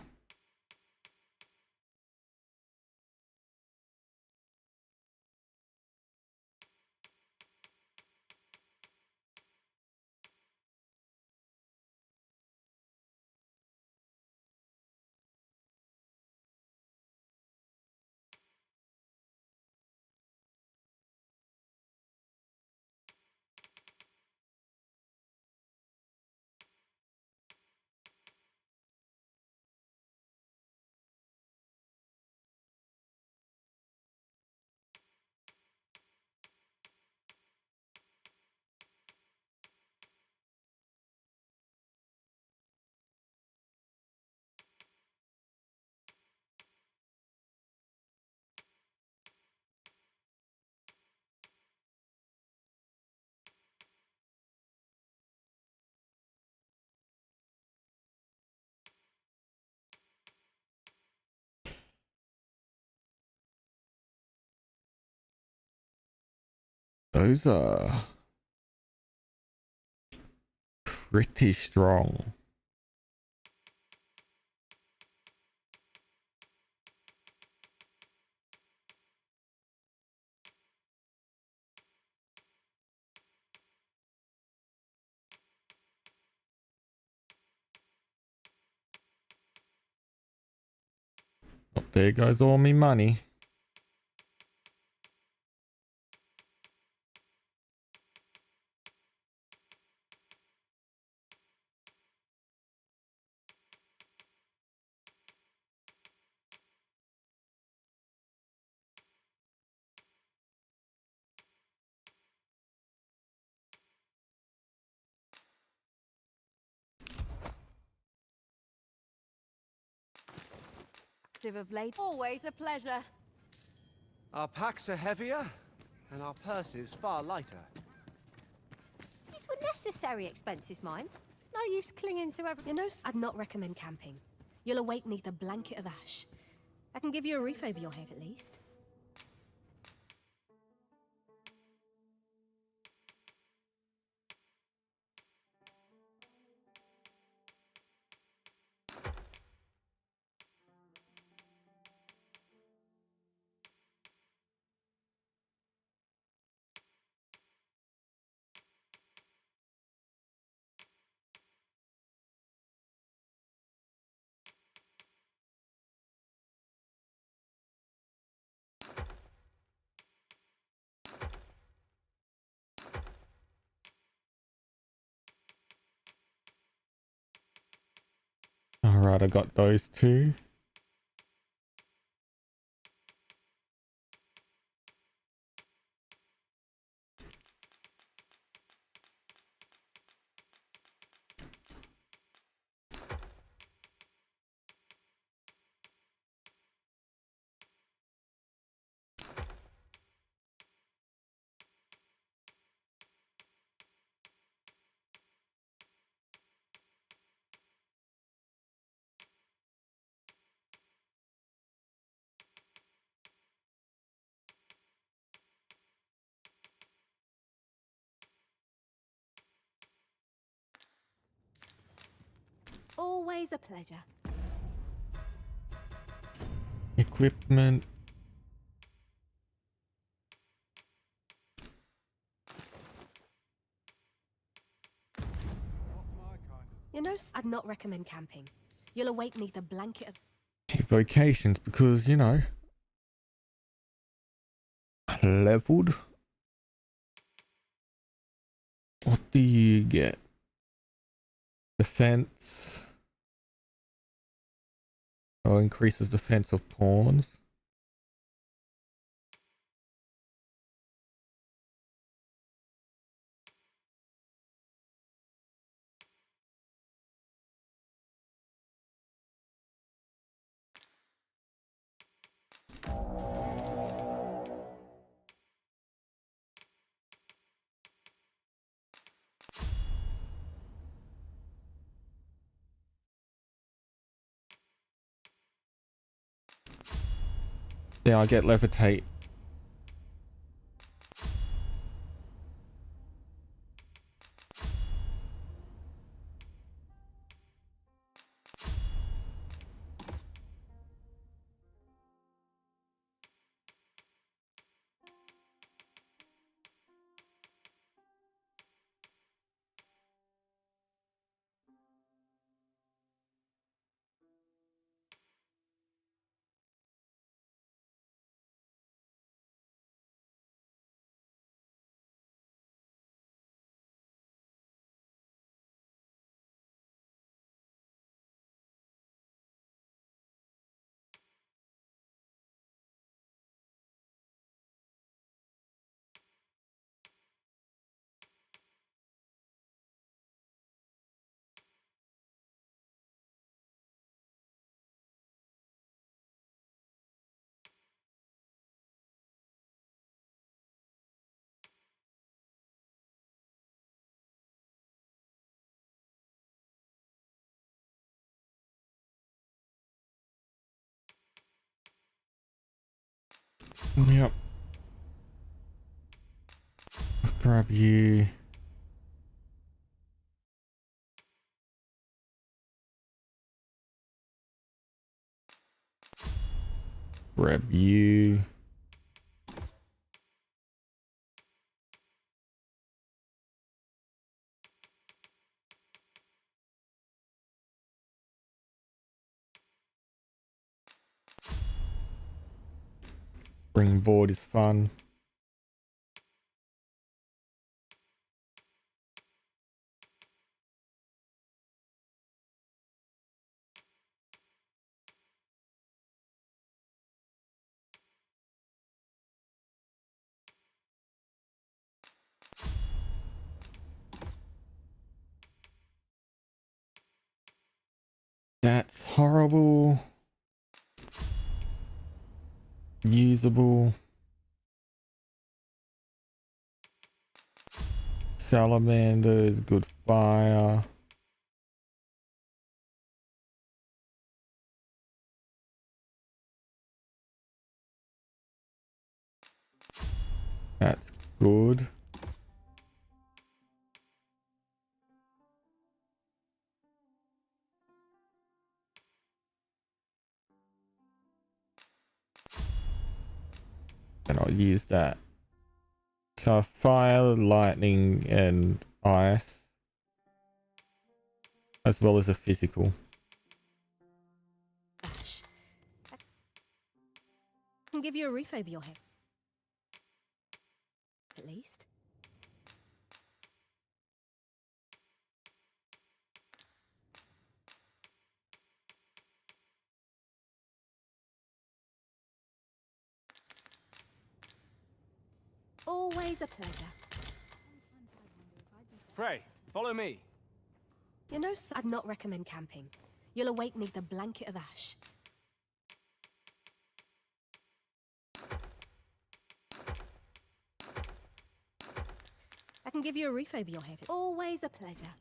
Those are pretty strong. Oh, there goes all me money. active of late. Always a pleasure. Our packs are heavier, and our purses far lighter. These were necessary expenses, mind. No use clinging to every... You know, I'd not recommend camping. You'll awake neath a blanket of ash. I can give you a roof over your head at least. Alright, I got those 2. Always a pleasure. Equipment. You know, I'd not recommend camping. You'll await neath the blanket of... Vocations, because, you know, leveled. What do you get? Defense. Oh, increases defense of pawns. Yeah, I get levitate. Yep. Grab you. Grab you. Springboard is fun. That's horrible. Usable. Salamander is good fire. That's good. And I'll use that. So fire, lightning, and ice. As well as a physical. Ash. I can give you a roof over your head. At least. Always a pleasure. Pray, follow me. You know, I'd not recommend camping. You'll await neath the blanket of ash. I can give you a roof over your head. Always a pleasure.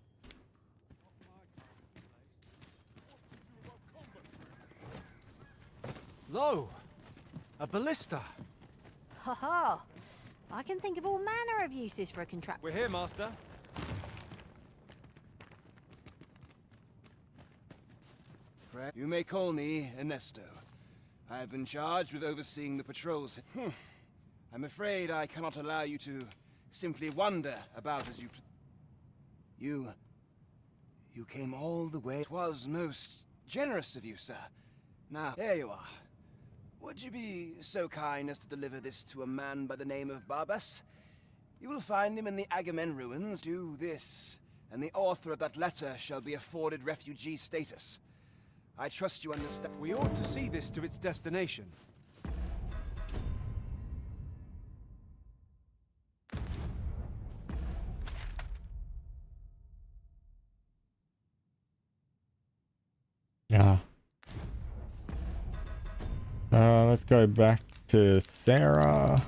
Lo! A ballista! Ha ha! I can think of all manner of uses for a contraption. We're here, Master. Well, you may call me Ernesto. I have been charged with overseeing the patrols. I'm afraid I cannot allow you to simply wander about as you... You came all the way. It was most generous of you, sir. Now, there you are. Would you be so kind as to deliver this to a man by the name of Barbas? You will find him in the Agamen ruins. Do this, and the author of that letter shall be afforded refugee status. I trust you understand. We ought to see this to its destination. Yeah. Let's go back to Sarah.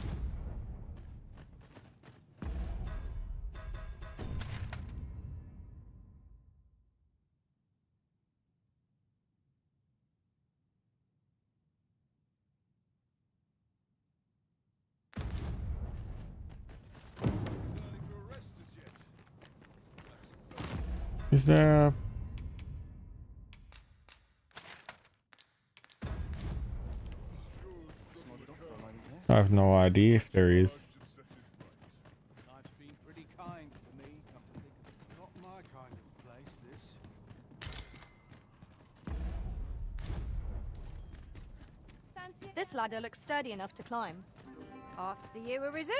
Is there... I have no idea if there is. Life's been pretty kind to me, come to think of it. Not my kind of place, this. This ladder looks sturdy enough to climb. After you, Arisen.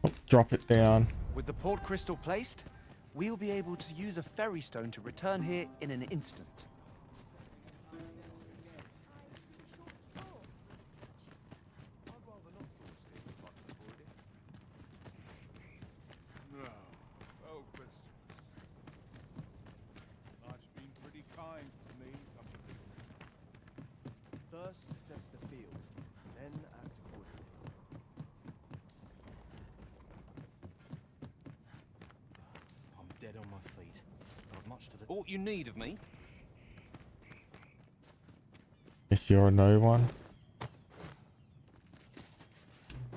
Oh, drop it down. With the port crystal placed, we'll be able to use a ferry stone to return here in an instant. No. Oh, questions. Life's been pretty kind to me, come to think of it. First, assess the field, then act accordingly. I'm dead on my feet. Not much to do. All you need of me. Guess you're no one.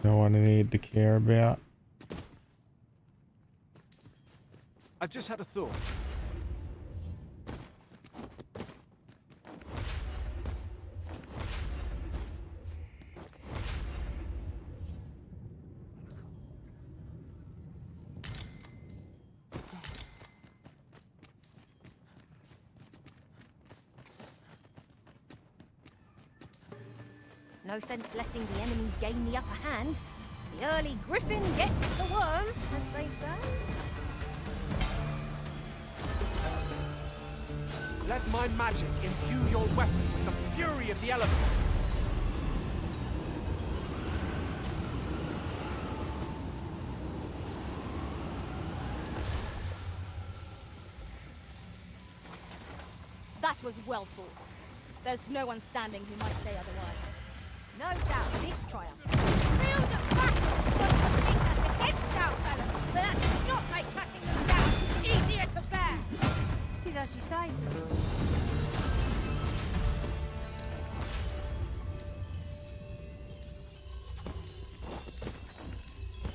No one I need to care about. I've just had a thought. No sense letting the enemy gain the upper hand. The early griffin gets the worm, as they say. Let my magic imbue your weapon with the fury of the elements. That was well fought. There's no one standing who might say otherwise. No doubt this triumph. Field of battle was complete us against our fellows, but that does not make cutting them down easier to bear. It is as you say.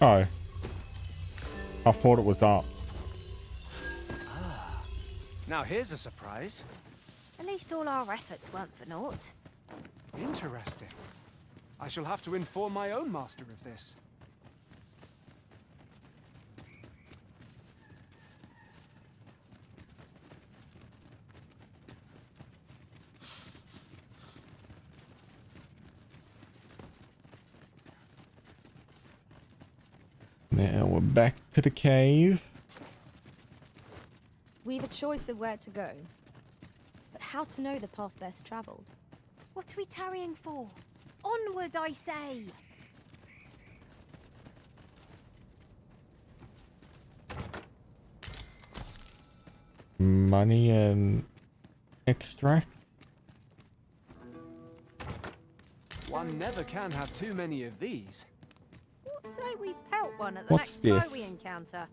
Oh. I thought it was up. Now here's a surprise. At least all our efforts weren't for naught. Interesting. I shall have to inform my own master of this. Now we're back to the cave. We've a choice of where to go, but how to know the path best travelled? What are we tarrying for? Onward, I say! Money and extract. One never can have too many of these. What say we pelt one at the What's next this? foe we encounter?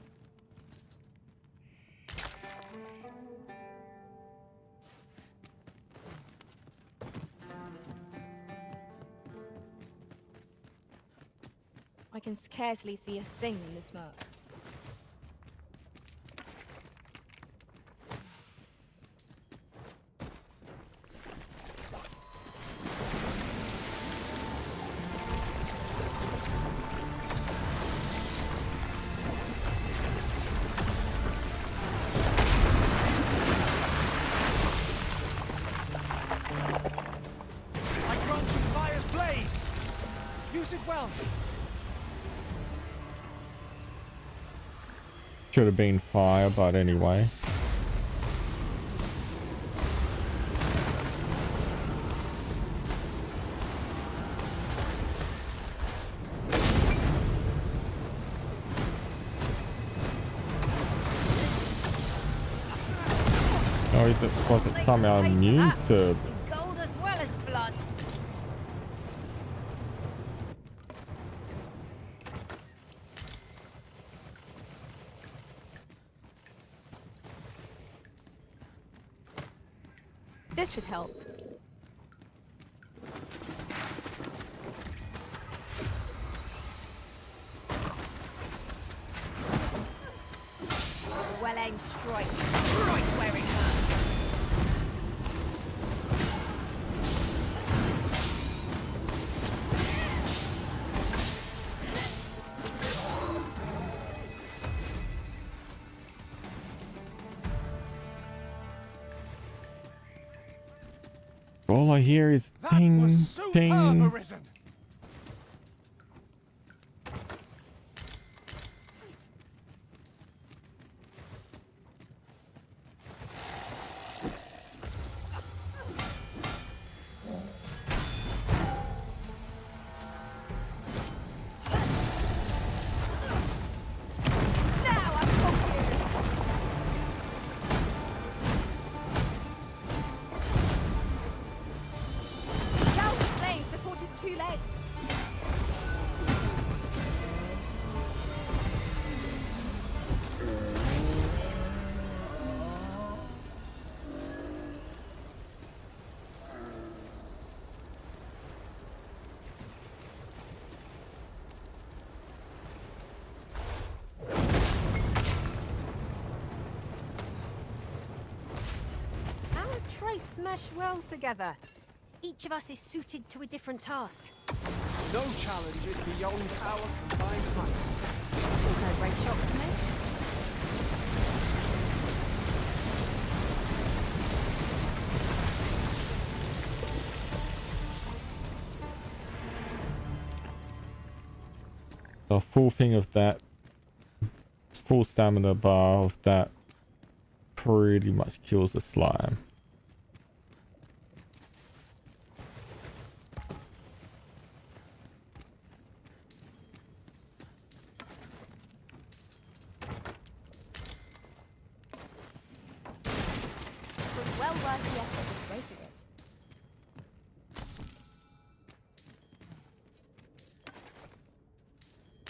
I can scarcely see a thing in the smoke. I grant you fire's blaze! Use it well! Should have been fire, but anyway. Oh, was it somehow immune to... Gold as well as blood. This should help. Well-aimed strike. Right where it hurts. All I hear is ping, ping. Arisen. Down the flames before it is too late. Our traits mesh well together. Each of us is suited to a different task. No challenge is beyond our combined might. There's no great shock to me. A full thing of that, full stamina bar of that pretty much kills the slime. It was well worth the effort of breaking it.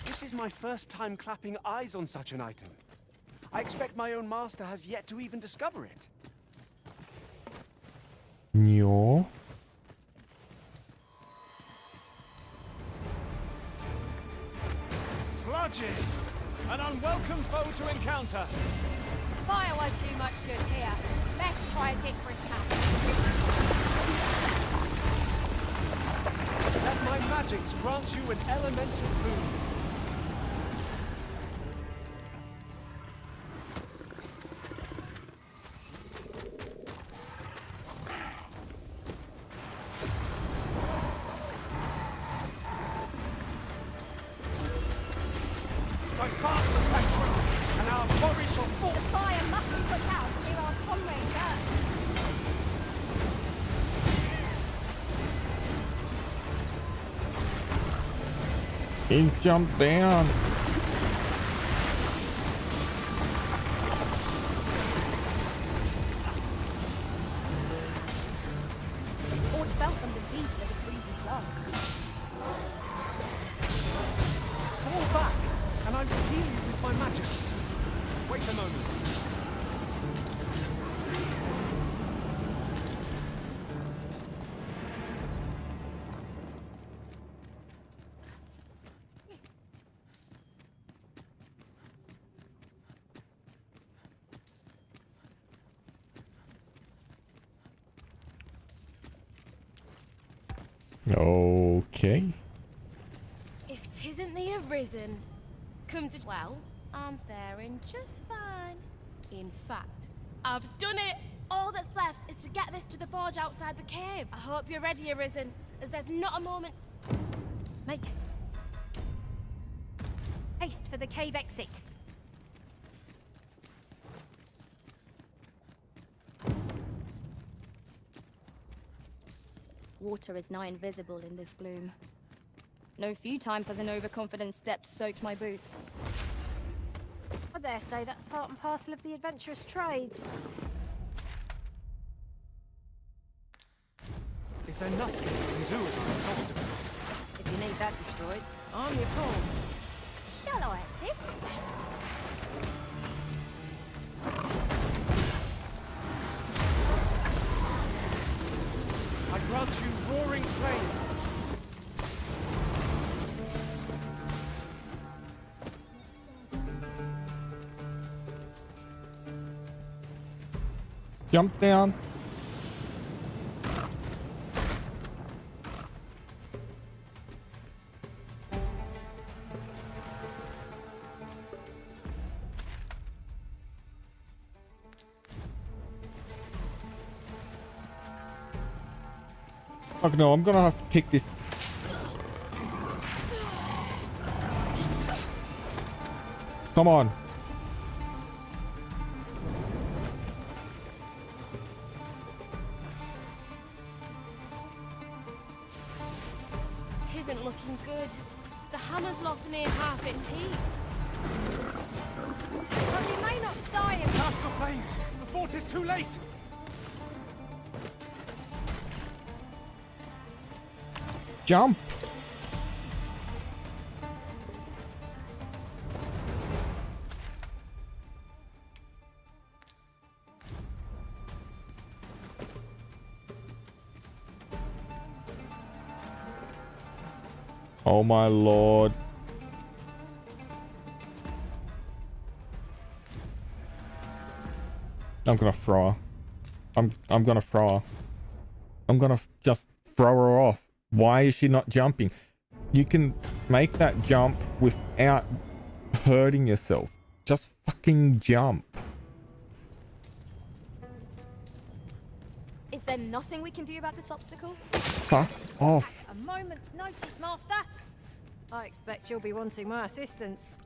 This is my first time clapping eyes on such an item. I expect my own master has yet to even discover it. No. Sludges! An unwelcome foe to encounter. Fire won't do much good here. Let's try a different tack. Let my magics grant you an elemental boon. Strike faster, Petra, and our quarry shall fall. The fire must be put out ere our comrade burn. He's jumped down. Fort fell from the beat of the previous lust. Fall back, and I will heal you with my magics. Wait a moment. Okay. If 'tisn't the Arisen, come to. Well, I'm faring just fine. In fact, I've done it. All that's left is to get this to the forge outside the cave. I hope you're ready, Arisen, as there's not a moment. Make haste for the cave exit. Water is nigh invisible in this gloom. No few times has an overconfident step soaked my boots. I dare say that's part and parcel of the adventurous trade. Is there nothing you can do about this obstacle? If you need that destroyed, I'm your call. Shall I assist? I grant you roaring flame. Jump down. Fuck no, I'm gonna have to pick this. Come on. Tisn't looking good. The hammer's lost near half its heat. Well, you may not die if... Cast the flames! The fort is too late! Jump. Oh my lord. I'm gonna throw her. I'm gonna throw her. I'm gonna just throw her off. Why is she not jumping? You can make that jump without hurting yourself. Just fucking jump. Is there nothing we can do about this obstacle? Fuck off. A moment's notice, Master. I expect you'll be wanting my assistance.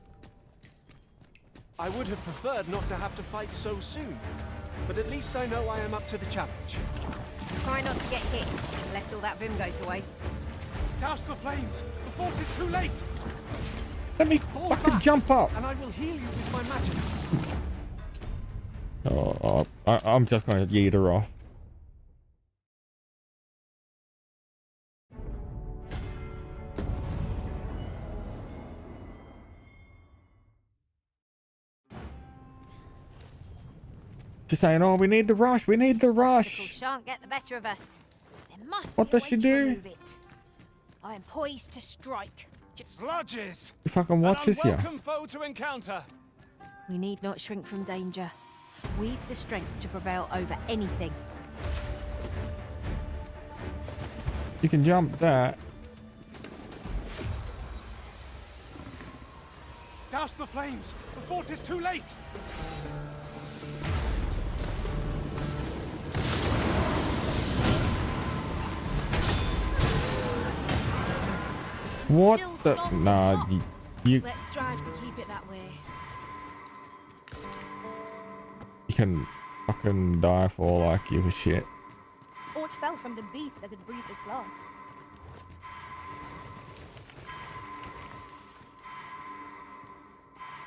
I would have preferred not to have to fight so soon, but at least I know I am up to the challenge. Try not to get hit, lest all that vim go to waste. Douse the flames! The fort is too late! Let me fucking jump up! And I will heal you with my magics. I'm just gonna yeet her off. Just saying, oh, we need the rush, we need the rush. Shan't get the better of us. There must What be a does way she to do? remove it. I am poised to strike. Sludges! He fucking watches you. Welcome foe to encounter. We need not shrink from danger. We've the strength to prevail over anything. You can jump that. Douse the flames! The fort is too late! What the? Nah, you Let's strive to keep it that way. can fucking die for all I give a shit. Aught fell from the beast as it breathed its last.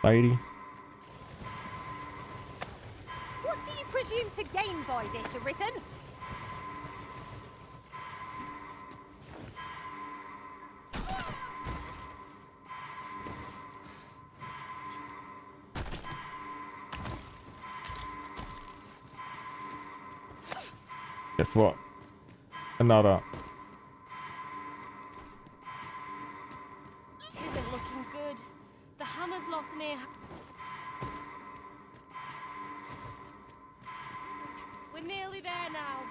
Lady. What do you presume to gain by this, Arisen? Guess what? Another. Tisn't looking good. The hammer's lost near. We're nearly there now.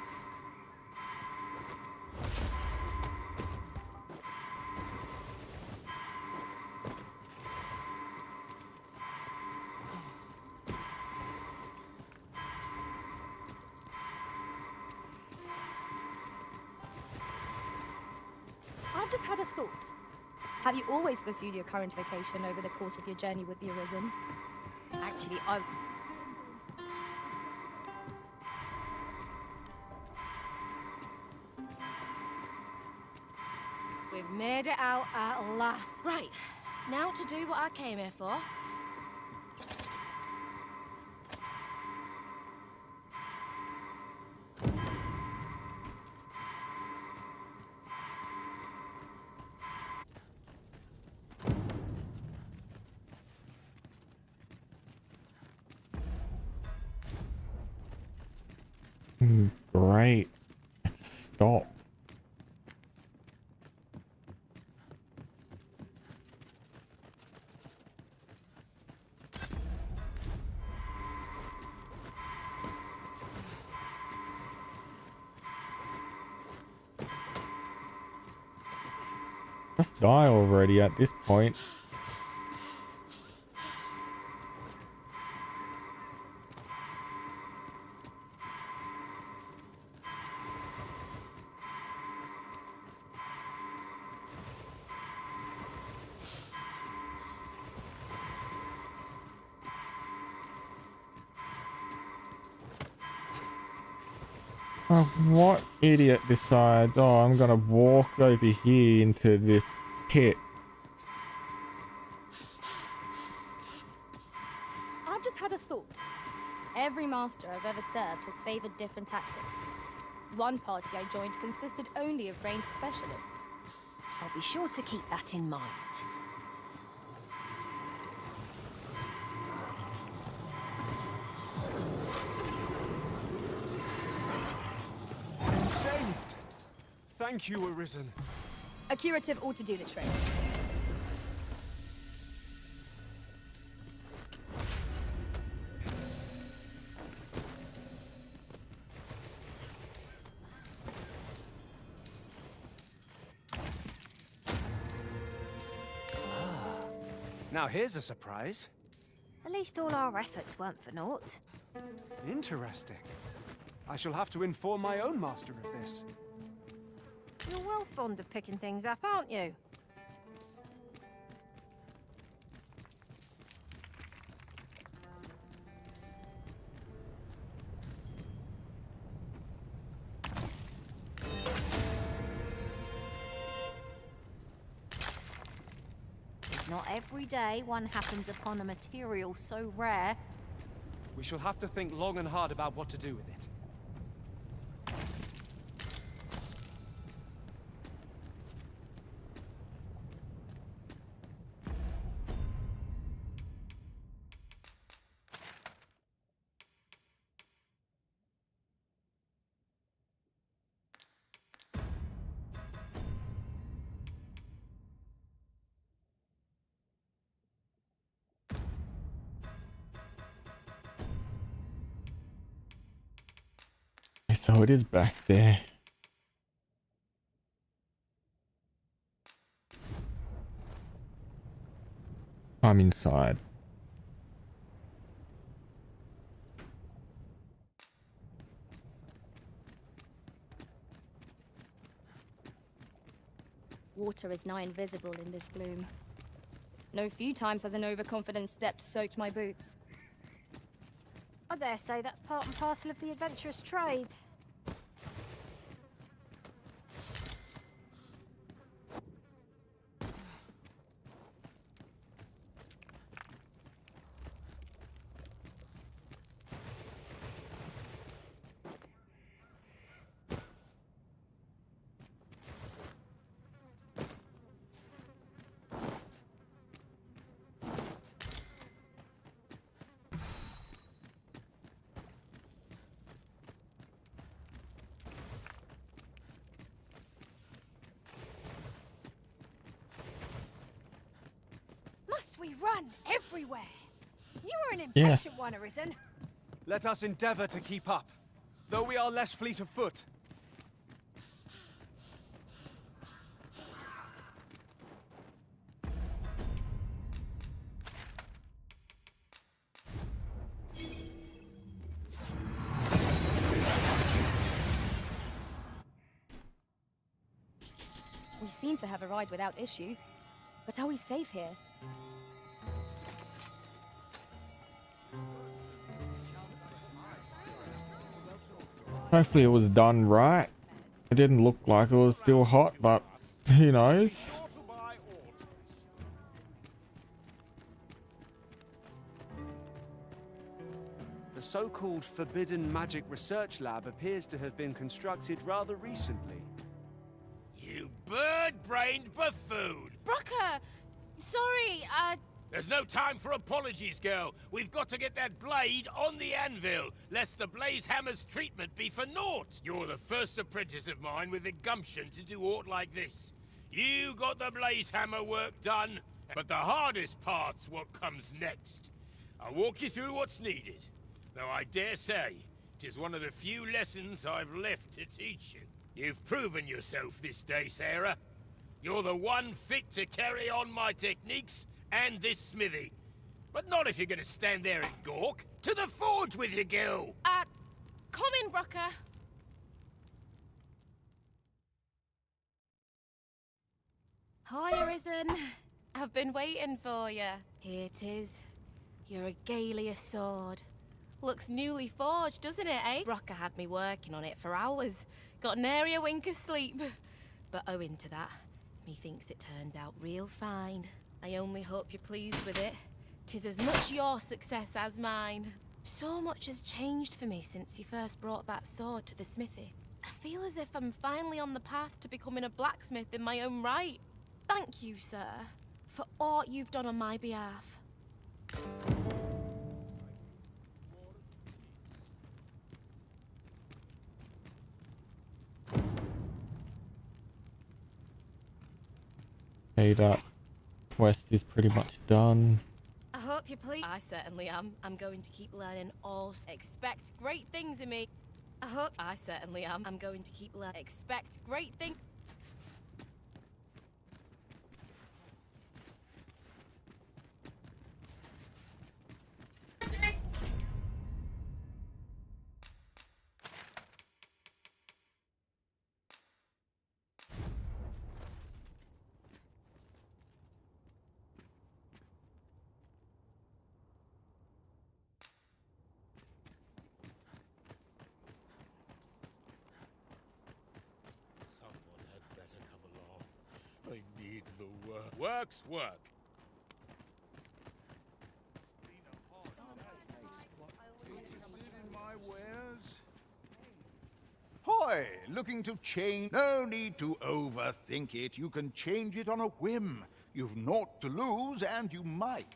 just had a thought. Have you always pursued your current vocation over the course of your journey with the Arisen? Actually, I... We've made it out at last. Right, now to do what I came here for. Great. It stopped. Just die already at this point. Oh, what idiot decides, oh, I'm gonna walk over here into this pit. I've just had a thought. Every master I've ever served has favored different tactics. One party I joined consisted only of ranged specialists. I'll be sure to keep that in mind. Saved! Thank you, Arisen. A curative ought to do the trick. Now here's a surprise. At least all our efforts weren't for naught. Interesting. I shall have to inform my own master of this. You're well fond of picking things up, aren't you? It's not every day one happens upon a material so rare. We shall have to think long and hard about what to do with it. So it is back there. I'm inside. Water is nigh invisible in this gloom. No few times has an overconfident step soaked my boots. I dare say that's part and parcel of the adventurous trade. Must we run everywhere? You are an impatient one, Arisen. Let us endeavor to keep up, though we are less fleet of foot. We seem to have arrived without issue. But are we safe here? Hopefully it was done right. It didn't look like it was still hot, but who knows? The so-called Forbidden Magic Research Lab appears to have been constructed rather recently. You bird-brained buffoon! Brocker! Sorry, There's no time for apologies, girl. We've got to get that blade on the anvil, lest the blaze hammer's treatment be for naught. You're the first apprentice of mine with the gumption to do aught like this. You got the blaze hammer work done, but the hardest part's what comes next. I'll walk you through what's needed, though I dare say 'tis one of the few lessons I've left to teach you. You've proven yourself this day, Sarah. You're the one fit to carry on my techniques and this smithy. But not if you're gonna stand there and gawk. To the forge with you, girl! come in, Brocker. Hi, Arisen. I've been waiting for you. Here it is. Your Regalia sword. Looks newly forged, doesn't it, eh? Brocker had me working on it for hours. Got nary a wink of sleep. But owing to that, methinks it turned out real fine. I only hope you're pleased with it. 'Tis as much your success as mine. So much has changed for me since you first brought that sword to the smithy. I feel as if I'm finally on the path to becoming a blacksmith in my own right. Thank you, sir, for all you've done on my behalf. Okay, that quest is pretty much done. I hope you're pleased. I certainly am. I'm going to keep learning all. Expect great things in me. I certainly am. I'm going to keep learning. Expect great things. Someone had better come along. I need the work. Work's work. Hoy, looking to change? No need to overthink it. You can change it on a whim. You've naught to lose, and you might.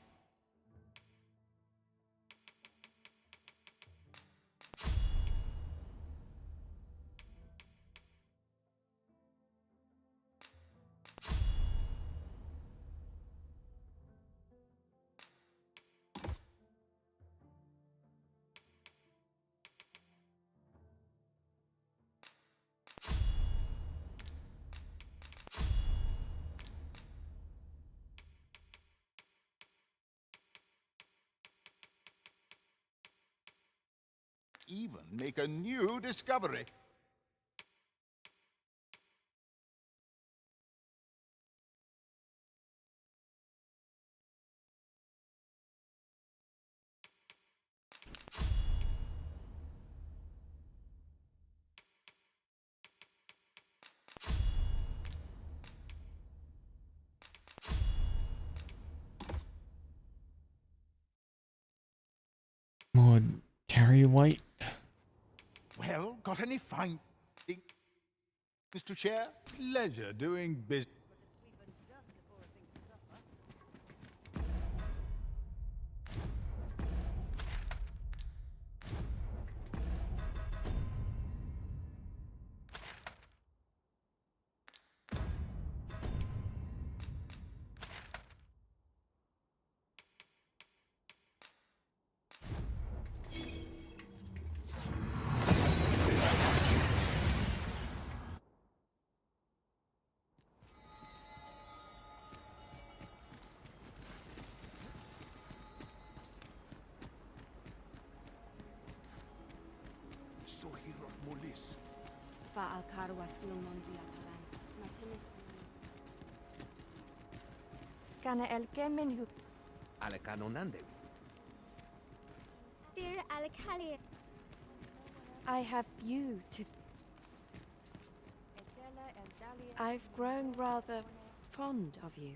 Even make a new discovery. More carry weight. Well, got any fine things to share? Pleasure doing business. Sohir of Molis. Fa al carwa sil non via pavan. Natime. Alekana el Kemen who Alekano Nande. Dear Alekali. I have you to. I've grown rather fond of you.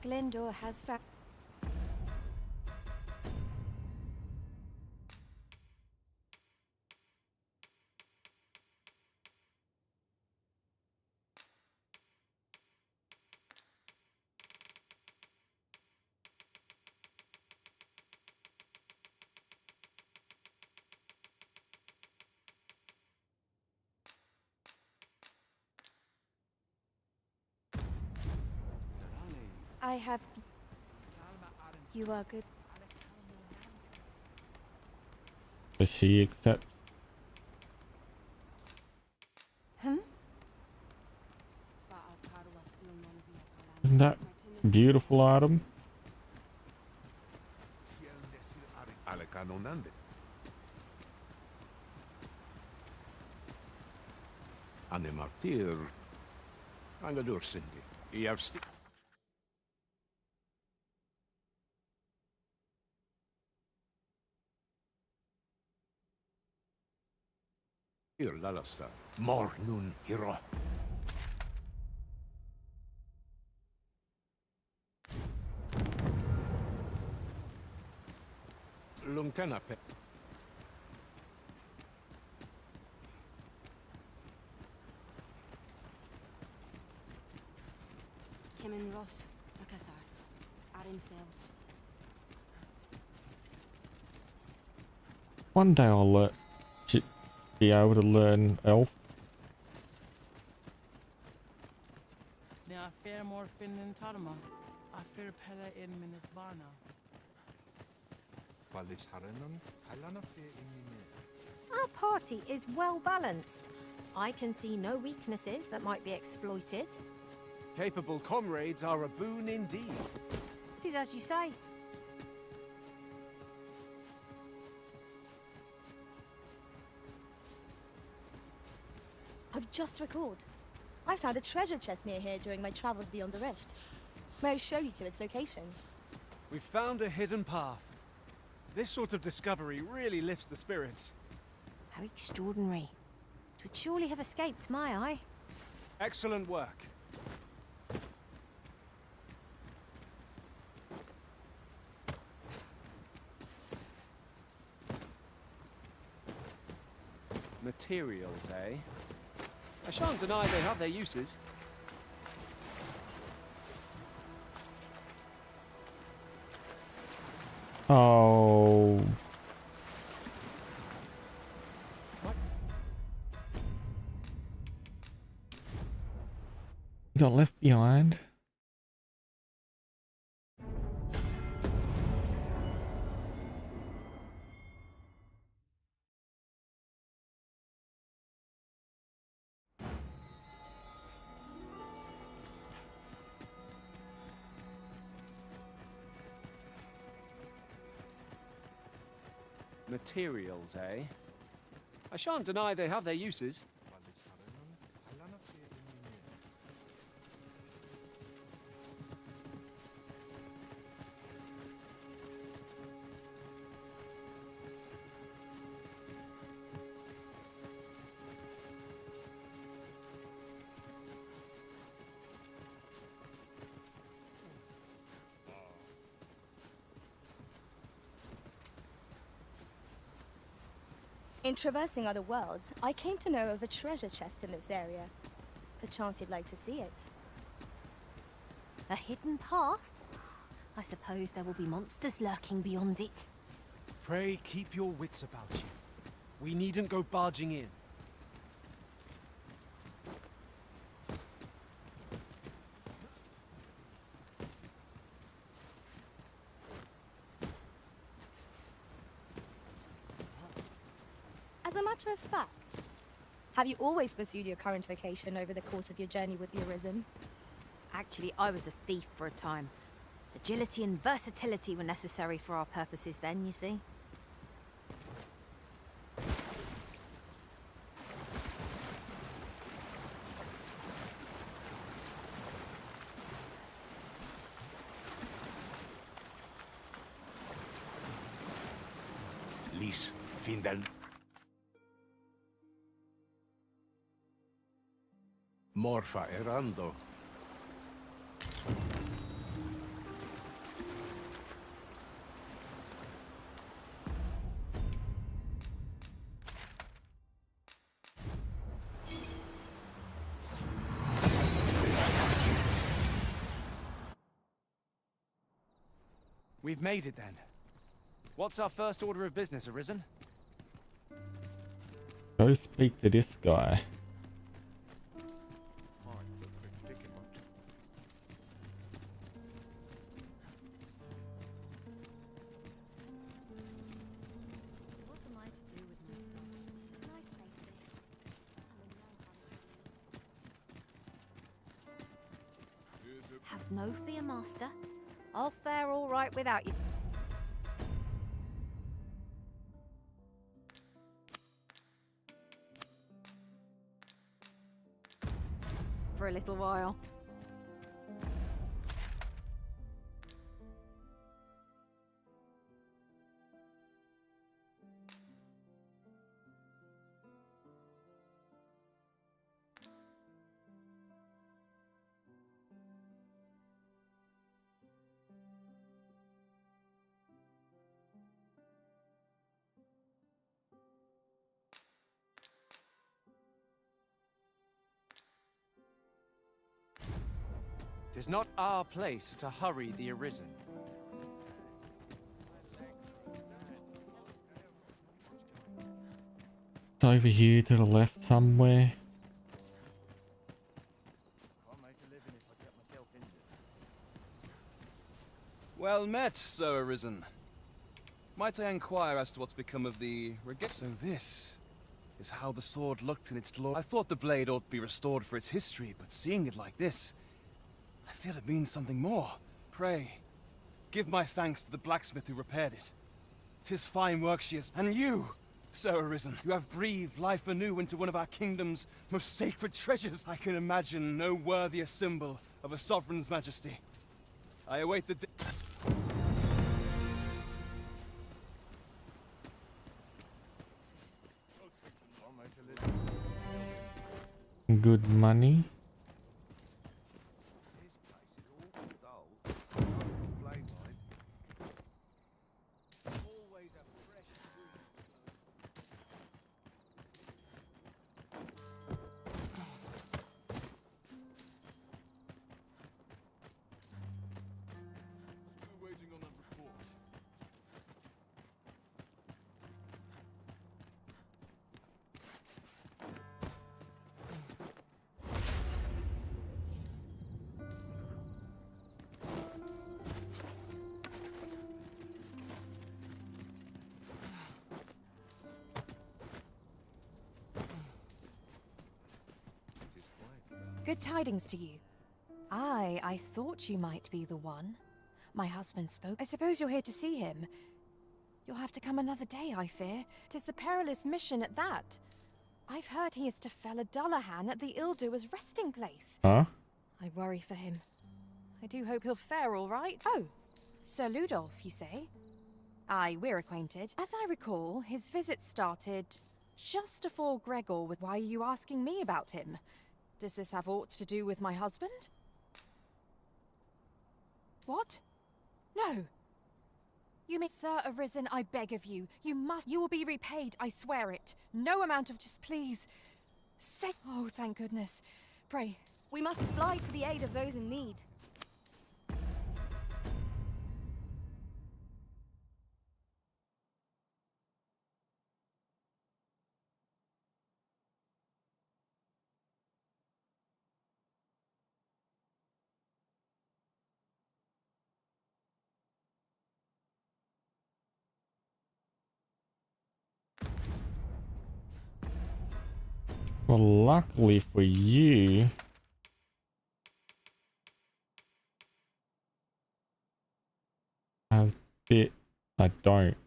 Glendor has found. I have. You are good. Does she accept? Isn't that beautiful, Adam? Alekano Nande. Ane martir. Angadur Cindy. Iavsti. Here, Lalasta. More nun hero. Lungtena pe. Kemen Ross, Akasar, Arinfil. One day I'll be able to learn elf. Ne afer morfin in Tarma. Afer pela in Minisbarna. Valis Harenon, Kalana fe in Our party is well balanced. I can see no weaknesses that might be exploited. Capable comrades are a boon indeed. It is as you say. I've just recalled. I found a treasure chest near here during my travels beyond the rift. May I show you to its location? We've found a hidden path. This sort of discovery really lifts the spirits. How extraordinary. It would surely have escaped my eye. Excellent work. Materials, eh? I shan't deny they have their uses. Oh. You got left behind. Materials, eh? I shan't deny they have their uses. In traversing other worlds, I came to know of a treasure chest in this area. Perchance you'd like to see it. A hidden path? I suppose there will be monsters lurking beyond it. Pray keep your wits about you. We needn't go barging in. As a matter of fact, have you always pursued your current vocation over the course of your journey with the Arisen? Actually, I was a thief for a time. Agility and versatility were necessary for our purposes then, you see. Lis, Findel. Morfa erando. We've made it then. What's our first order of business, Arisen? Go speak to this guy. What am I to do with myself? Nice place this. Have no fear, Master. I'll fare all right without you. For a little while. It is not our place to hurry the Arisen. It's over here to the left somewhere. Well met, Sir Arisen. Might I inquire as to what's become of the regalia? So this is how the sword looked in its glory. I thought the blade ought to be restored for its history, but seeing it like this, I feel it means something more. Pray, give my thanks to the blacksmith who repaired it. 'Tis fine work she has, and you, Sir Arisen, you have breathed life anew into one of our kingdom's most sacred treasures. I can imagine no worthier symbol of a sovereign's majesty. I await the day. Good money. Good tidings to you. I thought you might be the one. My husband spoke. I suppose you're here to see him. You'll have to come another day, I fear. 'Tis a perilous mission at that. I've heard he is to fell a Dullahan at the Ill-Doer's resting place. Huh? I worry for him. I do hope he'll fare all right. Oh, Sir Ludolf, you say? Aye, we're acquainted. As I recall, his visit started just afore Gregor was... Why are you asking me about him? Does this have aught to do with my husband? What? No. You may... Sir Arisen, I beg of you. You must... You will be repaid, I swear it. No amount of... Just please... Say... Oh, thank goodness. Pray. We must fly to the aid of those in need. Well, luckily for you, I have bit. I don't.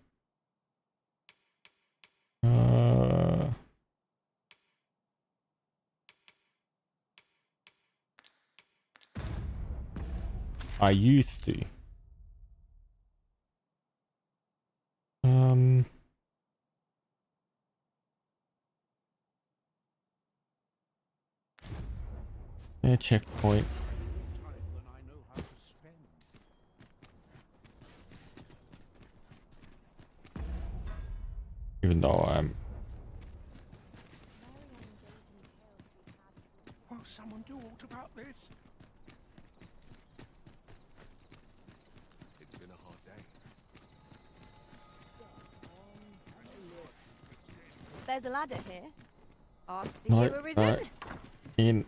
I used to. Yeah, checkpoint. Even though I'm. Won't someone do aught about this? It's been a hard day. There's a ladder here. After No, you were risen. In.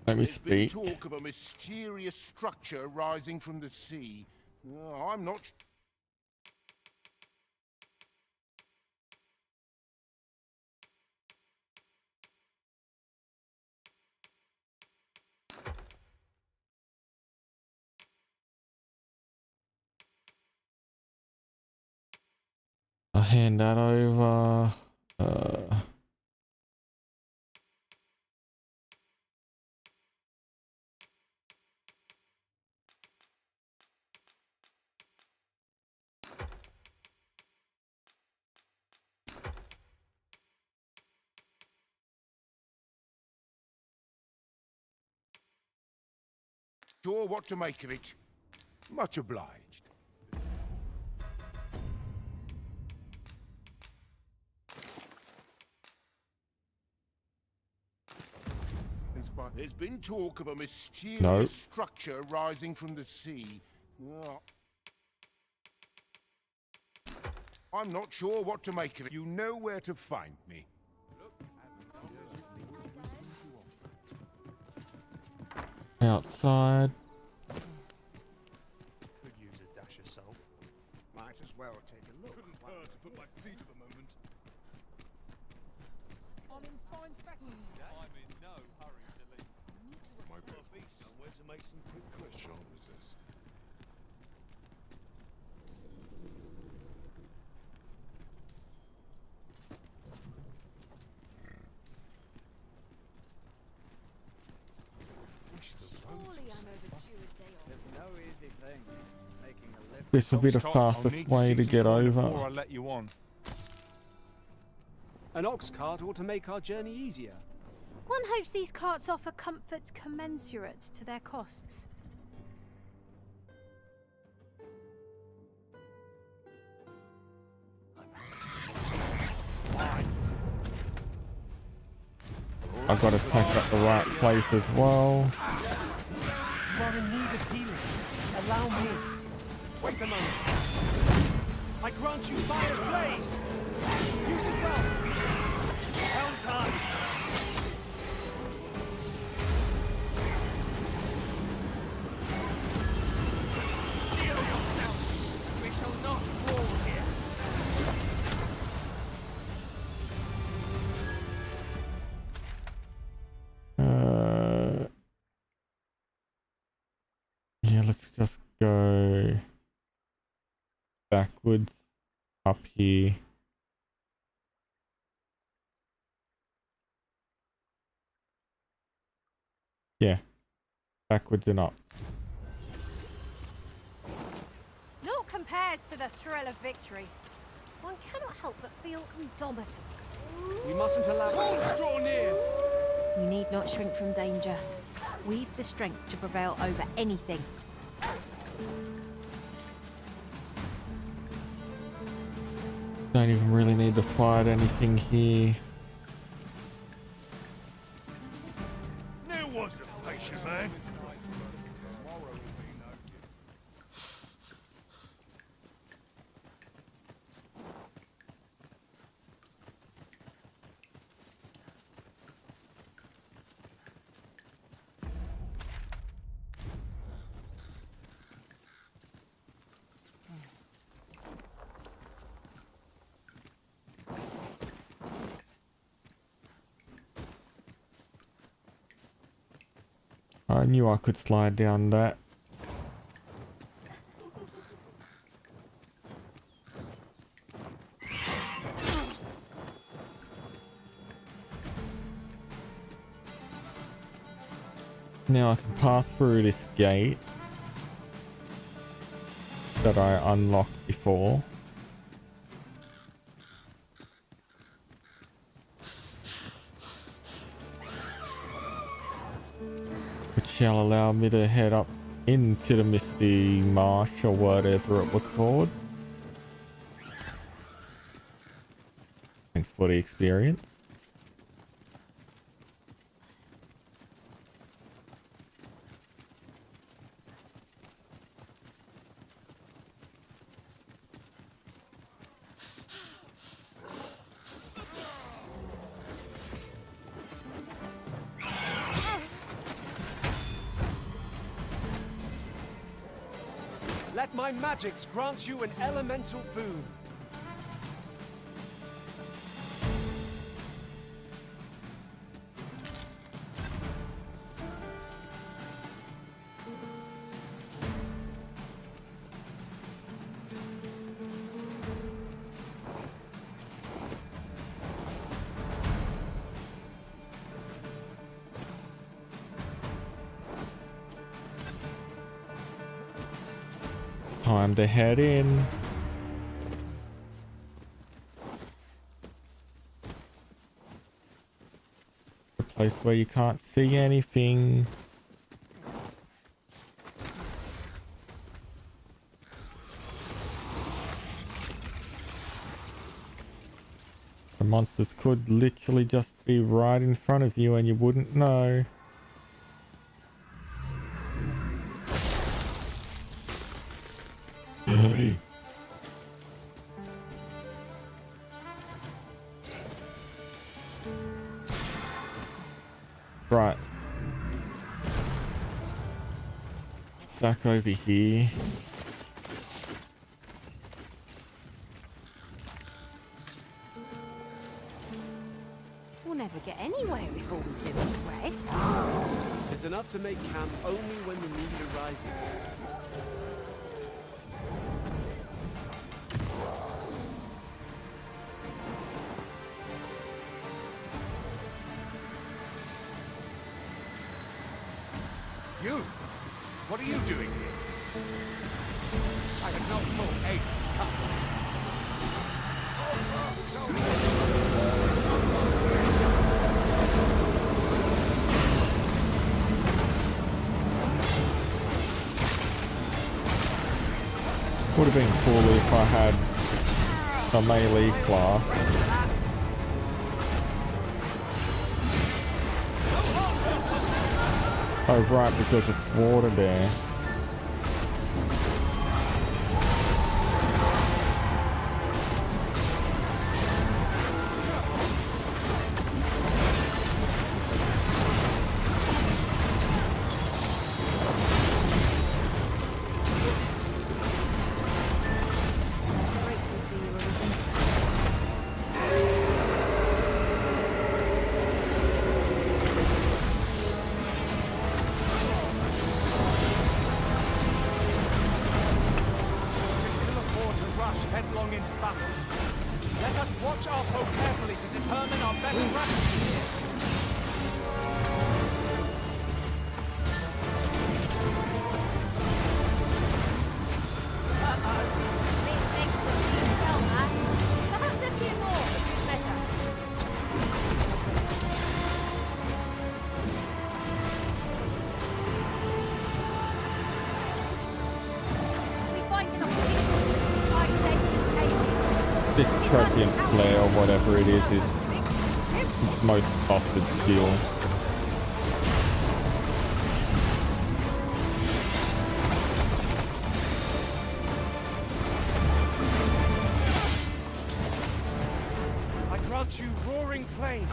Let me There's been speak. talk of a mysterious structure rising from the sea. I'm not. I'll hand that over. Sure what to make of it. Much obliged. There's been talk of a mysterious structure rising from the sea. I'm not sure what to make of it. You know where to find me. Outside. Could use a dash of salt. Might as well take a look. Couldn't hurt to put my feet of a moment. I'm in fine fettle today. I'm in no hurry to leave. My be somewhere to make some quick I shan't resist. Surely I'm overdue a day off. There's no easy thing. Making a living. This will be the Ox cart, I'll fastest need to way see to some get coin over. before I let you on. An ox cart ought to make our journey easier. One hopes these carts offer comfort commensurate to their costs. I've got to pack at the right place as well. You are in need of healing. Allow me. Wait a moment. I grant you fire's blaze. Use it well. Helm time. Steel yourself. We shall not fall here. Yeah, let's just go backwards up here. Yeah, backwards and up. Naught compares to the thrill of victory. One cannot help but feel indomitable. We mustn't allow bolts draw near. We need not shrink from danger. We've the strength to prevail over anything. Don't even really need to fight anything here. There was a patient man. I knew I could slide down that. Now I can pass through this gate that I unlocked before. Which shall allow me to head up into the Misty Marsh or whatever it was called. Thanks for the experience. Let my magics grant you an elemental boon. Time to head in. A place where you can't see anything. The monsters could literally just be right in front of you and you wouldn't know. Right. Back over here. We'll never get anywhere if all we do is rest. It's enough to make camp only when the need arises. You? What are you doing here? I had not thought eight. Would have been cool if I had a melee class. Oh right, because it's water there. Headlong into battle. Let us watch our foe carefully to determine our best strategy. This makes the team well, man. Perhaps a few more for good measure. We find an opportunity. This prescient flare or whatever it is most busted skill. I grant you roaring flame.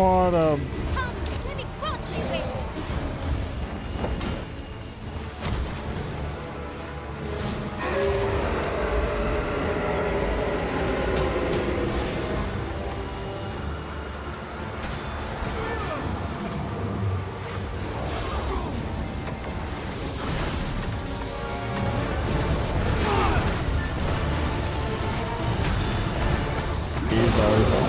What a... Come, let me crunch you with. Is over.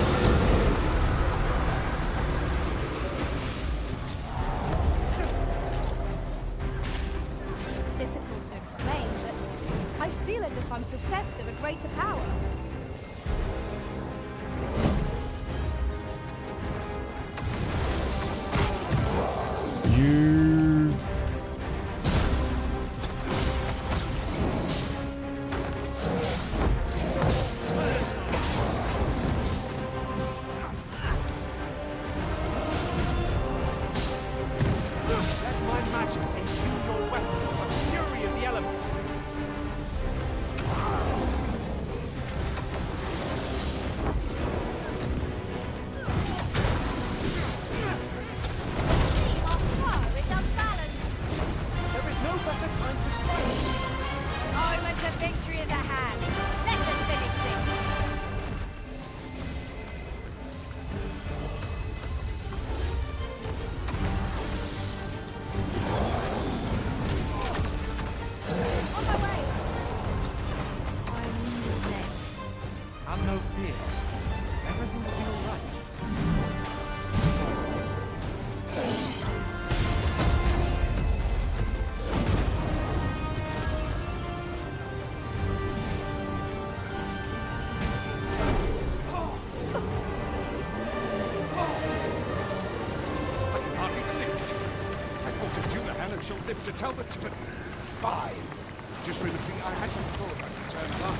It's difficult to explain, but I feel as if I'm possessed of a greater power. You... Let my magic imbue your weapon with the fury of the elements. Our power is unbalanced. There is no better time to strike. Moment of victory is at hand. Let us finish this. On my way. I'm dead. Have no fear. Everything will be all right. I can hardly believe it. I thought a Dunahan and she'll live to tell the but fine. Just really, see, I hadn't thought about to turn around.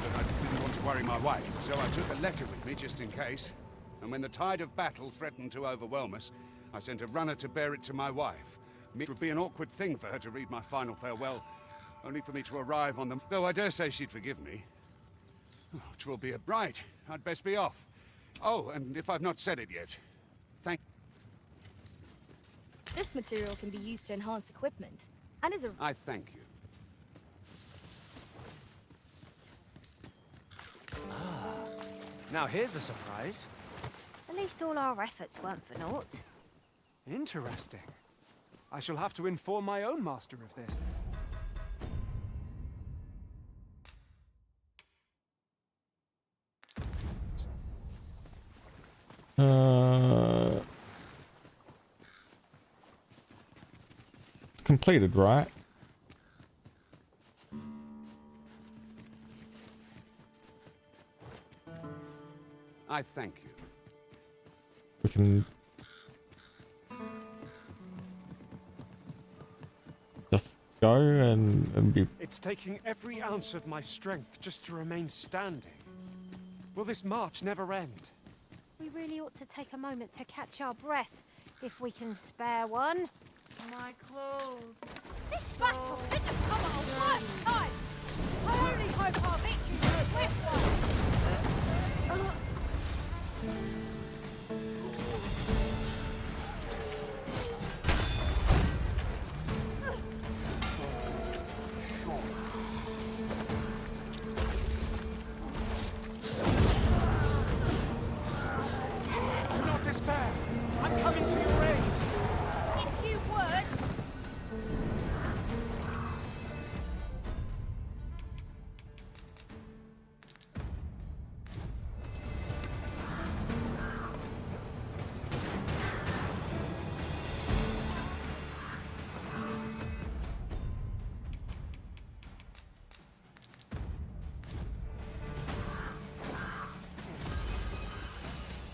But I didn't want to worry my wife, so I took a letter with me just in case. And when the tide of battle threatened to overwhelm us, I sent a runner to bear it to my wife. It would be an awkward thing for her to read my final farewell, only for me to arrive on them. Though I dare say she'd forgive me. Which will be a... Right, I'd best be off. Oh, and if I've not said it yet, thank... This material can be used to enhance equipment, and is a... I thank you. Now here's a surprise. At least all our efforts weren't for naught. Interesting. I shall have to inform my own master of this. Completed, right? I thank you. We can just go and be... It's taking every ounce of my strength just to remain standing. Will this march never end? We really ought to take a moment to catch our breath, if we can spare one. My clothes. This battle couldn't have come at a worse time. I only hope our victory is a swift one. Do not despair. I'm coming to your aid. In few words.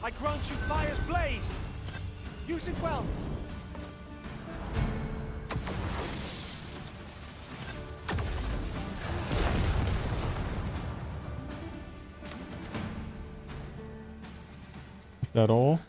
I grant you fire's blaze. Use it well. Is that all?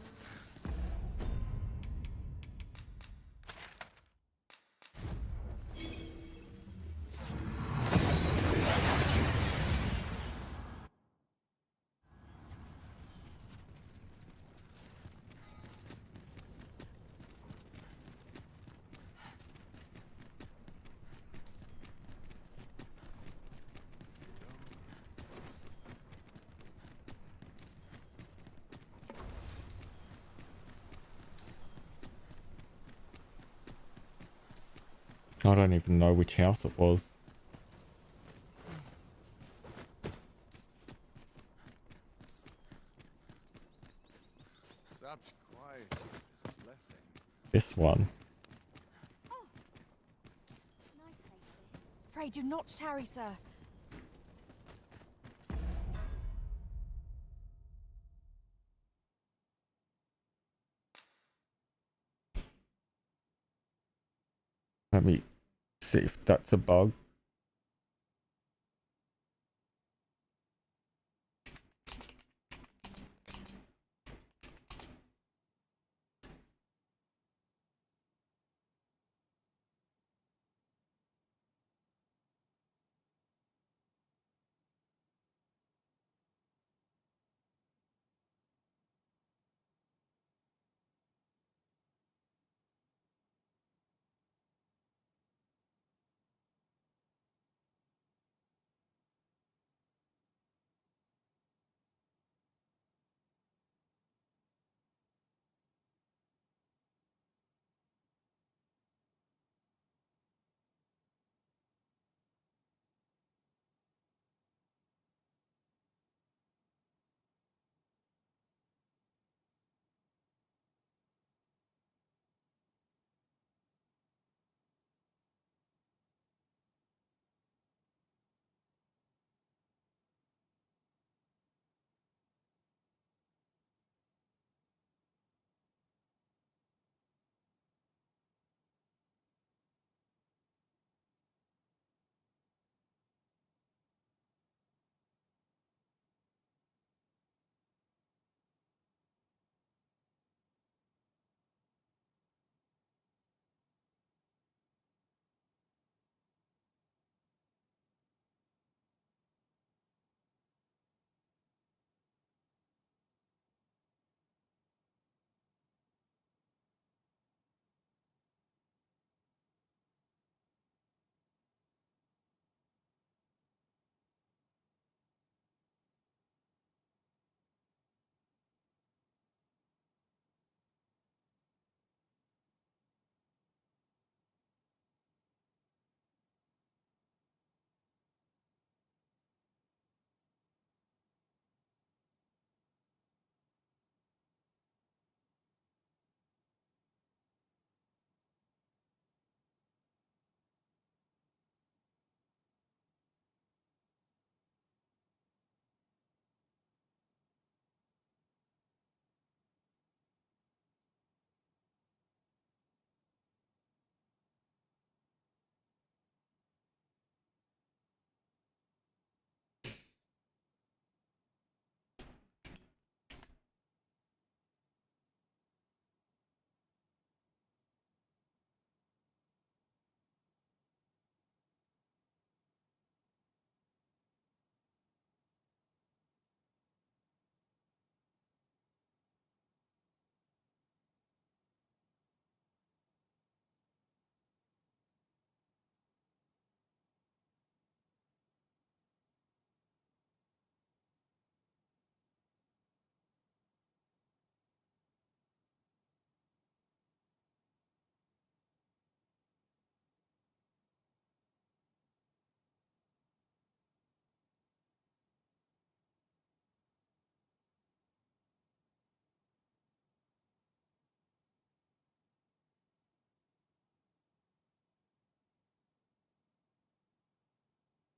I don't even know which house it was. Such quietude is a blessing. This one. Pray do not tarry, sir. Let me see if that's a bug.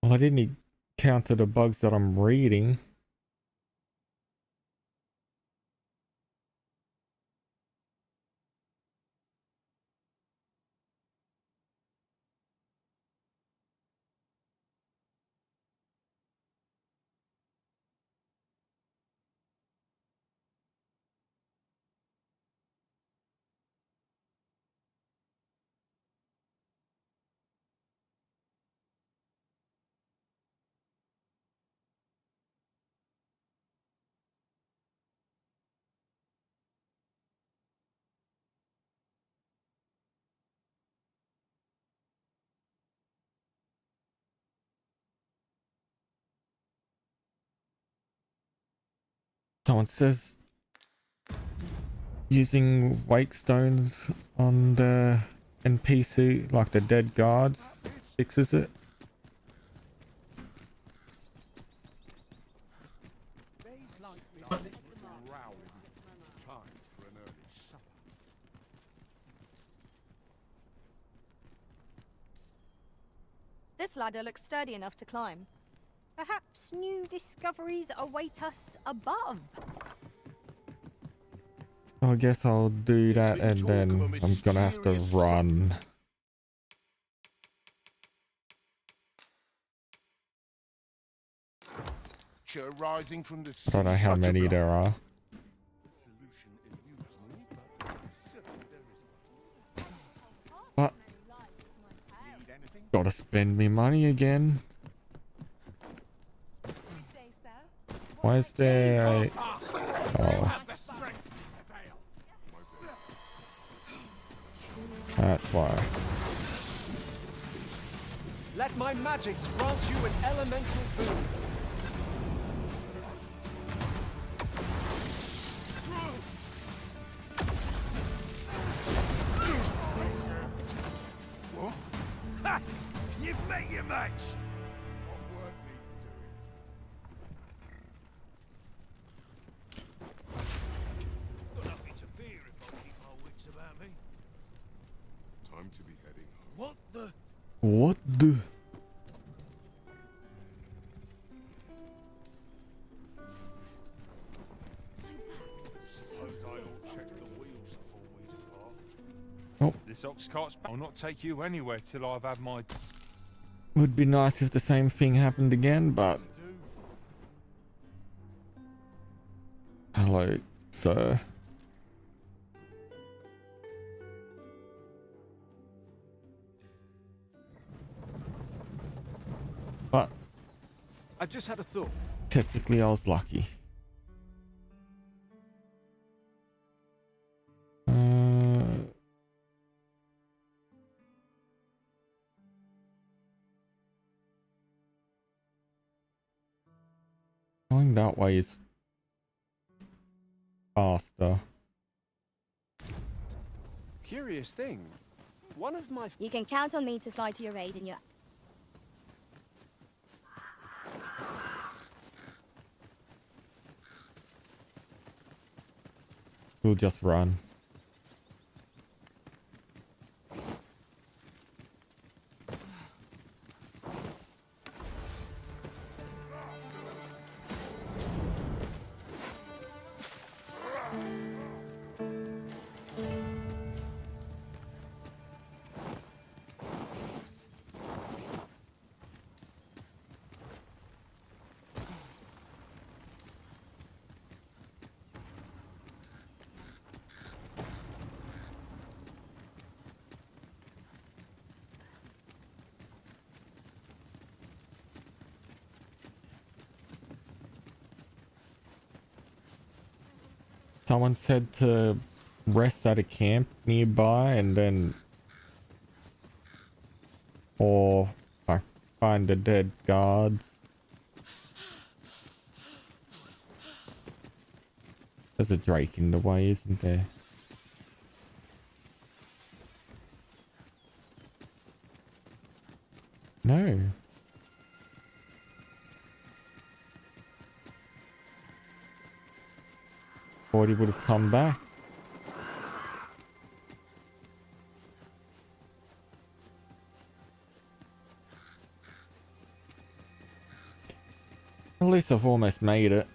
Well, I didn't encounter the bugs that I'm reading. Someone says using wake stones on the NPC, like the dead guards, fixes it. This ladder looks sturdy enough to climb. Perhaps new discoveries await us above. I guess I'll do that and then I'm gonna have to run. Rising from the I don't know how many there are. But gotta spend me money again. Why is there a... Oh. That's why. Let my magics grant you an elemental boon. Ha! You've met your match! Got nothing to fear if I keep my wits about me. Time to be heading home. What the? What the... Suppose I'll check the wheels before we depart. Oh. This ox cart's... I'll not take you anywhere till I've had my... Would be nice if the same thing happened again, but... Hello, sir. But I've just had a thought. technically I was lucky. Going that way is faster. Curious thing. One of my... You can count on me to fly to your aid in your... We'll just run. Someone said to rest at a camp nearby and then... Or find the dead guards. There's a drake in the way, isn't there? No. Thought he would have come back. At least I've almost made it.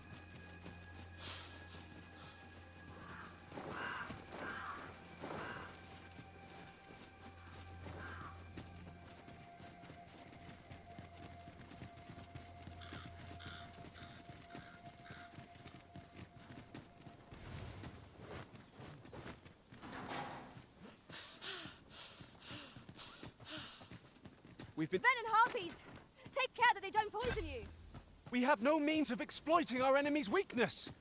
We've been... Venom Harpies! Take care that they don't poison you! We have no means of exploiting our enemy's weakness.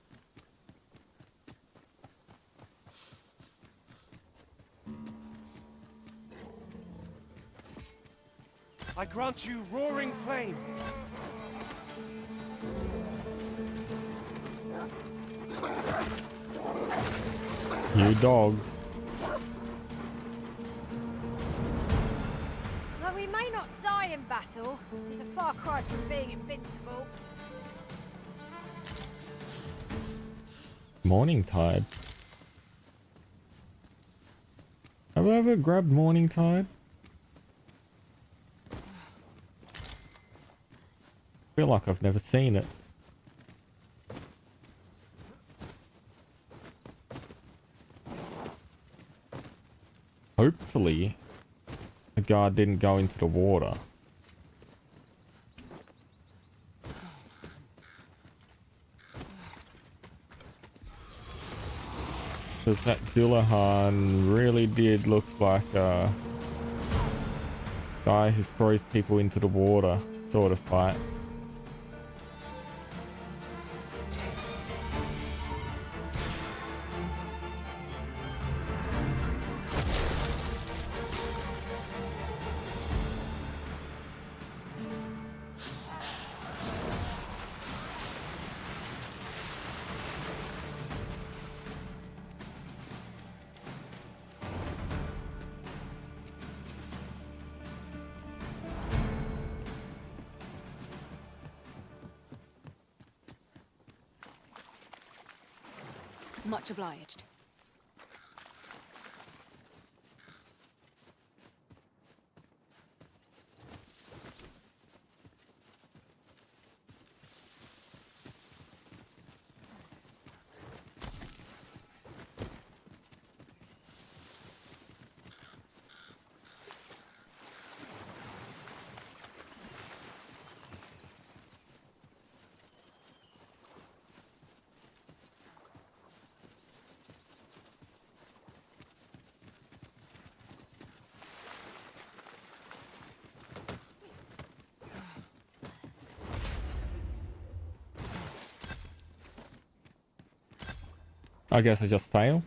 I grant you roaring flame. You dogs. It is a far cry from being invincible. Morning Tide. Have I ever grabbed Morning Tide? Feel like I've never seen it. Hopefully, the guard didn't go into the water. Because that Dillahan really did look like a guy who throws people into the water sort of fight. Much obliged. I guess I just fail.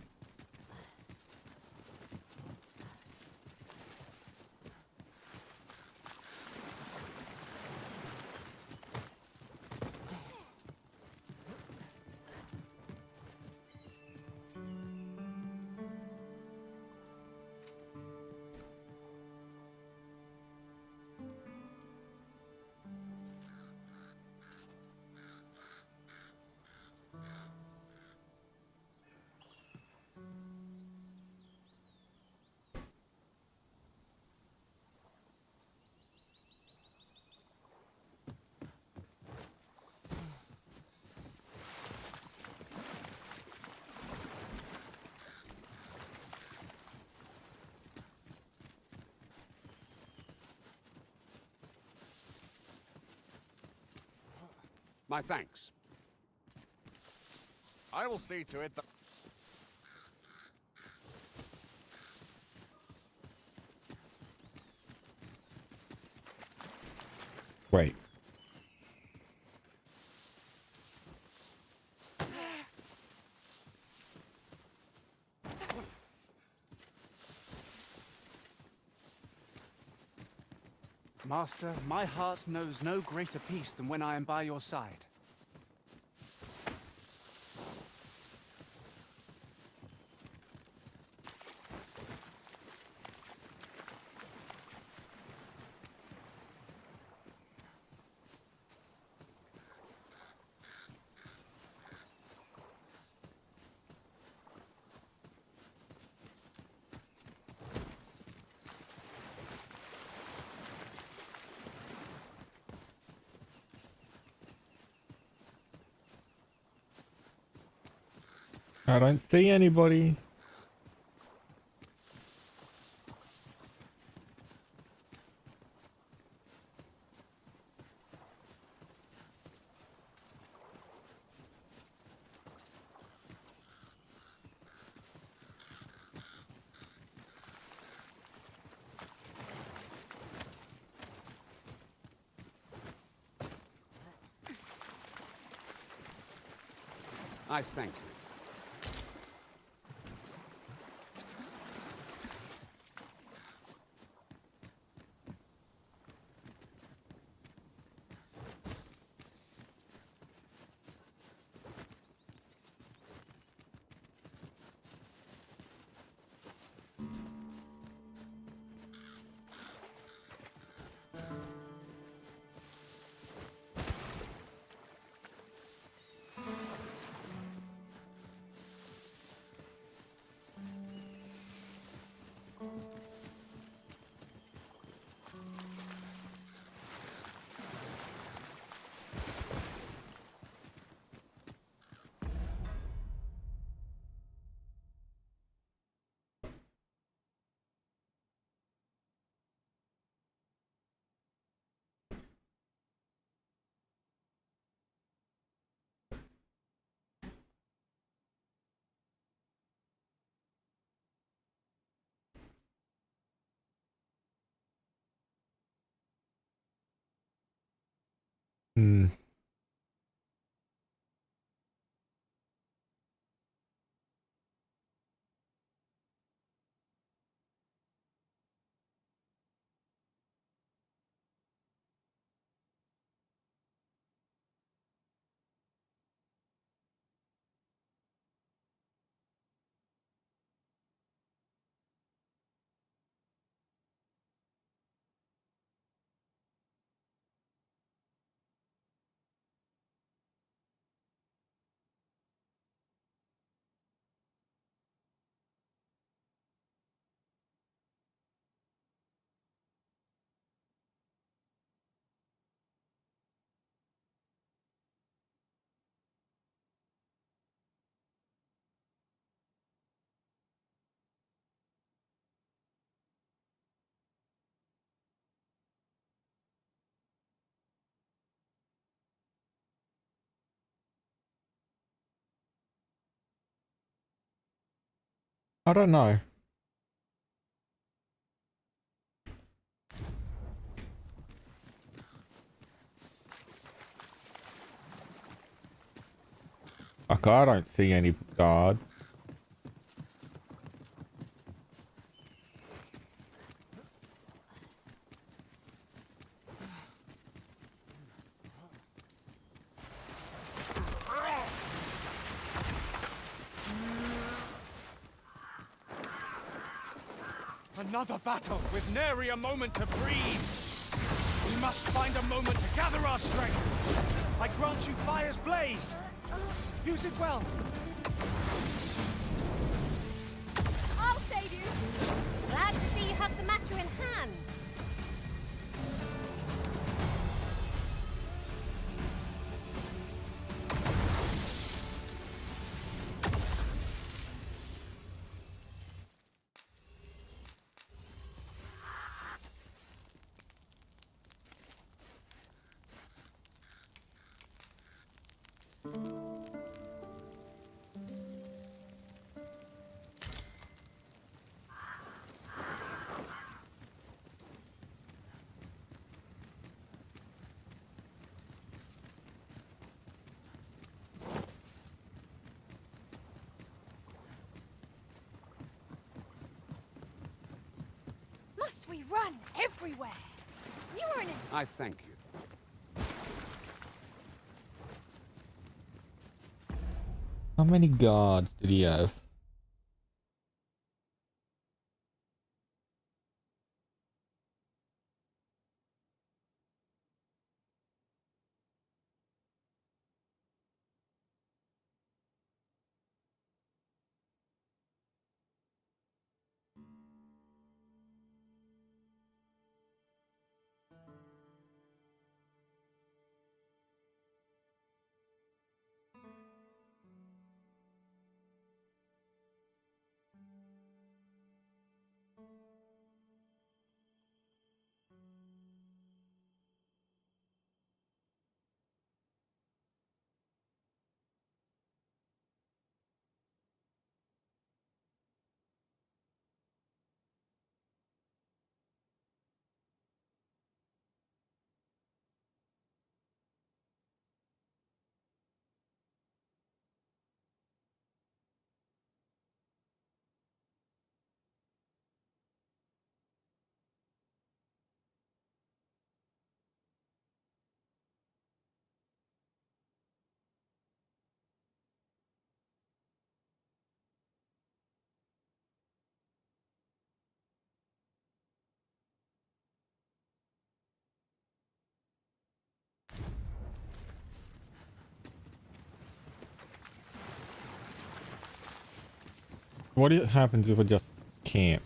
My thanks. I will see to it that... Wait. Master, my heart knows no greater peace than when I am by your side. I don't see anybody. I thank you. Hmm. I don't know. Like, I don't see any guard. Another battle with nary a moment to breathe. We must find a moment to gather our strength. I grant you fire's blaze. Use it well. I'll save you. Glad to see you have the matter in hand. Must we run everywhere? You are in a... I thank you. How many guards did he have? What happens if I just camp?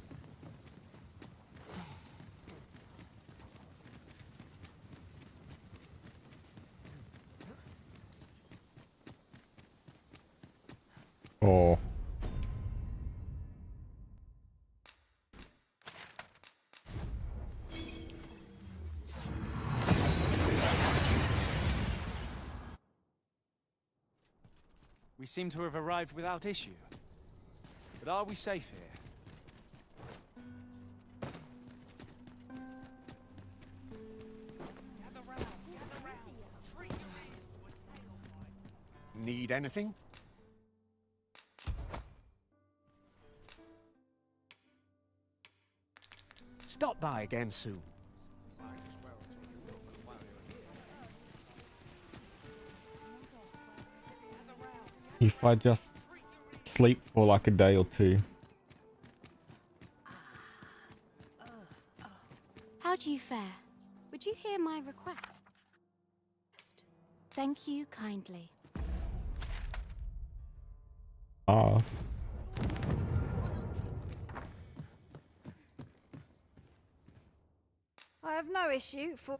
Oh. We seem to have arrived without issue. But are we safe here? Need anything? Stop by again soon. If I just sleep for like a day or two. How do you fare? Would you hear my request? Thank you kindly. Ah. I have no issue for...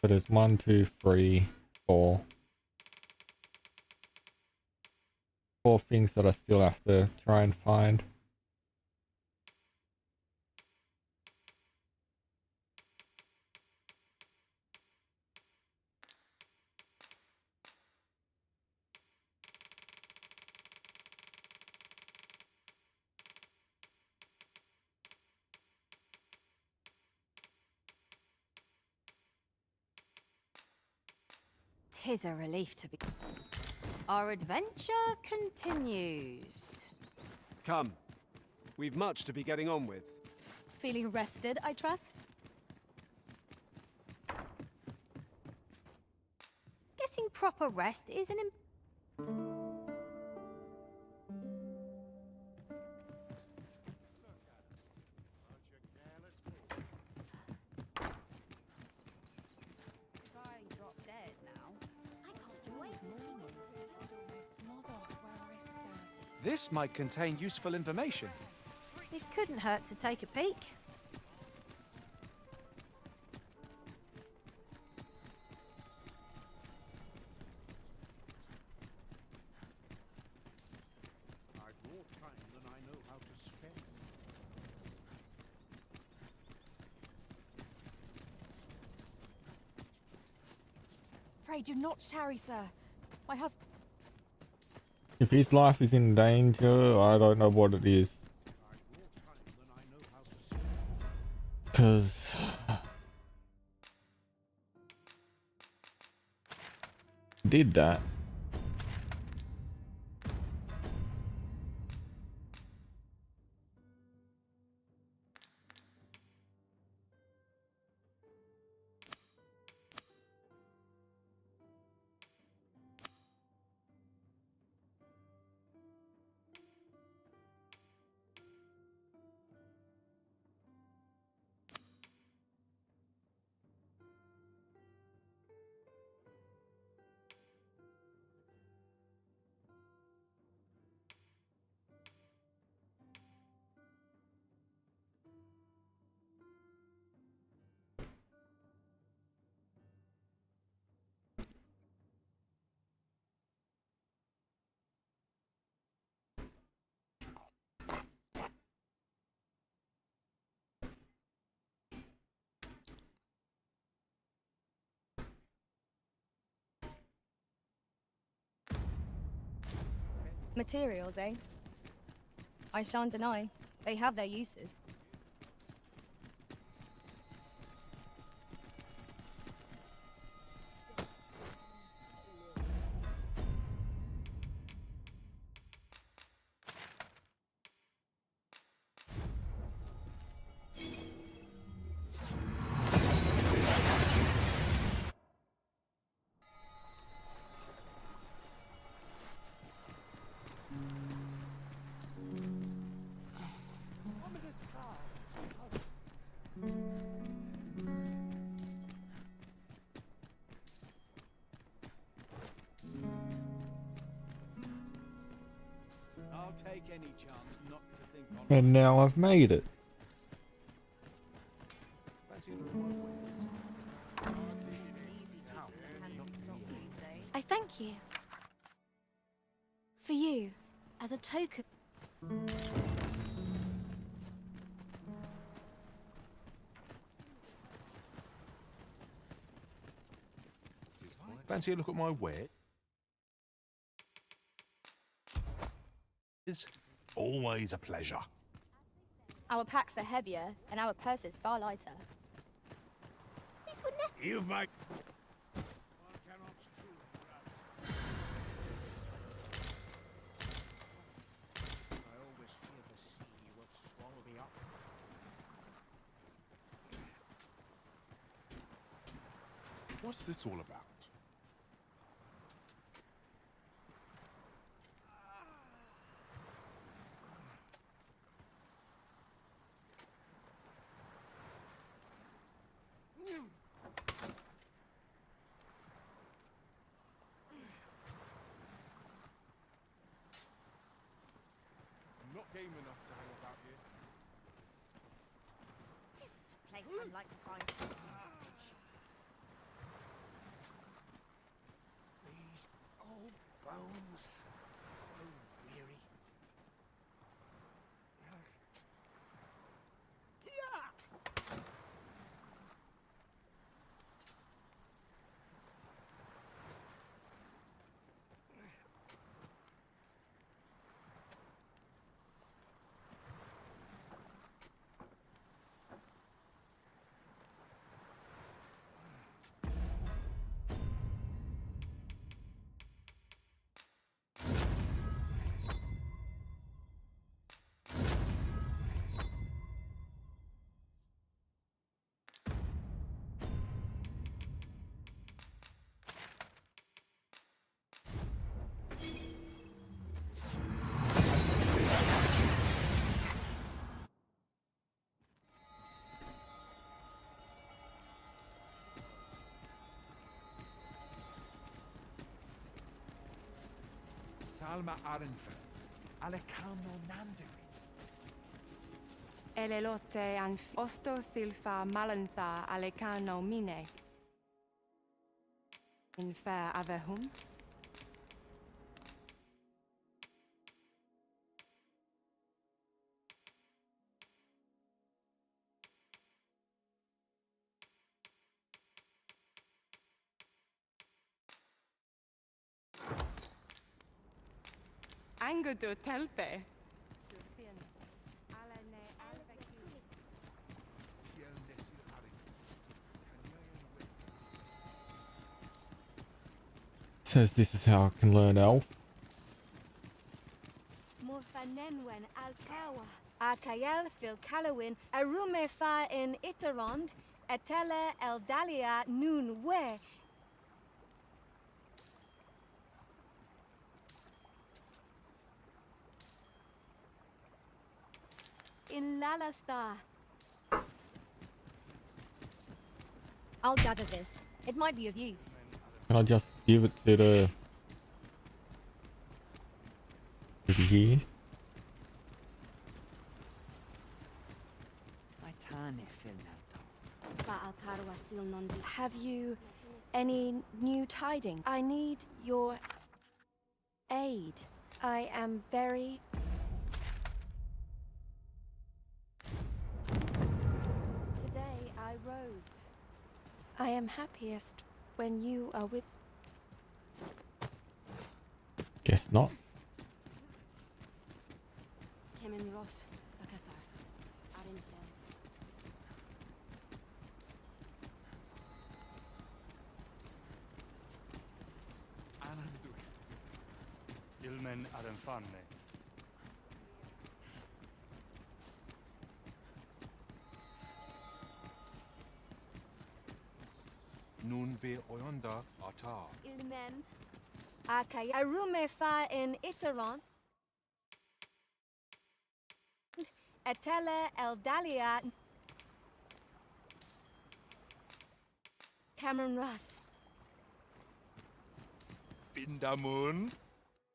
So there's 1, 2, 3, 4. 4 things that I still have to try and find. Tis a relief to be... Our adventure continues. Come. We've much to be getting on with. Feeling rested, I trust? Getting proper rest is an... This might contain useful information. It couldn't hurt to take a peek. I've more time than I know how to spend. Pray do not tarry, sir. My husband... If his life is in danger, I don't know what it is. Cause did that. Materials, eh? I shan't deny. They have their uses. I'll take any chance not to think on. And now I've made it. I thank you. For you, as a token. Fancy a look at my wet? It's always a pleasure. Our packs are heavier, and our purses far lighter. These were never. You've made. I always fear the sea will swallow me up. What's this all about? I'm not game enough to hang about here. This isn't a place I'd like to find conversation. These old bones grow weary. Salma Arenfer, Alecano Nandiri. Elelote and Osto Silfa Malantha Alecano Mine. In fair Avehum. Angudu Telpe. Says this is how I can learn elf. Morfanenwen Alkawa. Akayel fil Kalawin. Arume fa in Itarond. Etele Eldalia Noon We. In Lalasta. I'll gather this. It might be of use. Can I just give it to the here? Have you any new tidings? I need your aid. I am very... Today I rose. I am happiest when you are with... Guess not. Kemen Ross, Bakasar, Arenfer. Ilmen Arenfanne. Nun ve oyonda ata. Ilmen. Akay. Arume fa in Itaron. Etele Eldalia. Cameron Ross. Vindamun.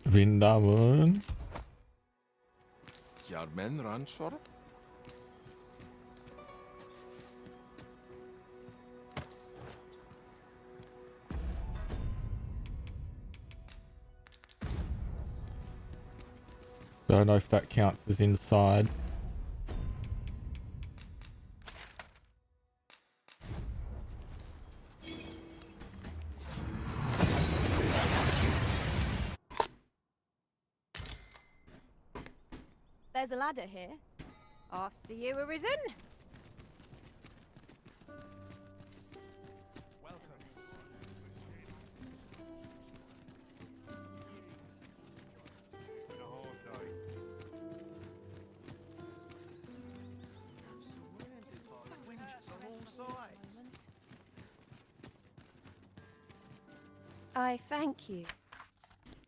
Vindamun. men ransor. Don't know if that counts as inside. There's a ladder here. After you, Arisen. I thank you.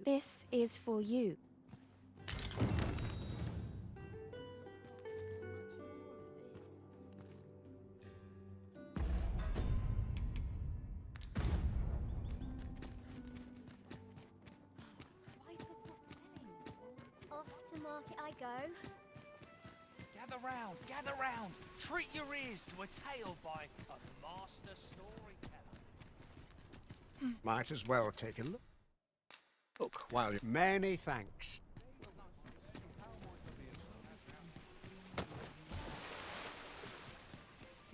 This is for you. Off to market I go. Gather round. Treat your ears to a tale by a master storyteller. Might as well take a look. Look, while many thanks.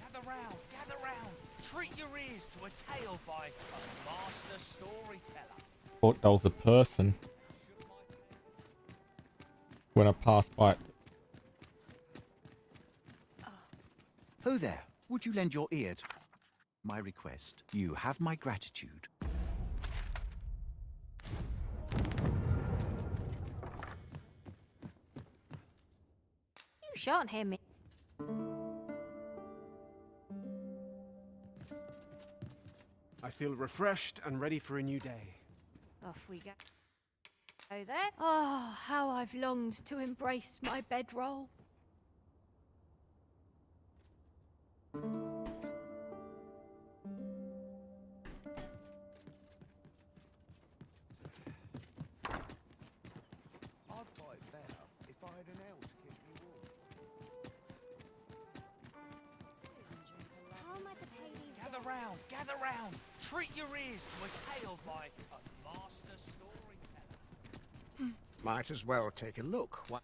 Gather round. Treat your ears to a tale by a master storyteller. Thought that was a person. When I passed by it. Ho there. Would you lend your ear to my request? You have my gratitude. You shan't hear me. I feel refreshed and ready for a new day. Off we go. Go there. Oh, how I've longed to embrace my bedroll. I'd fight better if I had an ale to keep me warm. How am I to pay these? Gather round. Treat your ears to a tale by a master storyteller. Might as well take a look. While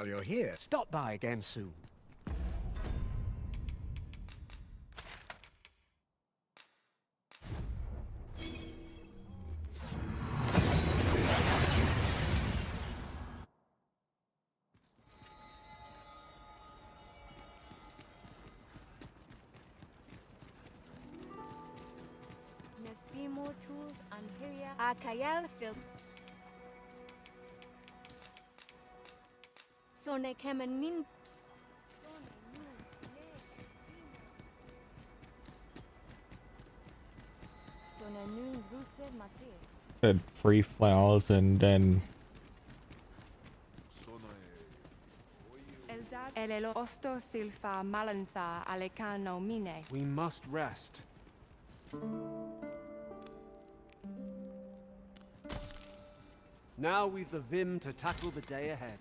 you're here, stop by again soon. Nesbimo tools and Hyria Akayel fil. Sone Kemenin. Sone Nun Ruser Mate. Said free flowers and then Eldad elelo osto silfa malantha alecano mine. We must rest. Now we've the vim to tackle the day ahead.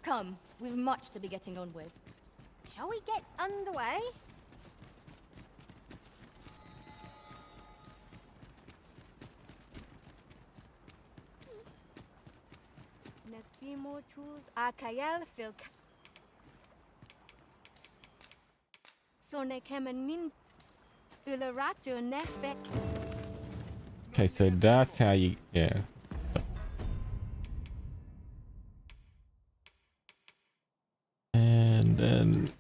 Come, we've much to be getting on with. Shall we get underway? Nesbimo tools Akayel fil. Sone Kemenin. Ularato Nefe. okay, so that's how you and then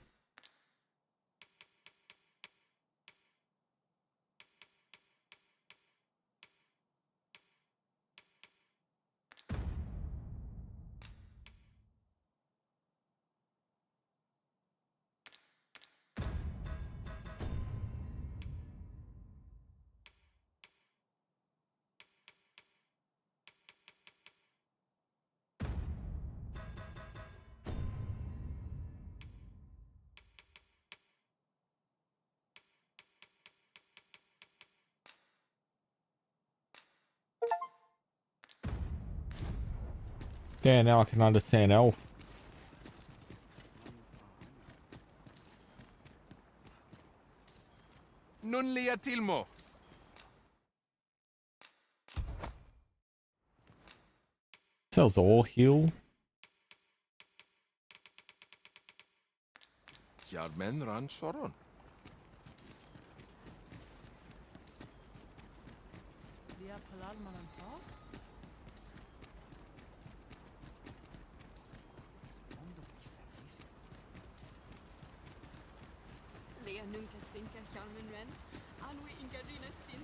Yeah, now I can understand elf. Non li atilmo. Sells all heal. Jarmen ran soron. Lia Palal Malantar? Lea nunca sinka Hjalmen Ren, Anwi Ingarina Sin.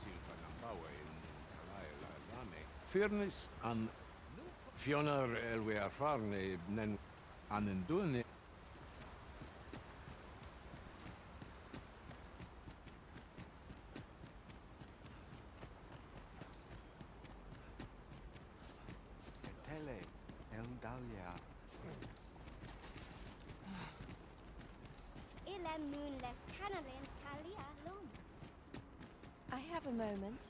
Silfa Nambawe in Kalaila Lane. Fairness and Fiona Elwe Arfarne Nen Anendune. Tele Eldalia. Ilan moonless canalin kalia lum. I have a moment.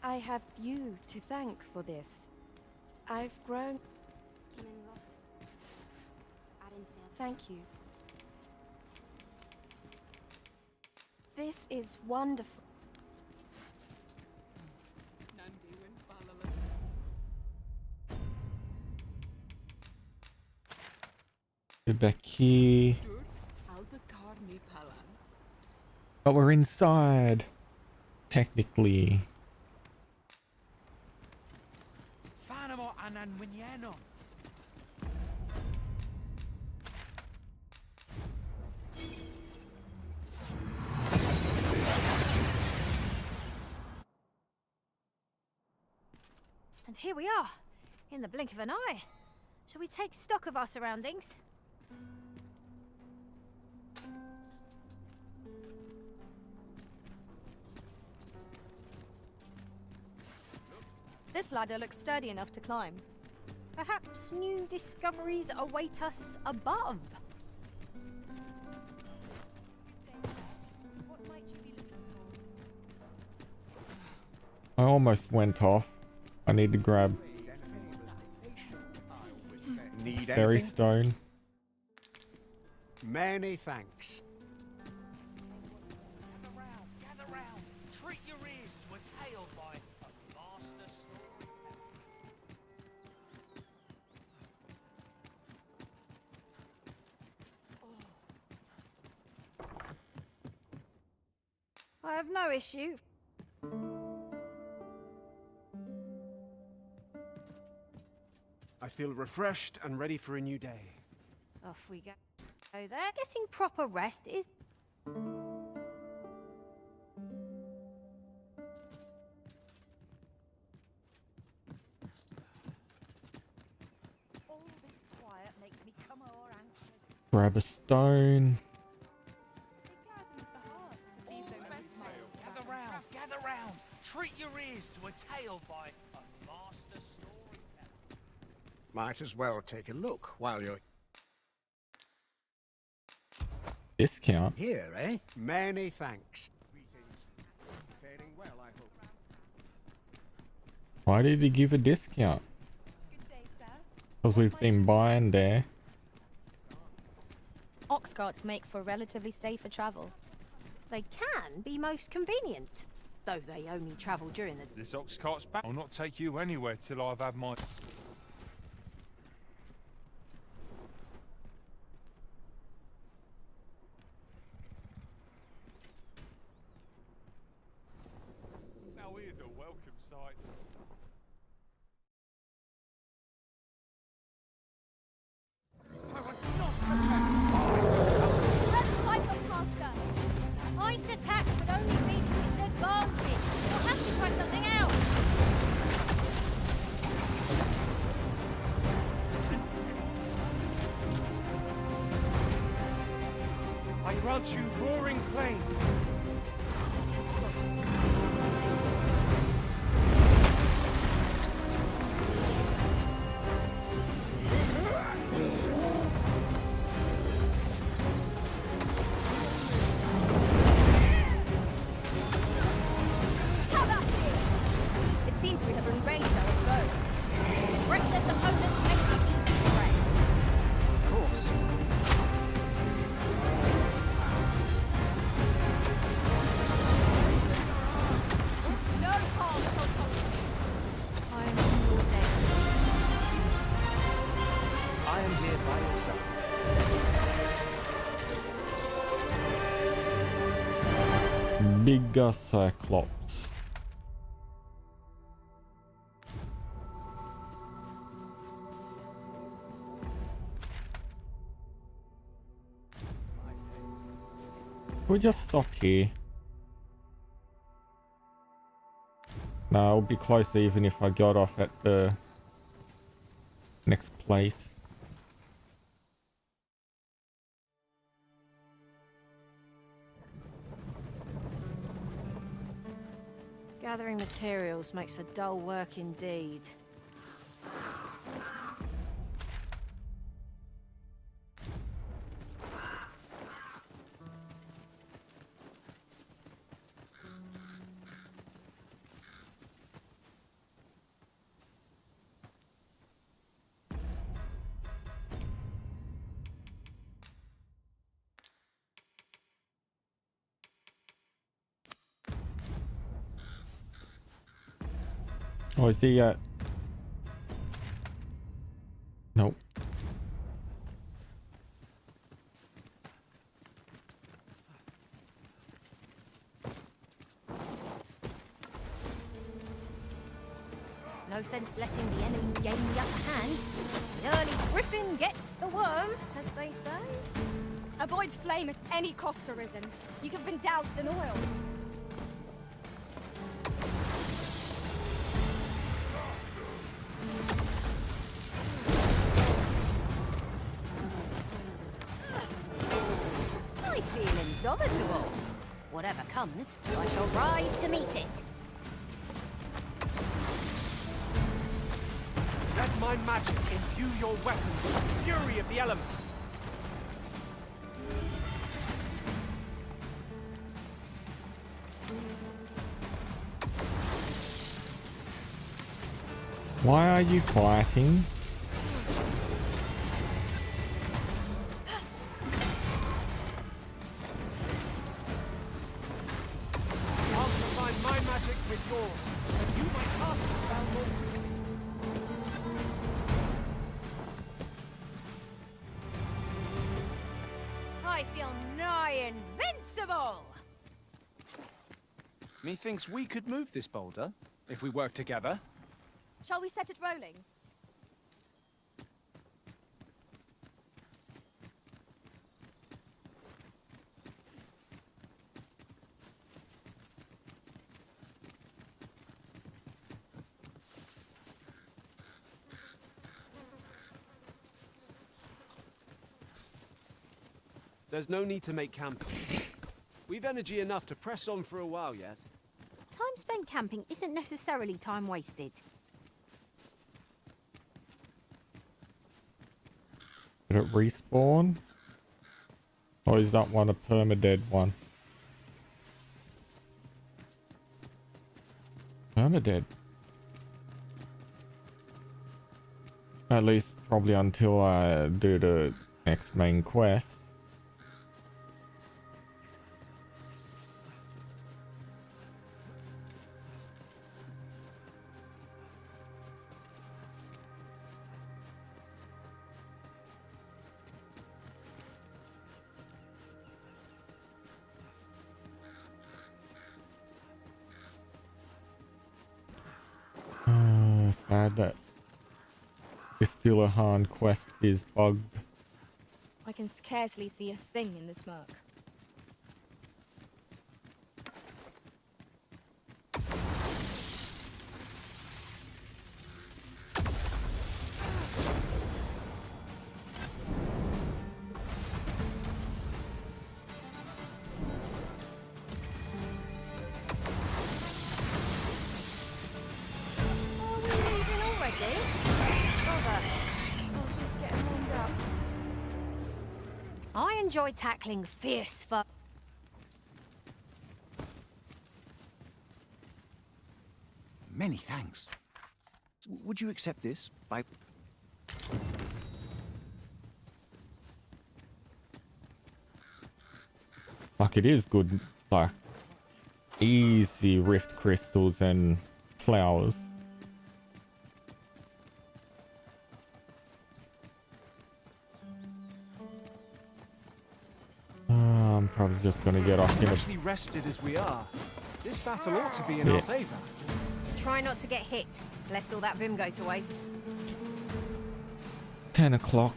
I have you to thank for this. I've grown. Thank you. This is wonderful. Go back here. But we're inside. Technically. Fanamo anan winyano. And here we are, in the blink of an eye. Shall we take stock of our surroundings? This ladder looks sturdy enough to climb. Perhaps new discoveries await us above. I almost went off. I need to grab Need fairy anything? stone. Many thanks. Gather round. Treat your ears to a tale by a master storyteller. I have no issue. I feel refreshed and ready for a new day. Off we go. There, getting proper rest is... All this quiet makes me come o'er anxious. Grab a stone. Gather round. Treat your ears to a tale by a master storyteller. Might as well take a look while you're Discount. here, eh? Many thanks. Faring well, I hope. Why did he give a discount? Because we've been buying there. Ox carts make for relatively safer travel. They can be most convenient, though they only travel during the... This ox cart's back. I'll not take you anywhere till I've had my... Now here's a welcome sight. Cyclops Master! Ice attacks would only be to its advantage. We'll have to try something else. I grant you roaring flame. It seems we have enraged our foe. here by your side. Bigger Cyclops. We just stop here. No, I'll be closer even if I got off at the next place. Gathering materials makes for dull work indeed. Oh, is he nope. No sense letting the enemy gain the upper hand. The early griffin gets the worm, as they say. Avoid flame at any cost, Arisen. You have been doused in oil. I feel indomitable. Whatever comes, I shall rise to meet it. Let my magic imbue your weapons with the fury of the elements. Why are you fighting? I'll combine my magic with yours, and you might cast the spell more quickly. I feel nigh invincible! Methinks we could move this boulder, if we work together. Shall we set it rolling? There's no need to make camp. We've energy enough to press on for a while yet. Time spent camping isn't necessarily time wasted. Did it respawn? Or is that one a permadead one? Permadead. At least probably until I do the next main quest. Sad that Distillahan quest is bugged. I can scarcely see a thing in the smoke. I enjoy tackling fierce foe. Many thanks. Would you accept this by... Like it is good, like easy rift crystals and flowers. I'm probably just gonna get off in a... Especially rested as we are, this battle ought to be in Yeah. our favour. Try not to get hit, lest all that vim go to waste. 10 o'clock.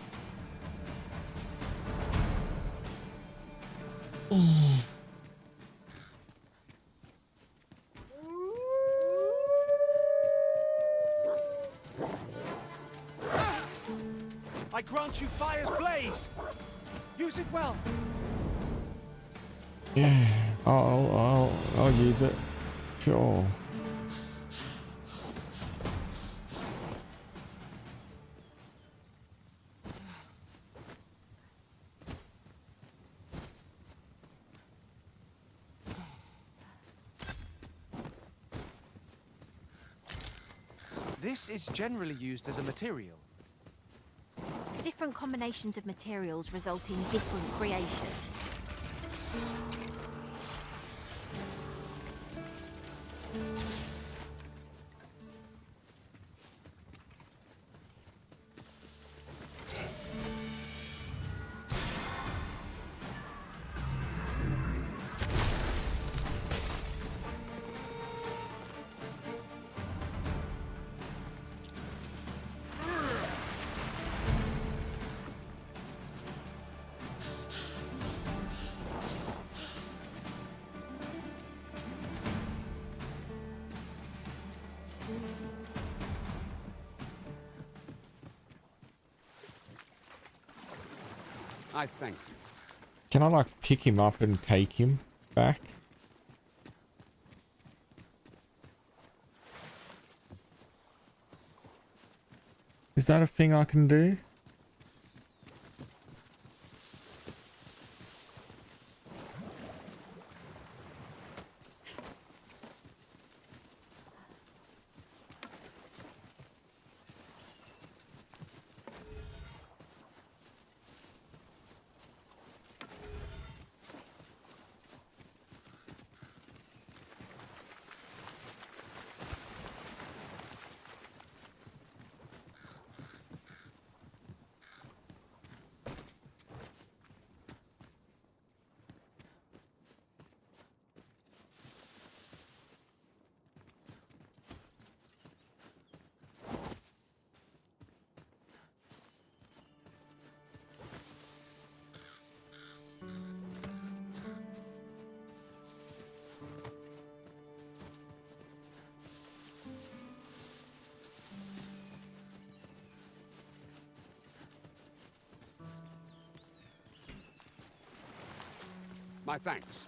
I grant you fire's blaze. Use it well. Yeah, I'll use it. Sure. This is generally used as a material. Different combinations of materials result in different creations. I thank you. Can I like pick him up and take him back? Is that a thing I can do? My thanks.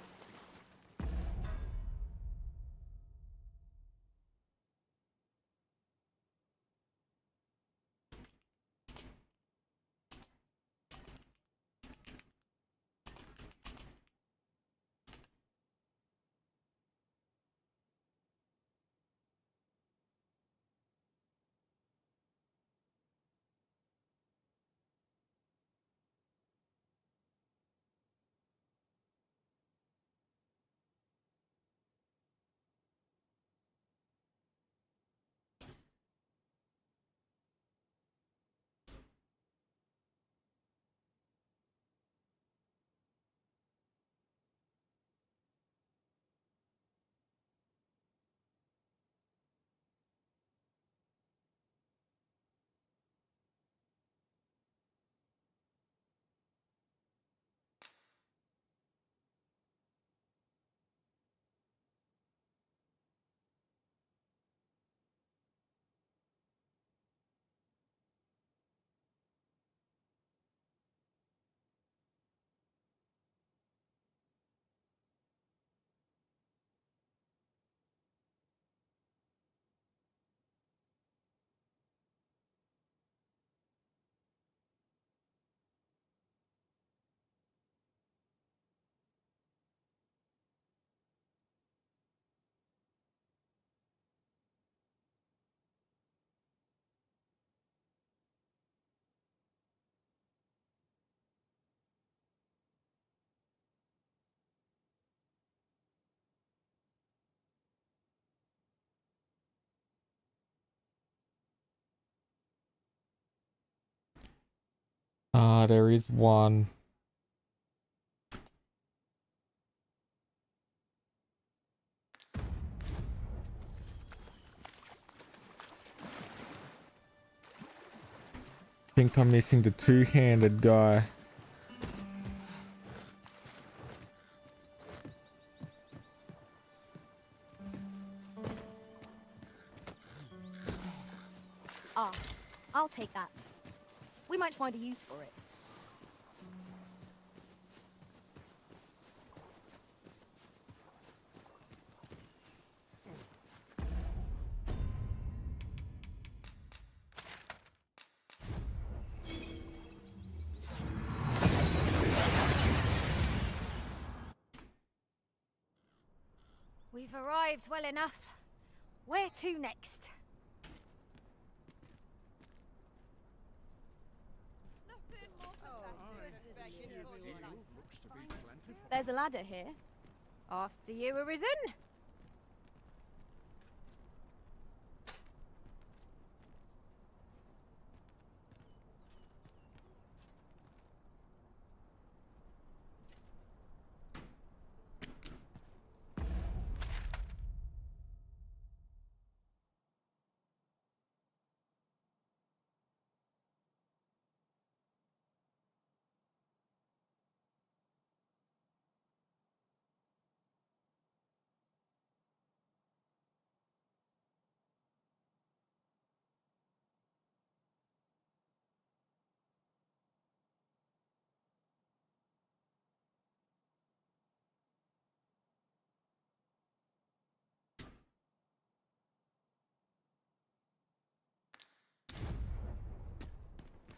There is one. Think I'm missing the two-handed guy. Ah, I'll take that. We might find a use for it. We've arrived well enough. Where to next? There's a ladder here. After you, Arisen?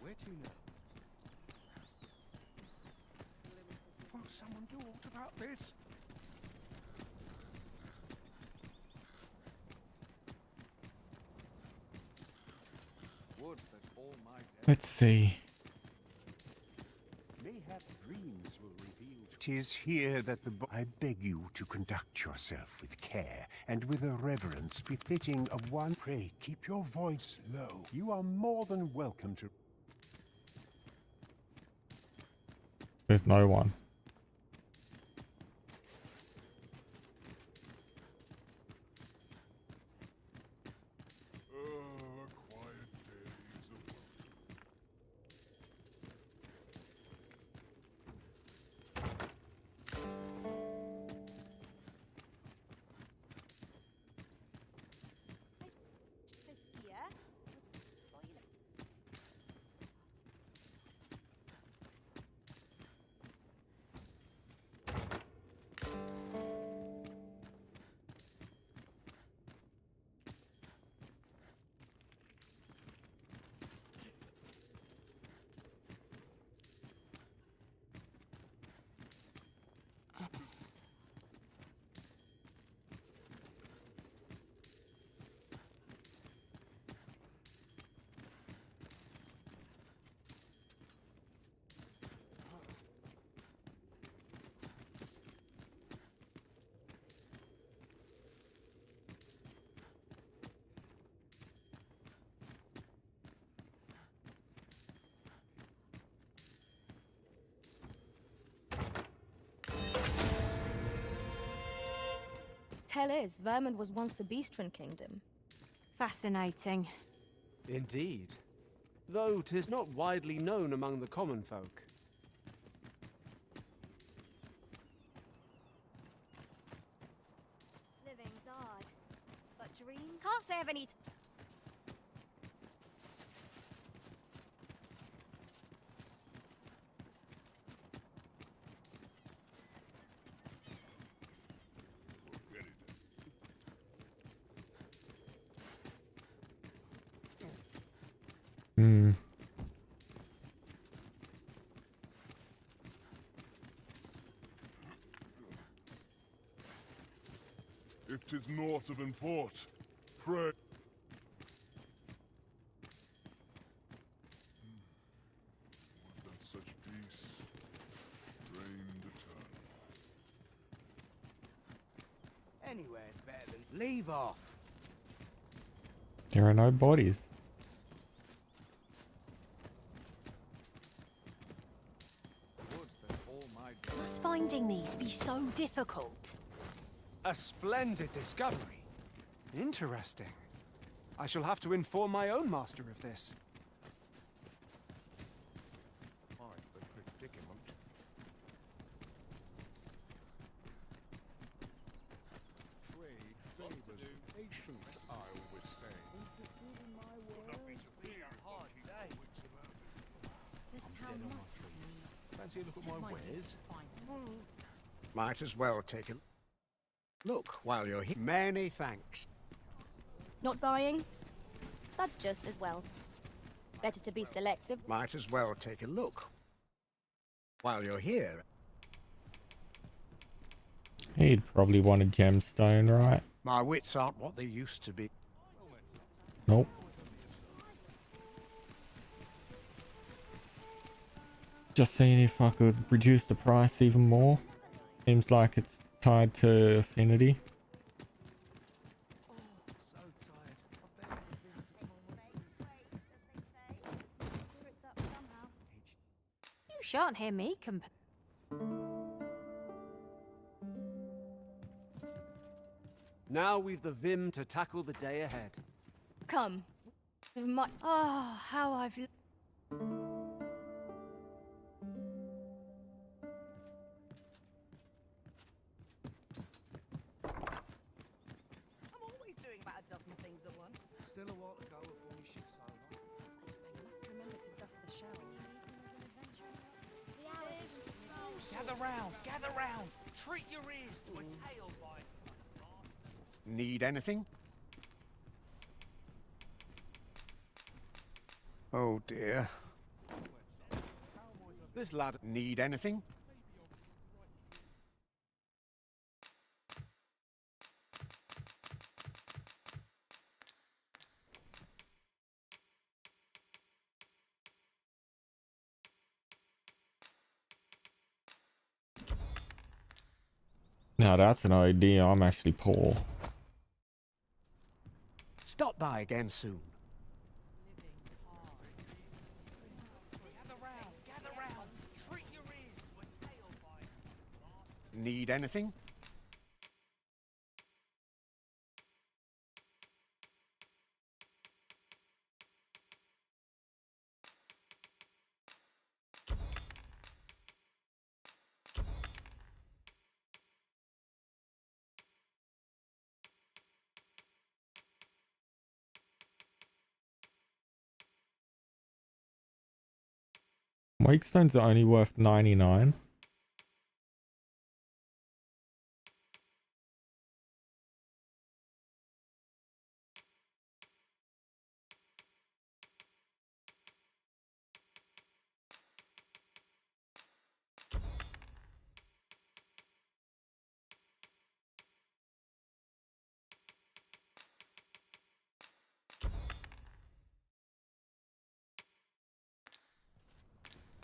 Where to now? Will someone do aught about this? Would that all my Let's see. Mayhap dreams will reveal. 'Tis here that I beg you to conduct yourself with care and with a reverence befitting of one. Pray keep your voice low. You are more than welcome to. There's no one. Tell is, Vermund was once a beastren kingdom. Fascinating. Indeed. Though 'tis not widely known among the common folk. Living's hard, but dream can't say I've any. Hmm. If 'tis naught of import, pray. Would that such peace reigned eternal. Anywhere's better than. Leave off. There are no bodies. Must finding these be so difficult? A splendid discovery. Interesting. I shall have to inform my own master of this. This town must have needs. Fancy a look at Tis my duty wares? to find them. Might as well take a look while you're here. Many thanks. Not buying? That's just as well. Better to be selective. Might as well take a look while you're here. He'd probably want a gemstone, right? My wits aren't what they used to be. Nope. Just seeing if I could reduce the price even more. Seems like it's tied to affinity. You shan't hear me Now we've the vim to tackle the day ahead. Come. With my... Oh, how I've... I'm always doing about a dozen things at once. Still a while to go before we shift over. I must remember to dust the shelves. Gather round! Treat your ears to a tale by... Need anything? Oh dear. This lad... Need anything? Now that's an idea. I'm actually poor. Stop by again soon. Gather round! Treat your ears to a tale by... Need anything? Wakestones are only worth 99.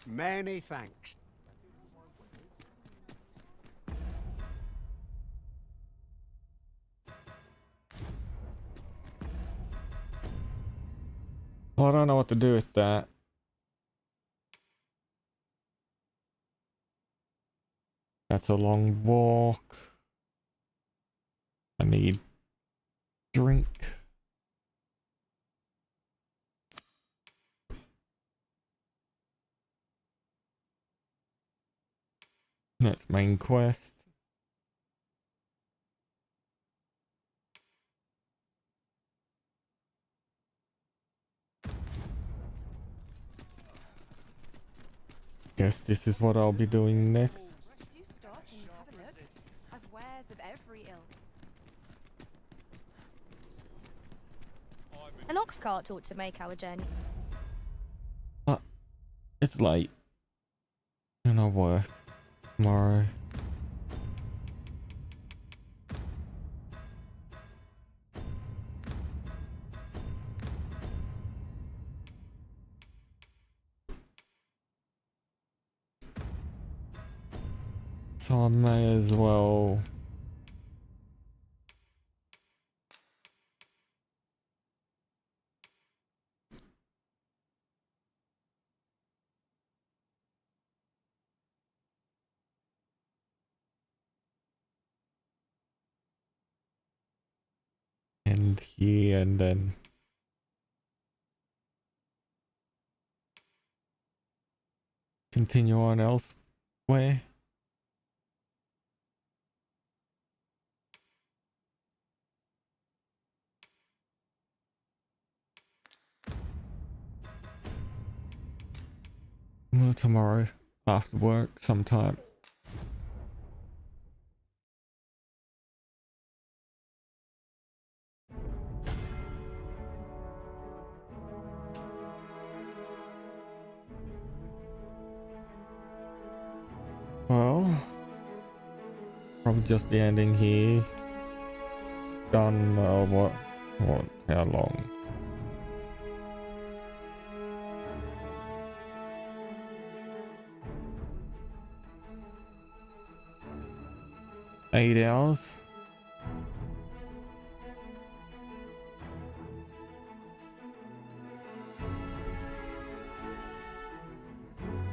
Many thanks. Well, I don't know what to do with that. That's a long walk. I need drink. That's main quest. Guess this is what I'll be doing next. Do stop and have a look. I've wares of every ilk. An ox cart ought to make our journey. It's late. And I'll work tomorrow. So I may as well end here and then continue on elsewhere. Well, tomorrow after work sometime. Well, probably just be ending here. Done, what, how long? Eight hours.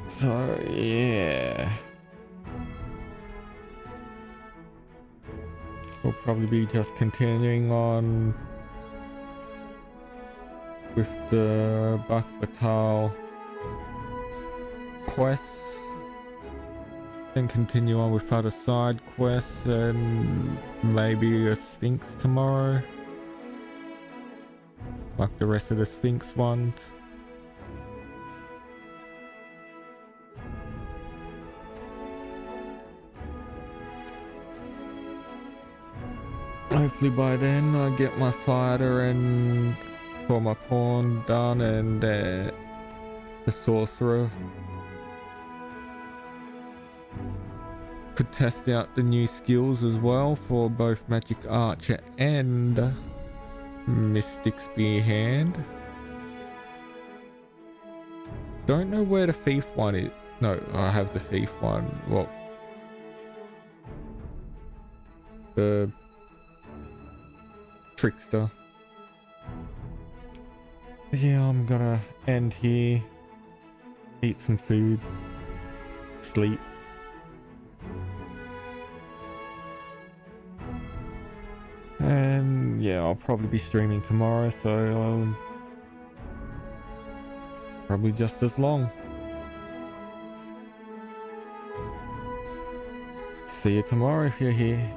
So, yeah. We'll probably be just continuing on with the Batal quests, then continue on with other side quests and maybe a Sphinx tomorrow, like the rest of the Sphinx ones. Hopefully by then I get my fighter and for my pawn done and the sorcerer. Could test out the new skills as well for both Magic Archer and Mystic Spear Hand. Don't know where the thief one is. No, I have the thief one. Well, the Trickster. Yeah, I'm gonna end here, eat some food, sleep. And yeah, I'll probably be streaming tomorrow, so probably just as long. See you tomorrow if you're here.